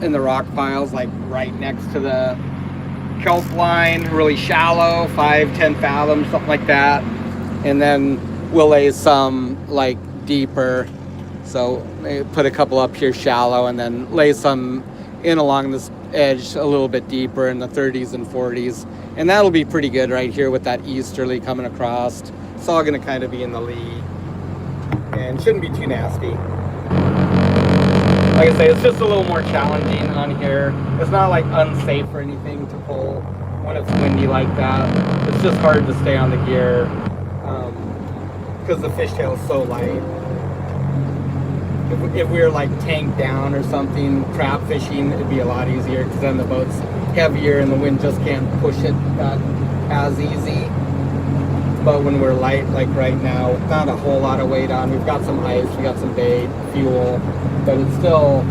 in the rock piles, like right next to the kelp line, really shallow, 5-10 fathoms, something like that. And then we'll lay some like deeper. So maybe put a couple up here shallow and then lay some in along this edge a little bit deeper in the 30s and 40s. And that'll be pretty good right here with that easterly coming across. It's all going to kind of be in the lee. And shouldn't be too nasty. Like I say, it's just a little more challenging on here. It's not like unsafe or anything to pull when it's windy like that. It's just hard to stay on the gear because the fishtail is so light. If we were like tanked down or something, trap fishing, it'd be a lot easier because then the boat's heavier and the wind just can't push it that as easy. But when we're light, like right now, not a whole lot of weight on. We've got some ice, we got some bait, fuel, but it's still,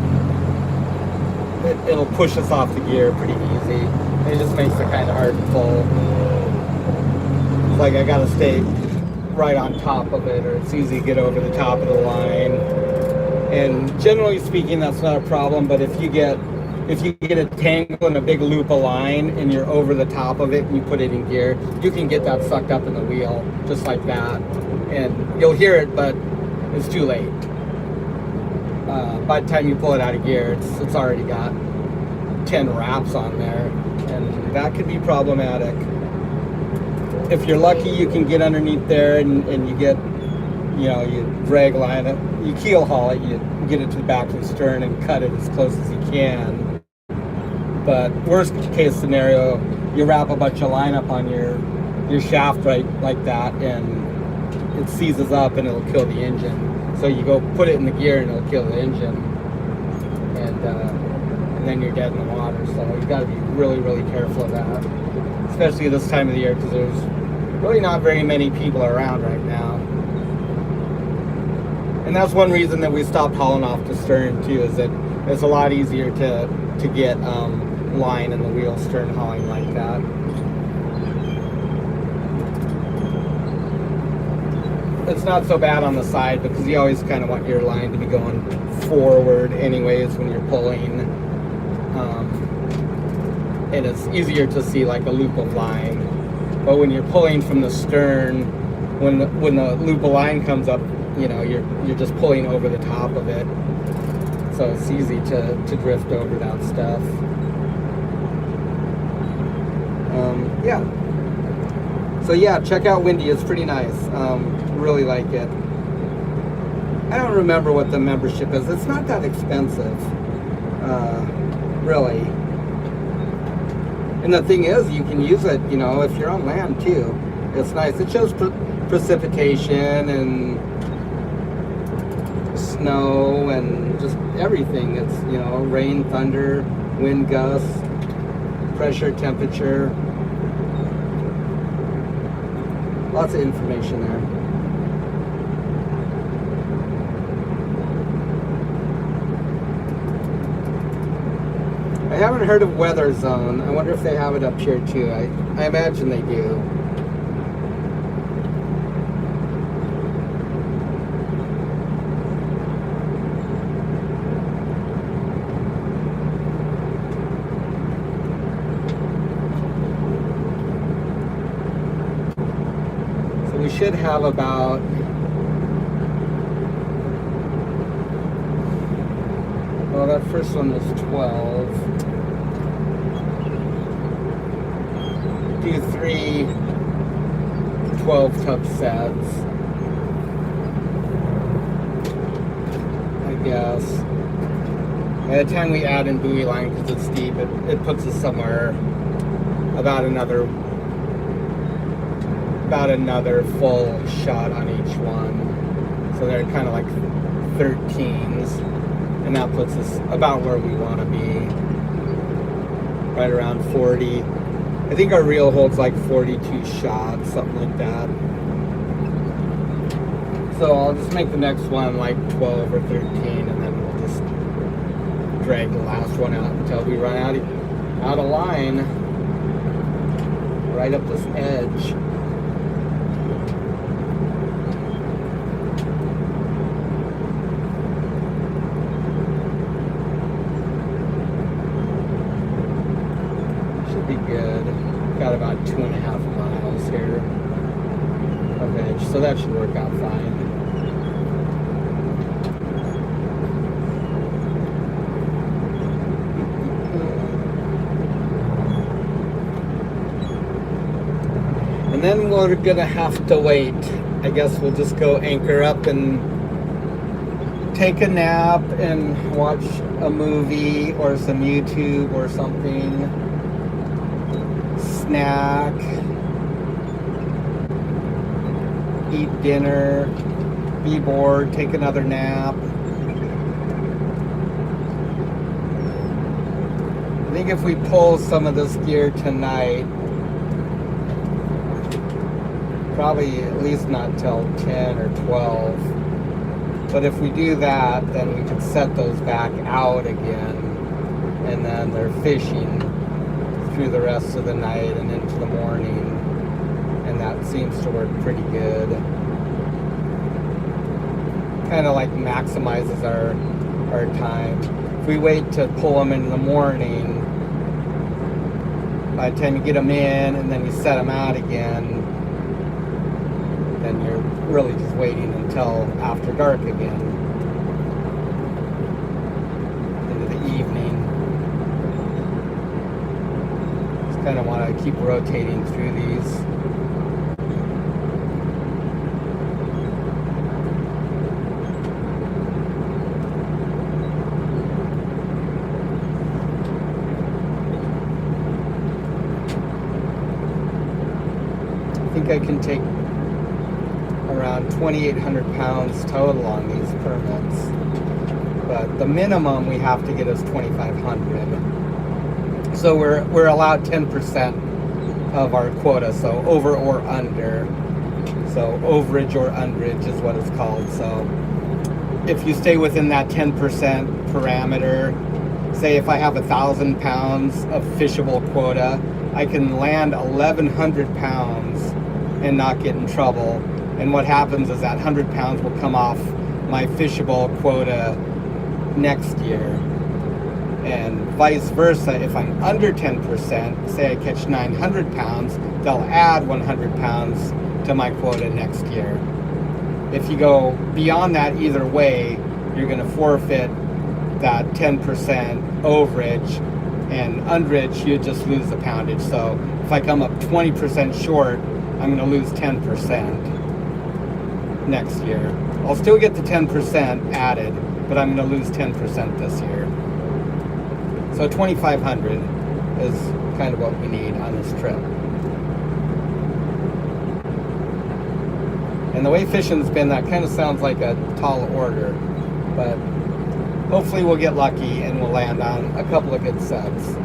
it'll push us off the gear pretty easy. It just makes it kind of hard to pull. It's like I gotta stay right on top of it, or it's easy to get over the top of the line. And generally speaking, that's not a problem, but if you get a tangle in a big loop of line and you're over the top of it and you put it in gear, you can get that sucked up in the wheel just like that. And you'll hear it, but it's too late. By the time you pull it out of gear, it's already got 10 wraps on there, and that could be problematic. If you're lucky, you can get underneath there and you get, you drag line it, you keel haul it, you get it to the back of the stern and cut it as close as you can. But worst case scenario, you wrap a bunch of line up on your shaft right like that, and it seizes up and it'll kill the engine. So you go put it in the gear and it'll kill the engine, and then you're dead in the water. So you got to be really, really careful of that, especially this time of the year because there's really not very many people around right now. And that's one reason that we stopped hauling off the stern too, is that it's a lot easier to get line in the wheel stern hauling like that. It's not so bad on the side because you always kind of want your line to be going forward anyways when you're pulling. And it's easier to see like a loop of line. But when you're pulling from the stern, when the loop of line comes up, you're just pulling over the top of it. So it's easy to drift over that stuff. Yeah. So yeah, check out Windy. It's pretty nice. Really like it. I don't remember what the membership is. It's not that expensive, really. And the thing is, you can use it, if you're on land too. It's nice. It shows precipitation and snow and just everything. It's, rain, thunder, wind gusts, pressure, temperature. Lots of information there. I haven't heard of Weather Zone. I wonder if they have it up here too. I imagine they do. should have about well, that first one was 12. Do 3 12 tub sets, I guess. By the time we add in buoy line, because it's deep, it puts us somewhere about another full shot on each one. So they're kind of like 13s, and that puts us about where we want to be, right around 40. I think our reel holds like 42 shots, something like that. So I'll just make the next one like 12 or 13, and then we'll just drag the last one out until we run out of line, right up this edge. Should be good. Got about 2.5 miles here of edge, so that should work out fine. And then we're gonna have to wait. I guess we'll just go anchor up and take a nap and watch a movie or some YouTube or something. Snack. Eat dinner. Be bored. Take another nap. I think if we pull some of this gear tonight, probably at least not till 10 or 12. But if we do that, then we can set those back out again, and then they're fishing through the rest of the night and into the morning, and that seems to work pretty good. Kind of like maximizes our time. If we wait to pull them in the morning, by the time you get them in and then you set them out again, then you're really just waiting until after dark again, into the evening. Just kind of want to keep rotating through these. I think I can take around 2,800 pounds total on these permits, but the minimum we have to get is 2,500. So we're allowed 10% of our quota, so over or under. So overage or underage is what it's called. So if you stay within that 10% parameter, say if I have 1,000 pounds of fishable quota, I can land 1,100 pounds and not get in trouble. And what happens is that 100 pounds will come off my fishable quota next year. And vice versa, if I'm under 10%, say I catch 900 pounds, they'll add 100 pounds to my quota next year. If you go beyond that either way, you're going to forfeit that 10% overage, and underage, you just lose the poundage. So if I come up 20% short, I'm going to lose 10%. Next year. I'll still get the 10% added, but I'm going to lose 10% this year. So 2,500 is kind of what we need on this trip. And the way fishing's been, that kind of sounds like a tall order, but hopefully we'll get lucky and we'll land on a couple of good sets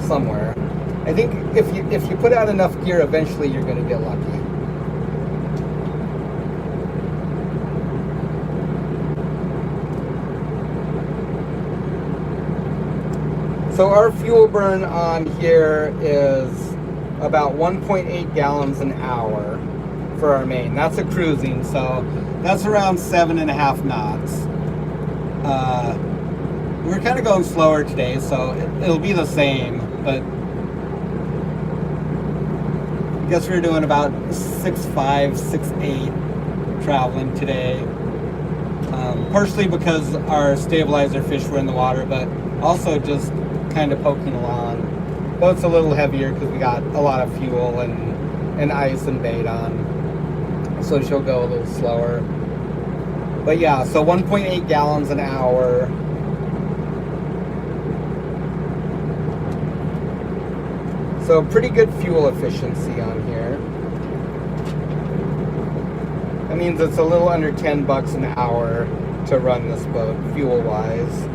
somewhere. I think if you put out enough gear, eventually you're going to get lucky. So our fuel burn on here is about 1.8 gallons an hour for our main. That's a cruising, so that's around 7.5 knots. We're kind of going slower today, so it'll be the same, but guess we're doing about 6'5", 6'8", traveling today. Partially because our stabilizer fish were in the water, but also just kind of poking along. Well, it's a little heavier because we got a lot of fuel and ice and bait on, so she'll go a little slower. But yeah, so 1.8 gallons an hour. So pretty good fuel efficiency on here. That means it's a little under $10 an hour to run this boat, fuel-wise.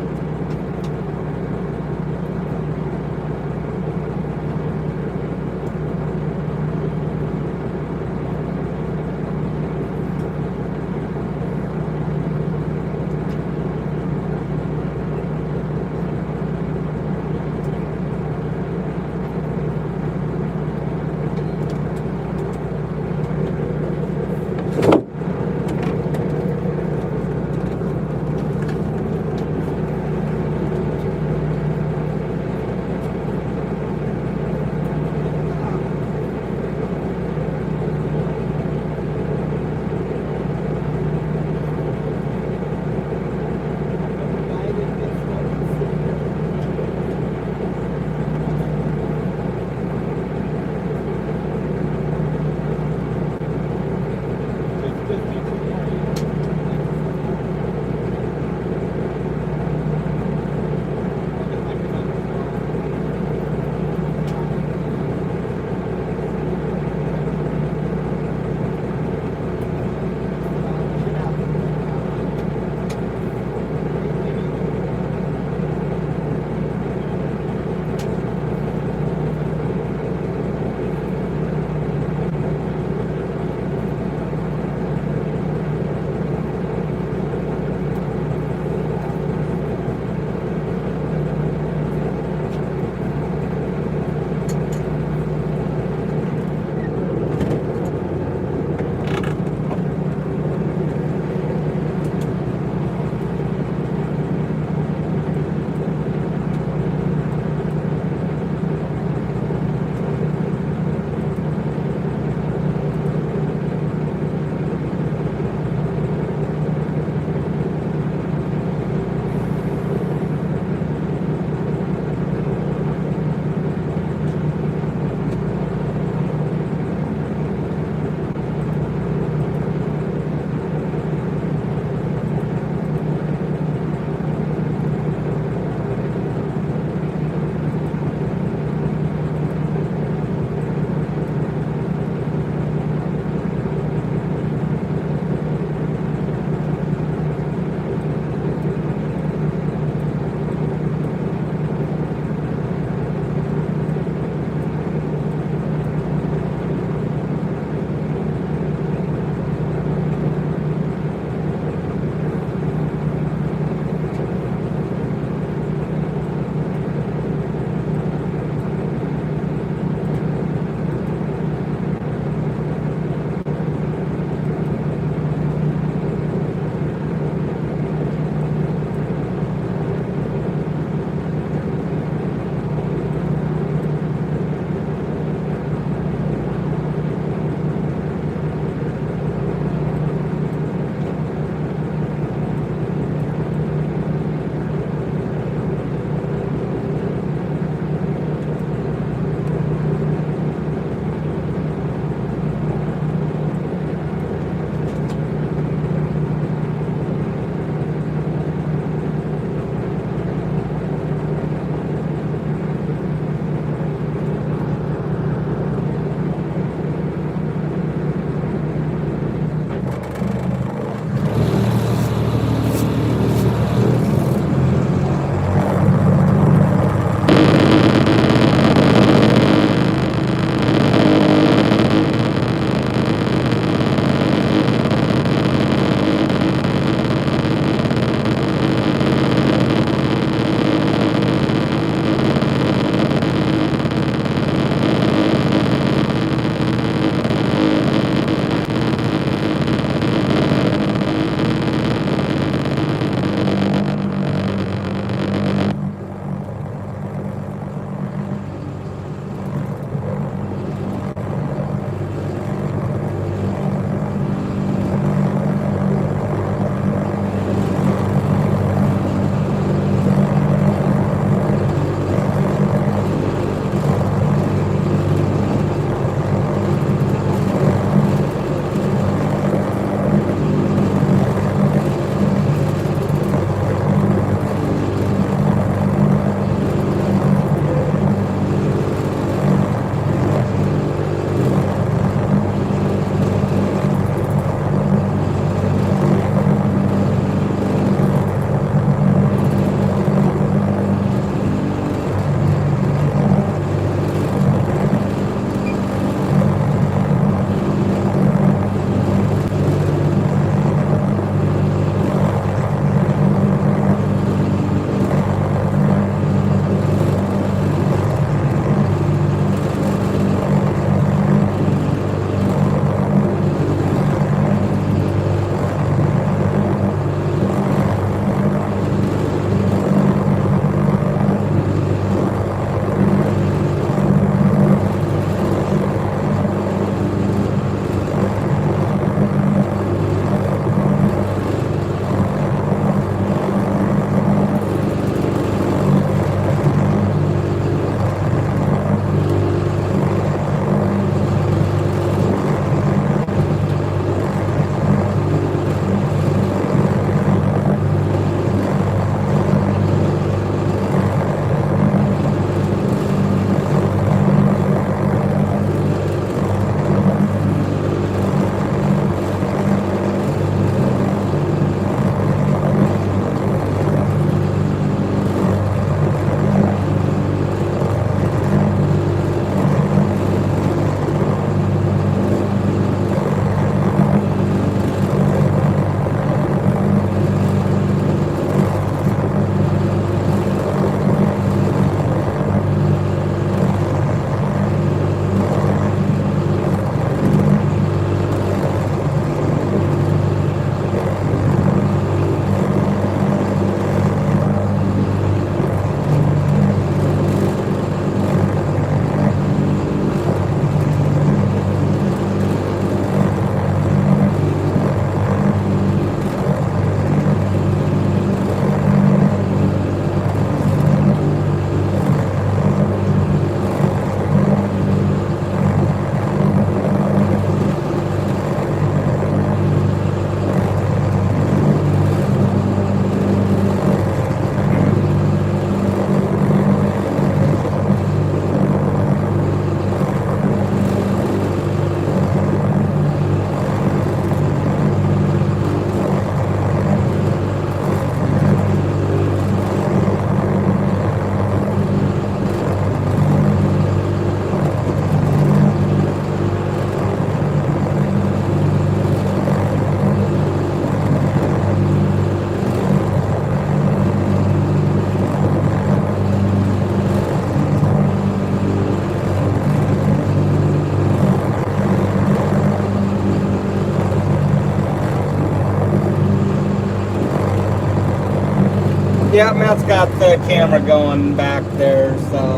Yeah, Matt's got the camera going back there, so.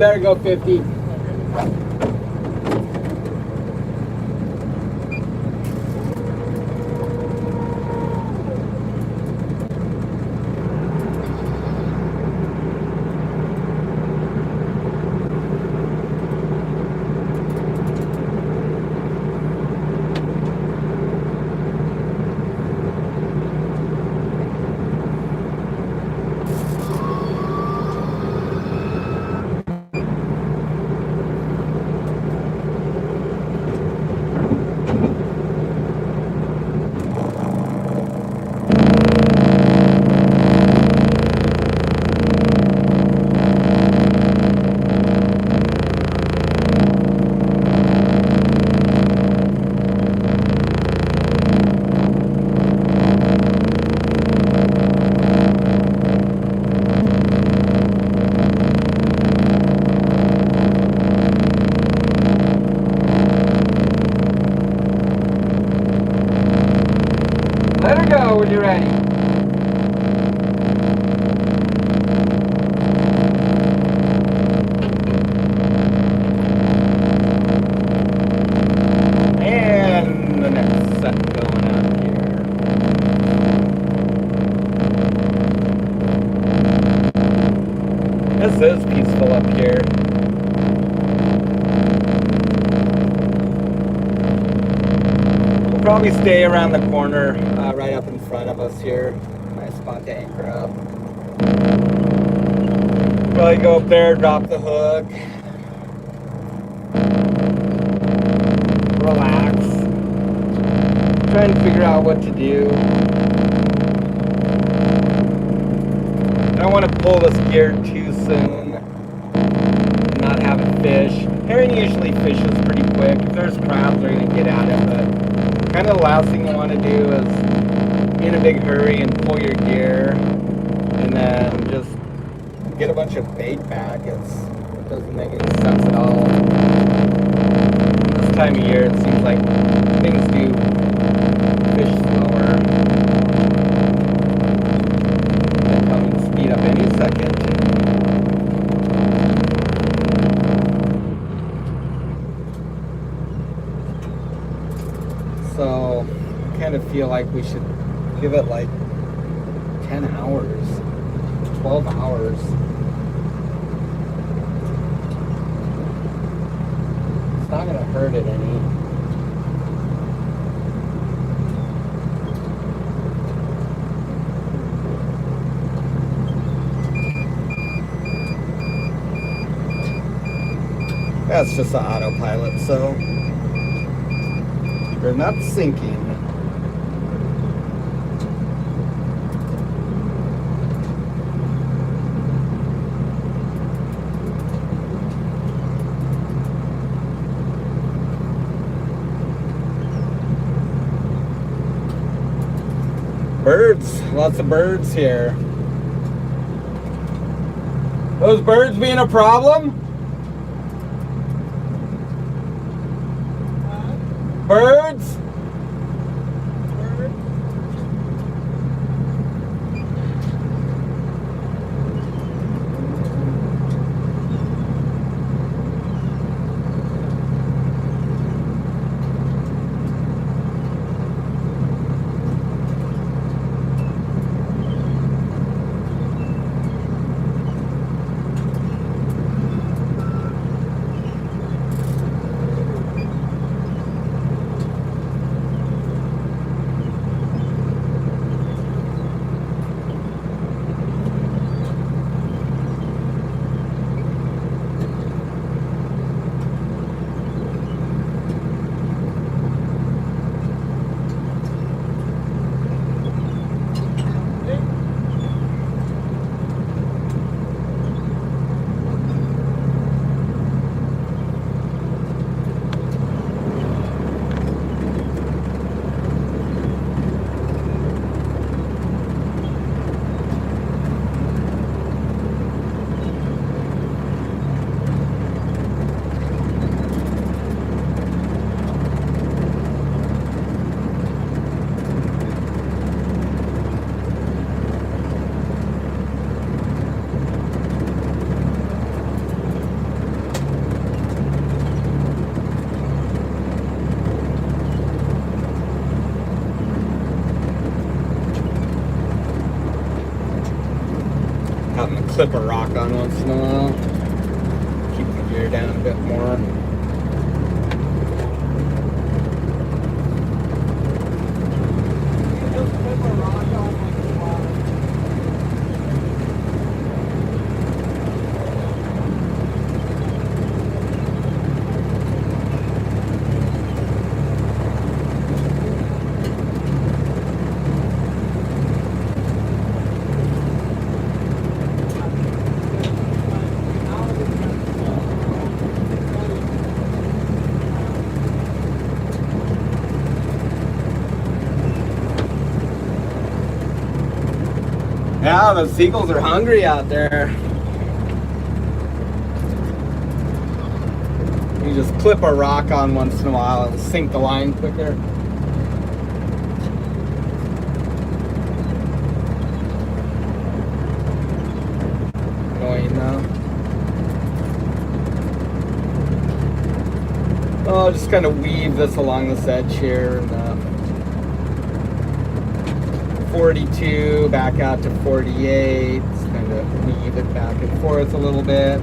better go 50. Let her go when you're ready. And the next set going out here. This is peaceful up here. We'll probably stay around the corner right up in front of us here. Nice spot to anchor up. Probably go up there, drop the hook. Relax. Trying to figure out what to do. I don't want to pull this gear too soon and not have it fish. Herring usually fishes pretty quick. If there's crabs, they're going to get at it, but kind of the last thing you want to do is in a big hurry and pull your gear and then just get a bunch of bait back. It doesn't make any sense at all. This time of year, it seems like things do fish slower. They're coming to speed up any second. So I kind of feel like we should give it like 10 hours, 12 hours. It's not going to hurt it any. That's just an autopilot, so they're not sinking. Birds, lots of birds here. Those birds being a problem? Birds? clip a rock on once in a while. Keep the gear down a bit more. Yeah, the seagulls are hungry out there. You just clip a rock on once in a while and sink the line quicker. Annoying though. Oh, just kind of weave this along this edge here and 42 back out to 48. Just kind of weave it back and forth a little bit.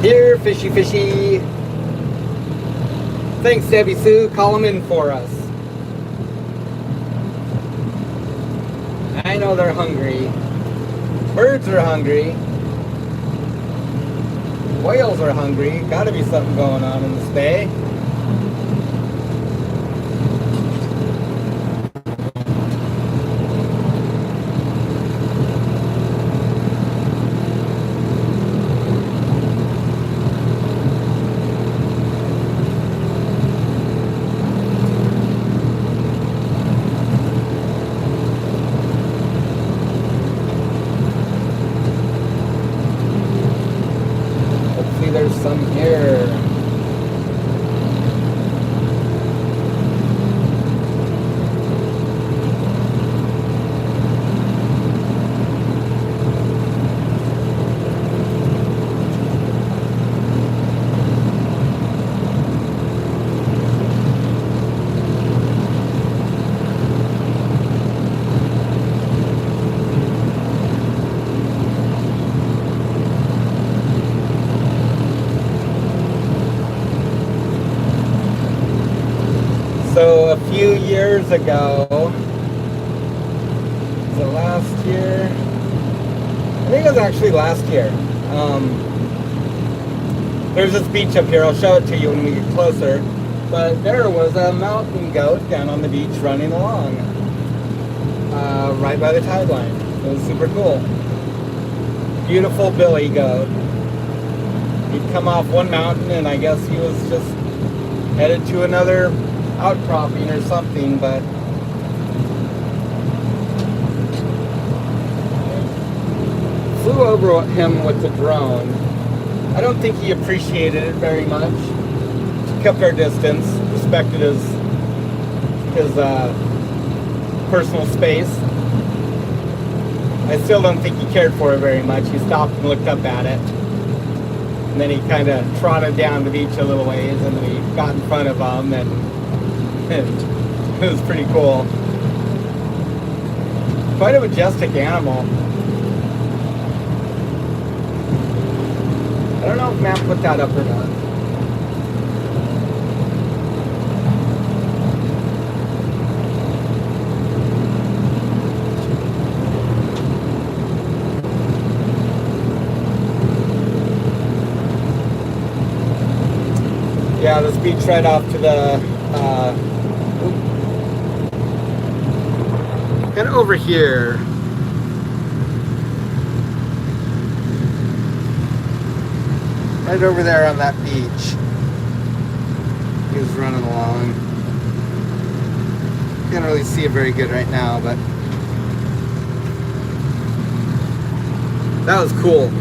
Here, fishy, fishy. Thanks, Debbie Sue. Call them in for us. I know they're hungry. Birds are hungry. Whales are hungry. Gotta be something going on in this bay. So a few years ago, was it last year? I think it was actually last year. There's this beach up here. I'll show it to you when we get closer. But there was a mountain goat down on the beach running along, right by the tide line. It was super cool. Beautiful billy goat. He'd come off one mountain, and I guess he was just headed to another outcropping or something, but flew over him with the drone. I don't think he appreciated it very much. Kept our distance, respected his personal space. I still don't think he cared for it very much. He stopped and looked up at it. And then he kind of trotted down the beach a little ways, and we got in front of him, and it was pretty cool. Quite a majestic animal. I don't know if Matt put that up or not. Yeah, this beach right off to the, and over here. Right over there on that beach. He was running along. Can't really see it very good right now, but that was cool.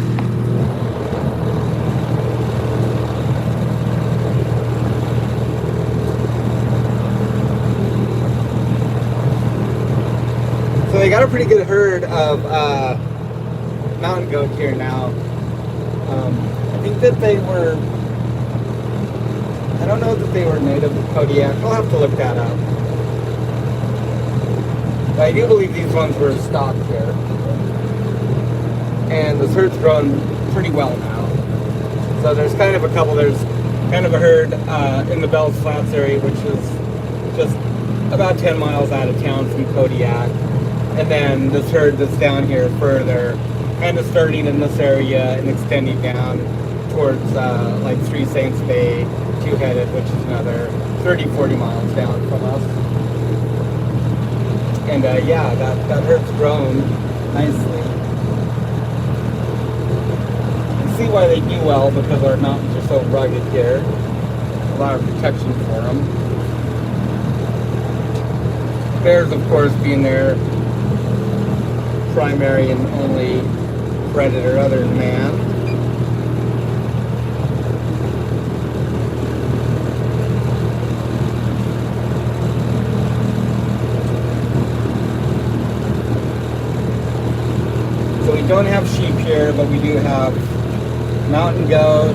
So they got a pretty good herd of mountain goat here now. I think that they were, I don't know that they were native to Kodiak. I'll have to look that up. But I do believe these ones were stocked here. And this herd's grown pretty well now. So there's kind of a couple, there's kind of a herd in the Bells Flats area, which is just about 10 miles out of town from Kodiak. And then this herd that's down here further, kind of starting in this area and extending down towards like Three Saints Bay, Two-Headed, which is another 30-40 miles down from us. And yeah, that herd's grown nicely. You can see why they do well, because our mountains are so rugged here. A lot of protection for them. Bears, of course, being their primary and only predator other than man. So we don't have sheep here, but we do have mountain goat,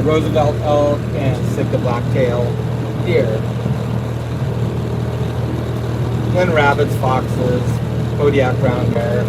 Roosevelt elk, and Sitka blacktail deer. Then rabbits, foxes, Kodiak brown bear.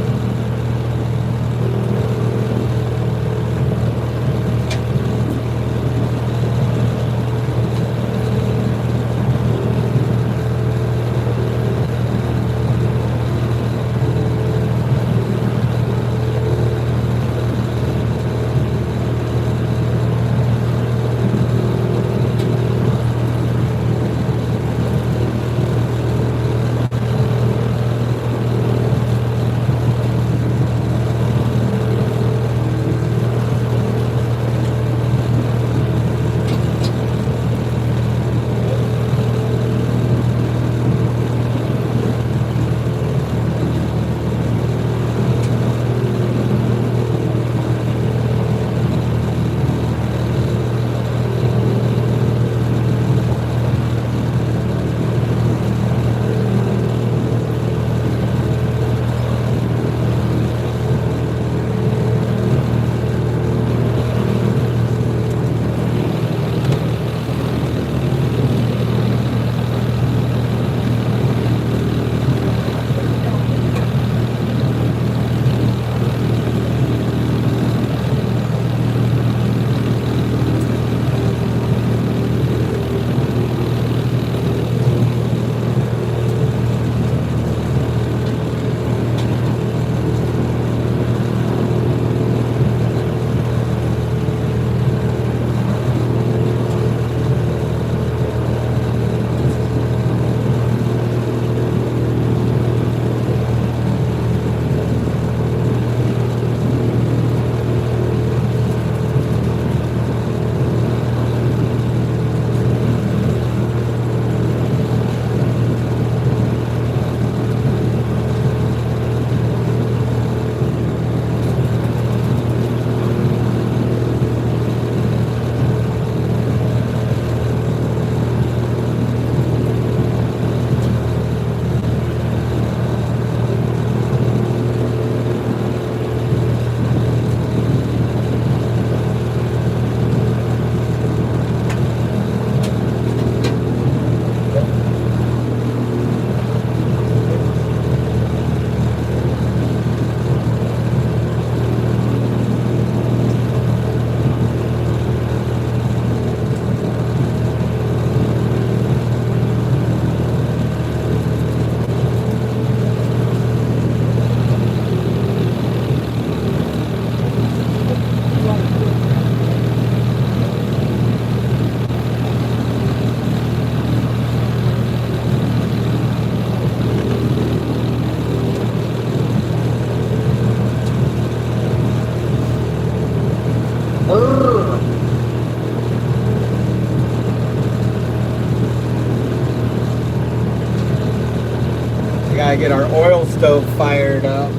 gotta get our oil stove fired up.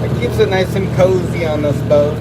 It keeps it nice and cozy on this boat.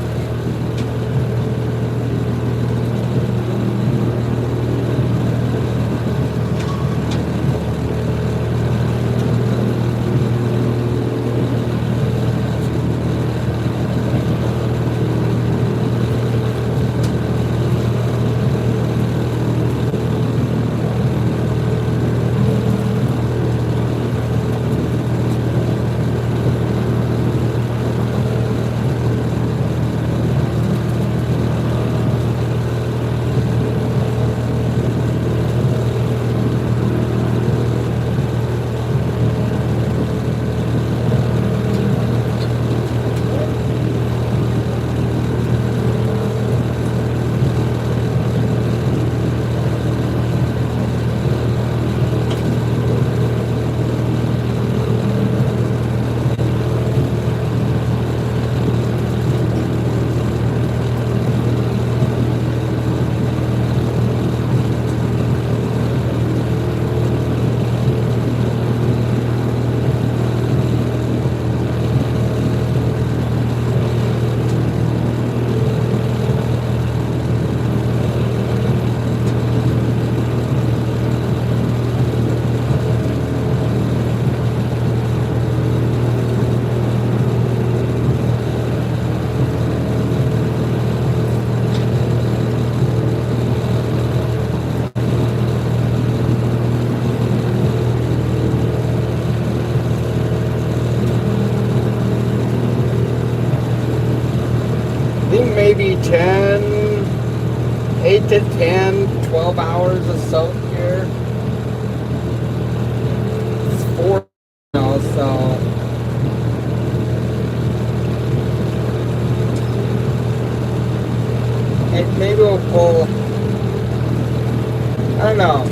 Maybe 8 to 10, 12 hours of soak here. It's 4 now, so maybe we'll pull, I don't know,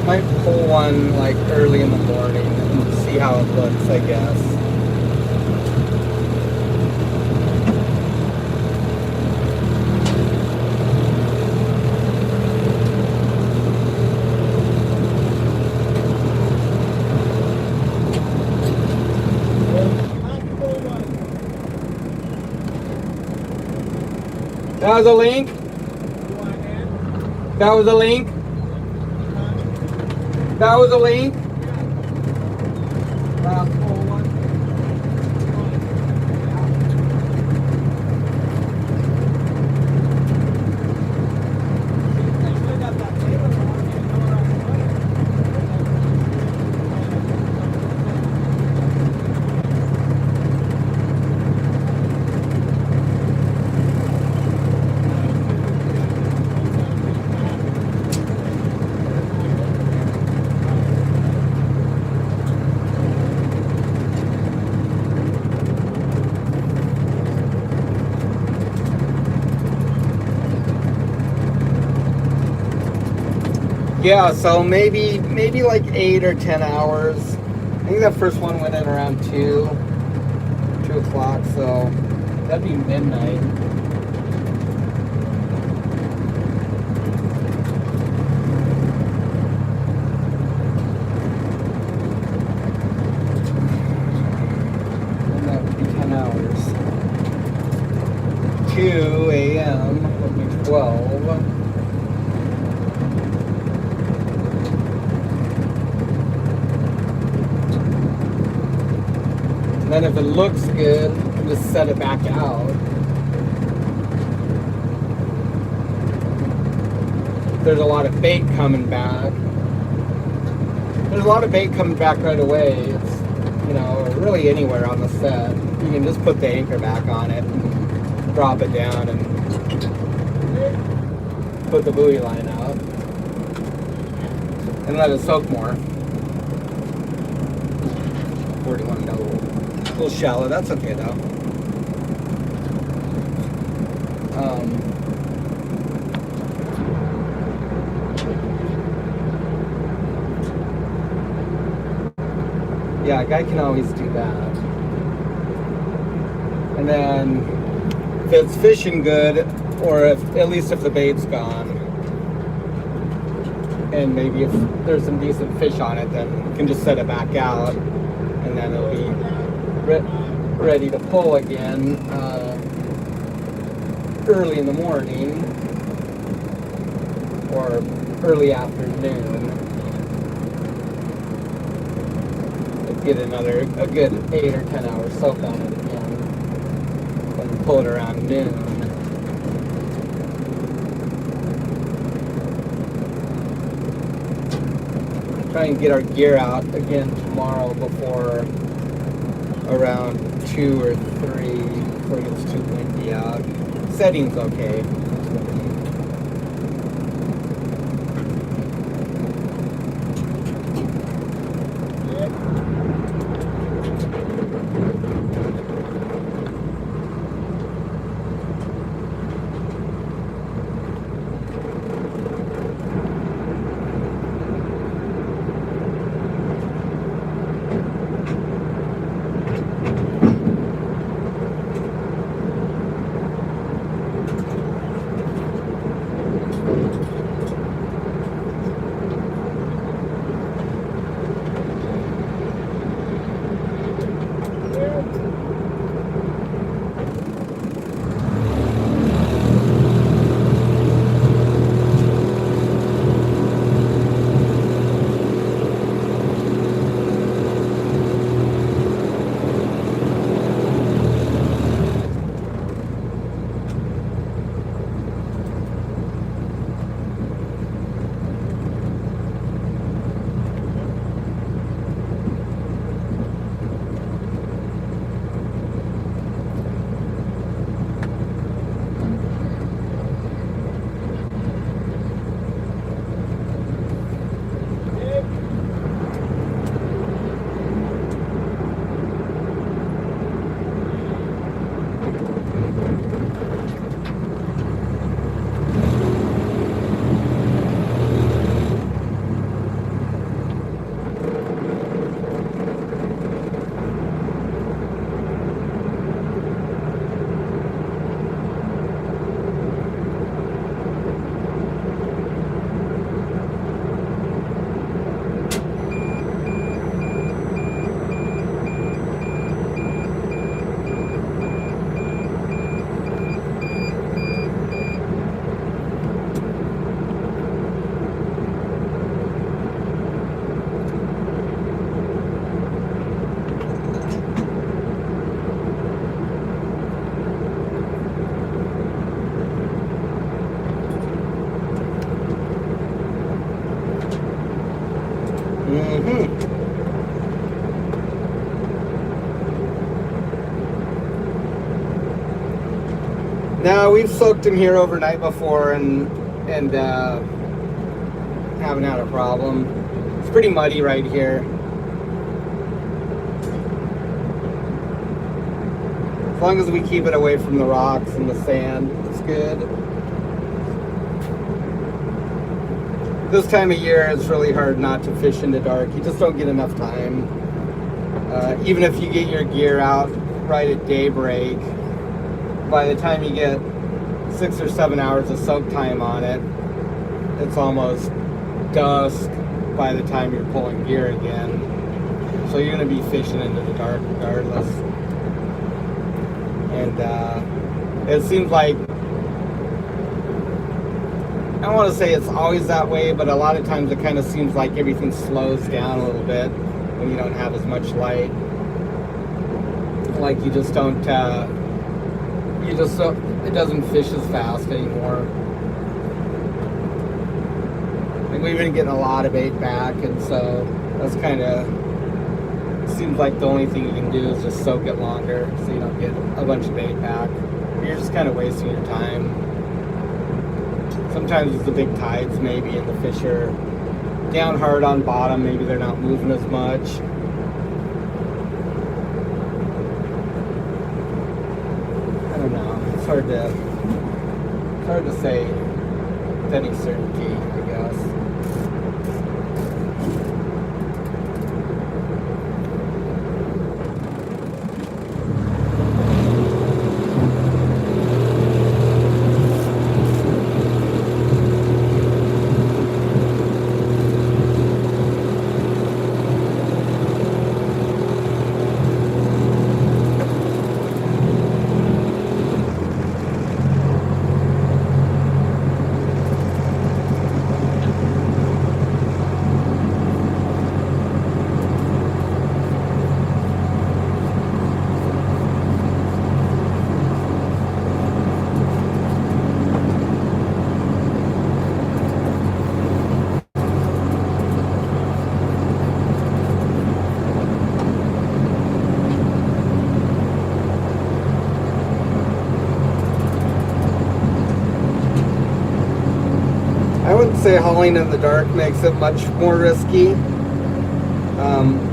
might pull one like early in the morning and see how it looks, I guess. That was a link. That was a link. That was a link. Yeah, so maybe like 8 or 10 hours. I think that first one went in around 2 o'clock, so that'd be midnight. And that would be 10 hours. 2 a.m. would be 12. And then if it looks good, you can just set it back out. There's a lot of bait coming back. There's a lot of bait coming back right away. It's, you know, really anywhere on the set. You can just put the anchor back on it and drop it down and put the buoy line out and let it soak more. 41 no. A little shallow, that's okay though. Yeah, a guy can always do that. And then if it's fishing good, or if at least if the bait's gone, and maybe if there's some decent fish on it, then we can just set it back out, and then it'll be ready to pull again early in the morning or early afternoon. Get a good 8 or 10 hour soak on it again, and pull it around noon. Try and get our gear out again tomorrow before around 2 or 3 before it gets too windy out. Setting's okay. Now we've soaked in here overnight before and haven't had a problem. It's pretty muddy right here. As long as we keep it away from the rocks and the sand, it's good. This time of year, it's really hard not to fish in the dark. You just don't get enough time. Even if you get your gear out right at daybreak, by the time you get 6 or 7 hours of soak time on it, it's almost dusk by the time you're pulling gear again. So you're going to be fishing into the dark regardless. And it seems like, I don't want to say it's always that way, but a lot of times it kind of seems like everything slows down a little bit when you don't have as much light. Like you just don't, it doesn't fish as fast anymore. And we've been getting a lot of bait back, and so that's kind of, seems like the only thing you can do is just soak it longer so you don't get a bunch of bait back. You're just kind of wasting your time. Sometimes it's the big tides maybe, and the fish are down hard on bottom, maybe they're not moving as much. I don't know, it's hard to say with any certainty, I guess. wouldn't say hauling in the dark makes it much more risky.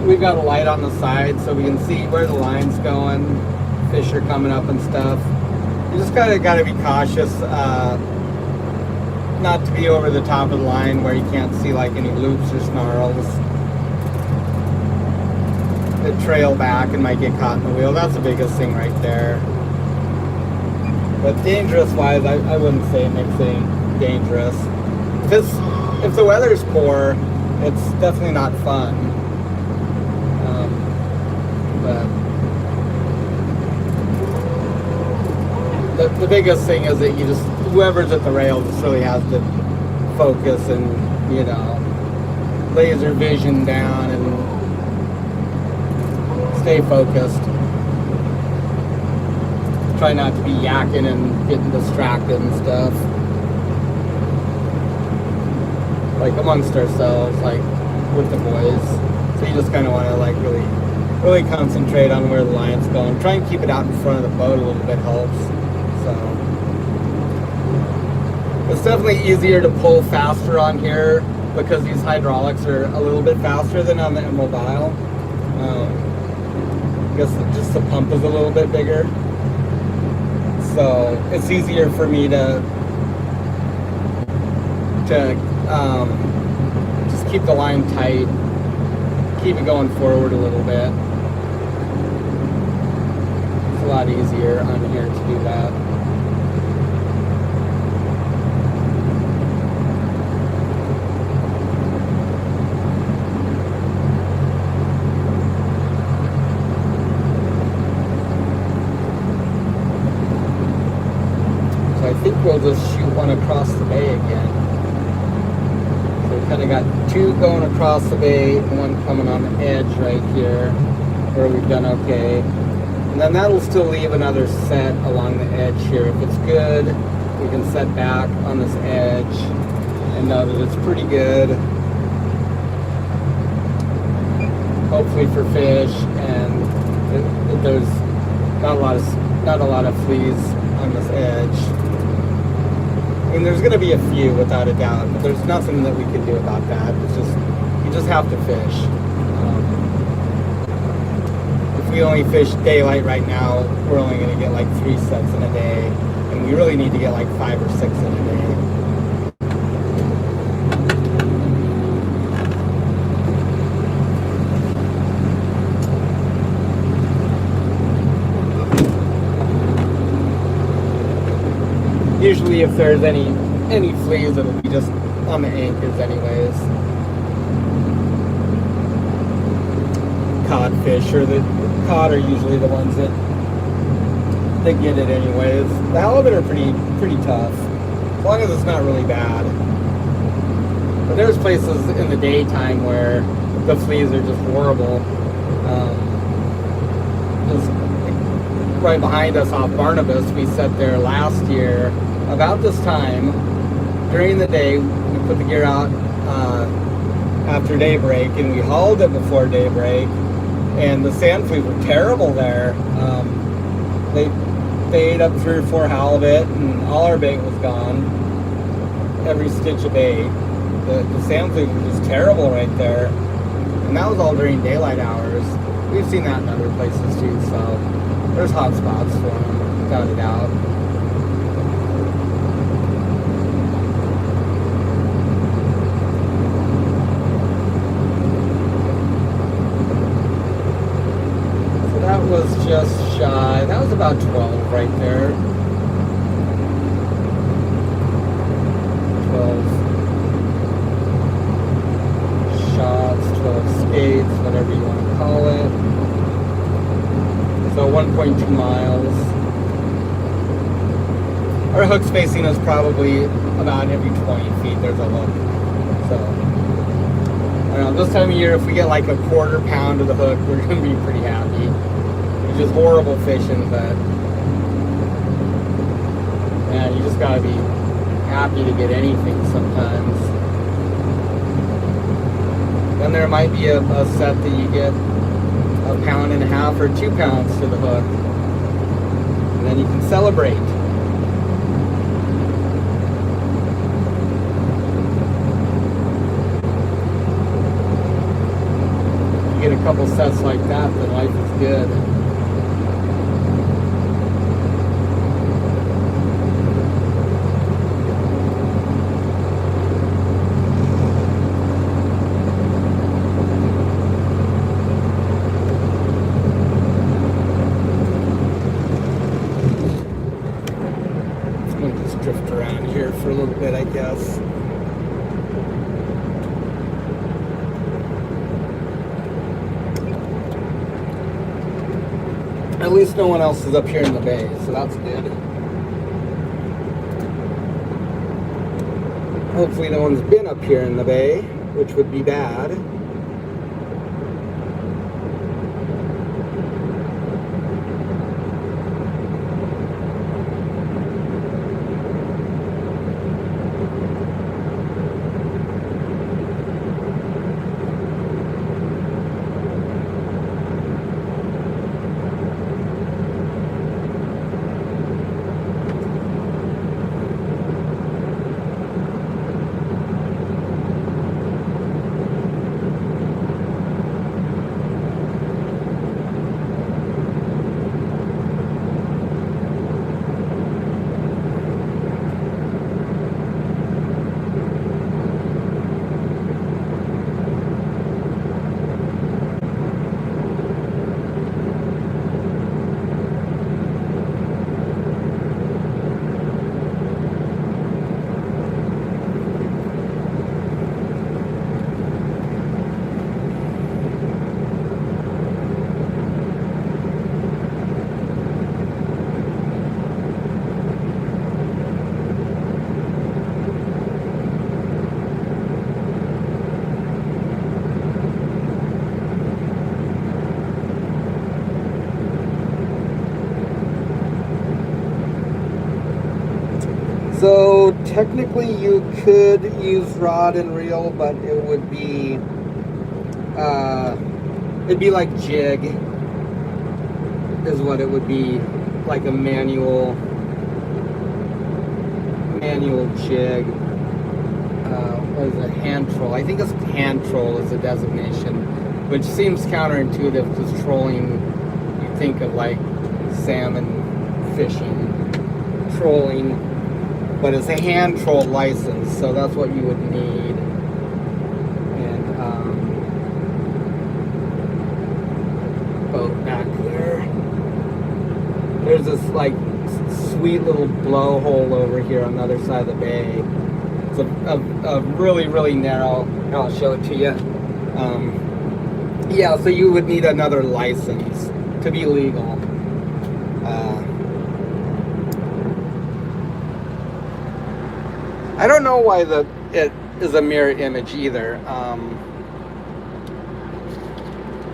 We've got a light on the side so we can see where the line's going, fish are coming up and stuff. You just gotta be cautious, not to be over the top of the line where you can't see like any loops or snarls. It trail back and might get caught in the wheel. That's the biggest thing right there. But dangerous wise, I wouldn't say it makes it dangerous. If the weather's poor, it's definitely not fun. But the biggest thing is that whoever's at the rail just really has to focus and, you know, laser vision down and stay focused. Try not to be yakking and getting distracted and stuff. Like amongst ourselves, like with the boys. So you just kind of want to like really concentrate on where the line's going. Try and keep it out in front of the boat a little bit helps. So it's definitely easier to pull faster on here because these hydraulics are a little bit faster than on the Immobile. I guess just the pump is a little bit bigger. So it's easier for me to just keep the line tight, keep it going forward a little bit. It's a lot easier on here to do that. I think we'll just shoot one across the bay again. So we kind of got two going across the bay and one coming on the edge right here where we've done okay. And then that'll still leave another set along the edge here. If it's good, we can set back on this edge and know that it's pretty good. Hopefully for fish, and that there's not a lot of fleas on this edge. I mean, there's going to be a few without a doubt, but there's nothing that we can do about that. It's just, you just have to fish. If we only fish daylight right now, we're only going to get like 3 sets in a day, and we really need to get like 5 or 6 in a day. Usually if there's any fleas, it'll be just on the anchors anyways. Codfish, or the cod are usually the ones that get it anyways. The halibut are pretty tough, as long as it's not really bad. But there's places in the daytime where the fleas are just horrible. Just right behind us off Barnabas, we sat there last year about this time during the day. We put the gear out after daybreak and we hauled it before daybreak, and the sand fleas were terrible there. They ate up 3 or 4 halibut and all our bait was gone, every stitch of bait. The sand fleas were just terrible right there, and that was all during daylight hours. We've seen that in other places too, so there's hot spots for them, without a doubt. So that was just shy. That was about 12 right there. 12 shots, 12 skates, whatever you want to call it. So 1.2 miles. Our hook spacing is probably about every 20 feet there's a hook. So, I don't know, this time of year, if we get like a 1/4 pound of the hook, we're going to be pretty happy. It's just horrible fishing, but man, you just got to be happy to get anything sometimes. Then there might be a set that you get 1.5 pounds or 2 pounds to the hook, and then you can celebrate. couple sets like that, then life is good. Let's just drift around here for a little bit, I guess. At least no one else is up here in the bay, so that's good. Hopefully no one's been up here in the bay, which would be bad. So technically you could use rod and reel, but it would be, it'd be like jig is what it would be, like a manual jig. What is it, hand troll? I think it's hand troll is the designation, which seems counterintuitive because trolling, you think of like salmon fishing, trolling. But it's a hand troll license, so that's what you would need. And boat back there. There's this like sweet little blowhole over here on the other side of the bay. It's a really, really narrow. I'll show it to you. Yeah, so you would need another license to be legal. I don't know why it is a mirror image either.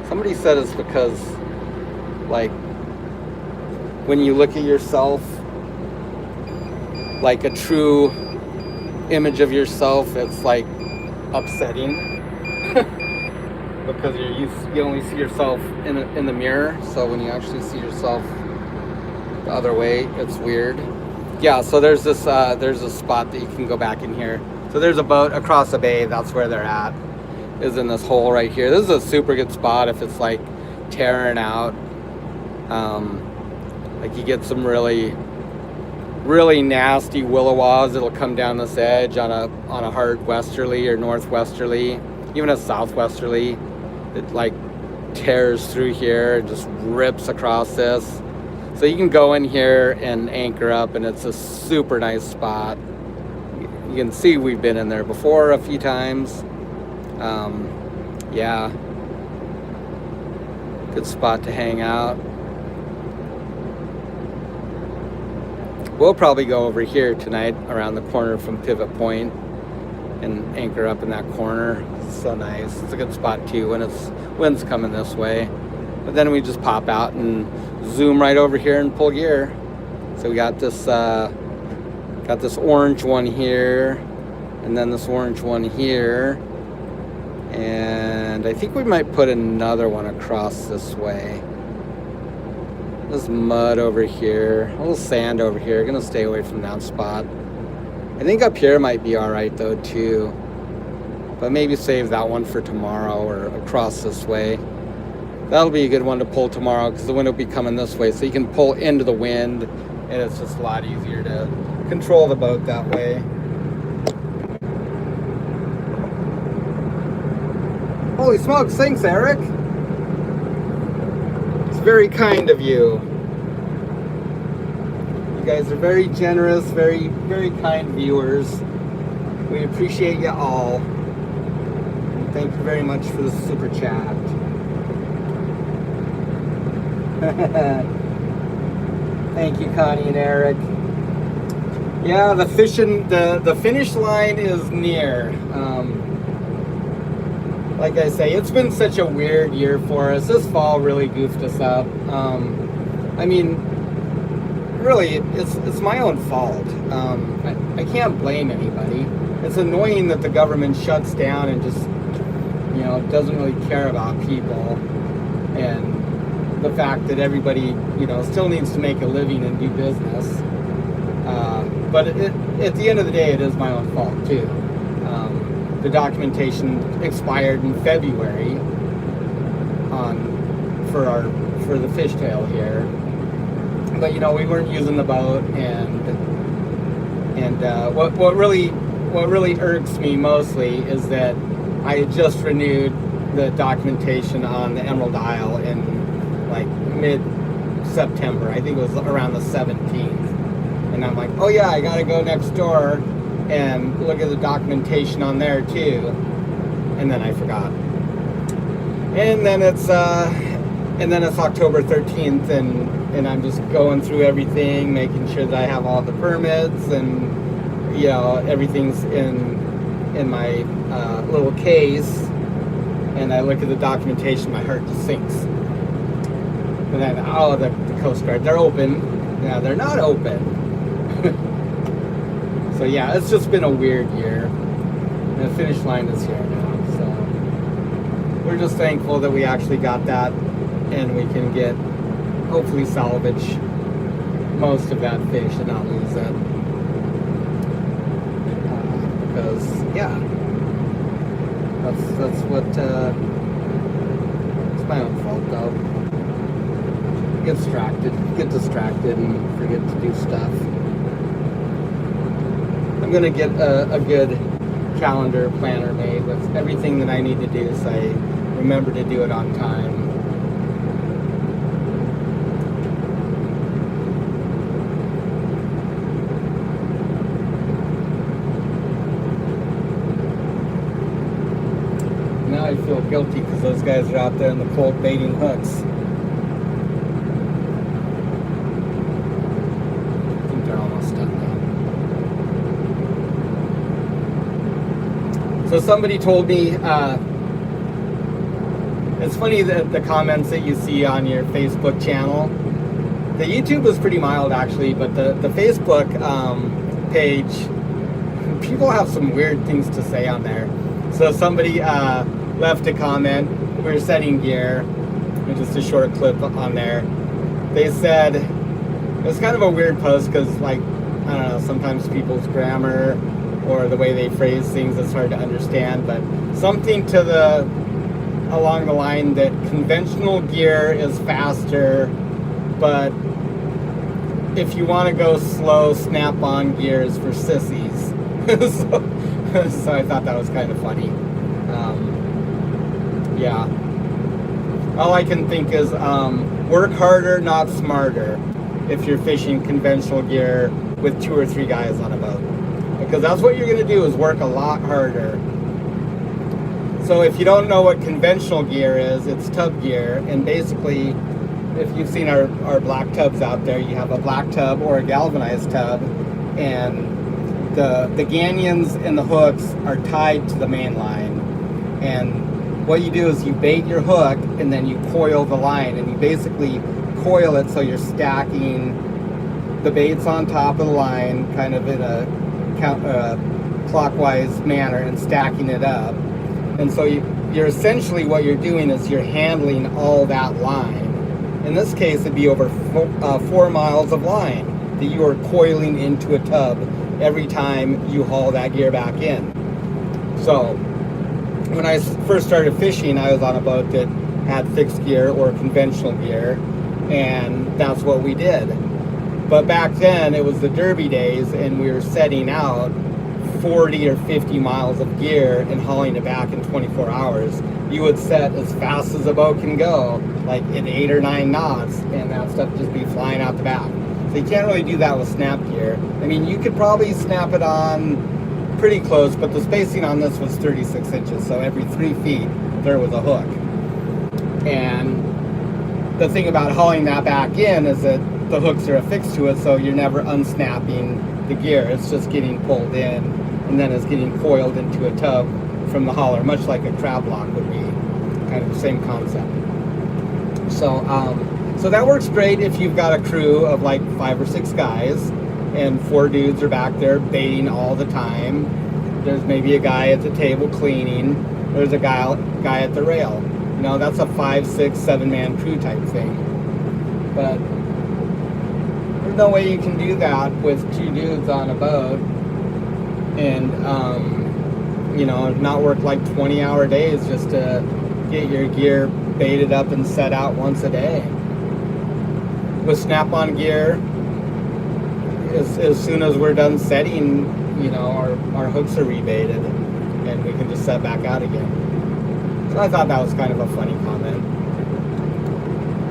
Somebody said it's because, like, when you look at yourself, like a true image of yourself, it's like upsetting because you only see yourself in the mirror. So when you actually see yourself the other way, it's weird. Yeah, so there's a spot that you can go back in here. So there's a boat across the bay. That's where they're at, is in this hole right here. This is a super good spot if it's like tearing out. Like you get some really, really nasty willowaws that'll come down this edge on a hard westerly or northwesterly, even a southwesterly. It like tears through here and just rips across this. So you can go in here and anchor up, and it's a super nice spot. You can see we've been in there before a few times. Yeah, good spot to hang out. We'll probably go over here tonight around the corner from Pivot Point and anchor up in that corner. It's so nice. It's a good spot too when it's wind's coming this way. But then we just pop out and zoom right over here and pull gear. So we got this orange one here, and then this orange one here, and I think we might put another one across this way. There's mud over here, a little sand over here. Gonna stay away from that spot. I think up here might be all right though too, but maybe save that one for tomorrow or across this way. That'll be a good one to pull tomorrow because the wind will be coming this way, so you can pull into the wind, and it's just a lot easier to control the boat that way. Holy smokes, thanks, Eric. It's very kind of you. You guys are very generous, very, very kind viewers. We appreciate you all. And thank you very much for the super chat. Thank you, Connie and Eric. Yeah, the finish line is near. Like I say, it's been such a weird year for us. This fall really goofed us up. I mean, really, it's my own fault. I can't blame anybody. It's annoying that the government shuts down and just, you know, doesn't really care about people, and the fact that everybody, you know, still needs to make a living and do business. But at the end of the day, it is my own fault too. The documentation expired in February for the fishtail here, but you know, we weren't using the boat, and what really irks me mostly is that I had just renewed the documentation on the Emerald Isle in like mid-September. I think it was around the 17th, and I'm like, oh yeah, I gotta go next door and look at the documentation on there too, and then I forgot. And then it's October 13th, and I'm just going through everything, making sure that I have all the permits, and you know, everything's in my little case, and I look at the documentation, my heart just sinks. And then, oh, the Coast Guard, they're open. Yeah, they're not open. So yeah, it's just been a weird year. And the finish line is here now, so we're just thankful that we actually got that, and we can get, hopefully salvage most of that fish and not lose it. Because yeah, that's what it's my own fault though. Get distracted and forget to do stuff. I'm gonna get a good calendar planner made with everything that I need to do, so I remember to do it on time. Now I feel guilty because those guys are out there in the cold baiting hooks. I think they're almost done now. So somebody told me, it's funny that the comments that you see on your Facebook channel, the YouTube was pretty mild actually, but the Facebook page, people have some weird things to say on there. So somebody left a comment, we were setting gear, and just a short clip on there. They said, it was kind of a weird post because, like, I don't know, sometimes people's grammar or the way they phrase things is hard to understand, but something along the line that conventional gear is faster, but if you want to go slow, snap-on gear is for sissies. So I thought that was kind of funny. Yeah. All I can think is work harder, not smarter, if you're fishing conventional gear with 2 or 3 guys on a boat. Because that's what you're going to do, is work a lot harder. So if you don't know what conventional gear is, it's tub gear. And basically, if you've seen our black tubs out there, you have a black tub or a galvanized tub, and the ganyons and the hooks are tied to the main line. And what you do is you bait your hook, and then you coil the line, and you basically coil it so you're stacking the baits on top of the line, kind of in a clockwise manner, and stacking it up. And so you're essentially, what you're doing is you're handling all that line. In this case, it'd be over 4 miles of line that you are coiling into a tub every time you haul that gear back in. So when I first started fishing, I was on a boat that had fixed gear or conventional gear, and that's what we did. But back then it was the derby days, and we were setting out 40 or 50 miles of gear and hauling it back in 24 hours. You would set as fast as a boat can go, like in 8 or 9 knots, and that stuff just be flying out the back. So you can't really do that with snap gear. I mean, you could probably snap it on pretty close, but the spacing on this was 36 inches, so every 3 feet there was a hook. And the thing about hauling that back in is that the hooks are affixed to it, so you're never unsnapping the gear. It's just getting pulled in, and then it's getting coiled into a tub from the hauler, much like a crab lock would be, kind of the same concept. So, so that works great if you've got a crew of like 5 or 6 guys, and 4 dudes are back there baiting all the time. There's maybe a guy at the table cleaning. There's a guy at the rail. You know, that's a 5, 6, 7-man crew type thing. But there's no way you can do that with 2 dudes on a boat and, you know, not work like 20-hour days just to get your gear baited up and set out once a day. With snap-on gear, as soon as we're done setting, you know, our hooks are rebaited and we can just set back out again. So I thought that was kind of a funny comment.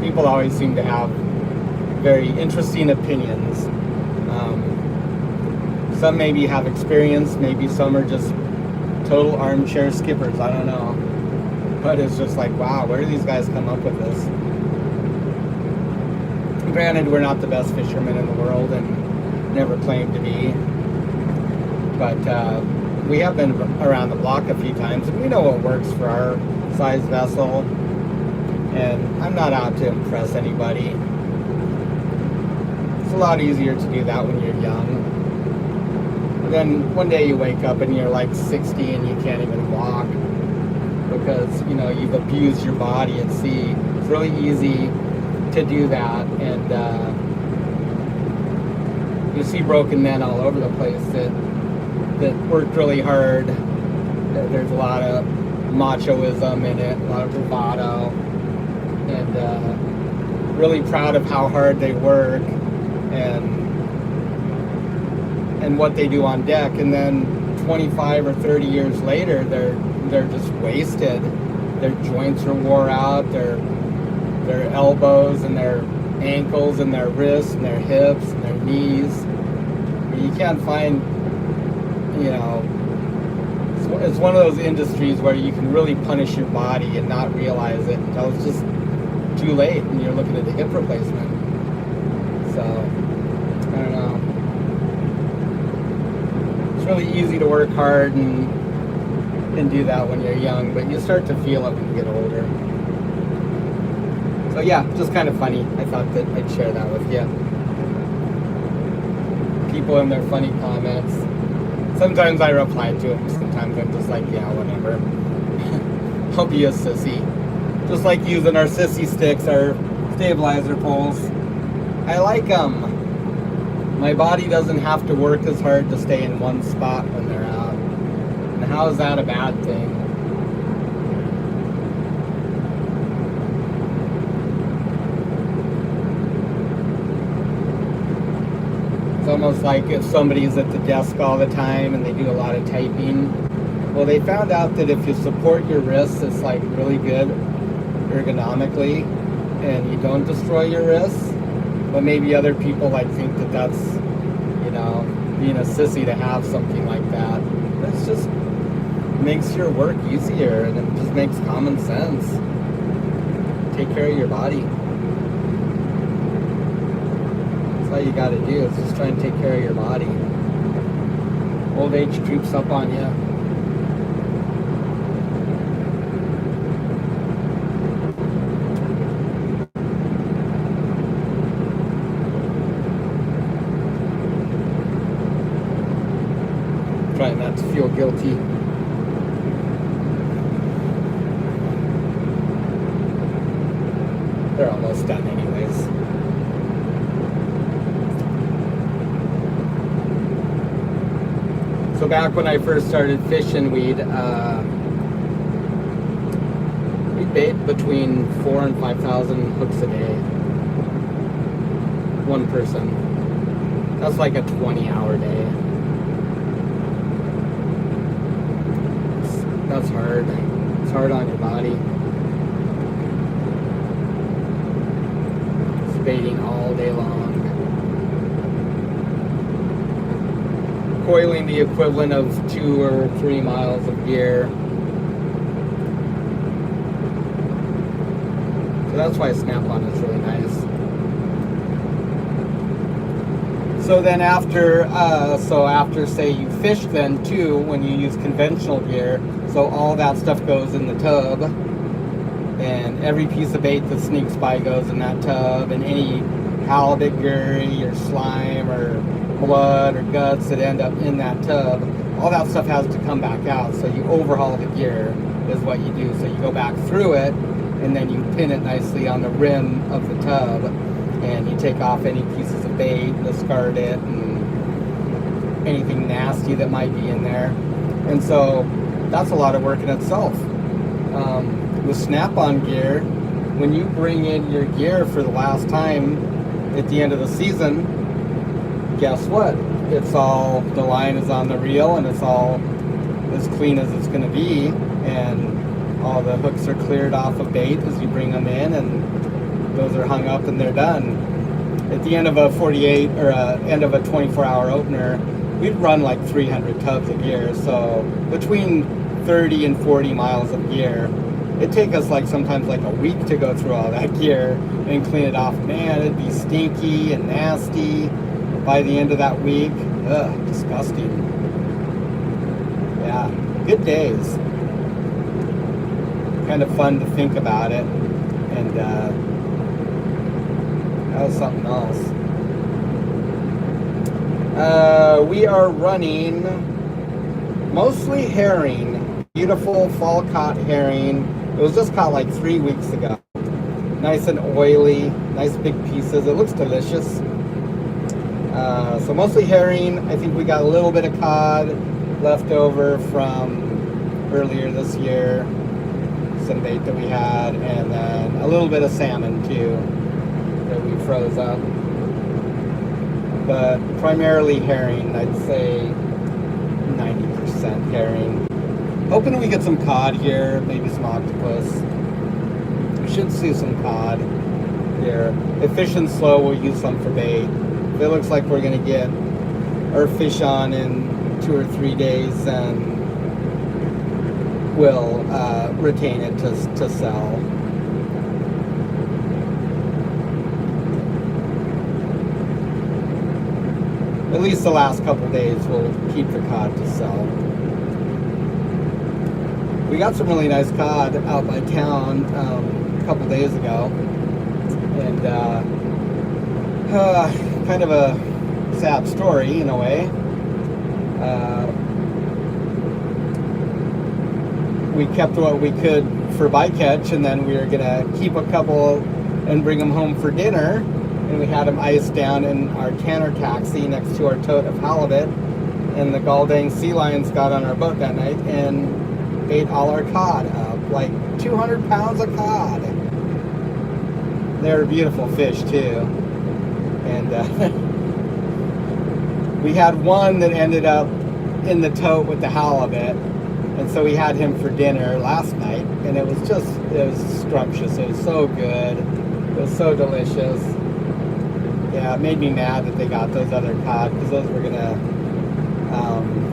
People always seem to have very interesting opinions. Some maybe have experience, maybe some are just total armchair skippers, I don't know. But it's just like, wow, where do these guys come up with this? Granted, we're not the best fishermen in the world and never claimed to be. But we have been around the block a few times, and we know what works for our size vessel. And I'm not out to impress anybody. It's a lot easier to do that when you're young. But then one day you wake up and you're like 60 and you can't even walk because, you know, you've abused your body at sea. It's really easy to do that, and you see broken men all over the place that worked really hard. There's a lot of machoism in it, a lot of bravado, and really proud of how hard they work and what they do on deck. And then 25 or 30 years later, they're just wasted. Their joints are wore out. Their elbows and their ankles and their wrists and their hips and their knees. You can't find, you know, it's one of those industries where you can really punish your body and not realize it until it's just too late and you're looking at a hip replacement. So, I don't know. It's really easy to work hard and do that when you're young, but you start to feel it when you get older. So yeah, just kind of funny. I thought that I'd share that with you. People in their funny comments. Sometimes I reply to them. Sometimes I'm just like, yeah, whatever. I'll be a sissy. Just like using our sissy sticks, our stabilizer poles. I like them. My body doesn't have to work as hard to stay in one spot when they're out. And how is that a bad thing? It's almost like if somebody's at the desk all the time and they do a lot of typing. Well, they found out that if you support your wrists, it's like really good ergonomically and you don't destroy your wrists. But maybe other people like think that that's, you know, being a sissy to have something like that. It's just makes your work easier and it just makes common sense. Take care of your body. That's all you got to do is just try and take care of your body. Old age creeps up on you. Try not to feel guilty. They're almost done anyways. So back when I first started fishing, we'd We bait between 4,000 and 5,000 hooks a day. One person. That's like a 20-hour day. That's hard. It's hard on your body. It's baiting all day long. Coiling the equivalent of 2 or 3 miles of gear. So that's why Snap-on is really nice. So then after say you fish then too, when you use conventional gear, so all that stuff goes in the tub, and every piece of bait that sneaks by goes in that tub, and any halibut gurry or slime or blood or guts that end up in that tub, all that stuff has to come back out. So you overhaul the gear is what you do. So you go back through it, and then you pin it nicely on the rim of the tub, and you take off any pieces of bait, discard it, and anything nasty that might be in there. And so that's a lot of work in itself. With Snap-on gear, when you bring in your gear for the last time at the end of the season, guess what? It's all, the line is on the reel, and it's all as clean as it's going to be, and all the hooks are cleared off of bait as you bring them in, and those are hung up and they're done. At the end of a 48 or end of a 24-hour opener, we'd run like 300 tubs of gear. So between 30 and 40 miles of gear, it'd take us like sometimes like a week to go through all that gear and clean it off. Man, it'd be stinky and nasty by the end of that week. Ugh, disgusting. Yeah, good days. Kind of fun to think about it, and that was something else. We are running mostly herring, beautiful fall caught herring. It was just caught like 3 weeks ago. Nice and oily, nice big pieces. It looks delicious. So mostly herring. I think we got a little bit of cod left over from earlier this year. Some bait that we had, and then a little bit of salmon too that we froze up. But primarily herring, I'd say 90% herring. Hoping we get some cod here, maybe some octopus. We should see some cod here. If fishing slow, we'll use some for bait. If it looks like we're gonna get our fish on in 2 or 3 days, then we'll retain it to sell. At least the last couple days we'll keep the cod to sell. We got some really nice cod out by town a couple days ago, and kind of a sad story in a way. We kept what we could for bycatch, and then we were gonna keep a couple and bring them home for dinner, and we had them iced down in our Tanner taxi next to our tote of halibut, and the gall-dang sea lions got on our boat that night and ate all our cod up, like 200 pounds of cod. They're beautiful fish too, and we had one that ended up in the tote with the halibut. And so we had him for dinner last night, and it was scrumptious. It was so good. It was so delicious. Yeah, it made me mad that they got those other cod, because those were gonna,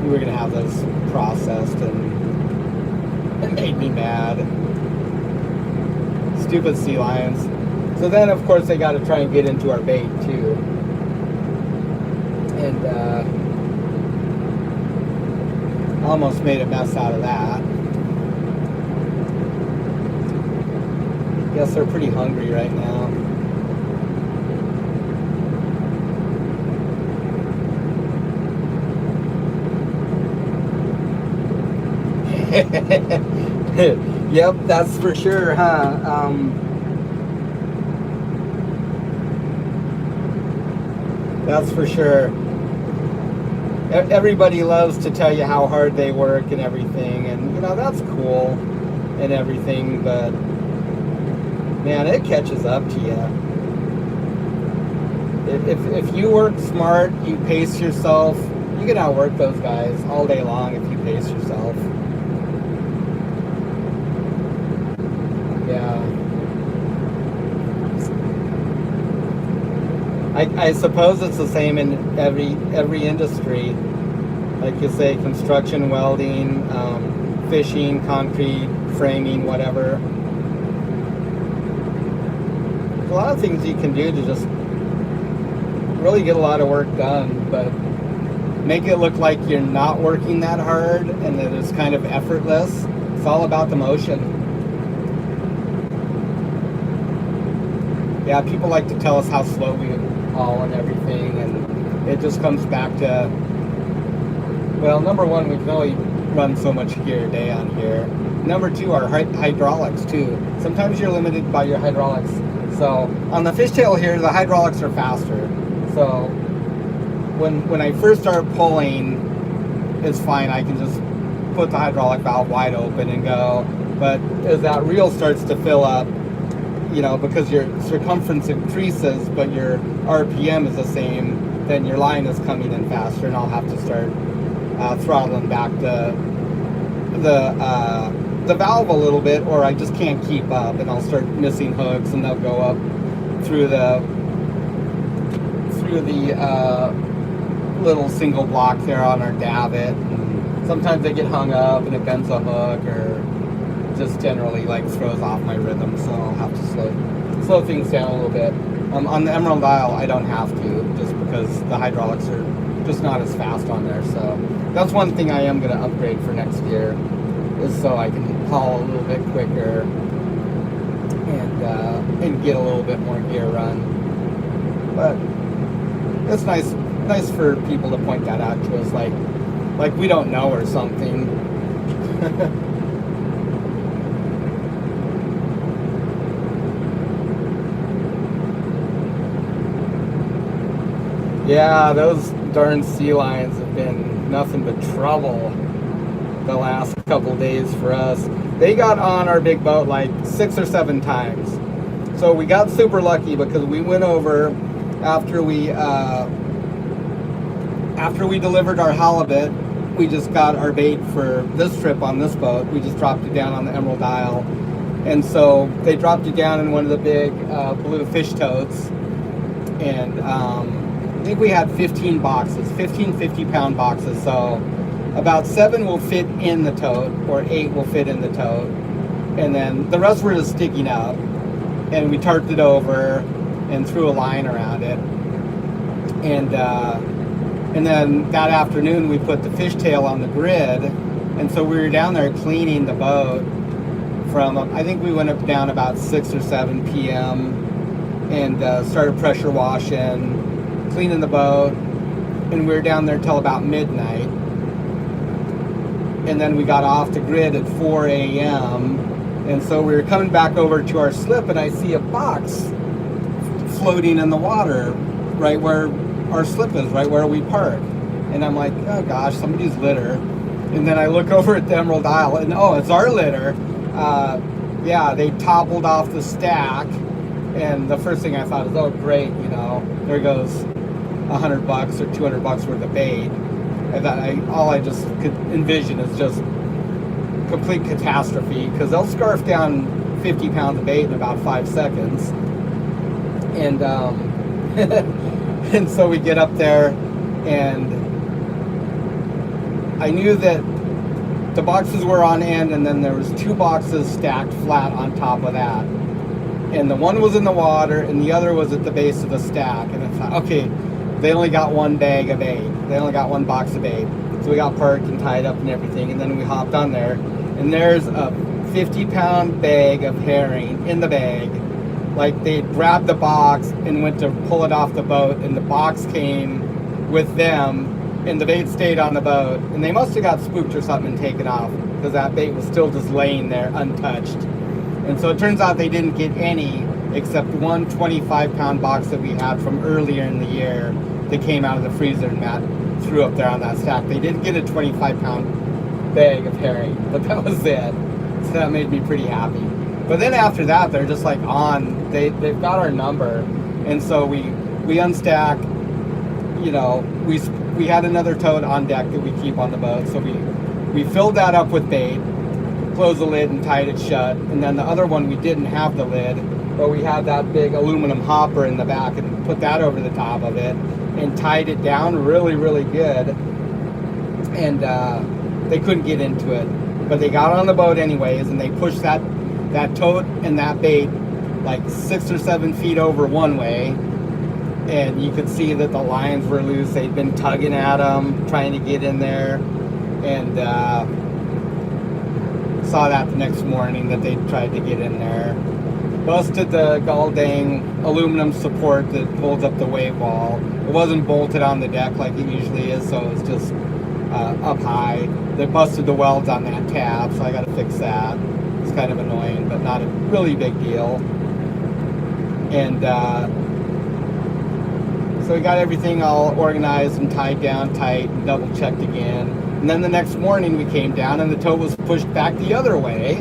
we were gonna have those processed, and it made me mad. Stupid sea lions. So then, of course, they got to try and get into our bait too, and almost made a mess out of that. Guess they're pretty hungry right now. Yep, that's for sure, huh? That's for sure. Everybody loves to tell you how hard they work and everything, and you know, that's cool and everything, but man, it catches up to you. If you work smart, you pace yourself, you can outwork those guys all day long if you pace yourself. Yeah. I suppose it's the same in every industry. Like you say, construction, welding, fishing, concrete, framing, whatever. There's a lot of things you can do to just really get a lot of work done, but make it look like you're not working that hard and that it's kind of effortless. It's all about the motion. Yeah, people like to tell us how slow we haul and everything, and it just comes back to, well, number one, we can only run so much gear a day on here. Number two, our hydraulics too. Sometimes you're limited by your hydraulics. So on the fishtail here, the hydraulics are faster. So when I first start pulling, it's fine. I can just put the hydraulic valve wide open and go. But as that reel starts to fill up, you know, because your circumference increases, but your RPM is the same, then your line is coming in faster, and I'll have to start throttling back the valve a little bit, or I just can't keep up, and I'll start missing hooks, and they'll go up through the little single block there on our davit. And sometimes they get hung up and it bends a hook, or just generally like throws off my rhythm, so I'll have to slow things down a little bit. On the Emerald Isle, I don't have to, just because the hydraulics are just not as fast on there. So that's one thing I am going to upgrade for next year, is so I can haul a little bit quicker and get a little bit more gear run. But it's nice for people to point that out to us, like we don't know or something. Yeah, those darn sea lions have been nothing but trouble the last couple days for us. They got on our big boat like 6 or 7 times. So we got super lucky because we went over after we delivered our halibut. We just got our bait for this trip on this boat. We just dropped it down on the Emerald Isle. And so they dropped it down in one of the big blue fish totes. And I think we had 15 boxes, 15 50-pound boxes. So about 7 will fit in the tote, or 8 will fit in the tote. And then the rest were just sticking up. And we tarped it over and threw a line around it. And then that afternoon we put the fishtail on the grid. And so we were down there cleaning the boat from, I think we went up down about 6 or 7 p.m. and started pressure washing, cleaning the boat, and we were down there till about midnight. And then we got off the grid at 4 a.m. And so we were coming back over to our slip, and I see a box floating in the water right where our slip is, right where we park. And I'm like, oh gosh, somebody's litter. And then I look over at the Emerald Isle, and oh, it's our litter. Yeah, they toppled off the stack. And the first thing I thought is, oh great, you know, there goes $100 or $200 worth of bait. And all I just could envision is just complete catastrophe, because they'll scarf down 50 pounds of bait in about 5 seconds. And and so we get up there, and I knew that the boxes were on end, and then there was 2 boxes stacked flat on top of that. And the one was in the water, and the other was at the base of the stack. And I thought, okay, they only got 1 bag of bait. They only got 1 box of bait. So we got parked and tied up and everything, and then we hopped on there. And there's a 50-pound bag of herring in the bag. Like, they grabbed the box and went to pull it off the boat, and the box came with them, and the bait stayed on the boat. And they must have got spooked or something and taken off, because that bait was still just laying there untouched. And so it turns out they didn't get any, except 1 25-pound box that we had from earlier in the year that came out of the freezer, and Matt threw up there on that stack. They did get a 25-pound bag of herring, but that was it. So that made me pretty happy. But then after that, they're just like on. They've got our number, and so we unstack. You know, we had another tote on deck that we keep on the boat, so we filled that up with bait, closed the lid and tied it shut, and then the other one we didn't have the lid, but we had that big aluminum hopper in the back and put that over the top of it and tied it down really good, and they couldn't get into it, but they got on the boat anyways, and they pushed that tote and that bait like 6 or 7 feet over one way. And you could see that the lines were loose. They'd been tugging at them, trying to get in there. And saw that the next morning that they tried to get in there. Busted the gall dang aluminum support that holds up the wave wall. It wasn't bolted on the deck like it usually is, so it's just up high. They busted the welds on that tab, so I got to fix that. It's kind of annoying, but not a really big deal. And so we got everything all organized and tied down tight and double checked again. And then the next morning we came down and the tow was pushed back the other way.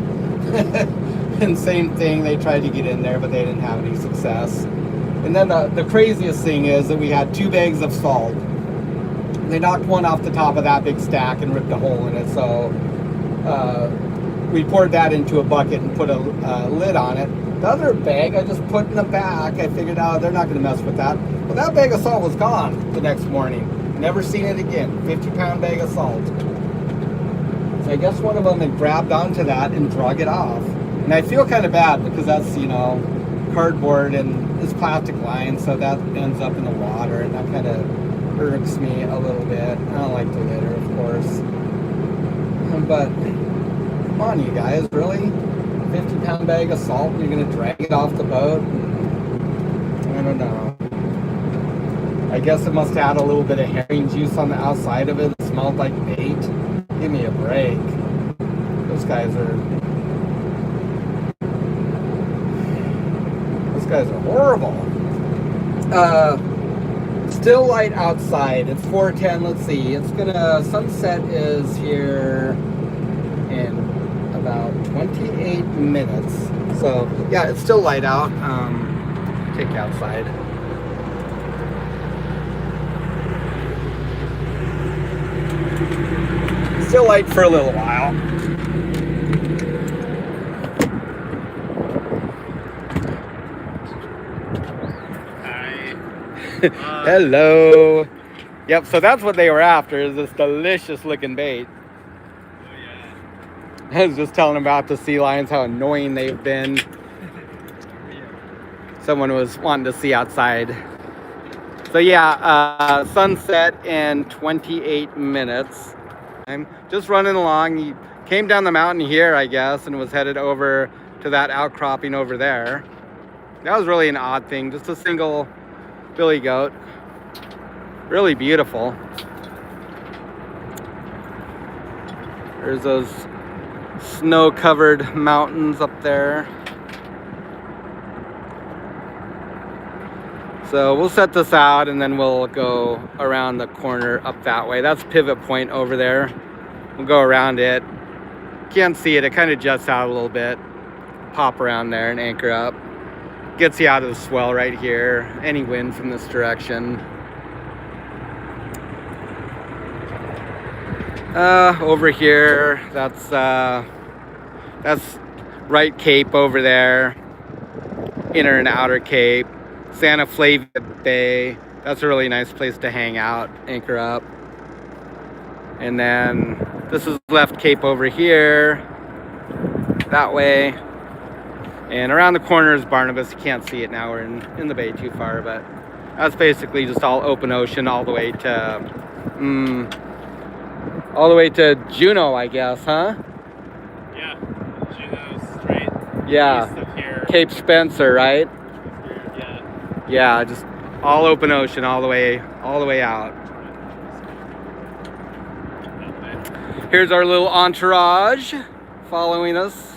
And same thing, they tried to get in there, but they didn't have any success. And then the craziest thing is that we had 2 bags of salt. They knocked one off the top of that big stack and ripped a hole in it. So we poured that into a bucket and put a lid on it. The other bag I just put in the back. I figured out they're not going to mess with that. But that bag of salt was gone the next morning. Never seen it again. 50-pound bag of salt. So I guess one of them had grabbed onto that and drug it off. And I feel kind of bad because that's, you know, cardboard and it's plastic line, so that ends up in the water, and that kind of irks me a little bit. I don't like the litter, of course. But come on, you guys, really? 50-pound bag of salt, and you're going to drag it off the boat? I don't know. I guess it must have had a little bit of herring juice on the outside of it. It smelled like bait. Give me a break. Those guys are horrible. Still light outside. It's 4:10. Let's see. It's gonna, sunset is here in about 28 minutes. So yeah, it's still light out. Take you outside. Still light for a little while. Hello. Yep, so that's what they were after, is this delicious looking bait. Oh yeah. I was just telling about the sea lions, how annoying they've been. Someone was wanting to see outside. So yeah, sunset in 28 minutes. I'm just running along. He came down the mountain here, I guess, and was headed over to that outcropping over there. That was really an odd thing, just a single billy goat. Really beautiful. There's those snow-covered mountains up there. So we'll set this out and then we'll go around the corner up that way. That's pivot point over there. We'll go around it. Can't see it, it kind of juts out a little bit. Pop around there and anchor up. Gets you out of the swell right here. Any wind from this direction. Over here, that's right Cape over there. Inner and outer Cape. Santa Flavia Bay. That's a really nice place to hang out, anchor up. And then this is left Cape over here. That way. And around the corner is Barnabas. You can't see it now, we're in the bay too far, but that's basically just all open ocean all the way to Juneau, I guess, huh? Yeah. Juneau straight. Yeah. East of here. Cape Spencer, right? Yeah. Yeah, just all open ocean all the way out. Here's our little entourage following us.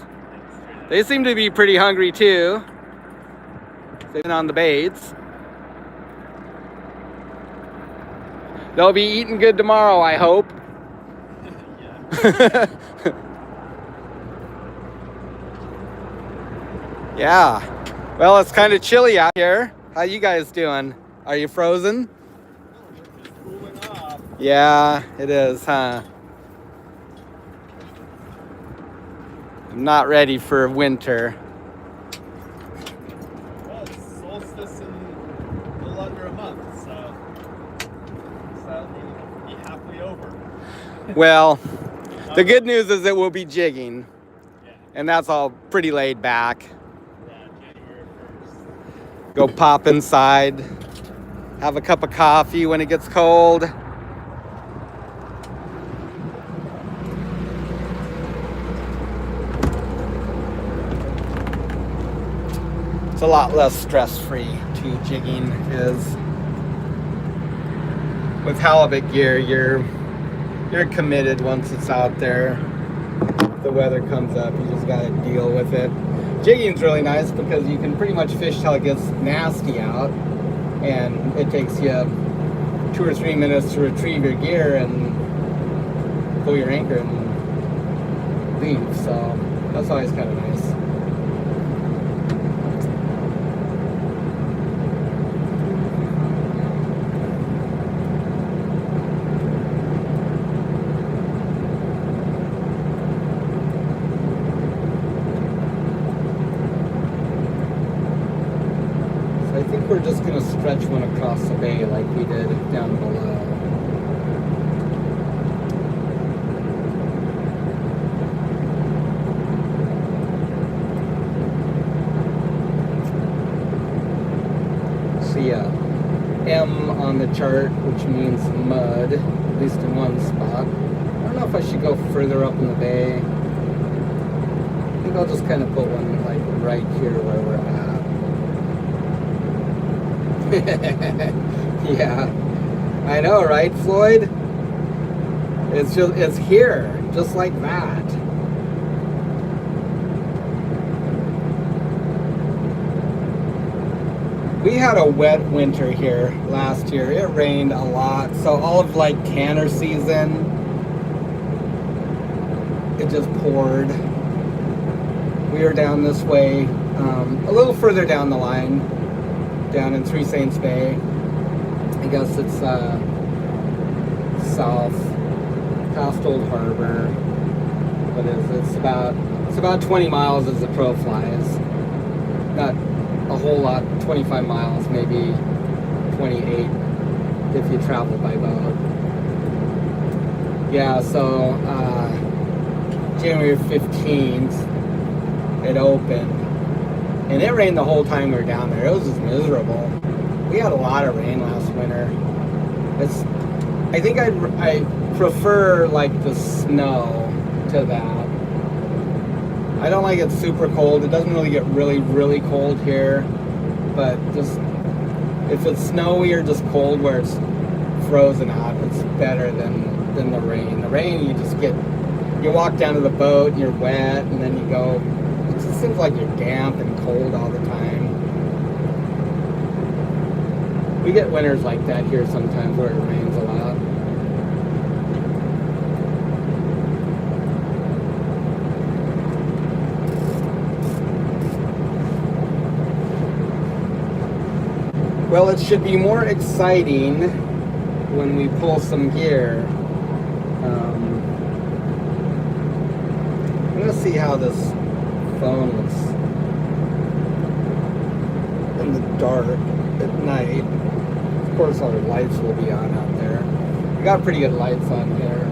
They seem to be pretty hungry too. They've been on the baits. They'll be eating good tomorrow, I hope. Yeah. Well, it's kind of chilly out here. How you guys doing? Are you frozen? It's cooling off. Yeah, it is, huh? I'm not ready for winter. Well, it's solstice in a little under a month, so that'll be halfway over. Well, the good news is that we'll be jigging, Yeah, and that's all pretty laid back. January 1st. Go pop inside, have a cup of coffee when it gets cold. It's a lot less stress-free to jigging is. With halibut gear, you're committed once it's out there. If the weather comes up, you just gotta deal with it. Jigging's really nice because you can pretty much fish till it gets nasty out, and it takes you 2 or 3 minutes to retrieve your gear and pull your anchor and leave. So that's always kind of nice. I think we're just going to stretch one across the bay like we did down below. See a M on the chart, which means mud, at least in one spot. I don't know if I should go further up in the bay. I think I'll just kind of put one like right here where we're at. Yeah, I know, right, Floyd? It's here, just like that. We had a wet winter here last year. It rained a lot, so all of like canner season, it just poured. We were down this way, a little further down the line, down in Three Saints Bay. I guess it's south, past Old Harbor. What is it? It's about 20 miles as the crow flies. Not a whole lot, 25 miles, maybe 28 if you travel by boat. Yeah, so January 15th it opened. And it rained the whole time we were down there. It was just miserable. We had a lot of rain last winter. I think I prefer like the snow to that. I don't like it super cold. It doesn't really get really, really cold here. But just if it's snowy or just cold where it's frozen out, it's better than the rain. The rain, you walk down to the boat and you're wet, and then you go. It just seems like you're damp and cold all the time. We get winters like that here sometimes where it rains a lot. Well, it should be more exciting when we pull some gear. I'm gonna see how this phone looks in the dark at night. Of course, all the lights will be on out there. We got pretty good lights on here.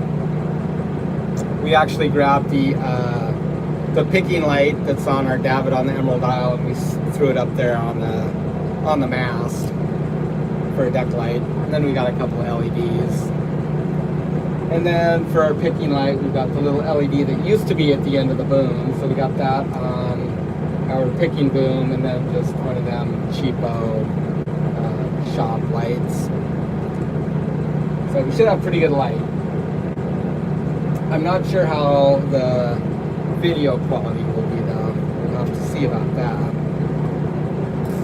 We actually grabbed the picking light that's on our davit on the Emerald Isle, and we threw it up there on the mast for a deck light. And then we got a couple of LEDs. And then for our picking light, we've got the little LED that used to be at the end of the boom. So we got that on our picking boom, and then just one of them cheapo shop lights. So we should have pretty good light. I'm not sure how the video quality will be though. We'll have to see about that.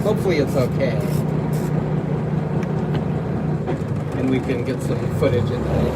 Hopefully it's okay. And we can get some footage in there.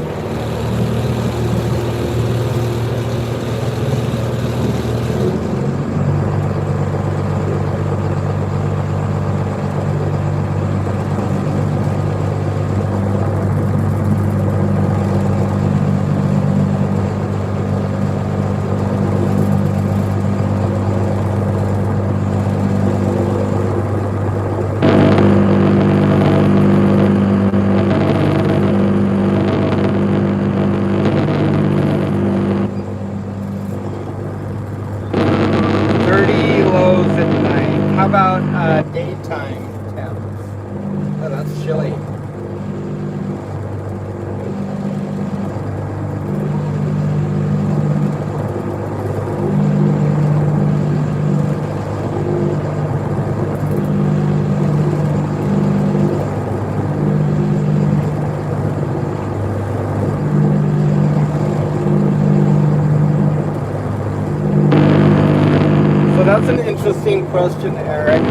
that's an interesting question, Eric.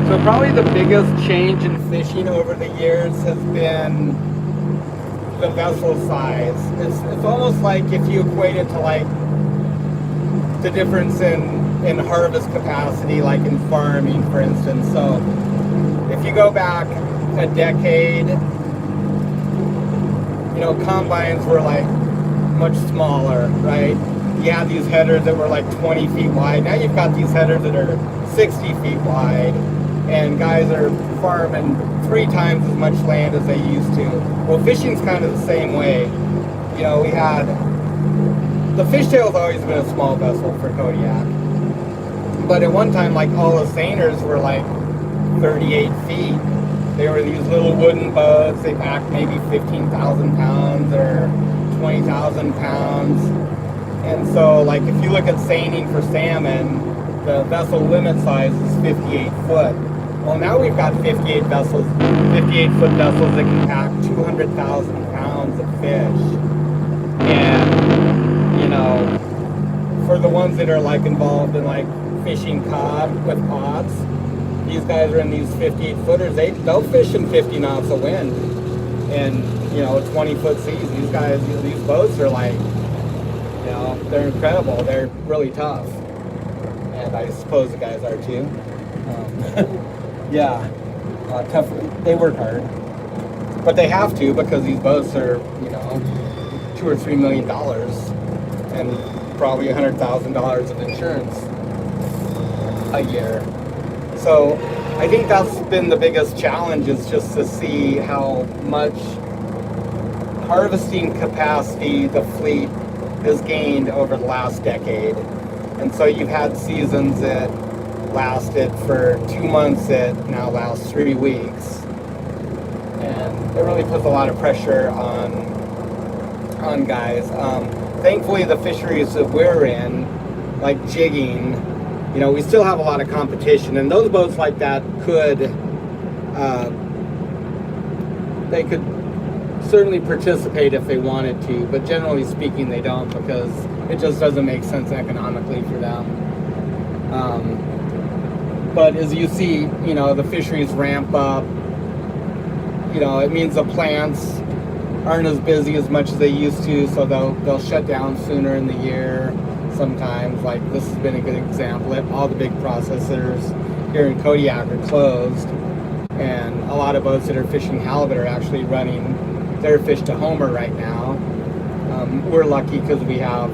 So probably the biggest change in fishing over the years has been the vessel size. It's almost like if you equate it to like the difference in harvest capacity, like in farming, for instance. So if you go back a decade, you know, combines were like much smaller, right? You had these headers that were like 20 feet wide. Now you've got these headers that are 60 feet wide, and guys are farming 3 times as much land as they used to. Well, fishing's kind of the same way. You know, we had, the fishtail's always been a small vessel for Kodiak. But at one time, like, all the seiners were like 38 feet. They were these little wooden boats. They packed maybe 15,000 pounds or 20,000 pounds. And so, like, if you look at seining for salmon, the vessel limit size is 58 foot. Well, now we've got 58 vessels, 58-foot vessels that can pack 200,000 pounds of fish. And, you know, for the ones that are, like, involved in, like, fishing cod with pods, these guys are in these 58-footers. They'll fish in 50 knots of wind and, you know, 20-foot seas. These guys, these boats are like, you know, they're incredible. They're really tough. And I suppose the guys are too. Yeah, tough. They work hard. But they have to, because these boats are, you know, $2 or $3 million and probably $100,000 of insurance a year. So I think that's been the biggest challenge, is just to see how much harvesting capacity the fleet has gained over the last decade. And so you've had seasons that lasted for 2 months that now last 3 weeks. And it really puts a lot of pressure on guys. Thankfully, the fisheries that we're in, like jigging, you know, we still have a lot of competition, and those boats like that they could certainly participate if they wanted to, but generally speaking, they don't, because it just doesn't make sense economically for them. But as you see, you know, the fisheries ramp up. You know, it means the plants aren't as busy as much as they used to, so they'll shut down sooner in the year. Sometimes, like this has been a good example. All the big processors here in Kodiak are closed, and a lot of boats that are fishing halibut are actually running their fish to Homer right now. We're lucky because we have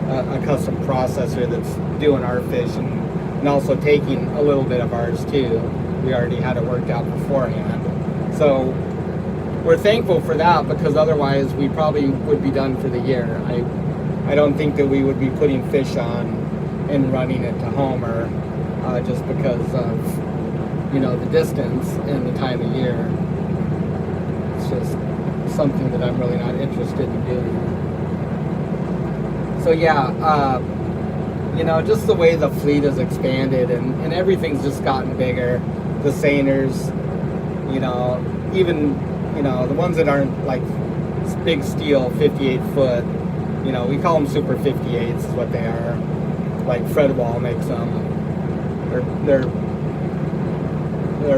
a custom processor that's doing our fish and also taking a little bit of ours too. We already had it worked out beforehand. So we're thankful for that, because otherwise we probably would be done for the year. I don't think that we would be putting fish on and running it to Homer just because of, you know, the distance and the time of year. It's just something that I'm really not interested in doing. So yeah, you know, just the way the fleet has expanded and everything's just gotten bigger. The seiners, you know, even, you know, the ones that aren't like big steel 58 foot, you know, we call them Super 58s is what they are. Like Fred Wall makes them. They're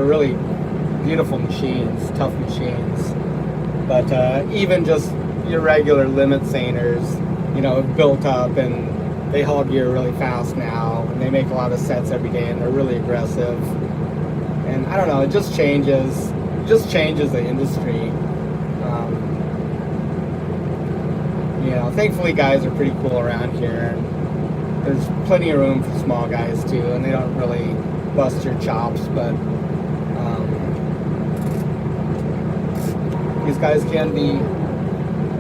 really beautiful machines, tough machines. But even just your regular limit seiners, you know, have built up and they haul gear really fast now, and they make a lot of sets every day, and they're really aggressive. And I don't know, it just changes the industry. You know, thankfully guys are pretty cool around here. There's plenty of room for small guys too, and they don't really bust your chops, but these guys can be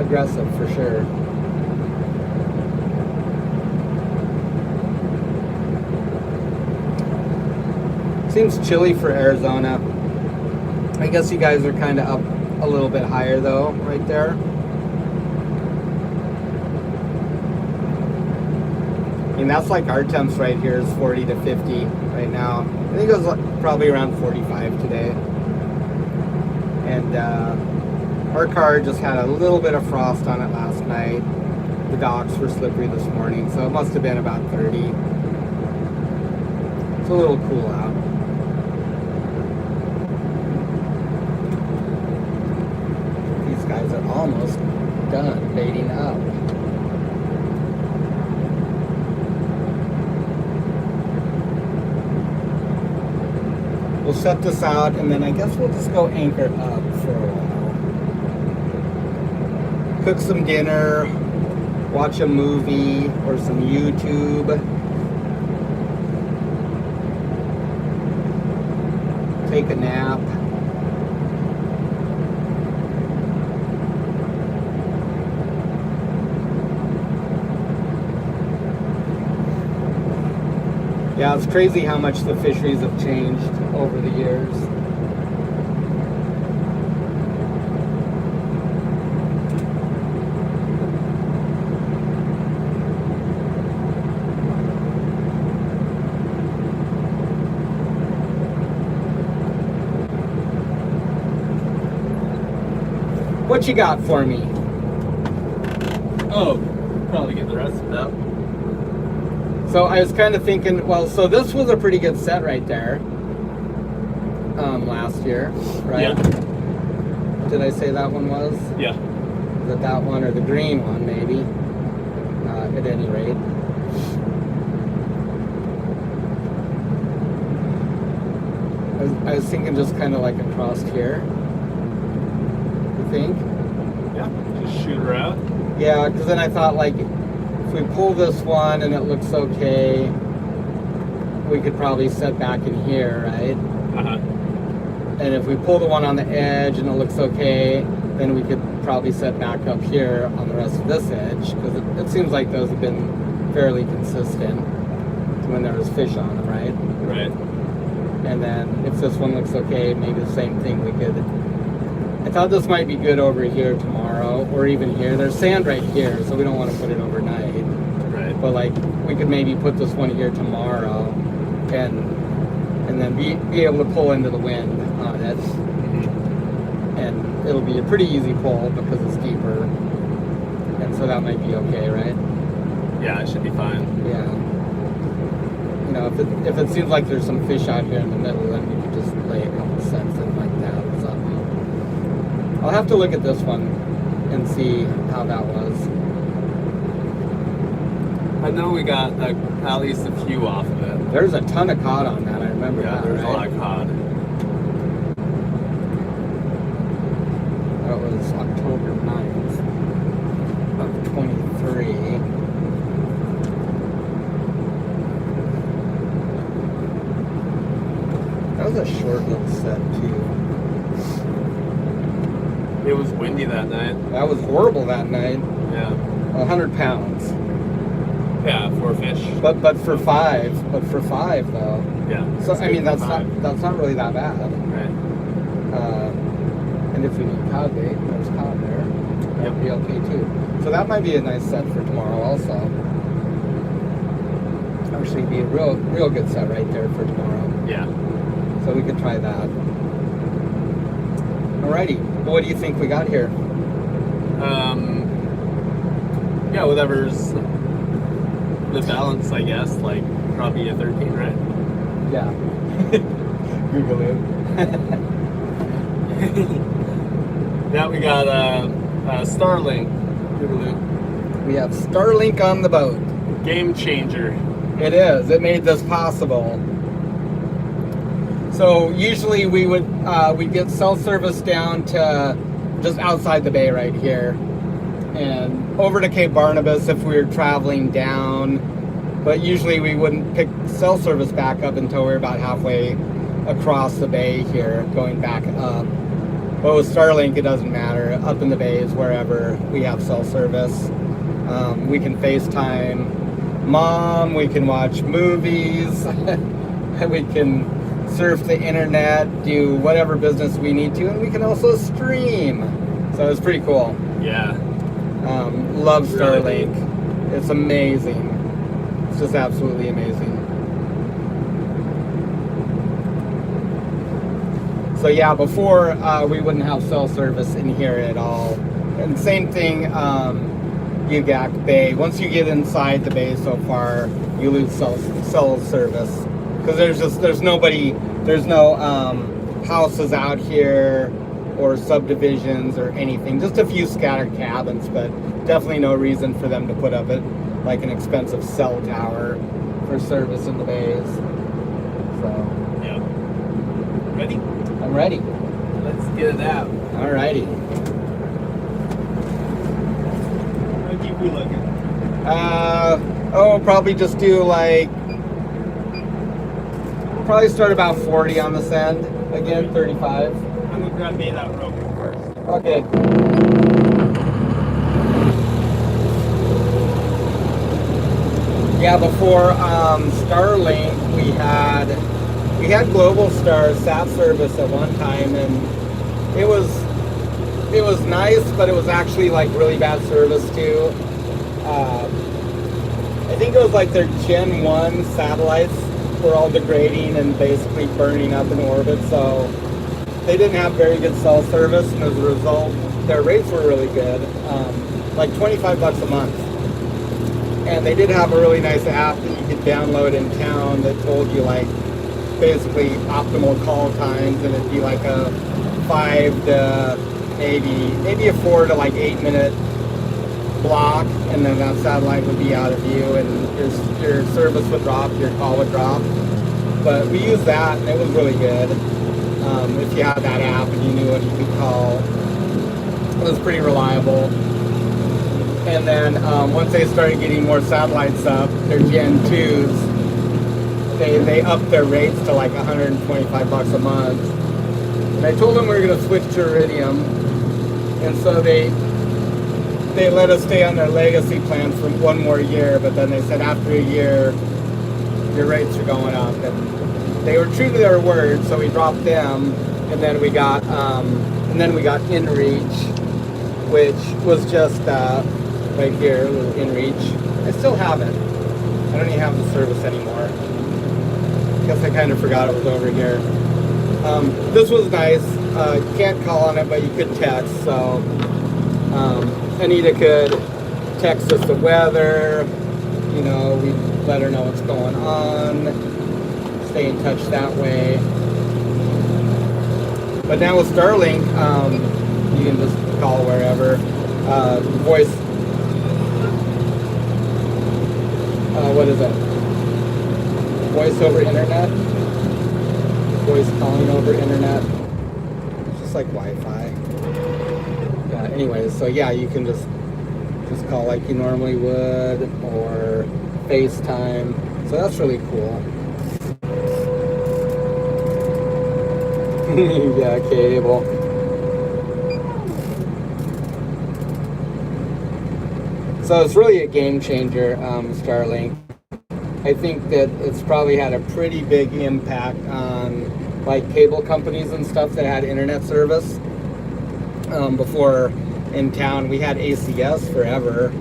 aggressive for sure. Seems chilly for Arizona. I guess you guys are kind of up a little bit higher though, right there. And that's like our temps right here is 40 to 50 right now. I think it was probably around 45 today. And our car just had a little bit of frost on it last night. The docks were slippery this morning, so it must have been about 30. a little cool out. These guys are almost done baiting up. We'll set this out, and then I guess we'll just go anchor up for a while. Cook some dinner, watch a movie or some YouTube. Take a nap. Yeah, it's crazy how much the fisheries have changed over the years. What you got for me? Oh, probably get the rest of it up. So I was kind of thinking, well, so this was a pretty good set right there. Last year, right? Yeah. Did I say that one was? Yeah. Is it that one or the green one, maybe? At any rate. I was thinking just kind of like across here. You think? Yeah. Just shoot her out. Yeah, because then I thought like if we pull this one and it looks okay, we could probably set back in here, right? Uh-huh. And if we pull the one on the edge and it looks okay, then we could probably set back up here on the rest of this edge, because it seems like those have been fairly consistent when there was fish on them, right? Right. And then if this one looks okay, maybe the same thing we could... I thought this might be good over here tomorrow, or even here. There's sand right here, so we don't want to put it overnight. Right. But like, we could maybe put this one here tomorrow, and then be able to pull into the wind on it. And it'll be a pretty easy pull because it's deeper. And so that might be okay, right? Yeah, it should be fine. Yeah. You know, if it seems like there's some fish out here in the middle, then we could just lay a couple cents in like that or something. I'll have to look at this one and see how that was. I know we got at least a few off of it. There's a ton of cod on that, I remember Yeah, that, there's right? a lot of cod. That was October 9th of 23. That was a short little set, too. It was windy that night. That was horrible that night. Yeah. 100 pounds. Yeah, 4 fish. But for five though. Yeah. So it's I mean good that's for five. not really that bad. Right. And if we need cod bait, there's cod there. That'd be okay too. So that might be a nice set for tomorrow also. Actually be a real good set right there for tomorrow. Yeah. So we could try that. Alrighty. Well, what do you think we got here? Yeah, whatever's the balance, I guess. Like probably a 13, right? Yeah. Google it. Now we got Starlink. Google it. We have Starlink on the boat. Game changer. It is. It made this possible. So usually we would we'd get cell service down to just outside the bay right here, and over to Cape Barnabas if we were traveling down. But usually we wouldn't pick cell service back up until we were about halfway across the bay here, going back up. But with Starlink, it doesn't matter. Up in the bays, wherever we have cell service, we can FaceTime Mom. We can watch movies. We can surf the internet, do whatever business we need to, and we can also stream. So it's pretty cool. Yeah. Love Really Starlink. It's amazing. It's just absolutely amazing. So yeah, before we wouldn't have cell service in here at all. And same thing, Ugak Bay. Once you get inside the bay so far, you lose cell service because there's nobody, there's no houses out here or subdivisions or anything. Just a few scattered cabins, but definitely no reason for them to put up it like an expensive cell tower for service in the bays. So Yeah. Ready? I'm ready. Let's get it out. Alrighty. How deep we looking? Probably just do like, probably start about 40 on this end. Again, 35. I'm gonna grab me that rope first. Okay. Yeah, before Starlink, we had Global Star sat service at one time, and it was nice, but it was actually like really bad service too. I think it was like their Gen 1 satellites were all degrading and basically burning up in orbit, so they didn't have very good cell service, and as a result, their rates were really good, like $25 a month. And they did have a really nice app that you could download in town that told you like basically optimal call times, and it'd be like a 5 to maybe a 4 to like 8 minute block, and then that satellite would be out of view, and your service would drop, your call would drop. But we used that, and it was really good. If you had that app and you knew what you could call, it was pretty reliable. And then once they started getting more satellites up, their Gen 2s, they upped their rates to like $125 a month. And I told them we were going to switch to Iridium, and so they let us stay on their legacy plan for one more year, but then they said after a year, your rates are going up. And they were true to their word, so we dropped them, and then we got InReach, which was just right here, InReach. I still have it. I don't even have the service anymore. I guess I kind of forgot it was over here. This was nice. You can't call on it, but you could text. So Anita could text us the weather. You know, we'd let her know what's going on. Stay in touch that way. But now with Starlink, you can just call wherever. Voice. What is it? Voice over internet. Voice calling over internet. It's just like Wi-Fi. Yeah. Anyways, so yeah, you can just call like you normally would, or FaceTime. So that's really cool. Yeah, cable. So it's really a game changer, Starlink. I think that it's probably had a pretty big impact on like cable companies and stuff that had internet service. Before in town, we had ACS forever,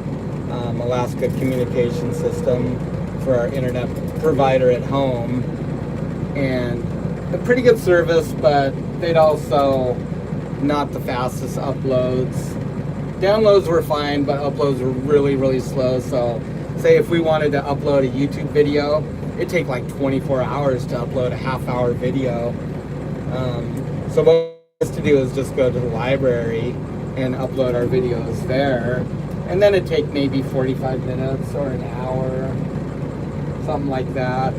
Alaska Communication System, for our internet provider at home, and a pretty good service, but they'd also not the fastest uploads. Downloads were fine, but uploads were really, really slow. So say if we wanted to upload a YouTube video, it'd take like 24 hours to upload a half-hour video. So what we used to do is just go to the library and upload our videos there, and then it'd take maybe 45 minutes or an hour, something like that,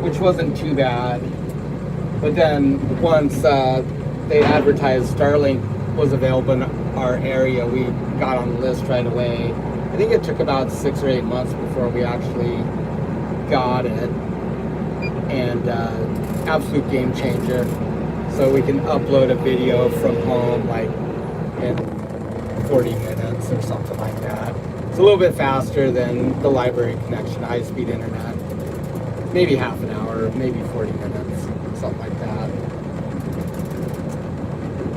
which wasn't too bad. But then once they advertised Starlink was available in our area, we got on the list right away. I think it took about 6 or 8 months before we actually got it, and absolute game changer. So we can upload a video from home like in 40 minutes or something like that. It's a little bit faster than the library connection, high-speed internet. Maybe half an hour, maybe 40 minutes, something like that.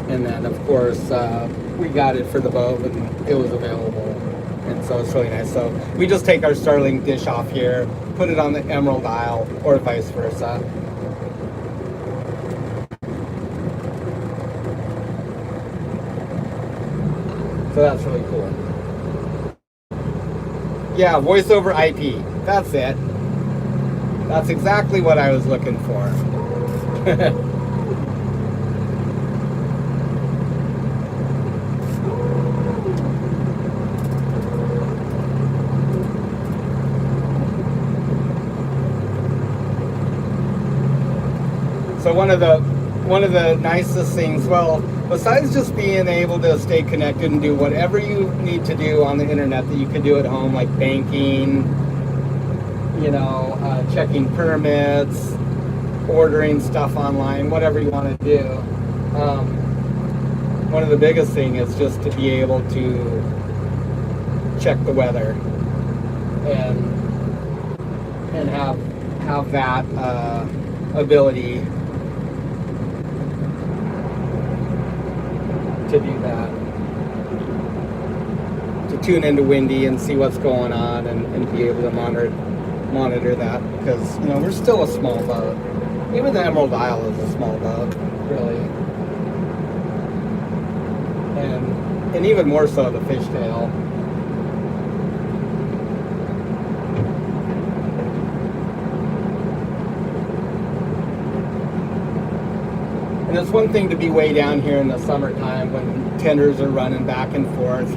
And then of course we got it for the boat when it was available, and so it's really nice. So we just take our Starlink dish off here, put it on the Emerald Isle, or vice versa. So that's really cool. Yeah, voice over IP. That's it. That's exactly what I was looking for. So one of the nicest things, well, besides just being able to stay connected and do whatever you need to do on the internet that you can do at home, like banking, checking permits, ordering stuff online, whatever you want to do. One of the biggest things is just to be able to check the weather and have that ability to do that, to tune into windy and see what's going on and be able to monitor that, because we're still a small boat. Even the Emerald Isle is a small boat, really, and even more so the fishtail. And it's one thing to be way down here in the summertime when tenders are running back and forth,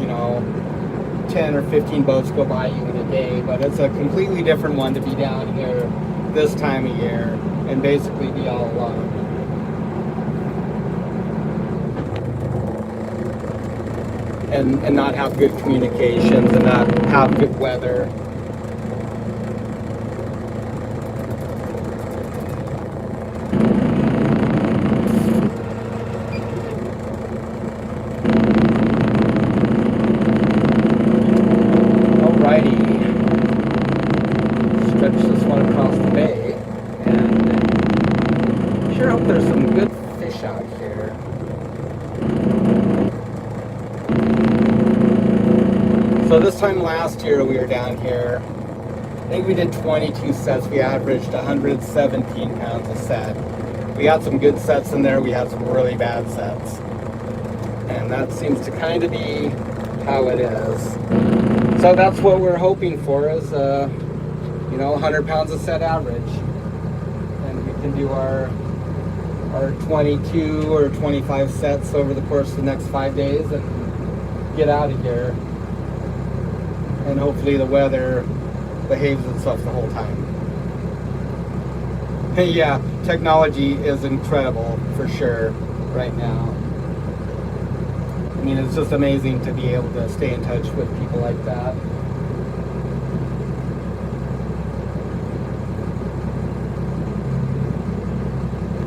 10 or 15 boats go by you in a day, but it's a completely different one to be down here this time of year and basically be all alone. And not have good communications and not have good weather. So this time last year we were down here, I think we did 22 sets. We averaged 117 pounds a set. We had some good sets in there, we had some really bad sets. And that seems to kind of be how it is. So that's what we're hoping for is, 100 pounds a set average. And we can do our 22 or 25 sets over the course of the next 5 days and get out of here. And hopefully the weather behaves itself the whole time. Yeah, technology is incredible for sure right now. I mean, it's just amazing to be able to stay in touch with people like that.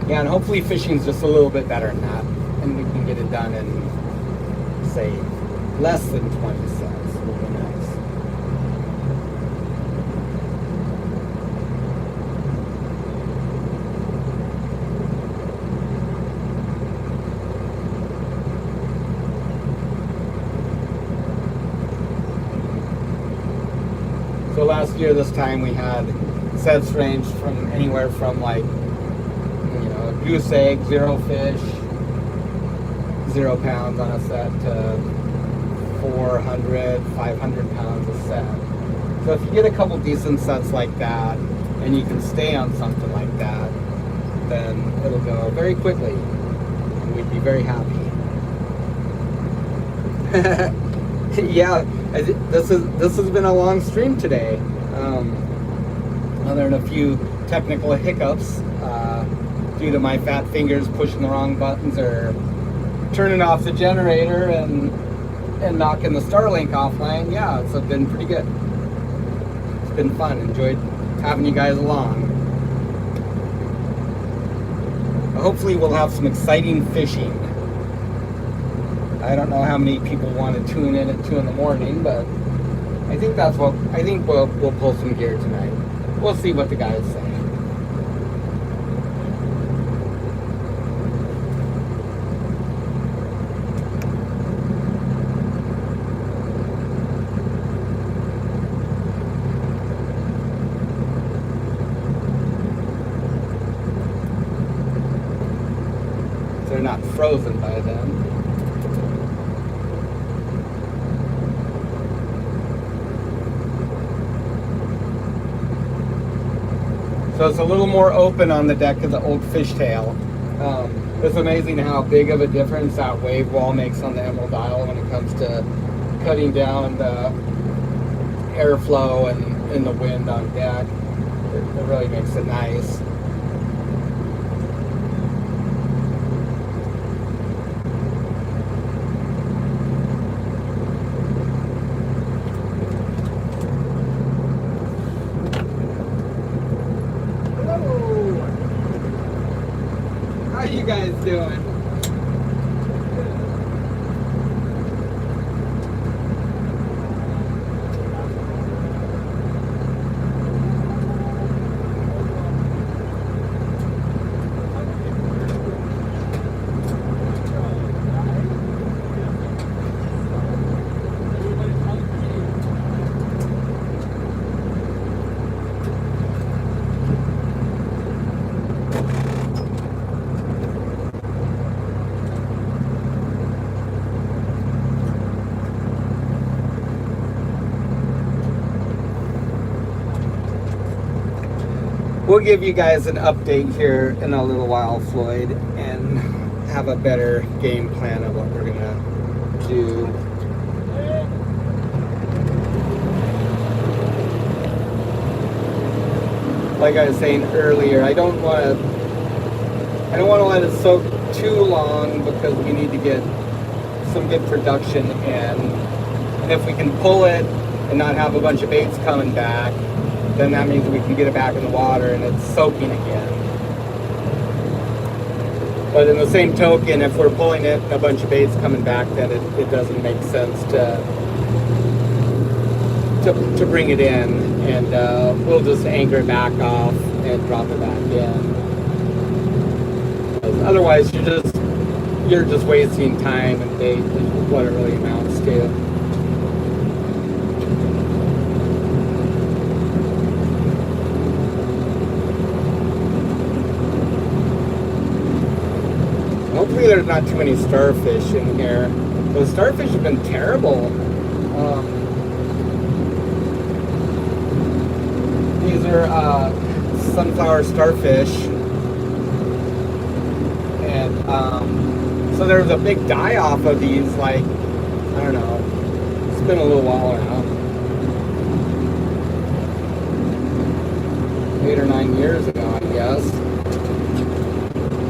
Yeah, and hopefully fishing's just a little bit better than that, and we can get it done in, say, less than 20 cents. Would be nice. So last year this time we had sets ranged from anywhere from like, goose egg, 0 fish, 0 pounds on a set to 400, 500 pounds a set. So if you get a couple decent sets like that and you can stay on something like that, then it'll go very quickly and we'd be very happy. Yeah, this has been a long stream today. Other than a few technical hiccups due to my fat fingers pushing the wrong buttons or turning off the generator and knocking the Starlink offline. Yeah, it's been pretty good. It's been fun. Enjoyed having you guys along. Hopefully we'll have some exciting fishing. I don't know how many people want to tune in at 2 in the morning, but I think we'll pull some gear tonight. We'll see what the guys say. They're not frozen by then. So it's a little more open on the deck of the old fishtail. It's amazing how big of a difference that wave wall makes on the Emerald Isle when it comes to cutting down the airflow and the wind on deck. It really makes it nice. How you guys doing? We'll give you guys an update here in a little while, Floyd, and have a better game plan of what we're gonna do. Like I was saying earlier, I don't want to let it soak too long because we need to get some good production in. And if we can pull it and not have a bunch of baits coming back, then that means we can get it back in the water and it's soaking again. But in the same token, if we're pulling it and a bunch of baits coming back, then it doesn't make sense to bring it in, and we'll just anchor it back off and drop it back in. Otherwise, you're just wasting time and bait, is what it really amounts to. Hopefully there's not too many starfish in here. The starfish have been terrible. These are sunflower starfish. And so there was a big die-off of these, like, I don't know, it's been a little while now. 8 or 9 years ago, I guess.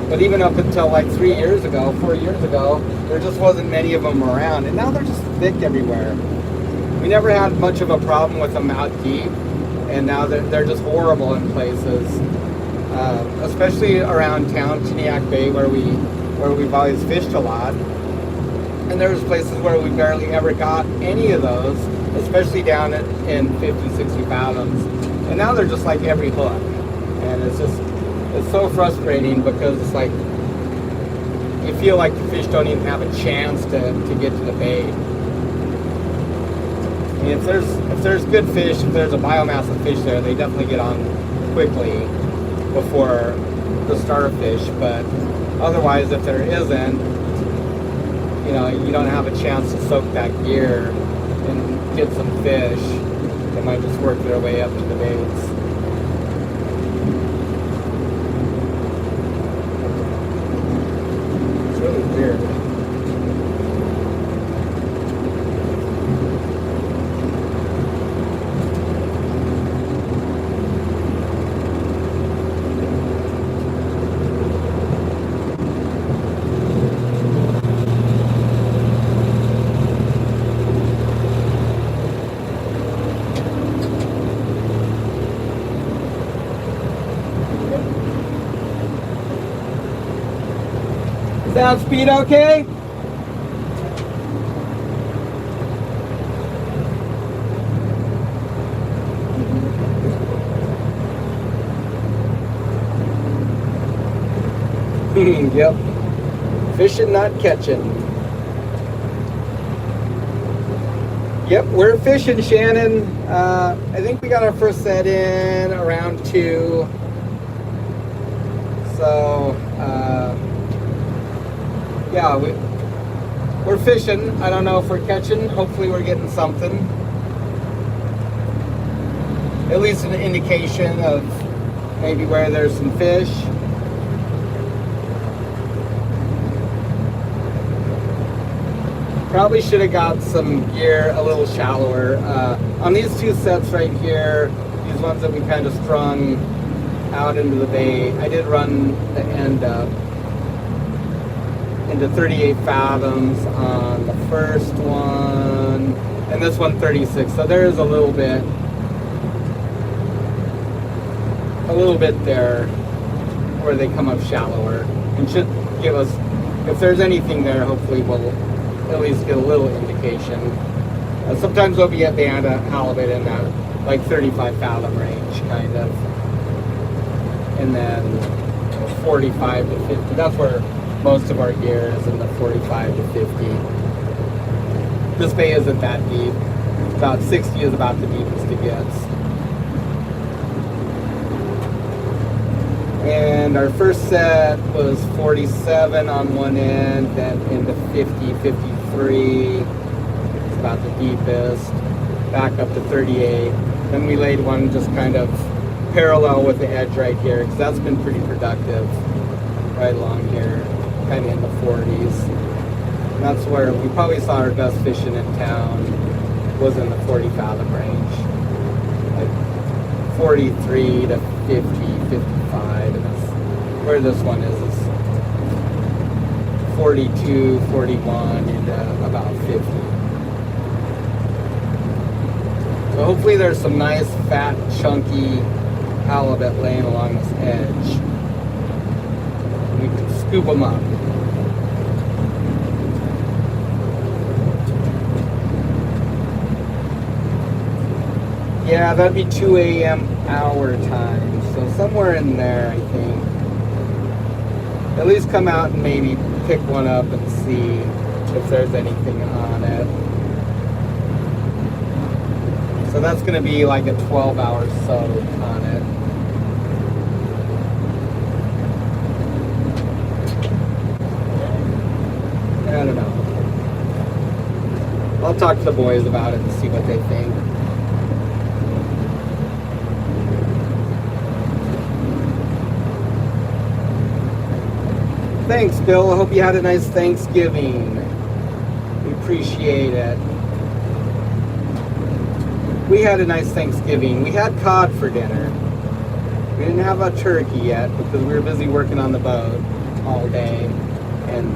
But even up until like 3 years ago, 4 years ago, there just wasn't many of them around. And now they're just thick everywhere. We never had much of a problem with them out deep. And now they're just horrible in places. Especially around town, Tiniac Bay, where we've always fished a lot. And there's places where we barely ever got any of those, especially down in 50, 60 fathoms. And now they're just like every hook. And it's so frustrating because it's like you feel like the fish don't even have a chance to get to the bait. I mean, if there's good fish, if there's a biomass of fish there, they definitely get on quickly before the starfish. But otherwise, if there isn't, you know, you don't have a chance to soak that gear and get some fish. They might just work their way up to the baits. Weird. Sound speed okay? Yep. Fishing, not catching. Yep, we're fishing, Shannon. I think we got our first set in around 2. So, yeah, we're fishing. I don't know if we're catching. Hopefully we're getting something. At least an indication of maybe where there's some fish. Probably should have got some gear a little shallower. On these two sets right here, these ones that we kind of strung out into the bay, I did run the end up into 38 fathoms on the first one, and this one 36. So there is a little bit there where they come up shallower, and should give us, if there's anything there, hopefully we'll at least get a little indication. Sometimes we'll be at the end of halibut in that like 35 fathom range, kind of, and then 45 to 50. That's where most of our gear is, in the 45 to 50. This bay isn't that deep. About 60 is about the deepest it gets. And our first set was 47 on one end, then into 50, 53. It's about the deepest. Back up to 38. Then we laid one just kind of parallel with the edge right here, because that's been pretty productive right along here, kind of in the 40s. And that's where we probably saw our best fishing in town, was in the 40 fathom range. Like 43 to 50, 55, and that's where this one is 42, 41 into about 50. So hopefully there's some nice, fat, chunky halibut laying along this edge. We can scoop them up. Yeah, that'd be 2 a.m. our time. So somewhere in there, I think. At least come out and maybe pick one up and see if there's anything on it. So that's going to be like a 12-hour soak on it. I don't know. I'll talk to the boys about it and see what they think. Thanks, Bill. I hope you had a nice Thanksgiving. We appreciate it. We had a nice Thanksgiving. We had cod for dinner. We didn't have a turkey yet because we were busy working on the boat all day. And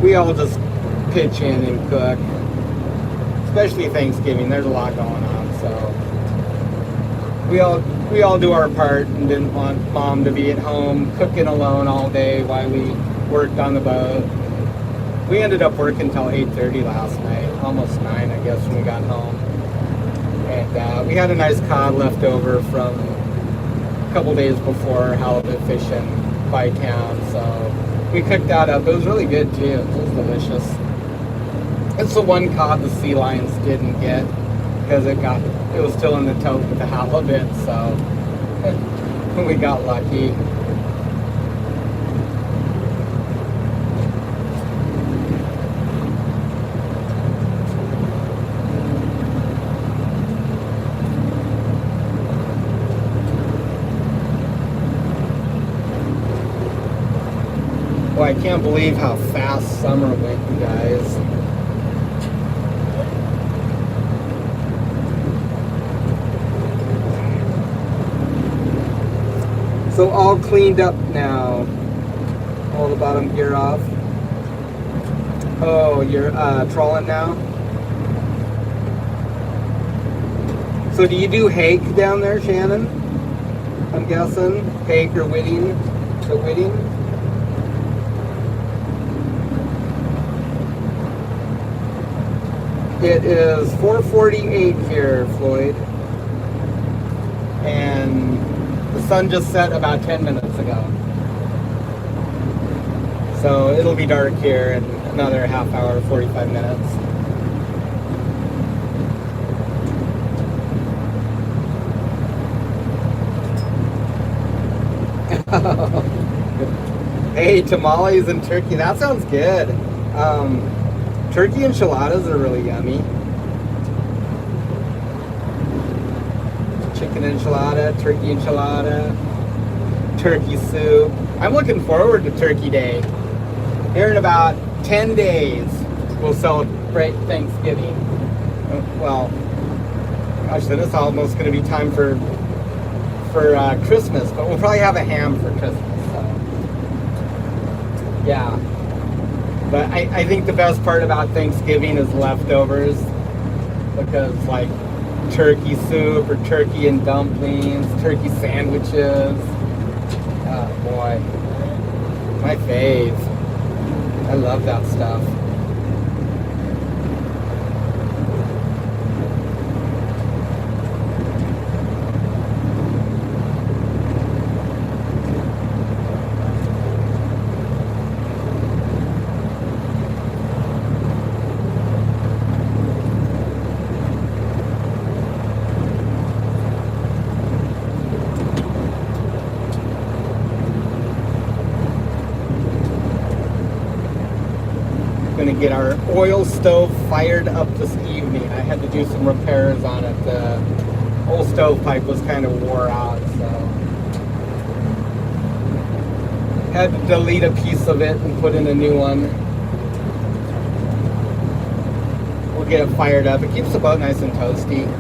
we all just pitch in and cook. Especially Thanksgiving. There's a lot going on, so we all do our part, and didn't want Mom to be at home cooking alone all day while we worked on the boat. We ended up working until 8:30 last night, almost 9, I guess, when we got home. And we had a nice cod left over from a couple days before halibut fishing by town, so we cooked that up. It was really good too. It was delicious. It's the one cod the sea lions didn't get because it was still in the tote with the halibut, so we got lucky. Boy, I can't believe how fast summer went, you guys. So all cleaned up now. All the bottom gear off. Oh, you're trawling now? So do you do hake down there, Shannon? I'm guessing? Hake or whitting? The whitting? It is 4:48 here, Floyd. And the sun just set about 10 minutes ago. So it'll be dark here in another half hour, 45 minutes. Hey, tamales and turkey, that sounds good. Turkey enchiladas are really yummy. chicken enchilada, turkey enchilada, turkey soup. I'm looking forward to Turkey Day. Here in about 10 days, we'll celebrate Thanksgiving. Well, gosh, then it's almost going to be time for Christmas, but we'll probably have a ham for Christmas. So, yeah. But I think the best part about Thanksgiving is leftovers, because like turkey soup or turkey and dumplings, turkey sandwiches. Oh boy, my fave. I love that stuff. Going to get our oil stove fired up this evening. I had to do some repairs on it. The old stovepipe was kind of wore out, so had to delete a piece of it and put in a new one. We'll get it fired up. It keeps the boat nice and toasty.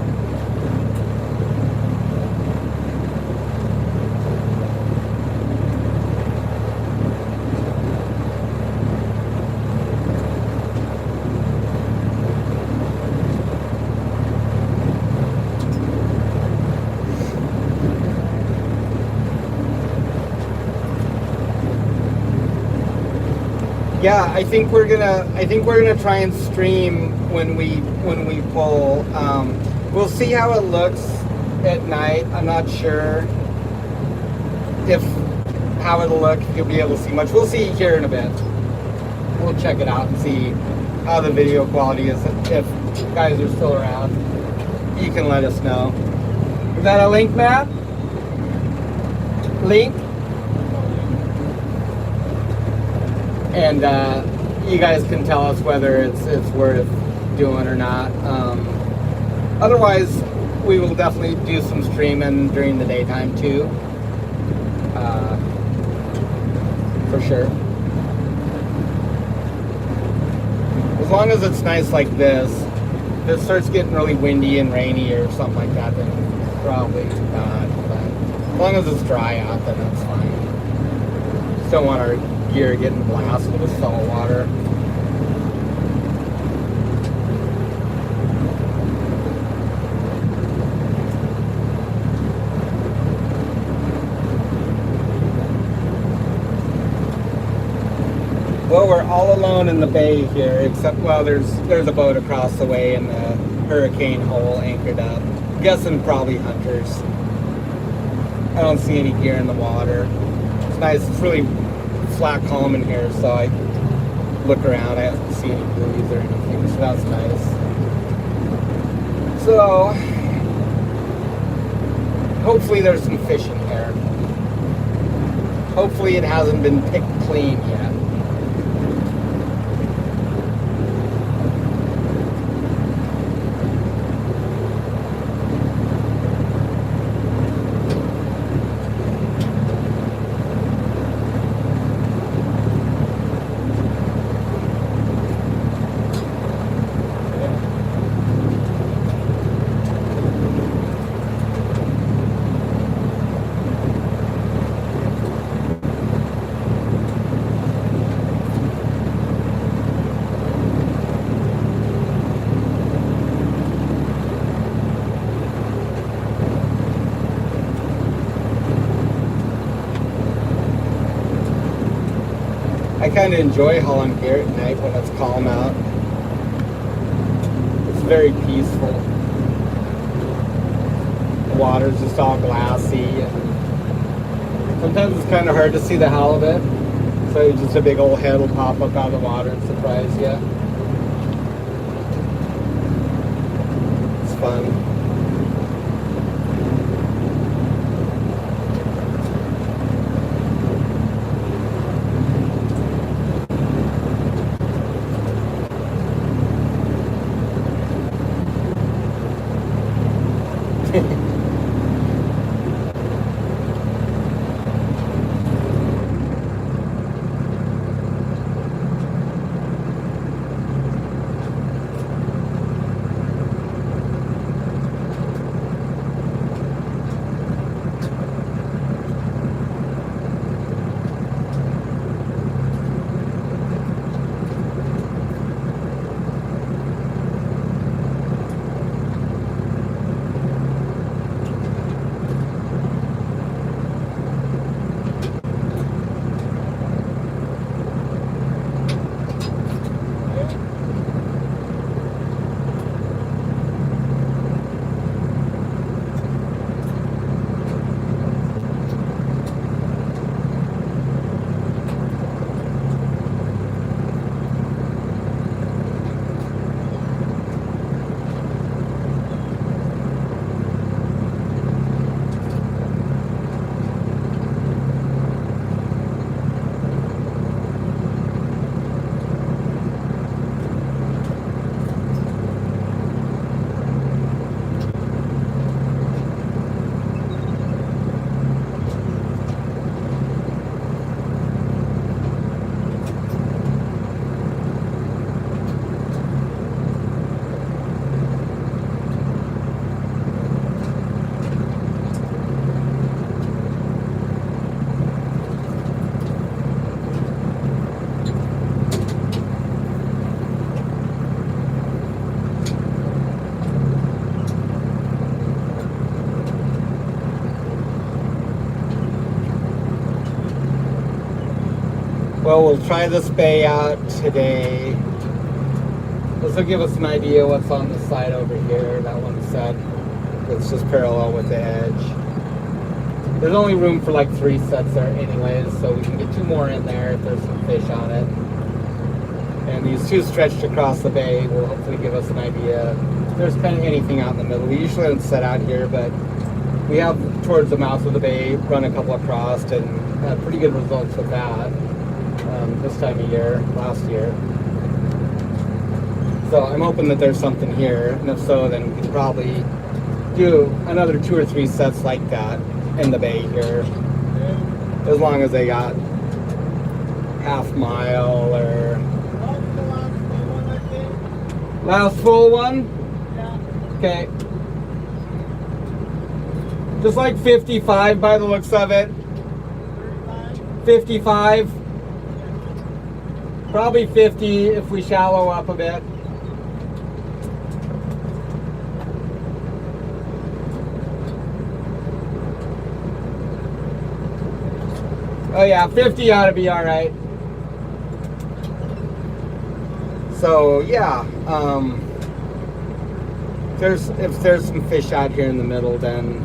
Yeah, I think we're gonna try and stream when we pull. We'll see how it looks at night. I'm not sure if how it'll look. If you'll be able to see much. We'll see here in a bit. We'll check it out and see how the video quality is. If you guys are still around, you can let us know. Is that a link, Matt? Link? And you guys can tell us whether it's worth doing or not. Otherwise, we will definitely do some streaming during the daytime too, for sure. As long as it's nice like this. If it starts getting really windy and rainy or something like that, then probably not. But as long as it's dry out, then that's fine. Just don't want our gear getting blasted with salt water. Well, we're all alone in the bay here, except, well, there's a boat across the way in the hurricane hole anchored up. I'm guessing probably hunters. I don't see any gear in the water. It's nice. It's really flat calm in here, so I look around. I don't see any buoys or anything, so that's nice. So hopefully there's some fish in here. Hopefully it hasn't been picked clean yet. I kind of enjoy hauling gear at night when it's calm out. It's very peaceful. The water's just all glassy, and sometimes it's kind of hard to see the halibut, so just a big old head will pop up out of the water and surprise you. It's fun. Well, we'll try this bay out today. This will give us an idea what's on the side over here. That one's set. It's just parallel with the edge. There's only room for like 3 sets there anyways, so we can get 2 more in there if there's some fish on it. And these 2 stretched across the bay will hopefully give us an idea if there's kind of anything out in the middle. We usually don't set out here, but we have towards the mouth of the bay run a couple across and had pretty good results with that this time of year, last year. So I'm hoping that there's something here, and if so, then we can probably do another 2 or 3 sets like that in the bay here, as long as they got half mile or last full one. Okay, just like 55 by the looks of it. 55, probably 50 if we shallow up a bit. Oh yeah, 50 ought to be all right. So yeah, if there's some fish out here in the middle, then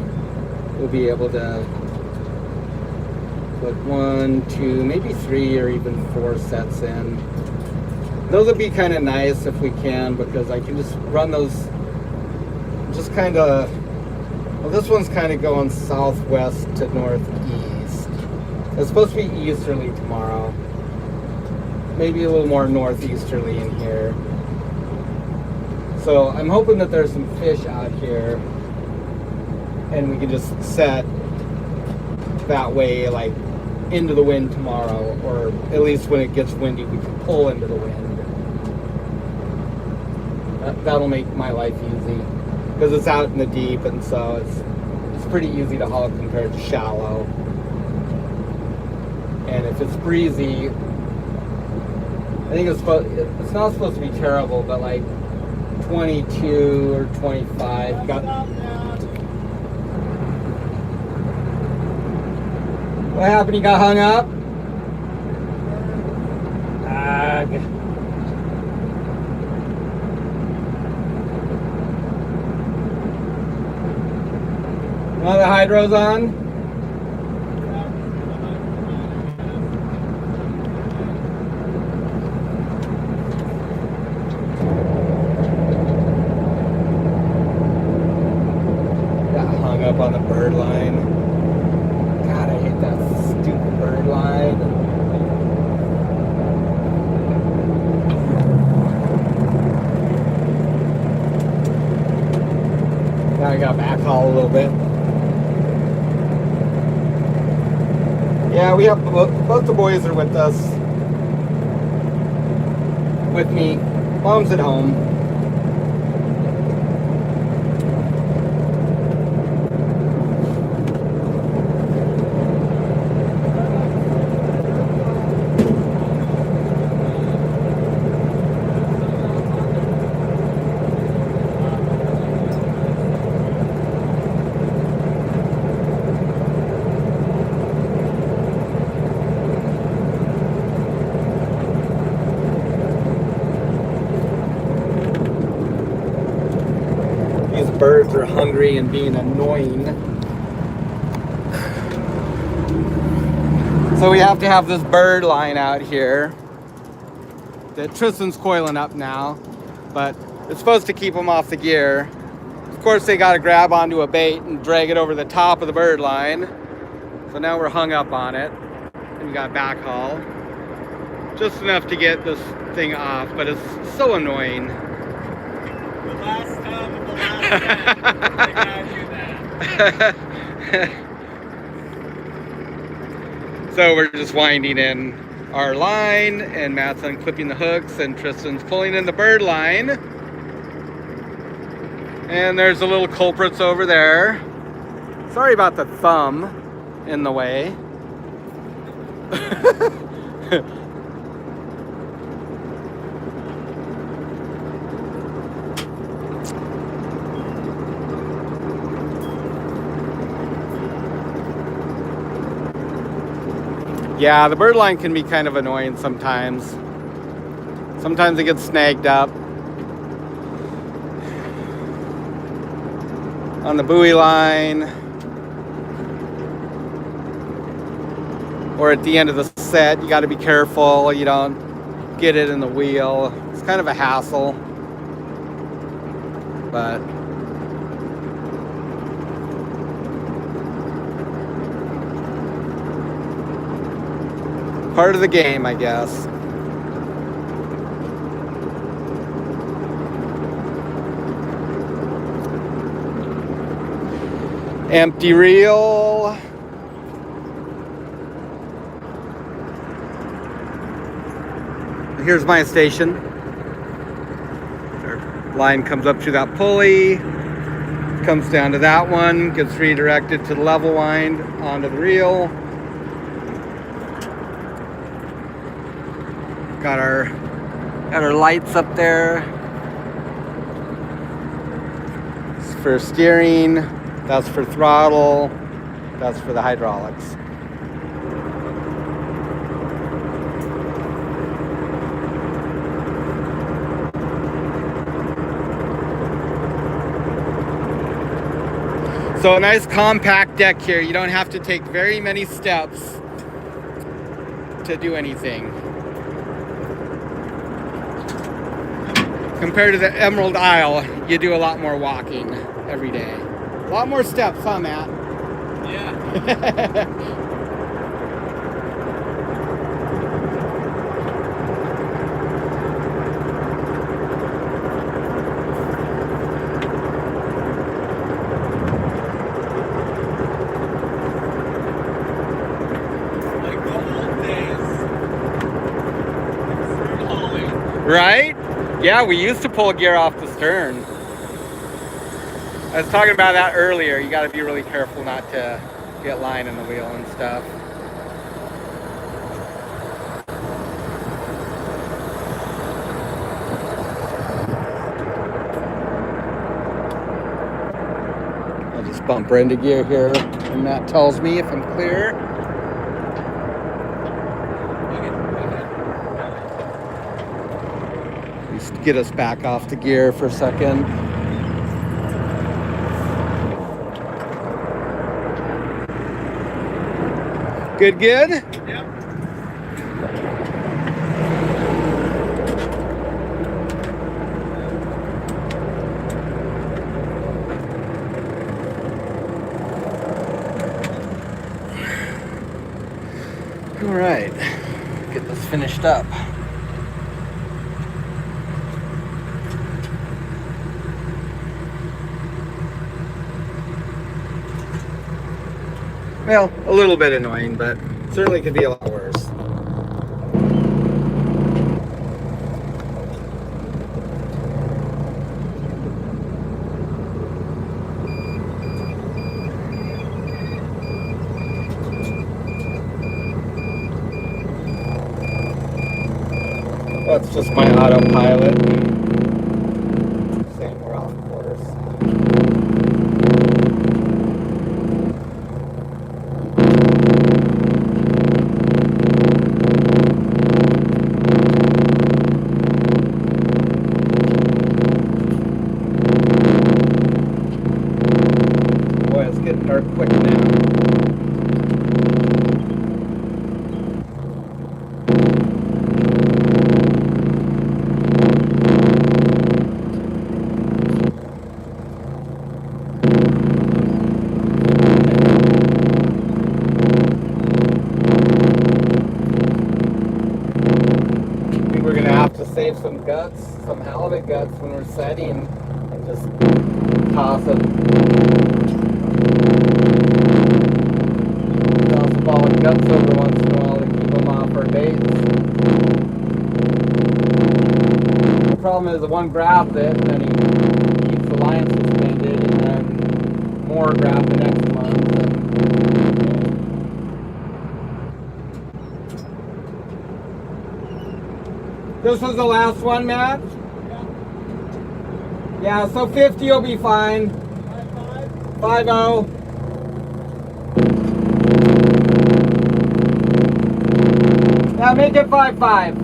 we'll be able to put 1, 2, maybe 3 or even 4 sets in. Those would be kind of nice if we can, because I can just run those just kind of, well, this one's kind of going southwest to northeast. It's supposed to be easterly tomorrow. Maybe a little more northeasterly in here. So I'm hoping that there's some fish out here and we can just set that way, like into the wind tomorrow, or at least when it gets windy we can pull into the wind. That'll make my life easy, because it's out in the deep, and so it's pretty easy to haul compared to shallow. And if it's breezy, I think it's not supposed to be terrible, but like 22 or 25. What happened? You got hung up? One of the hydros on? Up on the bird line. God, I hate that stupid bird line. Now I got back haul a little bit. Yeah, we have both the boys are with us. With me. Mom's at home. Birds are hungry and being annoying. So we have to have this bird line out here that Tristan's coiling up now, but it's supposed to keep them off the gear. Of course, they got to grab onto a bait and drag it over the top of the bird line. So now we're hung up on it, and we got backhaul. Just enough to get this thing off, but it's so annoying. The last time of the last set, they gotta do that. So we're just winding in our line, and Matt's unclipping the hooks, and Tristan's pulling in the bird line. And there's the little culprits over there. Sorry about the thumb in the way. Yeah, the bird line can be kind of annoying sometimes. Sometimes it gets snagged up on the buoy line or at the end of the set. You got to be careful you don't get it in the wheel. It's kind of a hassle, but part of the game, I guess. Empty reel. Here's my station. Our line comes up to that pulley, comes down to that one, gets redirected to the level wind onto the reel. Got our lights up there. It's for steering. That's for throttle. That's for the hydraulics. So a nice compact deck here. You don't have to take very many steps to do anything. Compared to the Emerald Isle, you do a lot more walking every day. A lot more steps, huh, Matt? Yeah. Like the old days. Stern hauling. Right? Yeah, we used to pull gear off the stern. I was talking about that earlier. You got to be really careful not to get line in the wheel and stuff. I'll just bump her into gear here, and that tells me if I'm clear. Just get us back off the gear for a second. Good, good? Yep. All right, get this finished up. Well, a little bit annoying, but certainly could be a lot worse. That's just my autopilot. Saying we're off course. Boy, it's getting dark quick now. Save some guts, some halibut guts when we're setting, and just toss a ball of guts over once in a while to keep them off our baits. The problem is the one grabs it and then he keeps the line suspended, and then more grab the next one. This was the last one, Matt? Yeah, so 50 will be fine. 5-0. Yeah, make it 5.5.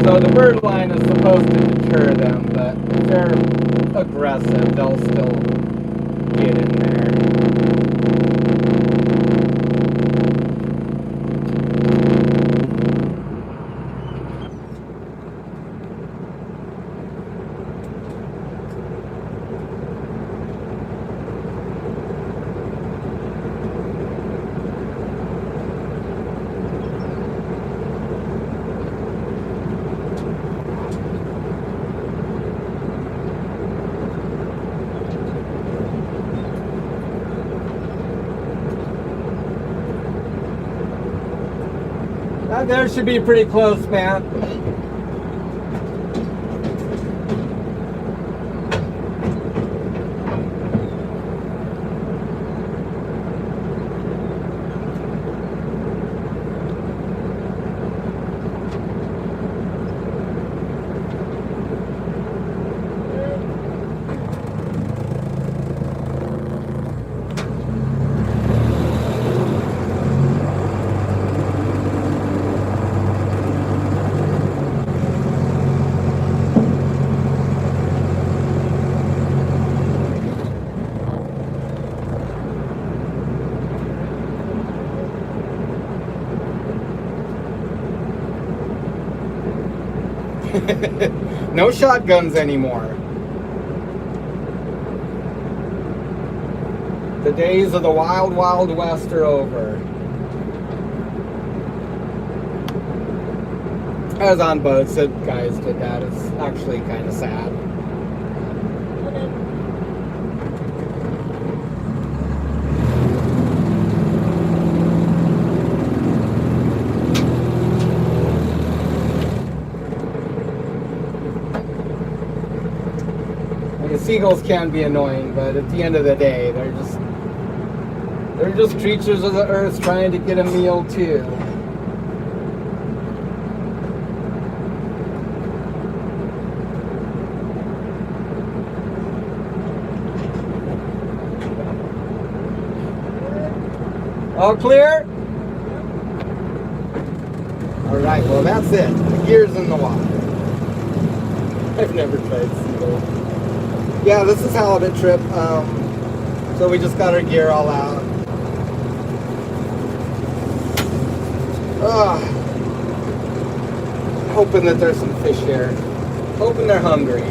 So the bird line is supposed to deter them, but if they're aggressive, they'll still get in there. That there should be pretty close, man. No shotguns anymore. The days of the wild, wild west are over. I was on boats that guys did that. It's actually kind of sad. Seagulls can be annoying, but at the end of the day, they're just creatures of the earth trying to get a meal too. All clear? All right, well that's it. The gear's in the water. I've never tried seagull. Yeah, this is halibut trip, so we just got our gear all out. Hoping that there's some fish here. Hoping they're hungry.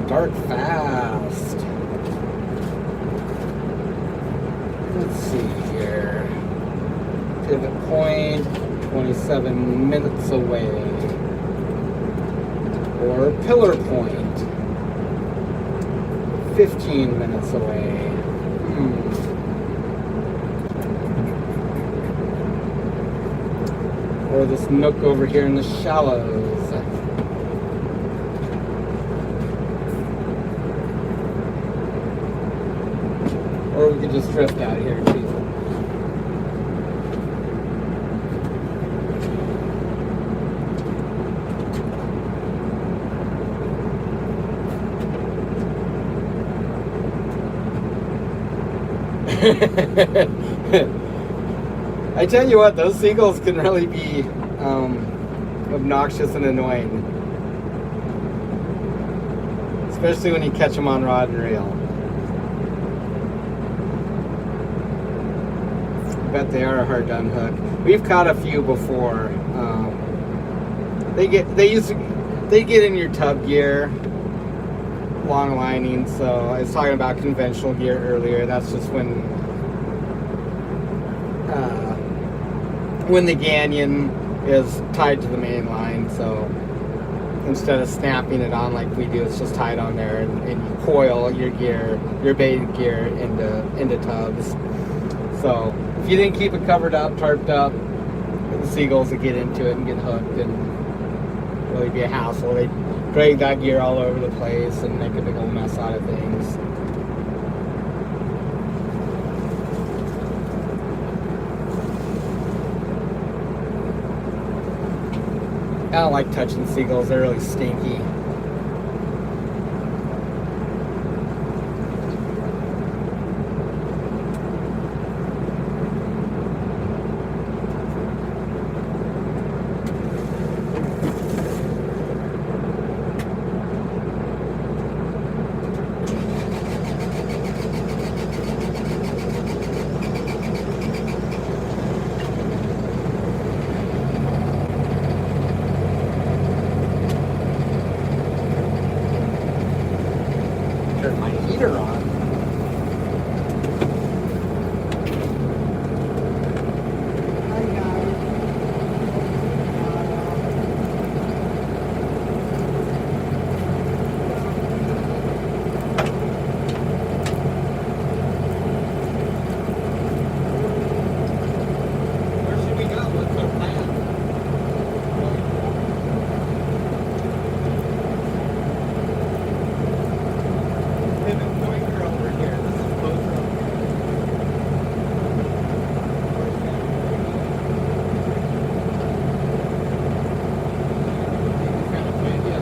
Dark fast. Let's see here. Pivot point, 27 minutes away. Or pillar point, 15 minutes away. Or this nook over here in the shallows. Or we could just drift out here too. I tell you what, those seagulls can really be obnoxious and annoying. Especially when you catch them on rod and reel. Bet they are a hard to unhook. We've caught a few before. They get in your tub gear, long lining. So I was talking about conventional gear earlier. That's just when the gannion is tied to the main line. So instead of snapping it on like we do, it's just tied on there, and you coil your gear, your baited gear into tubs. So if you didn't keep it covered up, tarped up, the seagulls would get into it and get hooked and really be a hassle. They drag that gear all over the place and make a big old mess out of things. I don't like touching seagulls, they're really stinky. Turn my heater on. Where should we go? What's our plan? Pivot pointer over here. This is closer over here. Kind of windy, huh?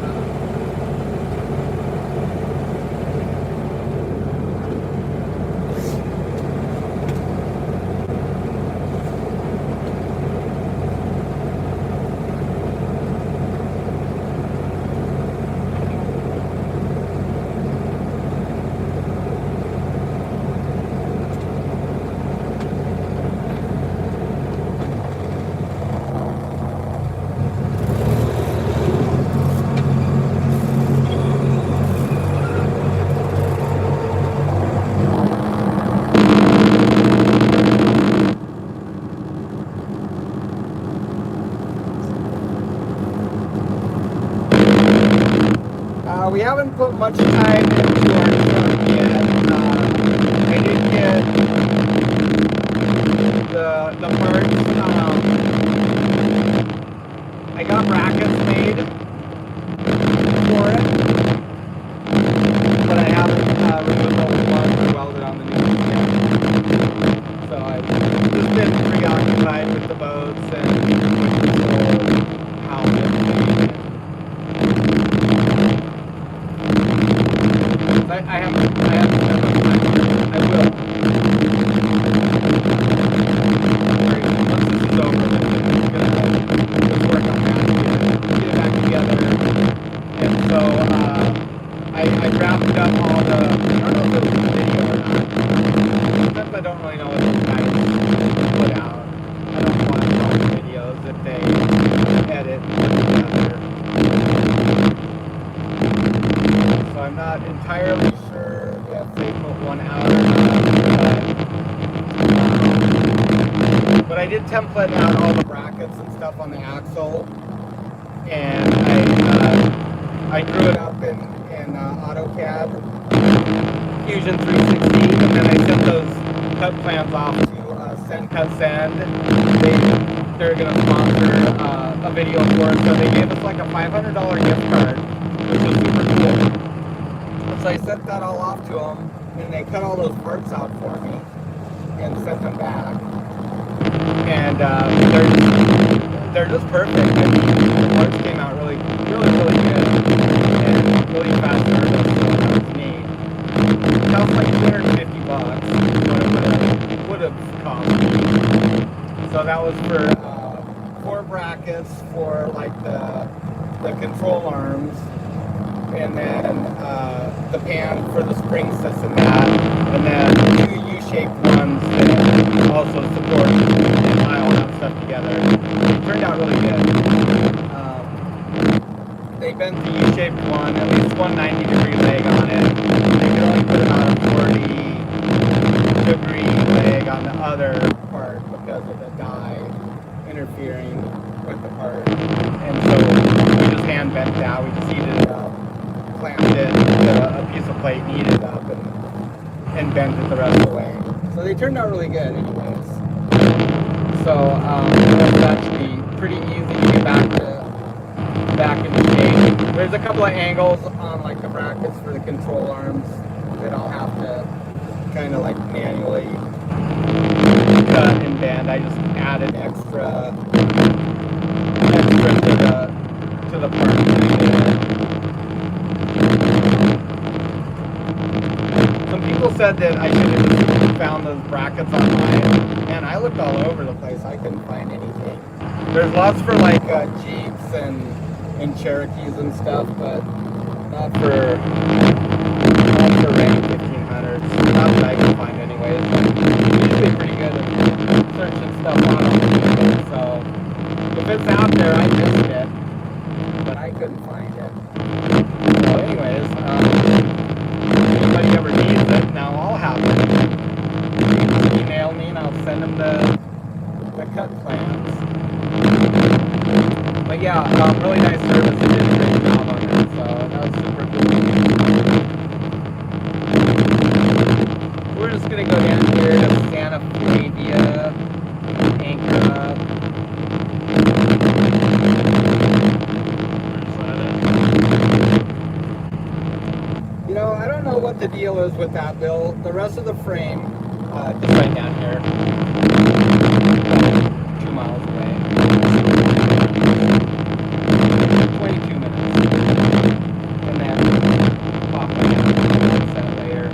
We haven't put much time into our truck yet. I did get the parts. I got brackets made for it, but I haven't removed all the parts or welded on the new ones yet. So I've just been preoccupied with the boats and with the whole helmet. I haven't spent much time on it. I will. Once this is over, then I'm gonna just work on that, get it back together. And so I drafted up all the, I don't know if it was a video or not. Sometimes I don't really know what those guys put out. I don't want to watch videos if they edit and put together. So I'm not entirely sure if they put one out or not, but I did template out all the brackets and stuff on the axle, and I drew it up in AutoCAD, Fusion 360, and then I sent those cut plans off to Send Cut Send. They're going to sponsor a video for us, so they gave us like a $500 gift card, which was super cool. So I sent that all off to them, and they cut all those parts out for me and sent them back. And they're just perfect. I mean, the parts came out really good and really fast service, so that was neat. It cost like $250, what it would have cost. So that was for 4 brackets for like the control arms, and then the pan for the spring system, and then 2 U-shaped ones that also support and tie all that stuff together. It turned out really good. They bent the U-shaped one, at least one 90-degree leg on it. They could only put about a 40-degree leg on the other part because of the die interfering with the part. And so we just hand bent that, we just heated it up, clamped it to a piece of plate, kneaded it up, and bent it the rest of the way. So they turned out really good anyways. So that should be pretty easy to get back into shape. There's a couple of angles on like the brackets for the control arms that I'll have to kind of like manually cut and bend. I just added extra to the part there. Some people said that I should have just found those brackets online, and I looked all over the place. I couldn't find anything. There's lots for like Jeeps and Cherokees and stuff, but not for Ram 1500s. Not that I can find anyways. But usually pretty good at searching stuff on them. So if it's out there, I missed it, but I couldn't find it. So anyways, if anybody ever needs it, now I'll have it. Email me and I'll send them the cut plans. But yeah, really nice service. They did a great job on it, so that was super cool. We're just gonna go down here to Santa Flavia, anchor up. You know, I don't know what the deal is with that, Bill. The rest of the frame, just right down here, 2 miles away. 22 minutes. And then pop that later.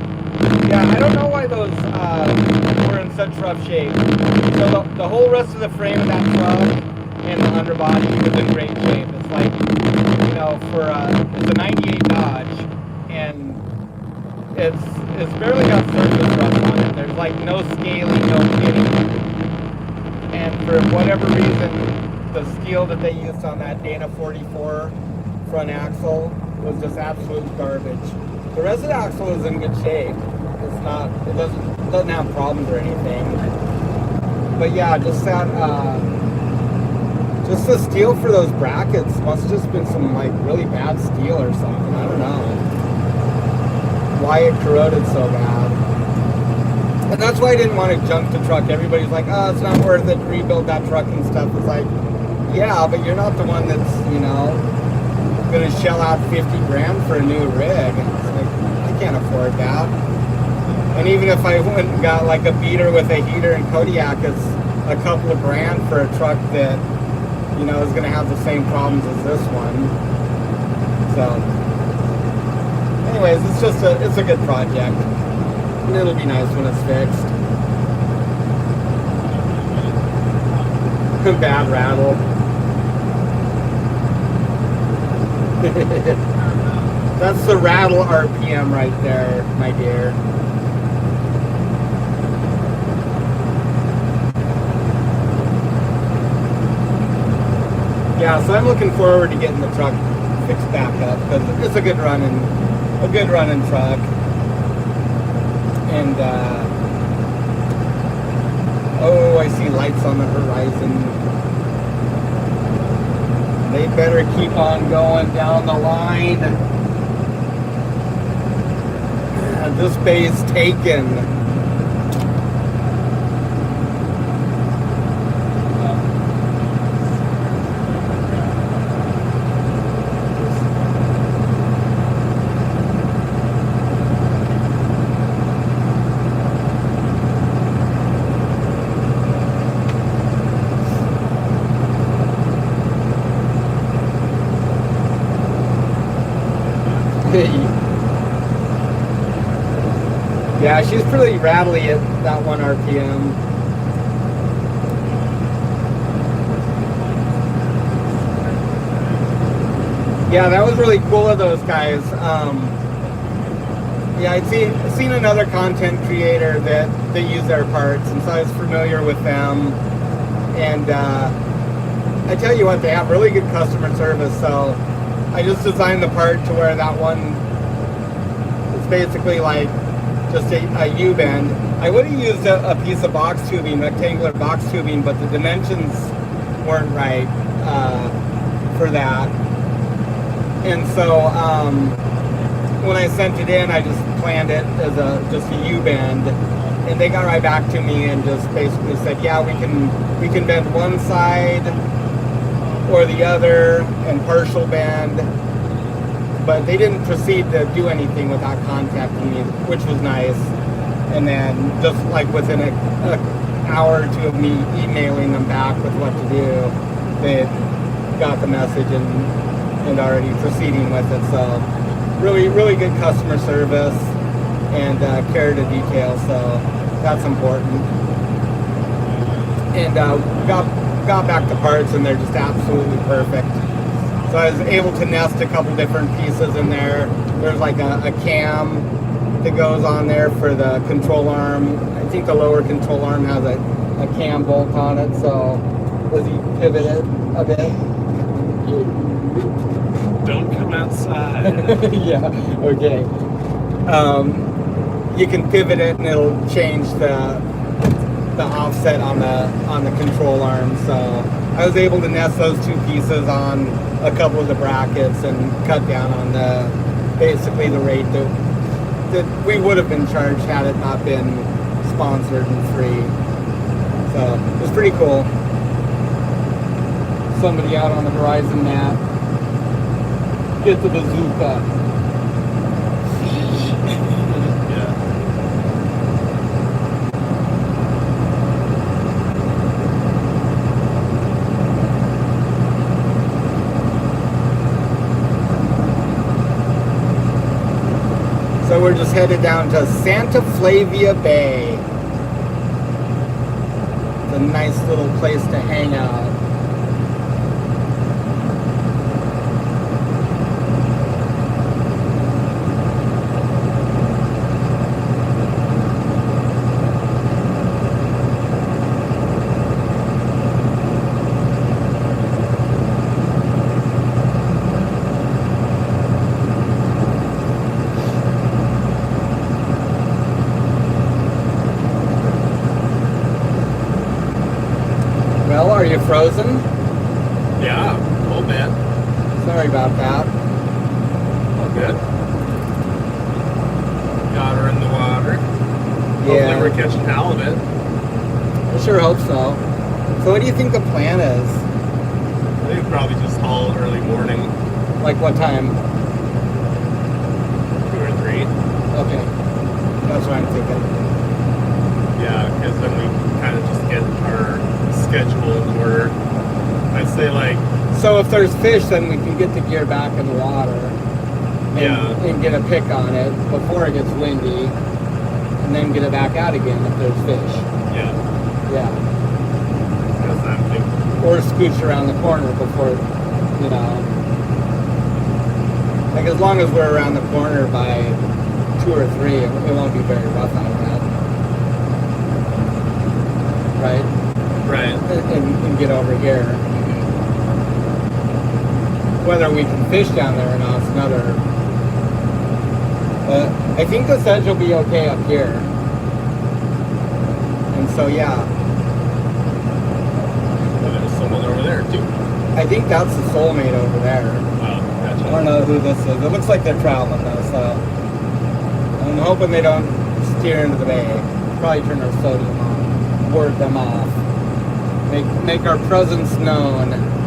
Yeah, I don't know why those were in such rough shape. So the whole rest of the frame of that truck and the underbody was in great shape. It's like, you know, it's a 98 Dodge, and it's barely got surface rust on it. There's like no scaling, no pitting. And for whatever reason, the steel that they used on that Dana 44 front axle was just absolute garbage. The rest of the axle is in good shape. It doesn't have problems or anything. But yeah, just the steel for those brackets must have just been some like really bad steel or something. I don't know why it corroded so bad. And that's why I didn't want to junk the truck. Everybody's like, oh, it's not worth it to rebuild that truck and stuff. It's like, yeah, but you're not the one that's, you know, going to shell out 50 grand for a new rig. It's like, I can't afford that. And even if I went and got like a beater with a heater and Kodiak, it's a couple of grand for a truck that, you know, is going to have the same problems as this one. So, anyways, it's a good project. And it'll be nice when it's fixed. Bad rattle. That's the rattle RPM right there, my dear. Yeah, so I'm looking forward to getting the truck fixed back up because it's a good running truck. And oh, I see lights on the horizon. They better keep on going down the line. This bay's taken. Yeah, she's pretty rattly at that 1 RPM. Yeah, that was really cool of those guys. Yeah, I'd seen another content creator that they use their parts, and so I was familiar with them. And I tell you what, they have really good customer service. So I just designed the part to where that one is basically like just a U-bend. I would have used a piece of box tubing, rectangular box tubing, but the dimensions weren't right for that. And so when I sent it in, I just planned it as just a U-bend. and they got right back to me and just basically said, yeah, we can bend one side or the other and partial bend, but they didn't proceed to do anything without contacting me, which was nice. And then just like within an hour or two of me emailing them back with what to do, they got the message and already proceeding with it. So really, really good customer service and care to detail. So that's important. And got back to parts, and they're just absolutely perfect. So I was able to nest a couple different pieces in there. There's like a cam that goes on there for the control arm. I think the lower control arm has a cam bolt on it, so does he pivot it a bit? Don't come outside. Yeah, okay. You can pivot it and it'll change the offset on the control arm. So I was able to nest those two pieces on a couple of the brackets and cut down on basically the rate that we would have been charged had it not been sponsored and free. So it was pretty cool. Somebody out on the horizon mat. Get the bazooka. So we're just headed down to Santa Flavia Bay. It's a nice little place to hang out. Well, are you frozen? Yeah, a little bit. Sorry about that. All good. Got her in the water. Yeah. Hopefully we're catching halibut. I sure hope so. So what do you think the plan is? I think probably just haul early morning, Like what time? 2 or 3. Okay. That's what I'm thinking. Yeah, because then we kind of just get our schedule in order. I'd say like, So if there's fish, then we can get the gear back in the water and get a pick on it before it gets windy, and then get it back out again if there's fish. yeah, Yeah. because I'm thinking, Or scooch around the corner before, you know. Like as long as we're around the corner by 2 or 3, it won't be very rough out yet. Right? right. And get over here. Whether we can fish down there or not is another. I think the sedge will be okay up here. And so yeah, And there's someone over there too. I think that's the soulmate over there. Wow, gotcha. I don't know who this is. It looks like they're traveling though, so I'm hoping they don't steer into the bay. Probably turn our sodium on, ward them off, make our presence known.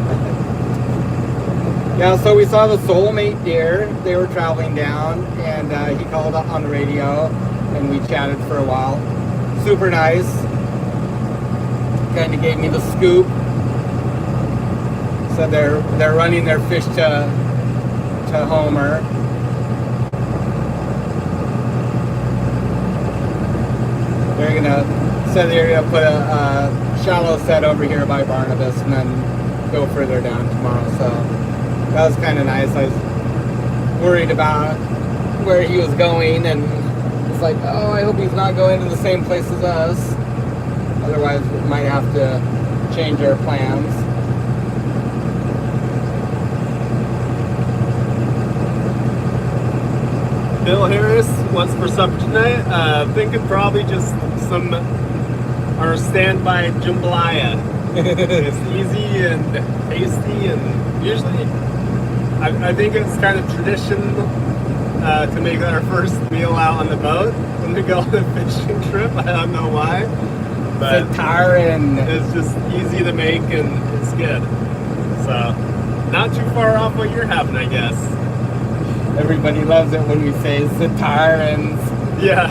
Yeah, so we saw the soulmate deer. They were traveling down, and he called up on the radio, and we chatted for a while. Super nice. Kind of gave me the scoop. So they're running their fish to Homer. They're gonna put a shallow set over here by Barnabas, and then go further down tomorrow. So that was kind of nice. I was worried about where he was going, and it's like, oh, I hope he's not going to the same place as us. Otherwise, we might have to change our plans. Bill Harris, what's for supper tonight? Thinking probably just our standby jambalaya. It's easy and tasty, and usually I think it's kind of tradition to make our first meal out on the boat when we go on a fishing trip. I don't know why, but Sitarin. it's just easy to make and it's good. So, not too far off what you're having, I guess. Everybody loves it when we say Sitarins. Yeah.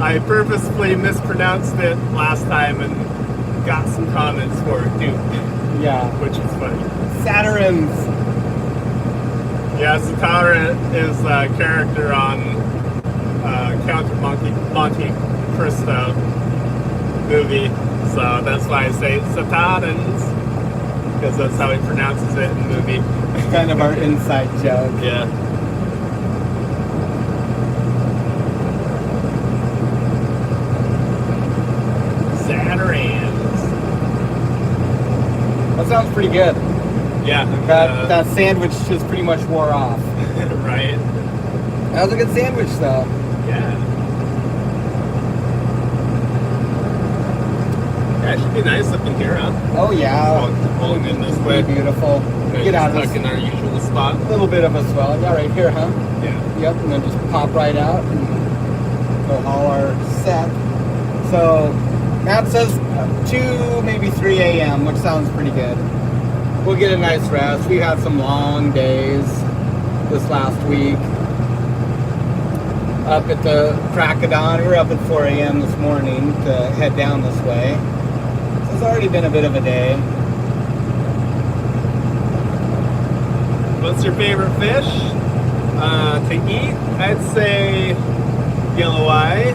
I purposefully mispronounced it last time and got some comments for it too. Yeah. Which is funny. Saturins. Yeah, Satara is a character on Count of Monte Cristo movie, so that's why I say Satarins, because that's how he pronounces it in the movie. It's kind of our inside joke. Yeah. Satarins. That sounds pretty good. Yeah. That sandwich just pretty much wore off. Right. That was a good sandwich, though. Yeah. Yeah, it should be nice up in here, huh? Oh yeah. Pulling in this way. Beautiful. Get out of Stuck this in our usual spot. little bit of a swell. Yeah, right here, huh? Yeah. Yep, and then just pop right out and go haul our set. So Matt says 2, maybe 3 a.m., which sounds pretty good. We'll get a nice rest. We had some long days this last week. Up at the crack of dawn. We were up at 4 a.m. this morning to head down this way. So it's already been a bit of a day. What's your favorite fish to eat? I'd say yellow eye.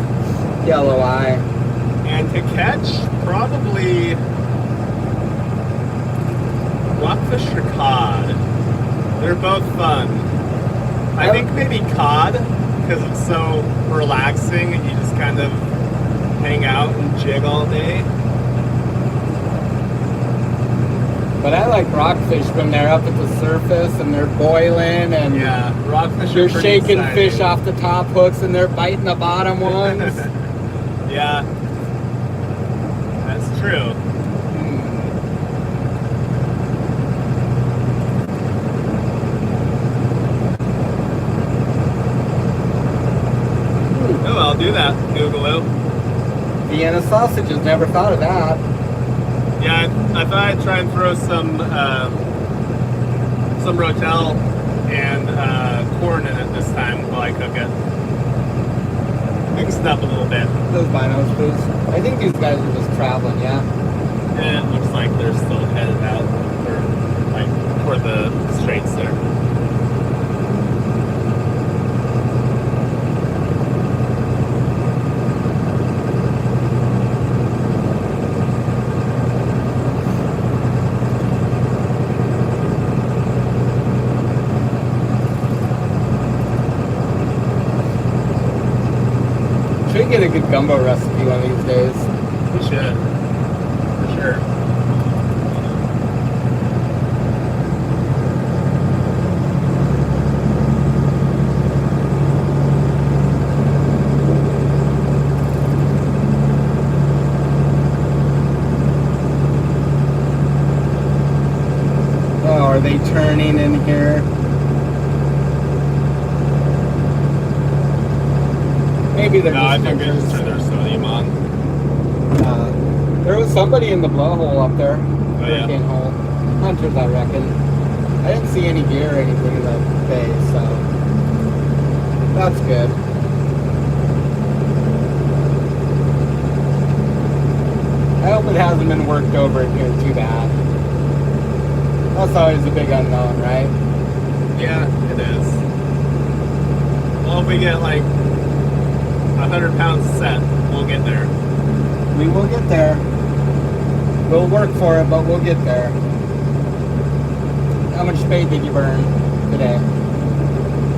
Yellow eye. And to catch, probably rockfish or cod. They're both fun. I think maybe cod, because it's so relaxing and you just kind of hang out and jig all day. But I like rockfish when they're up at the surface and they're boiling and Yeah, rockfish you're are pretty shaking exciting. fish off the top hooks and they're biting the bottom ones. Yeah, that's true. Oh, I'll do that. Google-o. Vienna sausages, never thought of that. Yeah, I thought I'd try and throw some Rotel and corn in it this time while I cook it. Mix it up a little bit. Those binos, please. I think these guys are just traveling, yeah? And it looks like they're still headed out toward the straits there. Should get a good gumbo recipe one of these days. We should. For sure. Oh, are they turning in here? Maybe they're No, I just think they just hunters. turned their sodium on. There was somebody in the blowhole up there. yeah? Hurricane hole. Hunters, I reckon. I didn't see any gear or anything in the bay, so that's good. I hope it hasn't been worked over in here too bad. That's always a big unknown, right? Yeah, it is. Well, if we get like 100 pounds set, we'll get there. We will get there. We'll work for it, but we'll get there. How much spade did you burn today?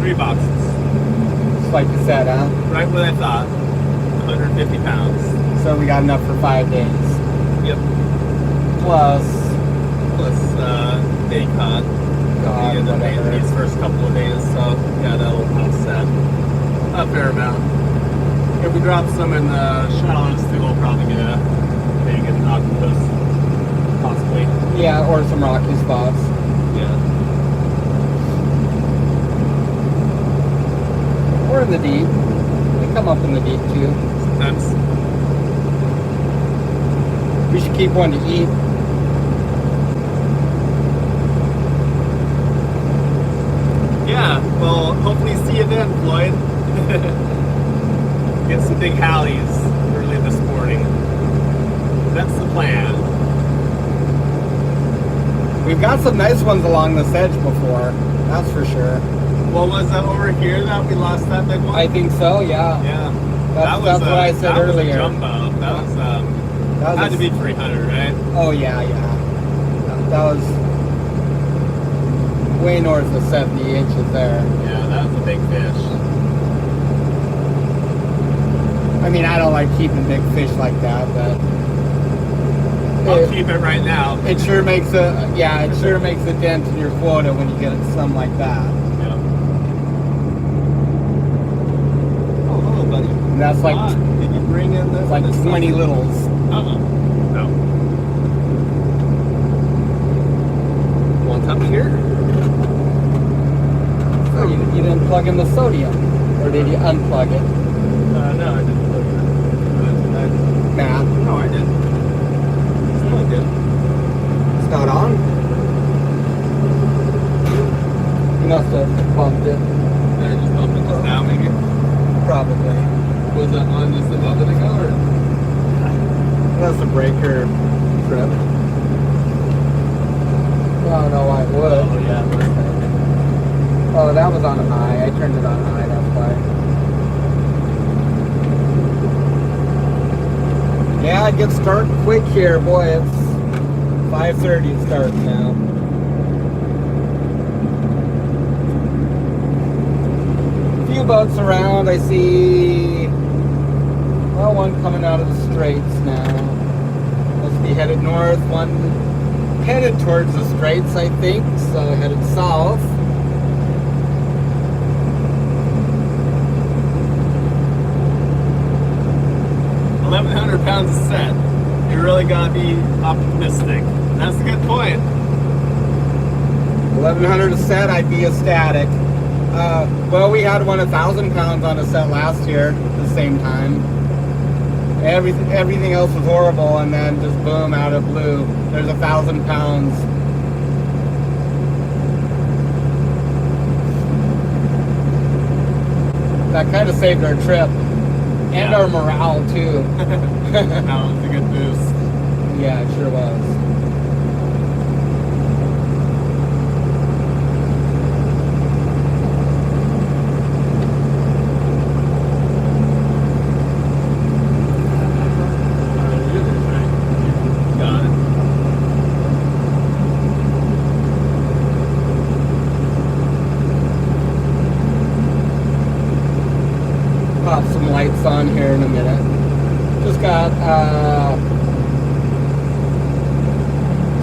3 boxes. Just like you said, huh? Right what I thought. 150 pounds. So we got enough for 5 days. Yep. Plus, Day cod. God, The end of whatever. these first couple of days, so yeah, that'll offset a fair amount. If we drop some in the shallows too, we'll probably get a big and octopus, possibly. yeah, or some rocky spots. Yeah. They're in the deep. They come up in the deep too. Sometimes. We should keep one to eat. Yeah, well, hopefully see you then, Floyd. Get some big hallies early this morning. That's the plan. We've got some nice ones along this edge before, that's for sure. What was that over here that we lost that big one? I think so, yeah. Yeah. That's what I said earlier. That was a jumbo. That had to be 300, right? Oh yeah, yeah. That was way north of 70 inches there. Yeah, that was a big fish. I mean, I don't like keeping big fish like that, but I'll keep it right now. it sure makes a dent in your quota when you get some like that. Yeah. Oh, hello, buddy. And that's like Did you bring in this? like 20 littles. No. One up here. So you didn't plug in the sodium, or did you unplug it? No, I didn't. Nah, No, I didn't. No, I didn't. it's not on. You must have bumped it, Did I just bump it just now, maybe? probably. Was that on just a moment ago, or? That's a breaker trip. I don't know why it would. Oh, yeah. Oh, that was on high. I turned it on high, that's why. Yeah, it gets dark quick here. Boy, it's 5:30. It's dark now. A few boats around. I see, well, one coming out of the straits now. Must be headed north. One headed towards the straits, I think. So headed south. £1,100 a set. You really gotta be optimistic. That's a good point. 1,100 a set, I'd be ecstatic. Well, we had one 1,000 pounds on a set last year at the same time. Everything else was horrible, and then just boom, out of blue, there's 1,000 pounds. That kind of saved our trip. And Yeah. our morale too. That was a good boost. Yeah, it sure was. Got it. Pop some lights on here in a minute. Just got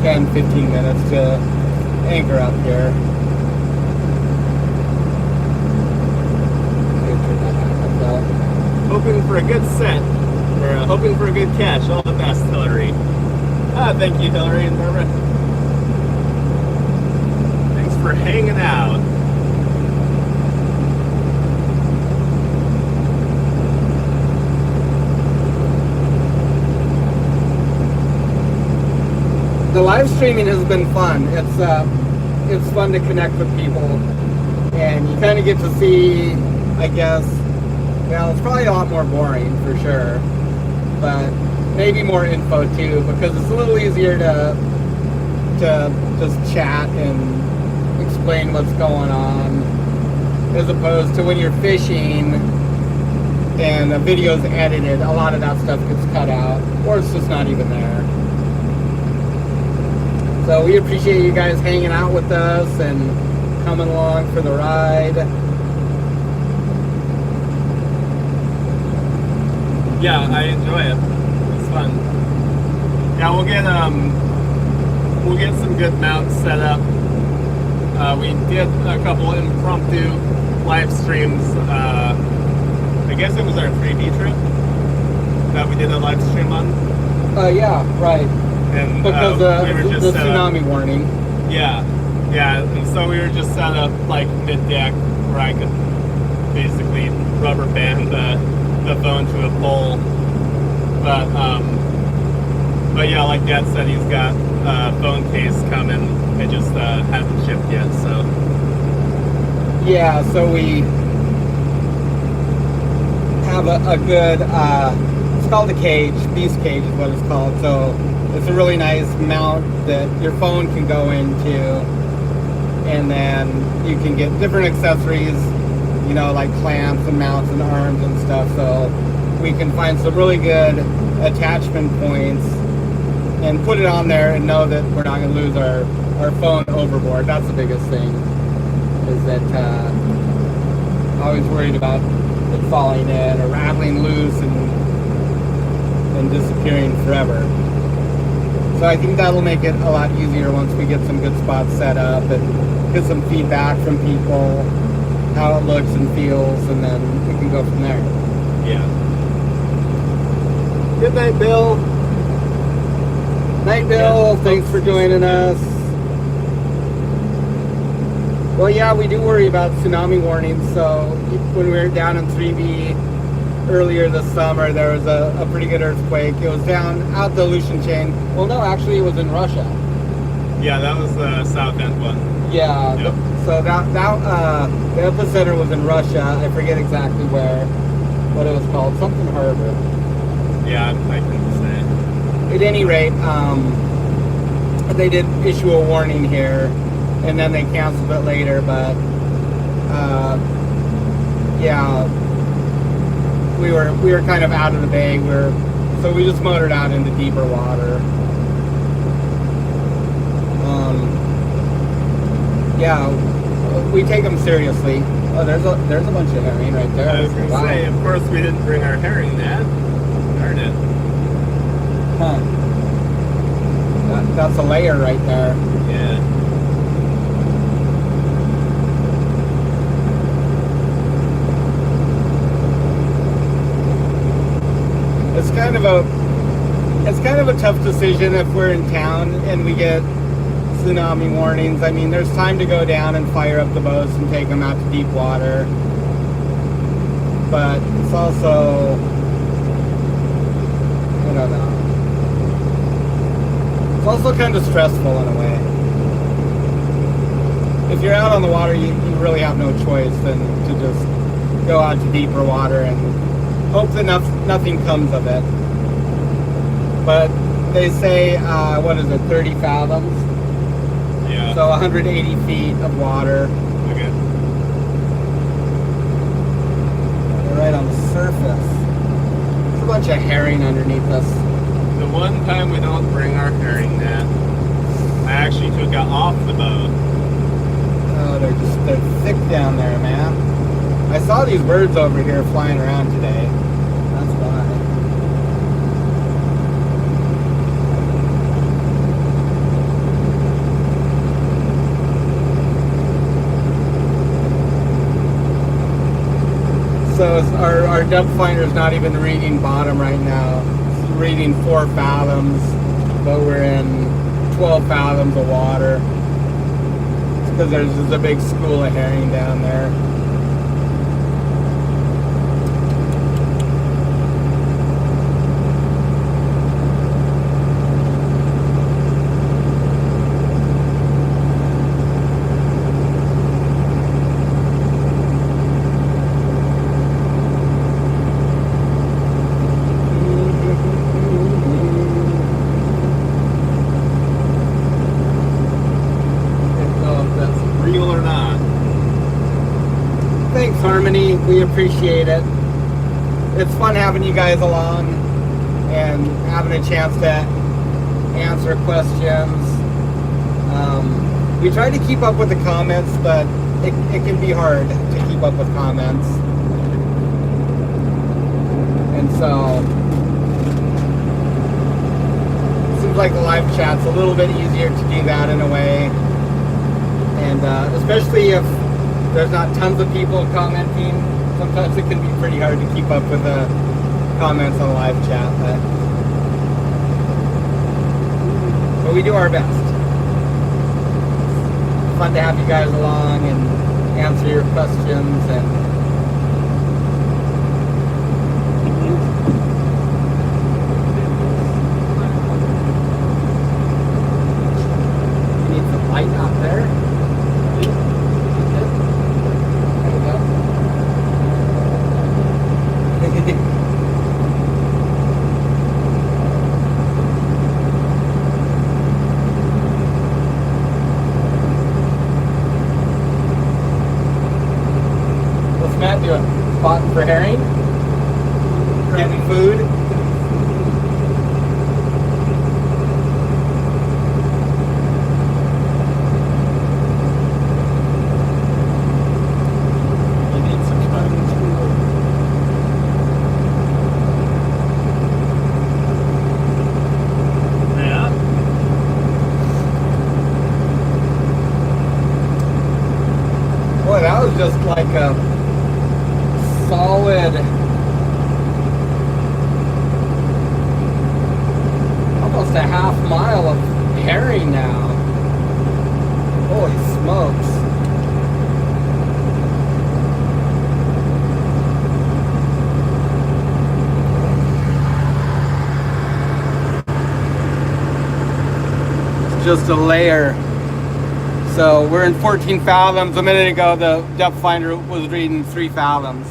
10-15 minutes to anchor up here. Hoping for a good set. Or hoping for a good catch. All the best, Hillary. Thank you, Hillary and Barbara. Thanks for hanging out. The live streaming has been fun. It's fun to connect with people, and you kind of get to see, I guess, well, it's probably a lot more boring for sure, but maybe more info too, because it's a little easier to just chat and explain what's going on, as opposed to when you're fishing and a video's edited, a lot of that stuff gets cut out, or it's just not even there. So we appreciate you guys hanging out with us and coming along for the ride. Yeah, I enjoy it. It's fun. Yeah, we'll get some good mounts set up. We did a couple impromptu live streams. I guess it was our 3D trip that we did a live stream on. Yeah, right. And Because we were just the set up- tsunami warning. Yeah, and so we were just set up like mid-deck where I could basically rubber band the phone to a pole. But yeah, like Dad said, he's got a phone case coming. It just hasn't shipped yet, so. Yeah, so we have a good, it's called a cage, beast cage is what it's called. So it's a really nice mount that your phone can go into, and then you can get different accessories, you know, like clamps and mounts and arms and stuff. So we can find some really good attachment points and put it on there and know that we're not going to lose our phone overboard. That's the biggest thing, is that always worried about it falling in or rattling loose and disappearing forever. So I think that'll make it a lot easier once we get some good spots set up and get some feedback from people, how it looks and feels, and then we can go from there. Yeah. Good night, Bill. Night, Bill. Thanks for joining us. Well, yeah, we do worry about tsunami warnings. So when we were down in 3B earlier this summer, there was a pretty good earthquake. It was down out the Aleutian chain. Well, no, actually, it was in Russia. Yeah, that was the south end one. Yeah. Yep. So the epicenter was in Russia. I forget exactly what it was called. Something Harbor. Yeah, I couldn't say. At any rate, they did issue a warning here, and then they canceled it later. But yeah, we were kind of out of the bay. So we just motored out into deeper water. Yeah, we take them seriously. Oh, there's a bunch of herring right there. I was going to say, of course we didn't bring our herring net. Darn it. Huh. That's a layer right there. Yeah. It's kind of a tough decision if we're in town and we get tsunami warnings. I mean, there's time to go down and fire up the boats and take them out to deep water. But it's also, I don't know. It's also kind of stressful in a way. If you're out on the water, you really have no choice than to just go out to deeper water and hope that nothing comes of it. But they say, 30 fathoms? Yeah. So 180 feet of water. Okay. We're right on the surface. There's a bunch of herring underneath us. The one time we don't bring our herring net, I actually took it off the boat. Oh, they're thick down there, man. I saw these birds over here flying around today. That's why. So our depth finder is not even reading bottom right now. It's reading 4 fathoms, but we're in 12 fathoms of water. It's because there's just a big school of herring down there. We appreciate it. It's fun having you guys along and having a chance to answer questions. We try to keep up with the comments, but it can be hard to keep up with comments. And so it seems like the live chat's a little bit easier to do that in a way. And especially if there's not tons of people commenting, sometimes it can be pretty hard to keep up with the comments on live chat, but we do our best. It's fun to have you guys along and answer your questions and Matt doing? Spotting for herring? Getting food? You need some cutting tool. Yeah. Boy, that was just like a solid, almost a half mile of herring now. Holy smokes. It's just a layer. So we're in 14 fathoms. A minute ago, the depth finder was reading 3 fathoms.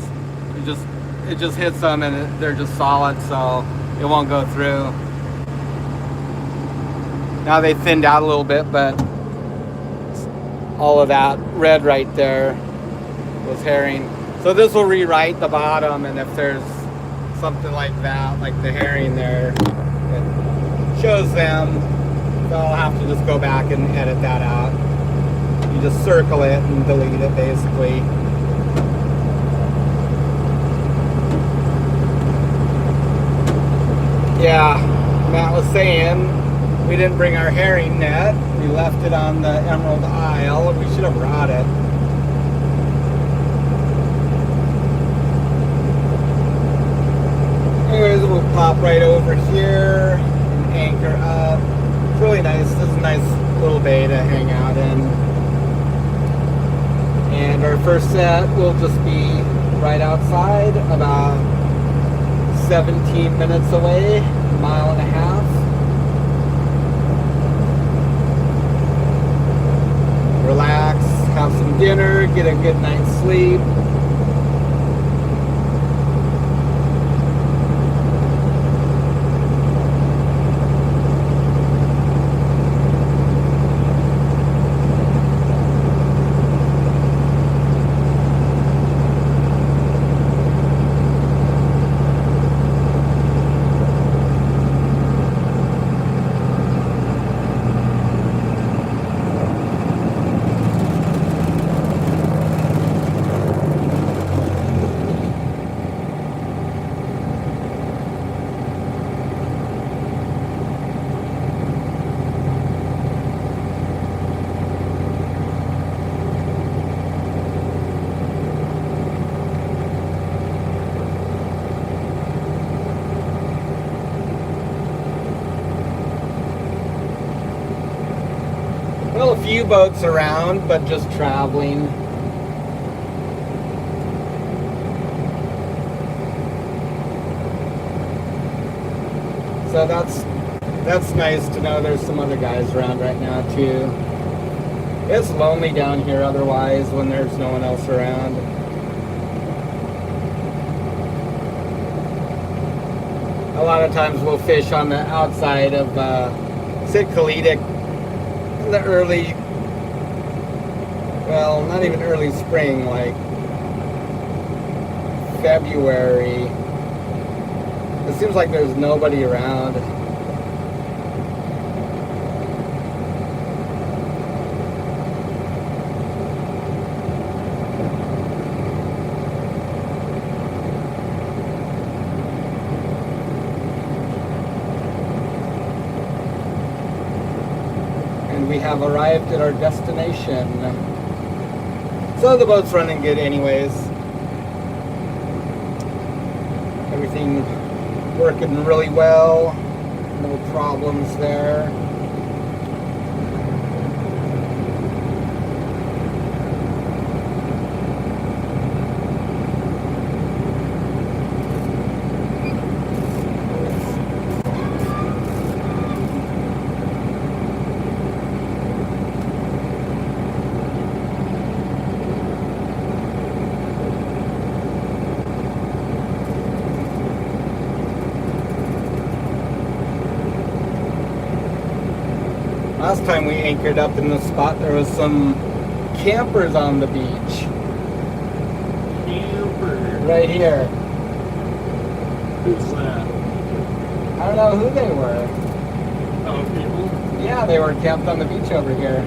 It just hits them and they're just solid, so it won't go through. Now they thinned out a little bit, but all of that red right there was herring. So this will rewrite the bottom, and if there's something like that, like the herring there, it shows them. So I'll have to just go back and edit that out. You just circle it and delete it, basically. Yeah, Matt was saying we didn't bring our herring net. We left it on the Emerald Isle. We should have brought it. Anyways, we'll pop right over here and anchor up. It's really nice. This is a nice little bay to hang out in. And our first set will just be right outside, about 17 minutes away, a mile and a half. Relax, have some dinner, get a good night's sleep. Well, a few boats around, but just traveling. So that's nice to know there's some other guys around right now too. It's lonely down here otherwise when there's no one else around. A lot of times we'll fish on the outside of Sitkalidik in the early, well, not even early spring, like February. It seems like there's nobody around. And we have arrived at our destination. So the boat's running good anyways. Everything working really well, no problems there. Last time we anchored up in this spot, there was some campers on the beach. camper? Right here. Who's that? I don't know who they were. Oh, people? Yeah, they were camped on the beach over here.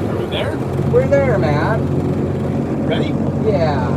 Are we there? We're there, man. Ready? Yeah.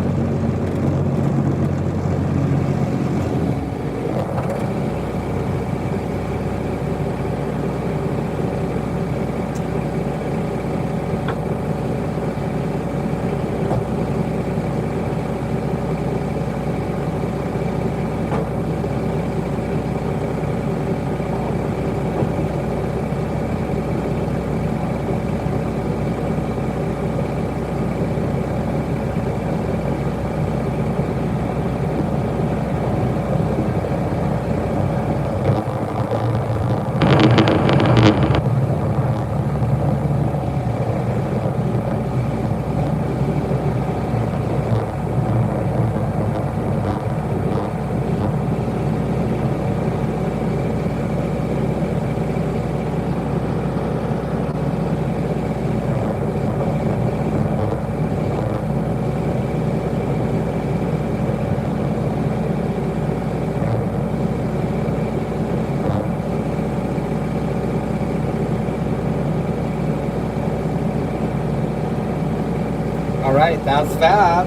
All right, that's that.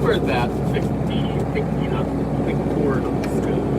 Where's that 50 picking up the cord on the stove?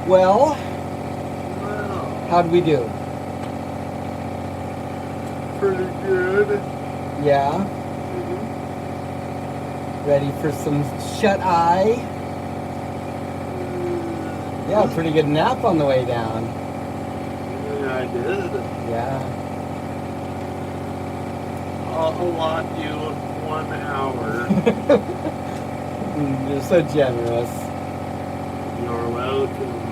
Well, Wow, how'd we do? pretty good. Yeah. Ready for some shut eye? Yeah, pretty good nap on the way down. Yeah, I did. Yeah. I'll allot you 1 hour. You're so generous. You're welcome.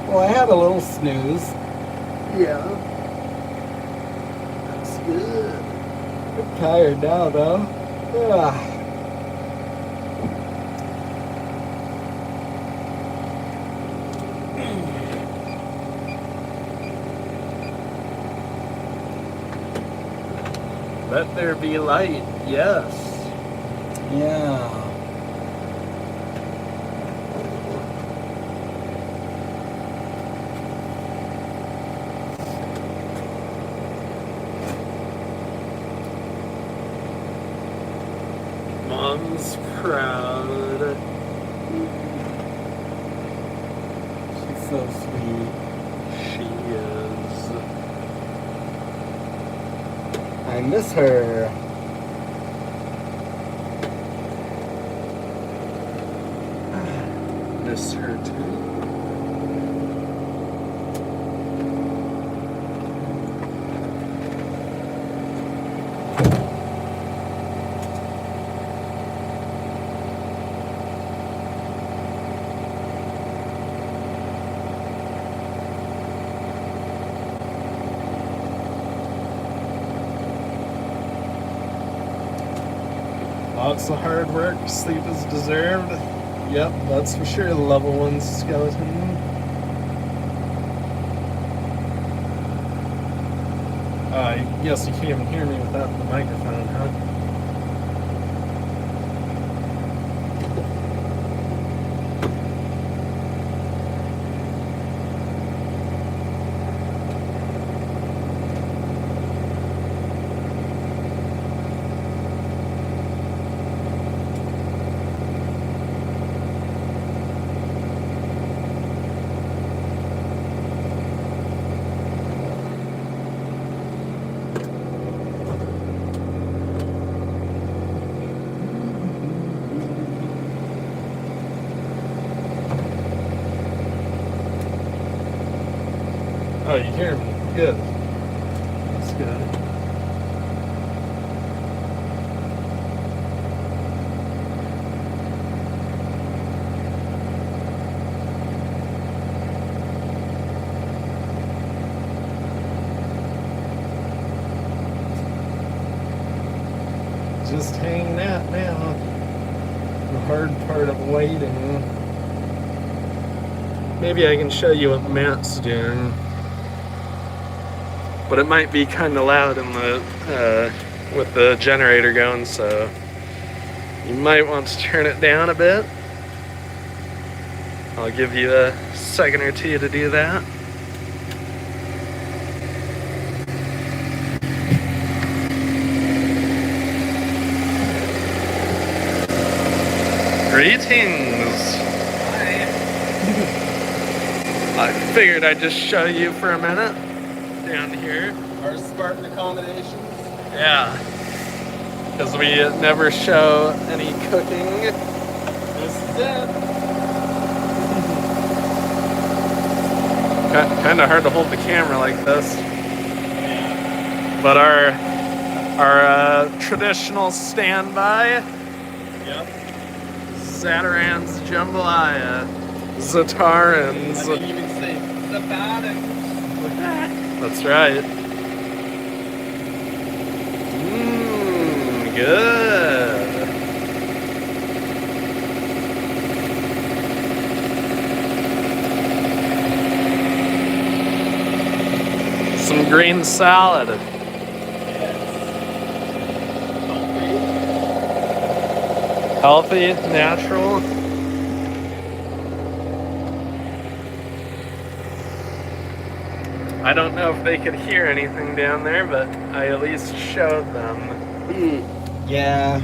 Well, I had a little snooze. Yeah. That's good. I'm tired now, though. Ugh. Let there be light, yes. Yeah. Mom's proud. She's so sweet. She is. I miss her. Miss her too. Lots of hard work, sleep is deserved. Yep, that's for sure. Level 1 skeleton. Yes, you can't even hear me without the microphone, huh? Oh, you hear me? Good. That's good. Just hanging out now. The hard part of waiting. Maybe I can show you what Matt's doing. But it might be kind of loud in the with the generator going, so you might want to turn it down a bit. I'll give you a second or two to do that. Greetings! Hi! I figured I'd just show you for a minute. Down here. Our Spartan accommodations. Yeah. Because we never show any cooking. This is it. Kind of hard to hold the camera like this. But our traditional standby. Yep. Zatarans jambalaya. Zatarans. I didn't even say Zatarans. That's right. Good. Some green salad. Healthy, natural. I don't know if they could hear anything down there, but I at least showed them. Yeah.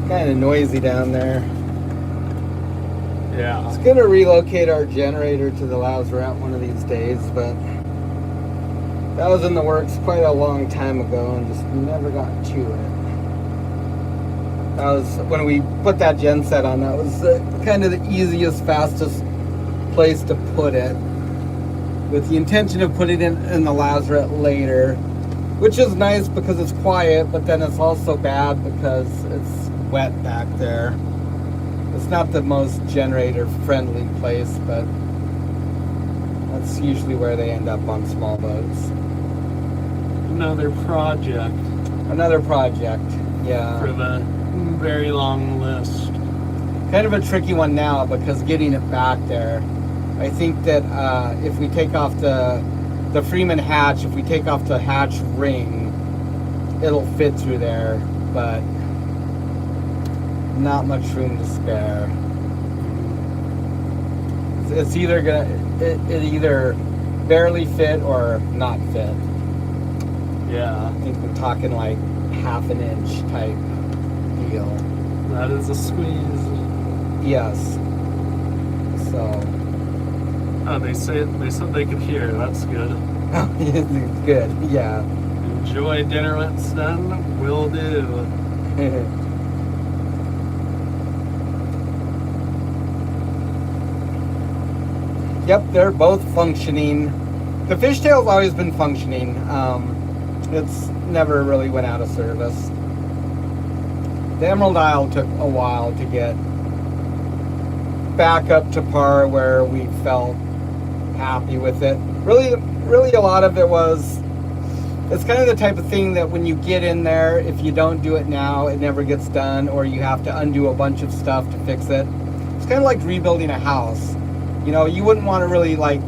Kind of noisy down there. Yeah. It's gonna relocate our generator to the Lazaret one of these days, but that was in the works quite a long time ago and just never got to it. That was when we put that gen set on. That was kind of the easiest, fastest place to put it, with the intention of putting it in the Lazaret later, which is nice because it's quiet, but then it's also bad because it's wet back there. It's not the most generator friendly place, but that's usually where they end up on small boats. Another project. Another project, yeah. For the very long list. Kind of a tricky one now because getting it back there. I think that if we take off the Freeman hatch, if we take off the hatch ring, it'll fit through there, but not much room to spare. It's either gonna it either barely fit or not fit. Yeah. I think we're talking like half an inch type deal. That is a squeeze. Yes. So. Oh, they said they could hear. That's good. It's good. Yeah. Enjoy dinner when it's done. Will do. Yep, they're both functioning. The fishtail's always been functioning. It's never really went out of service. The Emerald Isle took a while to get back up to par where we felt happy with it. Really a lot of it was it's kind of the type of thing that when you get in there, if you don't do it now, it never gets done, or you have to undo a bunch of stuff to fix it. It's kind of like rebuilding a house. You know, you wouldn't want to really like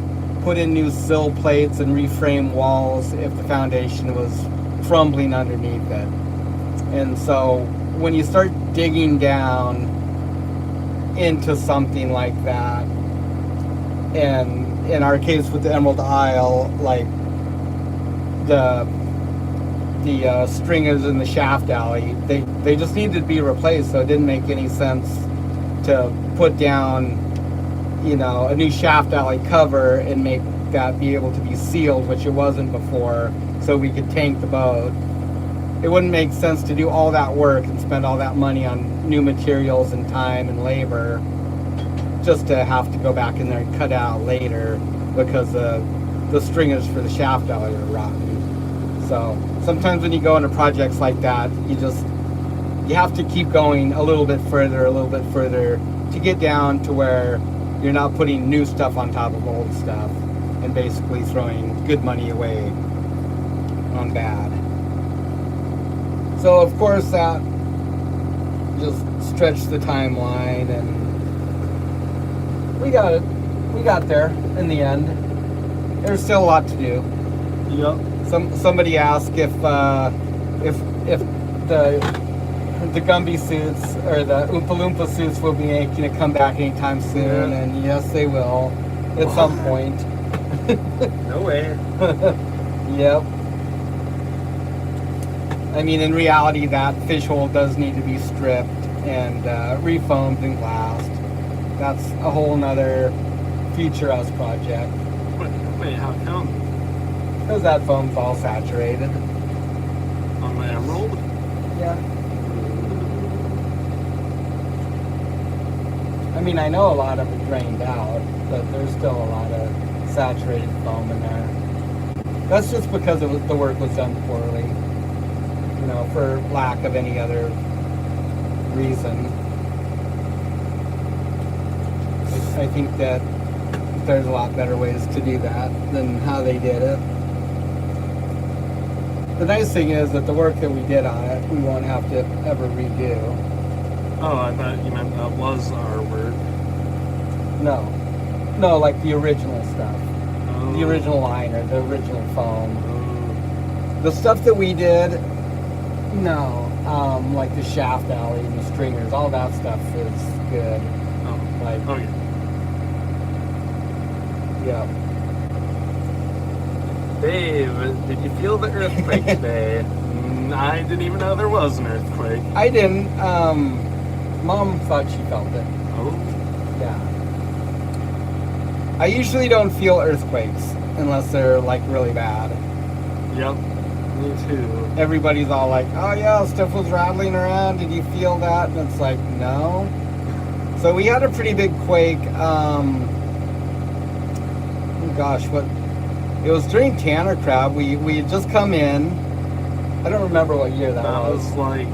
put in new sill plates and reframe walls if the foundation was crumbling underneath it. And so when you start digging down into something like that, and in our case with the Emerald Isle, like the stringers in the shaft alley, they just needed to be replaced, so it didn't make any sense to put down, you know, a new shaft alley cover and make that be able to be sealed, which it wasn't before, so we could tank the boat. It wouldn't make sense to do all that work and spend all that money on new materials and time and labor just to have to go back in there and cut out later because the stringers for the shaft alley are rotten. So sometimes when you go into projects like that, you have to keep going a little bit further to get down to where you're not putting new stuff on top of old stuff and basically throwing good money away on bad. So of course that just stretched the timeline, and we got there in the end. There's still a lot to do. Yep. Somebody asked if the Gumby suits or the Oompa Loompa suits will be making a comeback anytime soon, and yes, they will at some point. No way. Yep. I mean, in reality, that fish hole does need to be stripped and refoamed and glassed. That's a whole nother future us project. Wait, how come? Because that foam's all saturated. On the Emerald? Yeah. I mean, I know a lot of it drained out, but there's still a lot of saturated foam in there. That's just because the work was done poorly. You know, for lack of any other reason. I think that there's a lot better ways to do that than how they did it. The nice thing is that the work that we did on it, we won't have to ever redo. Oh, I thought you meant that was our work. No, like the original stuff. Oh. The original liner, the original foam. The stuff that we did, no. Like the shaft alley and the stringers, all that stuff is good. Oh, Like, oh yeah. yeah. Dave, did you feel the earthquake today? I didn't even know there was an earthquake. I didn't. Mom thought she felt it. Oh. Yeah. I usually don't feel earthquakes unless they're like really bad. Yep. Me too. Everybody's all like, oh yeah, stuff was rattling around. Did you feel that? And it's like, no. So we had a pretty big quake. Oh gosh, it was during Tanner Crab. We had just come in. I don't remember what year that was. That was like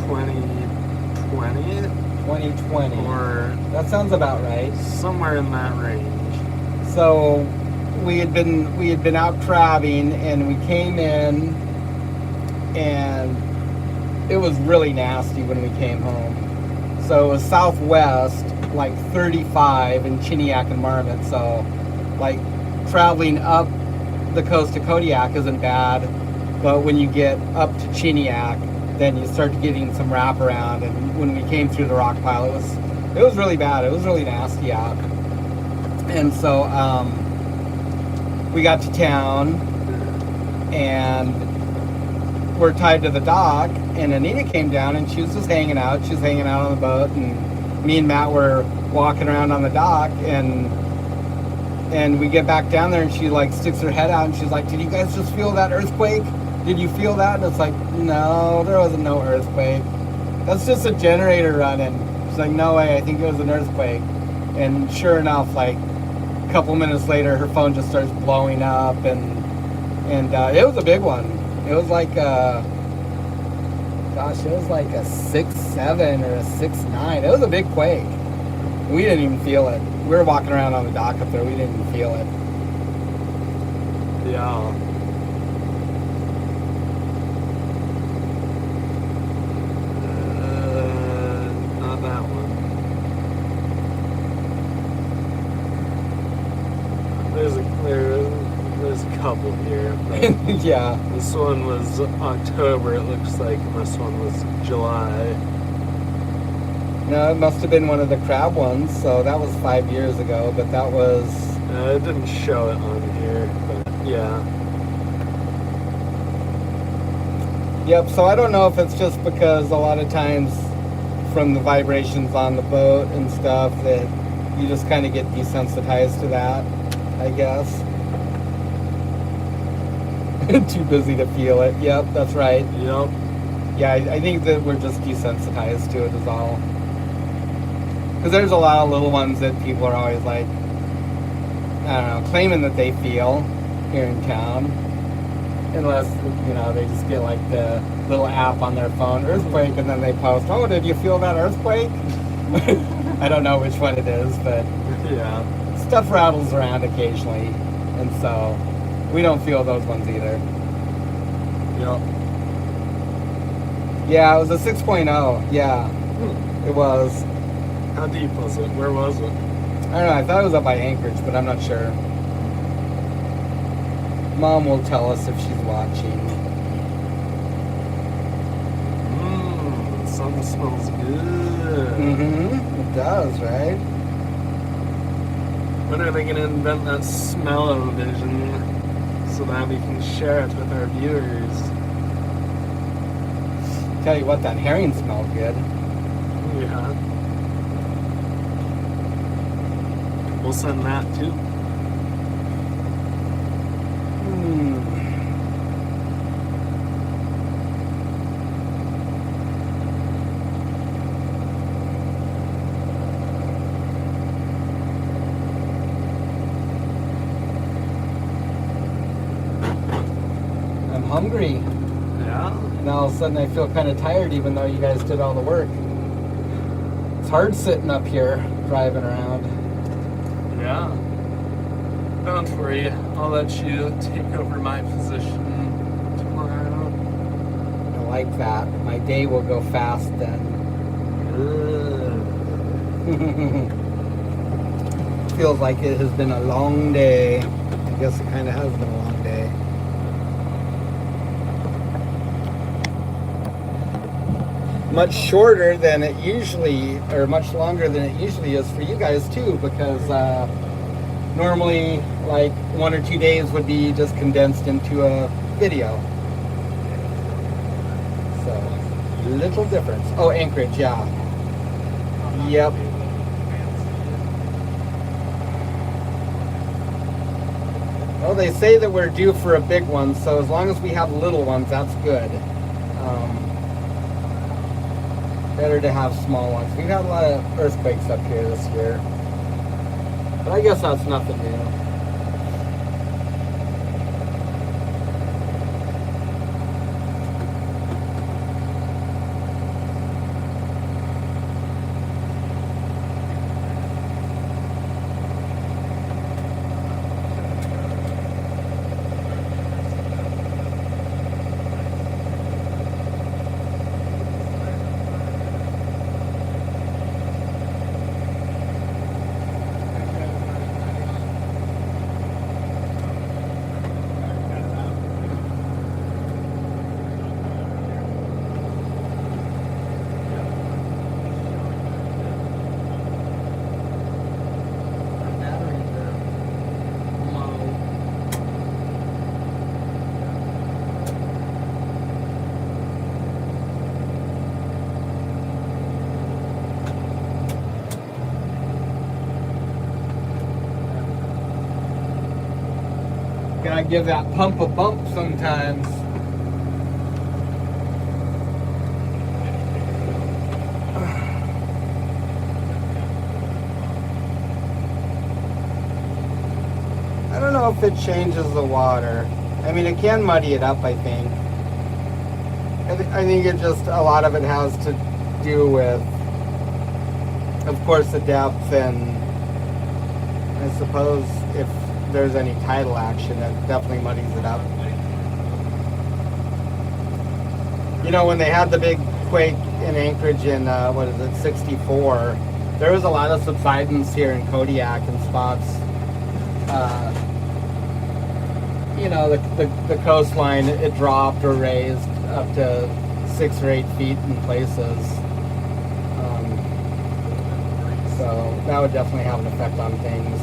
2020? 2020. Or That sounds about right. somewhere in that range. So we had been out crabbing, and we came in, and it was really nasty when we came home. So it was southwest, like 35 in Chiniac and Marmot. So like traveling up the coast to Kodiak isn't bad, but when you get up to Chiniac, then you start getting some wraparound. And when we came through the rock pile, it was really bad. It was really nasty out. And so we got to town, and we're tied to the dock, and Anita came down, and she was just hanging out. She was hanging out on the boat, and me and Matt were walking around on the dock, and we get back down there, and she like sticks her head out, and she's like, did you guys just feel that earthquake? Did you feel that? And it's like, no, there wasn't no earthquake. That's just a generator running. She's like, no way, I think it was an earthquake. And sure enough, like a couple minutes later, her phone just starts blowing up, and it was a big one. It was like it was like a 6.7 or a 6.9. It was a big quake. We didn't even feel it. We were walking around on the dock up there. We didn't even feel it. Yeah. people here. But Yeah. this one was October, it looks like, and this one was July. No, it must have been one of the crab ones. So that was 5 years ago, but that was. It didn't show it on here, but yeah. Yep. So I don't know if it's just because a lot of times from the vibrations on the boat and stuff that you just kind of get desensitized to that, I guess. Too busy to feel it. Yep, that's right. Yep. Yeah, I think that we're just desensitized to it is all. Because there's a lot of little ones that people are always like, I don't know, claiming that they feel here in town. Unless, you know, they just get like the little app on their phone, earthquake, and then they post, oh, did you feel that earthquake? I don't know which one it is, but Yeah. stuff rattles around occasionally. And so we don't feel those ones either. Yep. Yeah, it was a 6.0. Yeah, it was. How deep was it? Where was it? I don't know, I thought it was up by Anchorage, but I'm not sure. Mom will tell us if she's watching. Something smells good. Mm-hmm. It does, right? When are they going to invent that smell-o-vision so that we can share it with our viewers? Tell you what, that herring smelled good. Yeah. We'll send that too. I'm hungry. Yeah. And all of a sudden I feel kind of tired even though you guys did all the work. It's hard sitting up here, driving around. Yeah. Don't worry, I'll let you take over my position tomorrow. I like that. My day will go fast then. Feels like it has been a long day. I guess it kind of has been a long day. Much shorter than it usually, or much longer than it usually is for you guys too, because normally like 1 or 2 days would be just condensed into a video. So, little difference. Oh, Anchorage, yeah. Yep. Well, they say that we're due for a big one, so as long as we have little ones, that's good. Better to have small ones. We've had a lot of earthquakes up here this year, but I guess that's nothing new. Gotta give that pump a bump sometimes. I don't know if it changes the water. I mean, it can muddy it up, I think. I think it just, a lot of it has to do with, of course, the depth, and I suppose if there's any tidal action, it definitely muddies it up. You know, when they had the big quake in Anchorage in, 64, there was a lot of subsidence here in Kodiak in spots. you know, the coastline, it dropped or raised up to 6 or 8 feet in places. So that would definitely have an effect on things.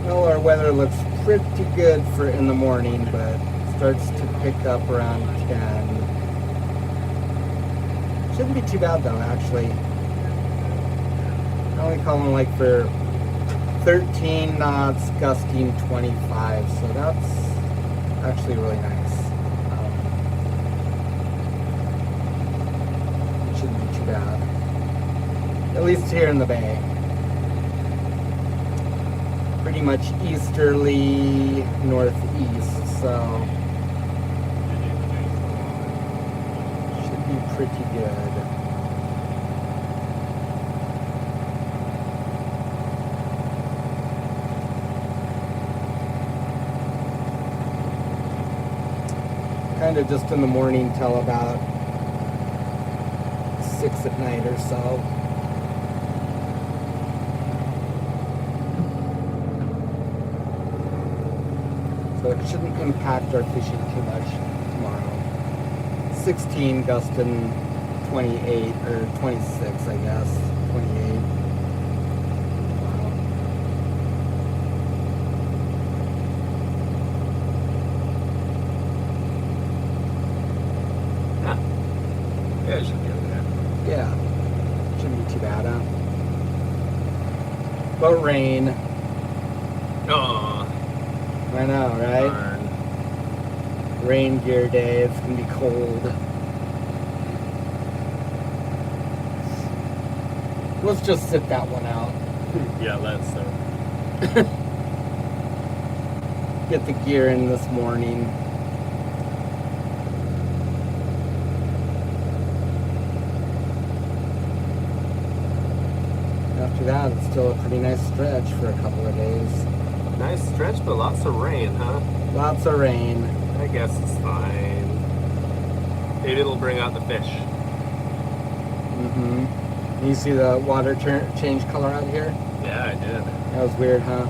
Well, our weather looks pretty good for in the morning, but starts to pick up around 10. Shouldn't be too bad though, actually. Only calling like for 13 knots, gusting 25, so that's actually really nice. It shouldn't be too bad. At least here in the bay. Pretty much easterly northeast, so should be pretty good. Kind of just in the morning till about 6 at night or so. So it shouldn't impact our fishing too much tomorrow. 16 gusting 28 or 26, I guess. 28. Wow. Yeah, it should be okay. Yeah. Shouldn't be too bad, huh? But rain. Oh, I know, right? darn. Rain gear day. It's gonna be cold. Let's just sit that one out. Yeah, let's so. Get the gear in this morning. After that, it's still a pretty nice stretch for a couple of days. Nice stretch, but lots of rain, huh? Lots of rain. I guess it's fine. Maybe it'll bring out the fish. Mm-hmm. You see the water change color out here? Yeah, I did. That was weird, huh?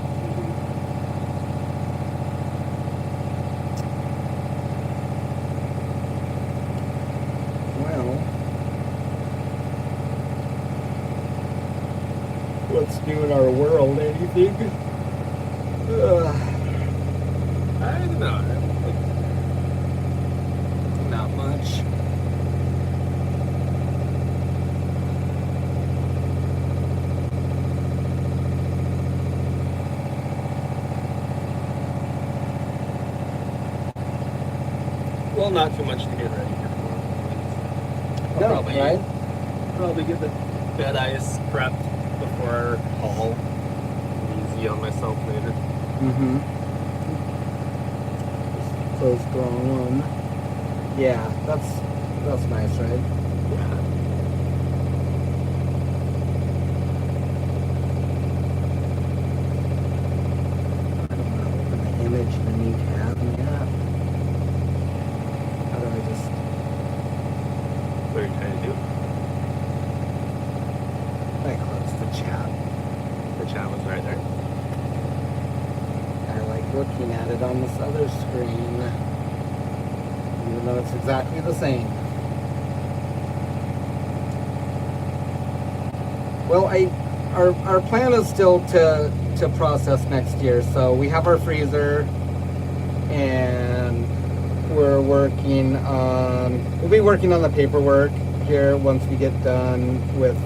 Well, what's new in our world? Anything? I don't know. Not much. Well, not too much to get ready for. No, probably, right? Probably get the bed ice prepped before our haul. Easy on myself later. Mm-hmm. Close the wrong one. Yeah, that's nice, right? Yeah. I don't want to open the image in a new tab in the app. How do I just... What are you trying to do? I close the chat. The chat was right there. I like looking at it on this other screen, even though it's exactly the same. Well, our plan is still to process next year. So we have our freezer, and we'll be working on the paperwork here once we get done with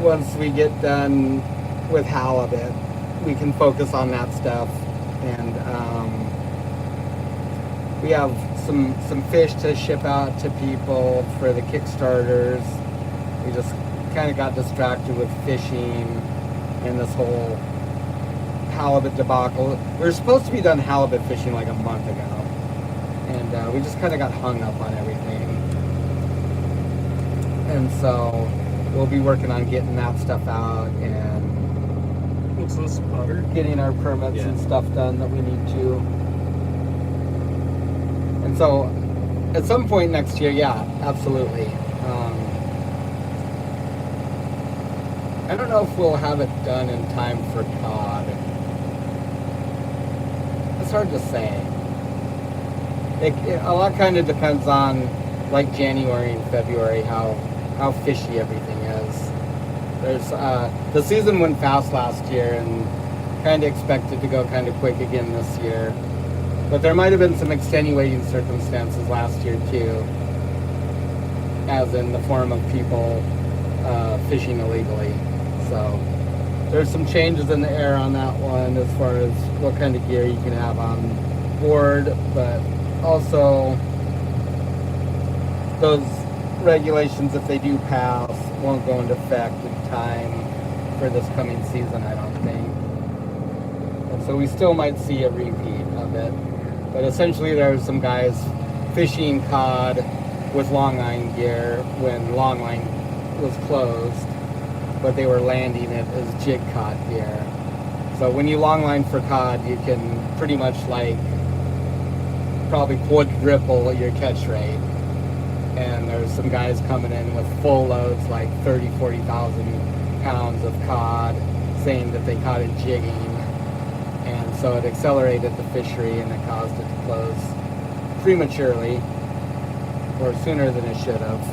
once we get done with halibut, we can focus on that stuff. And we have some fish to ship out to people for the Kickstarters. We just kind of got distracted with fishing and this whole halibut debacle. We were supposed to be done halibut fishing like a month ago, and we just kind of got hung up on everything. And so we'll be working on getting that stuff out and What's this, spotter? getting our permits and stuff done that we need to. And so at some point next year, yeah, absolutely. I don't know if we'll have it done in time for cod. It's hard to say. A lot kind of depends on like January and February how fishy everything is. There's the season went fast last year and kind of expected to go kind of quick again this year. But there might have been some extenuating circumstances last year too, as in the form of people fishing illegally. So there's some changes in the air on that one as far as what kind of gear you can have on board, but also those regulations, if they do pass, won't go into effect in time for this coming season, I don't think. And so we still might see a repeat of it. But essentially there's some guys fishing cod with longline gear when longline was closed, but they were landing it as jig cod gear. So when you longline for cod, you can pretty much like probably quadruple your catch rate. And there's some guys coming in with full loads, like 30, 40,000 pounds of cod, saying that they caught it jigging. And so it accelerated the fishery and it caused it to close prematurely, or sooner than it should have,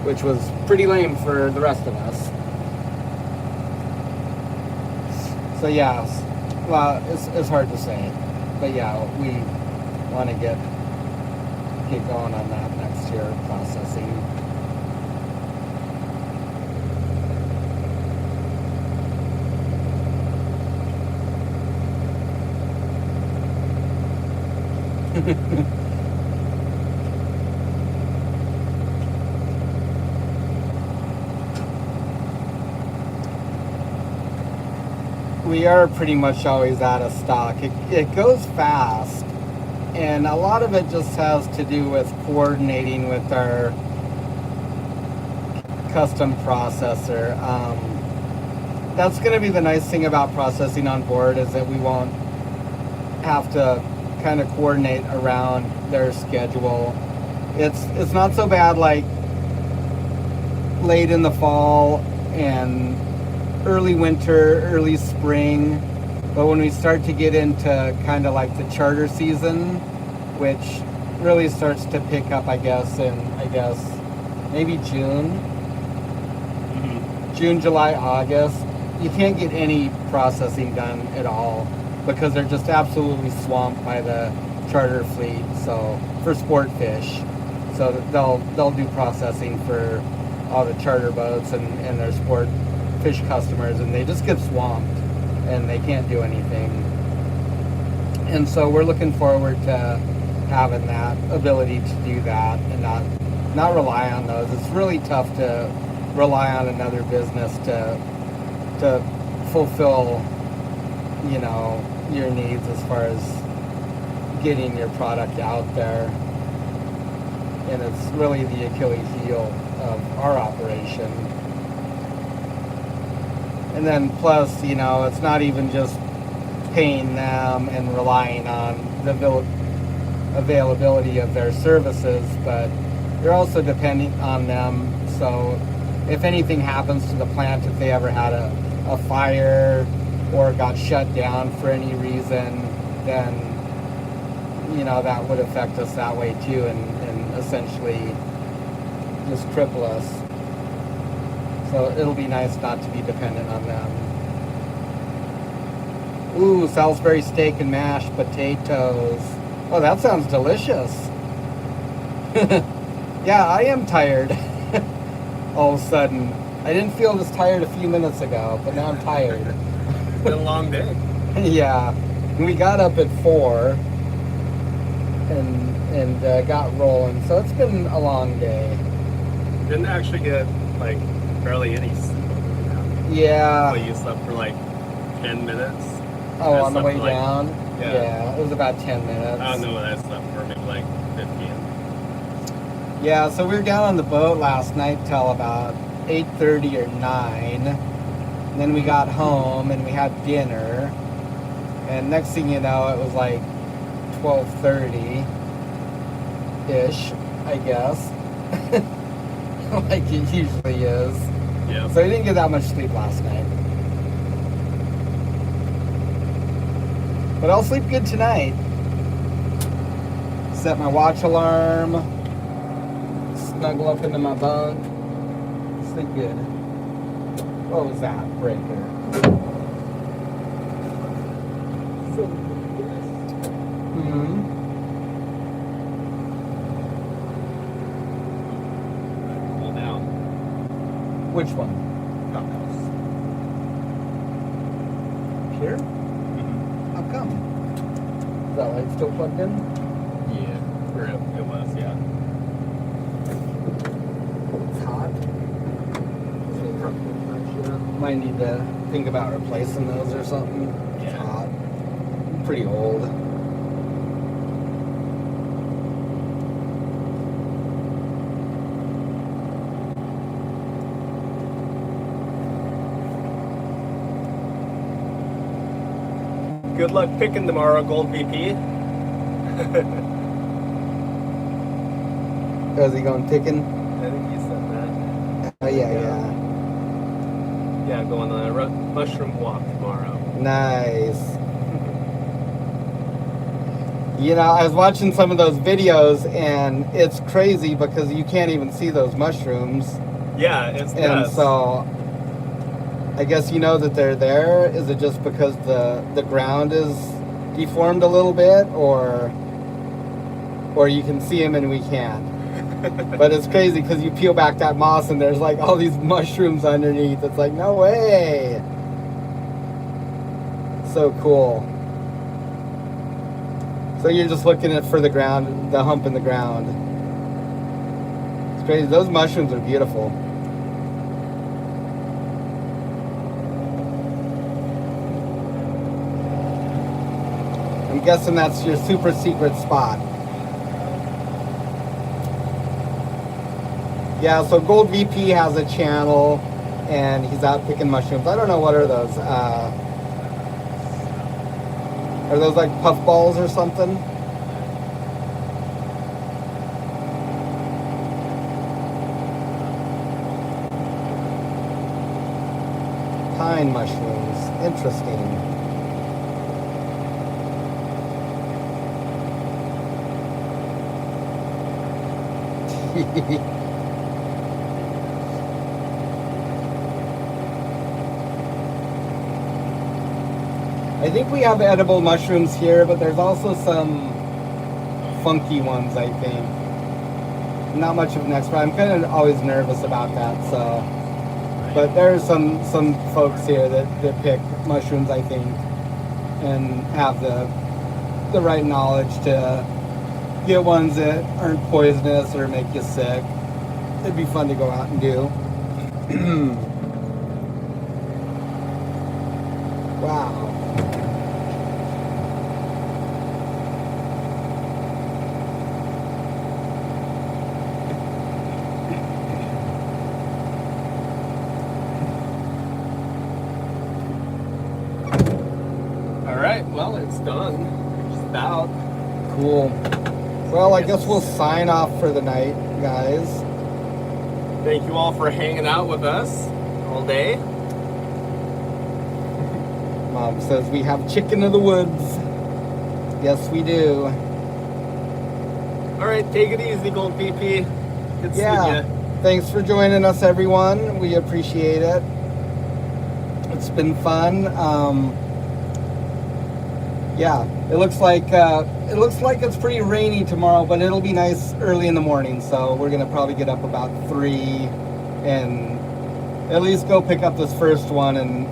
which was pretty lame for the rest of us. So yeah, well, it's hard to say, but yeah, we want to get going on that next year, processing. We are pretty much always out of stock. It goes fast, and a lot of it just has to do with coordinating with our custom processor. That's going to be the nice thing about processing on board, is that we won't have to kind of coordinate around their schedule. It's not so bad like late in the fall and early winter, early spring, but when we start to get into kind of like the charter season, which really starts to pick up, I guess maybe June, June, July, August, you can't get any processing done at all because they're just absolutely swamped by the charter fleet. So for sport fish, so they'll do processing for all the charter boats and their sport fish customers, and they just get swamped and they can't do anything. And so we're looking forward to having that ability to do that and not rely on those. It's really tough to rely on another business to fulfill, you know, your needs as far as getting your product out there. And it's really the Achilles heel of our operation. And then plus, you know, it's not even just paying them and relying on the availability of their services, but you're also depending on them. So if anything happens to the plant, if they ever had a fire or got shut down for any reason, then, you know, that would affect us that way too, and essentially just cripple us. So it'll be nice not to be dependent on them. Ooh, Salisbury steak and mashed potatoes. Oh, that sounds delicious. Yeah, I am tired. all of a sudden, I didn't feel this tired a few minutes ago, but now I'm tired. It's been a long day. Yeah. And we got up at 4 and got rolling, so it's been a long day. Didn't actually get like barely any sleep. Yeah. Well, you slept for like 10 minutes. Oh, I on the slept way for, like, down? yeah. It was about 10 minutes. I don't know what I slept for, maybe like 15. Yeah, so we were down on the boat last night till about 8:30 or 9. And then we got home and we had dinner. And next thing you know, it was like 12:30-ish, I guess. Like it usually is. Yeah. So I didn't get that much sleep last night. But I'll sleep good tonight. Set my watch alarm. Snuggle up into my bunk. Sleep good. What was that? Breaker. Hmm. Cool down. Which one? Here? How come? Is that light still plugged in? Yeah. Or it was, yeah. It's hot. Might need to think about replacing those or something. It's Yeah. hot. I'm pretty old. Good luck picking tomorrow, Gold VP. Is he going picking? I think you said that. Oh, yeah. Yeah, going on a mushroom walk tomorrow. Nice. You know, I was watching some of those videos and it's crazy because you can't even see those mushrooms. Yeah, it's And nuts. so I guess you know that they're there. Is it just because the ground is deformed a little bit, or you can see them and we can't? But it's crazy because you peel back that moss and there's like all these mushrooms underneath. It's like, no way. So cool. So you're just looking at for the ground, the hump in the ground. It's crazy. Those mushrooms are beautiful. I'm guessing that's your super secret spot. Yeah, so Gold VP has a channel and he's out picking mushrooms. I don't know, what are those? Are those like puff balls or something? Pine mushrooms. Interesting. I think we have edible mushrooms here, but there's also some funky ones, I think. Not much of an expert. I'm kind of always nervous about that, so. But there's some folks here that pick mushrooms, I think, and have the right knowledge to get ones that aren't poisonous or make you sick. It'd be fun to go out and do. Wow. All right, well, it's done. Just about. Cool. Well, I guess we'll sign off for the night, guys. Thank you all for hanging out with us all day. Mom says we have chicken of the woods. Yes, we do. All right, take it easy, Gold VP. Good seeing Yeah. you. Thanks for joining us, everyone. We appreciate it. It's been fun. Yeah, it looks like it's pretty rainy tomorrow, but it'll be nice early in the morning. So we're gonna probably get up about 3 and at least go pick up this first one and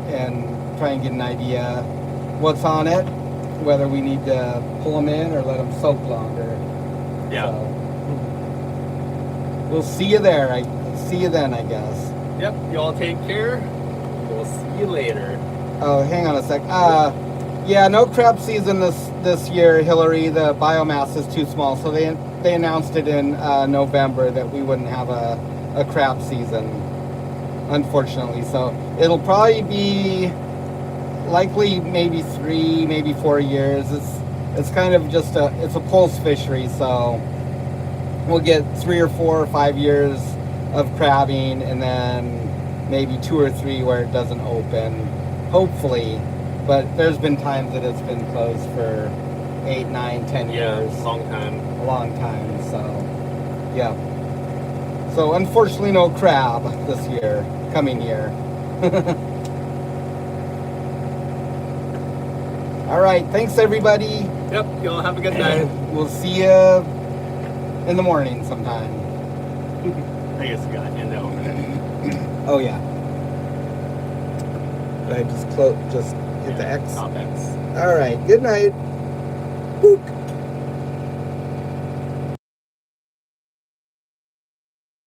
try and get an idea what's on it, whether we need to pull them in or let them soak longer. Yeah. So, we'll see you there. See you then, I guess. Yep. You all take care. We'll see you later. Oh, hang on a sec. Yeah, no crab season this year, Hillary. The biomass is too small, so they announced it in November that we wouldn't have a crab season, unfortunately. So it'll probably be likely maybe 3, maybe 4 years. It's kind of just it's a pulse fishery, so we'll get 3 or 4 or 5 years of crabbing, and then maybe 2 or 3 where it doesn't open, hopefully. But there's been times that it's been closed for 8, 9, 10 years. Yeah, long time. A long time, so yeah. So unfortunately no crab this year, coming year. All right, thanks everybody. Yep, y'all have a good night. We'll see you in the morning sometime. I guess you got to end it over there. Oh yeah. Did I just hit the X? Top X. All right, good night. Boop.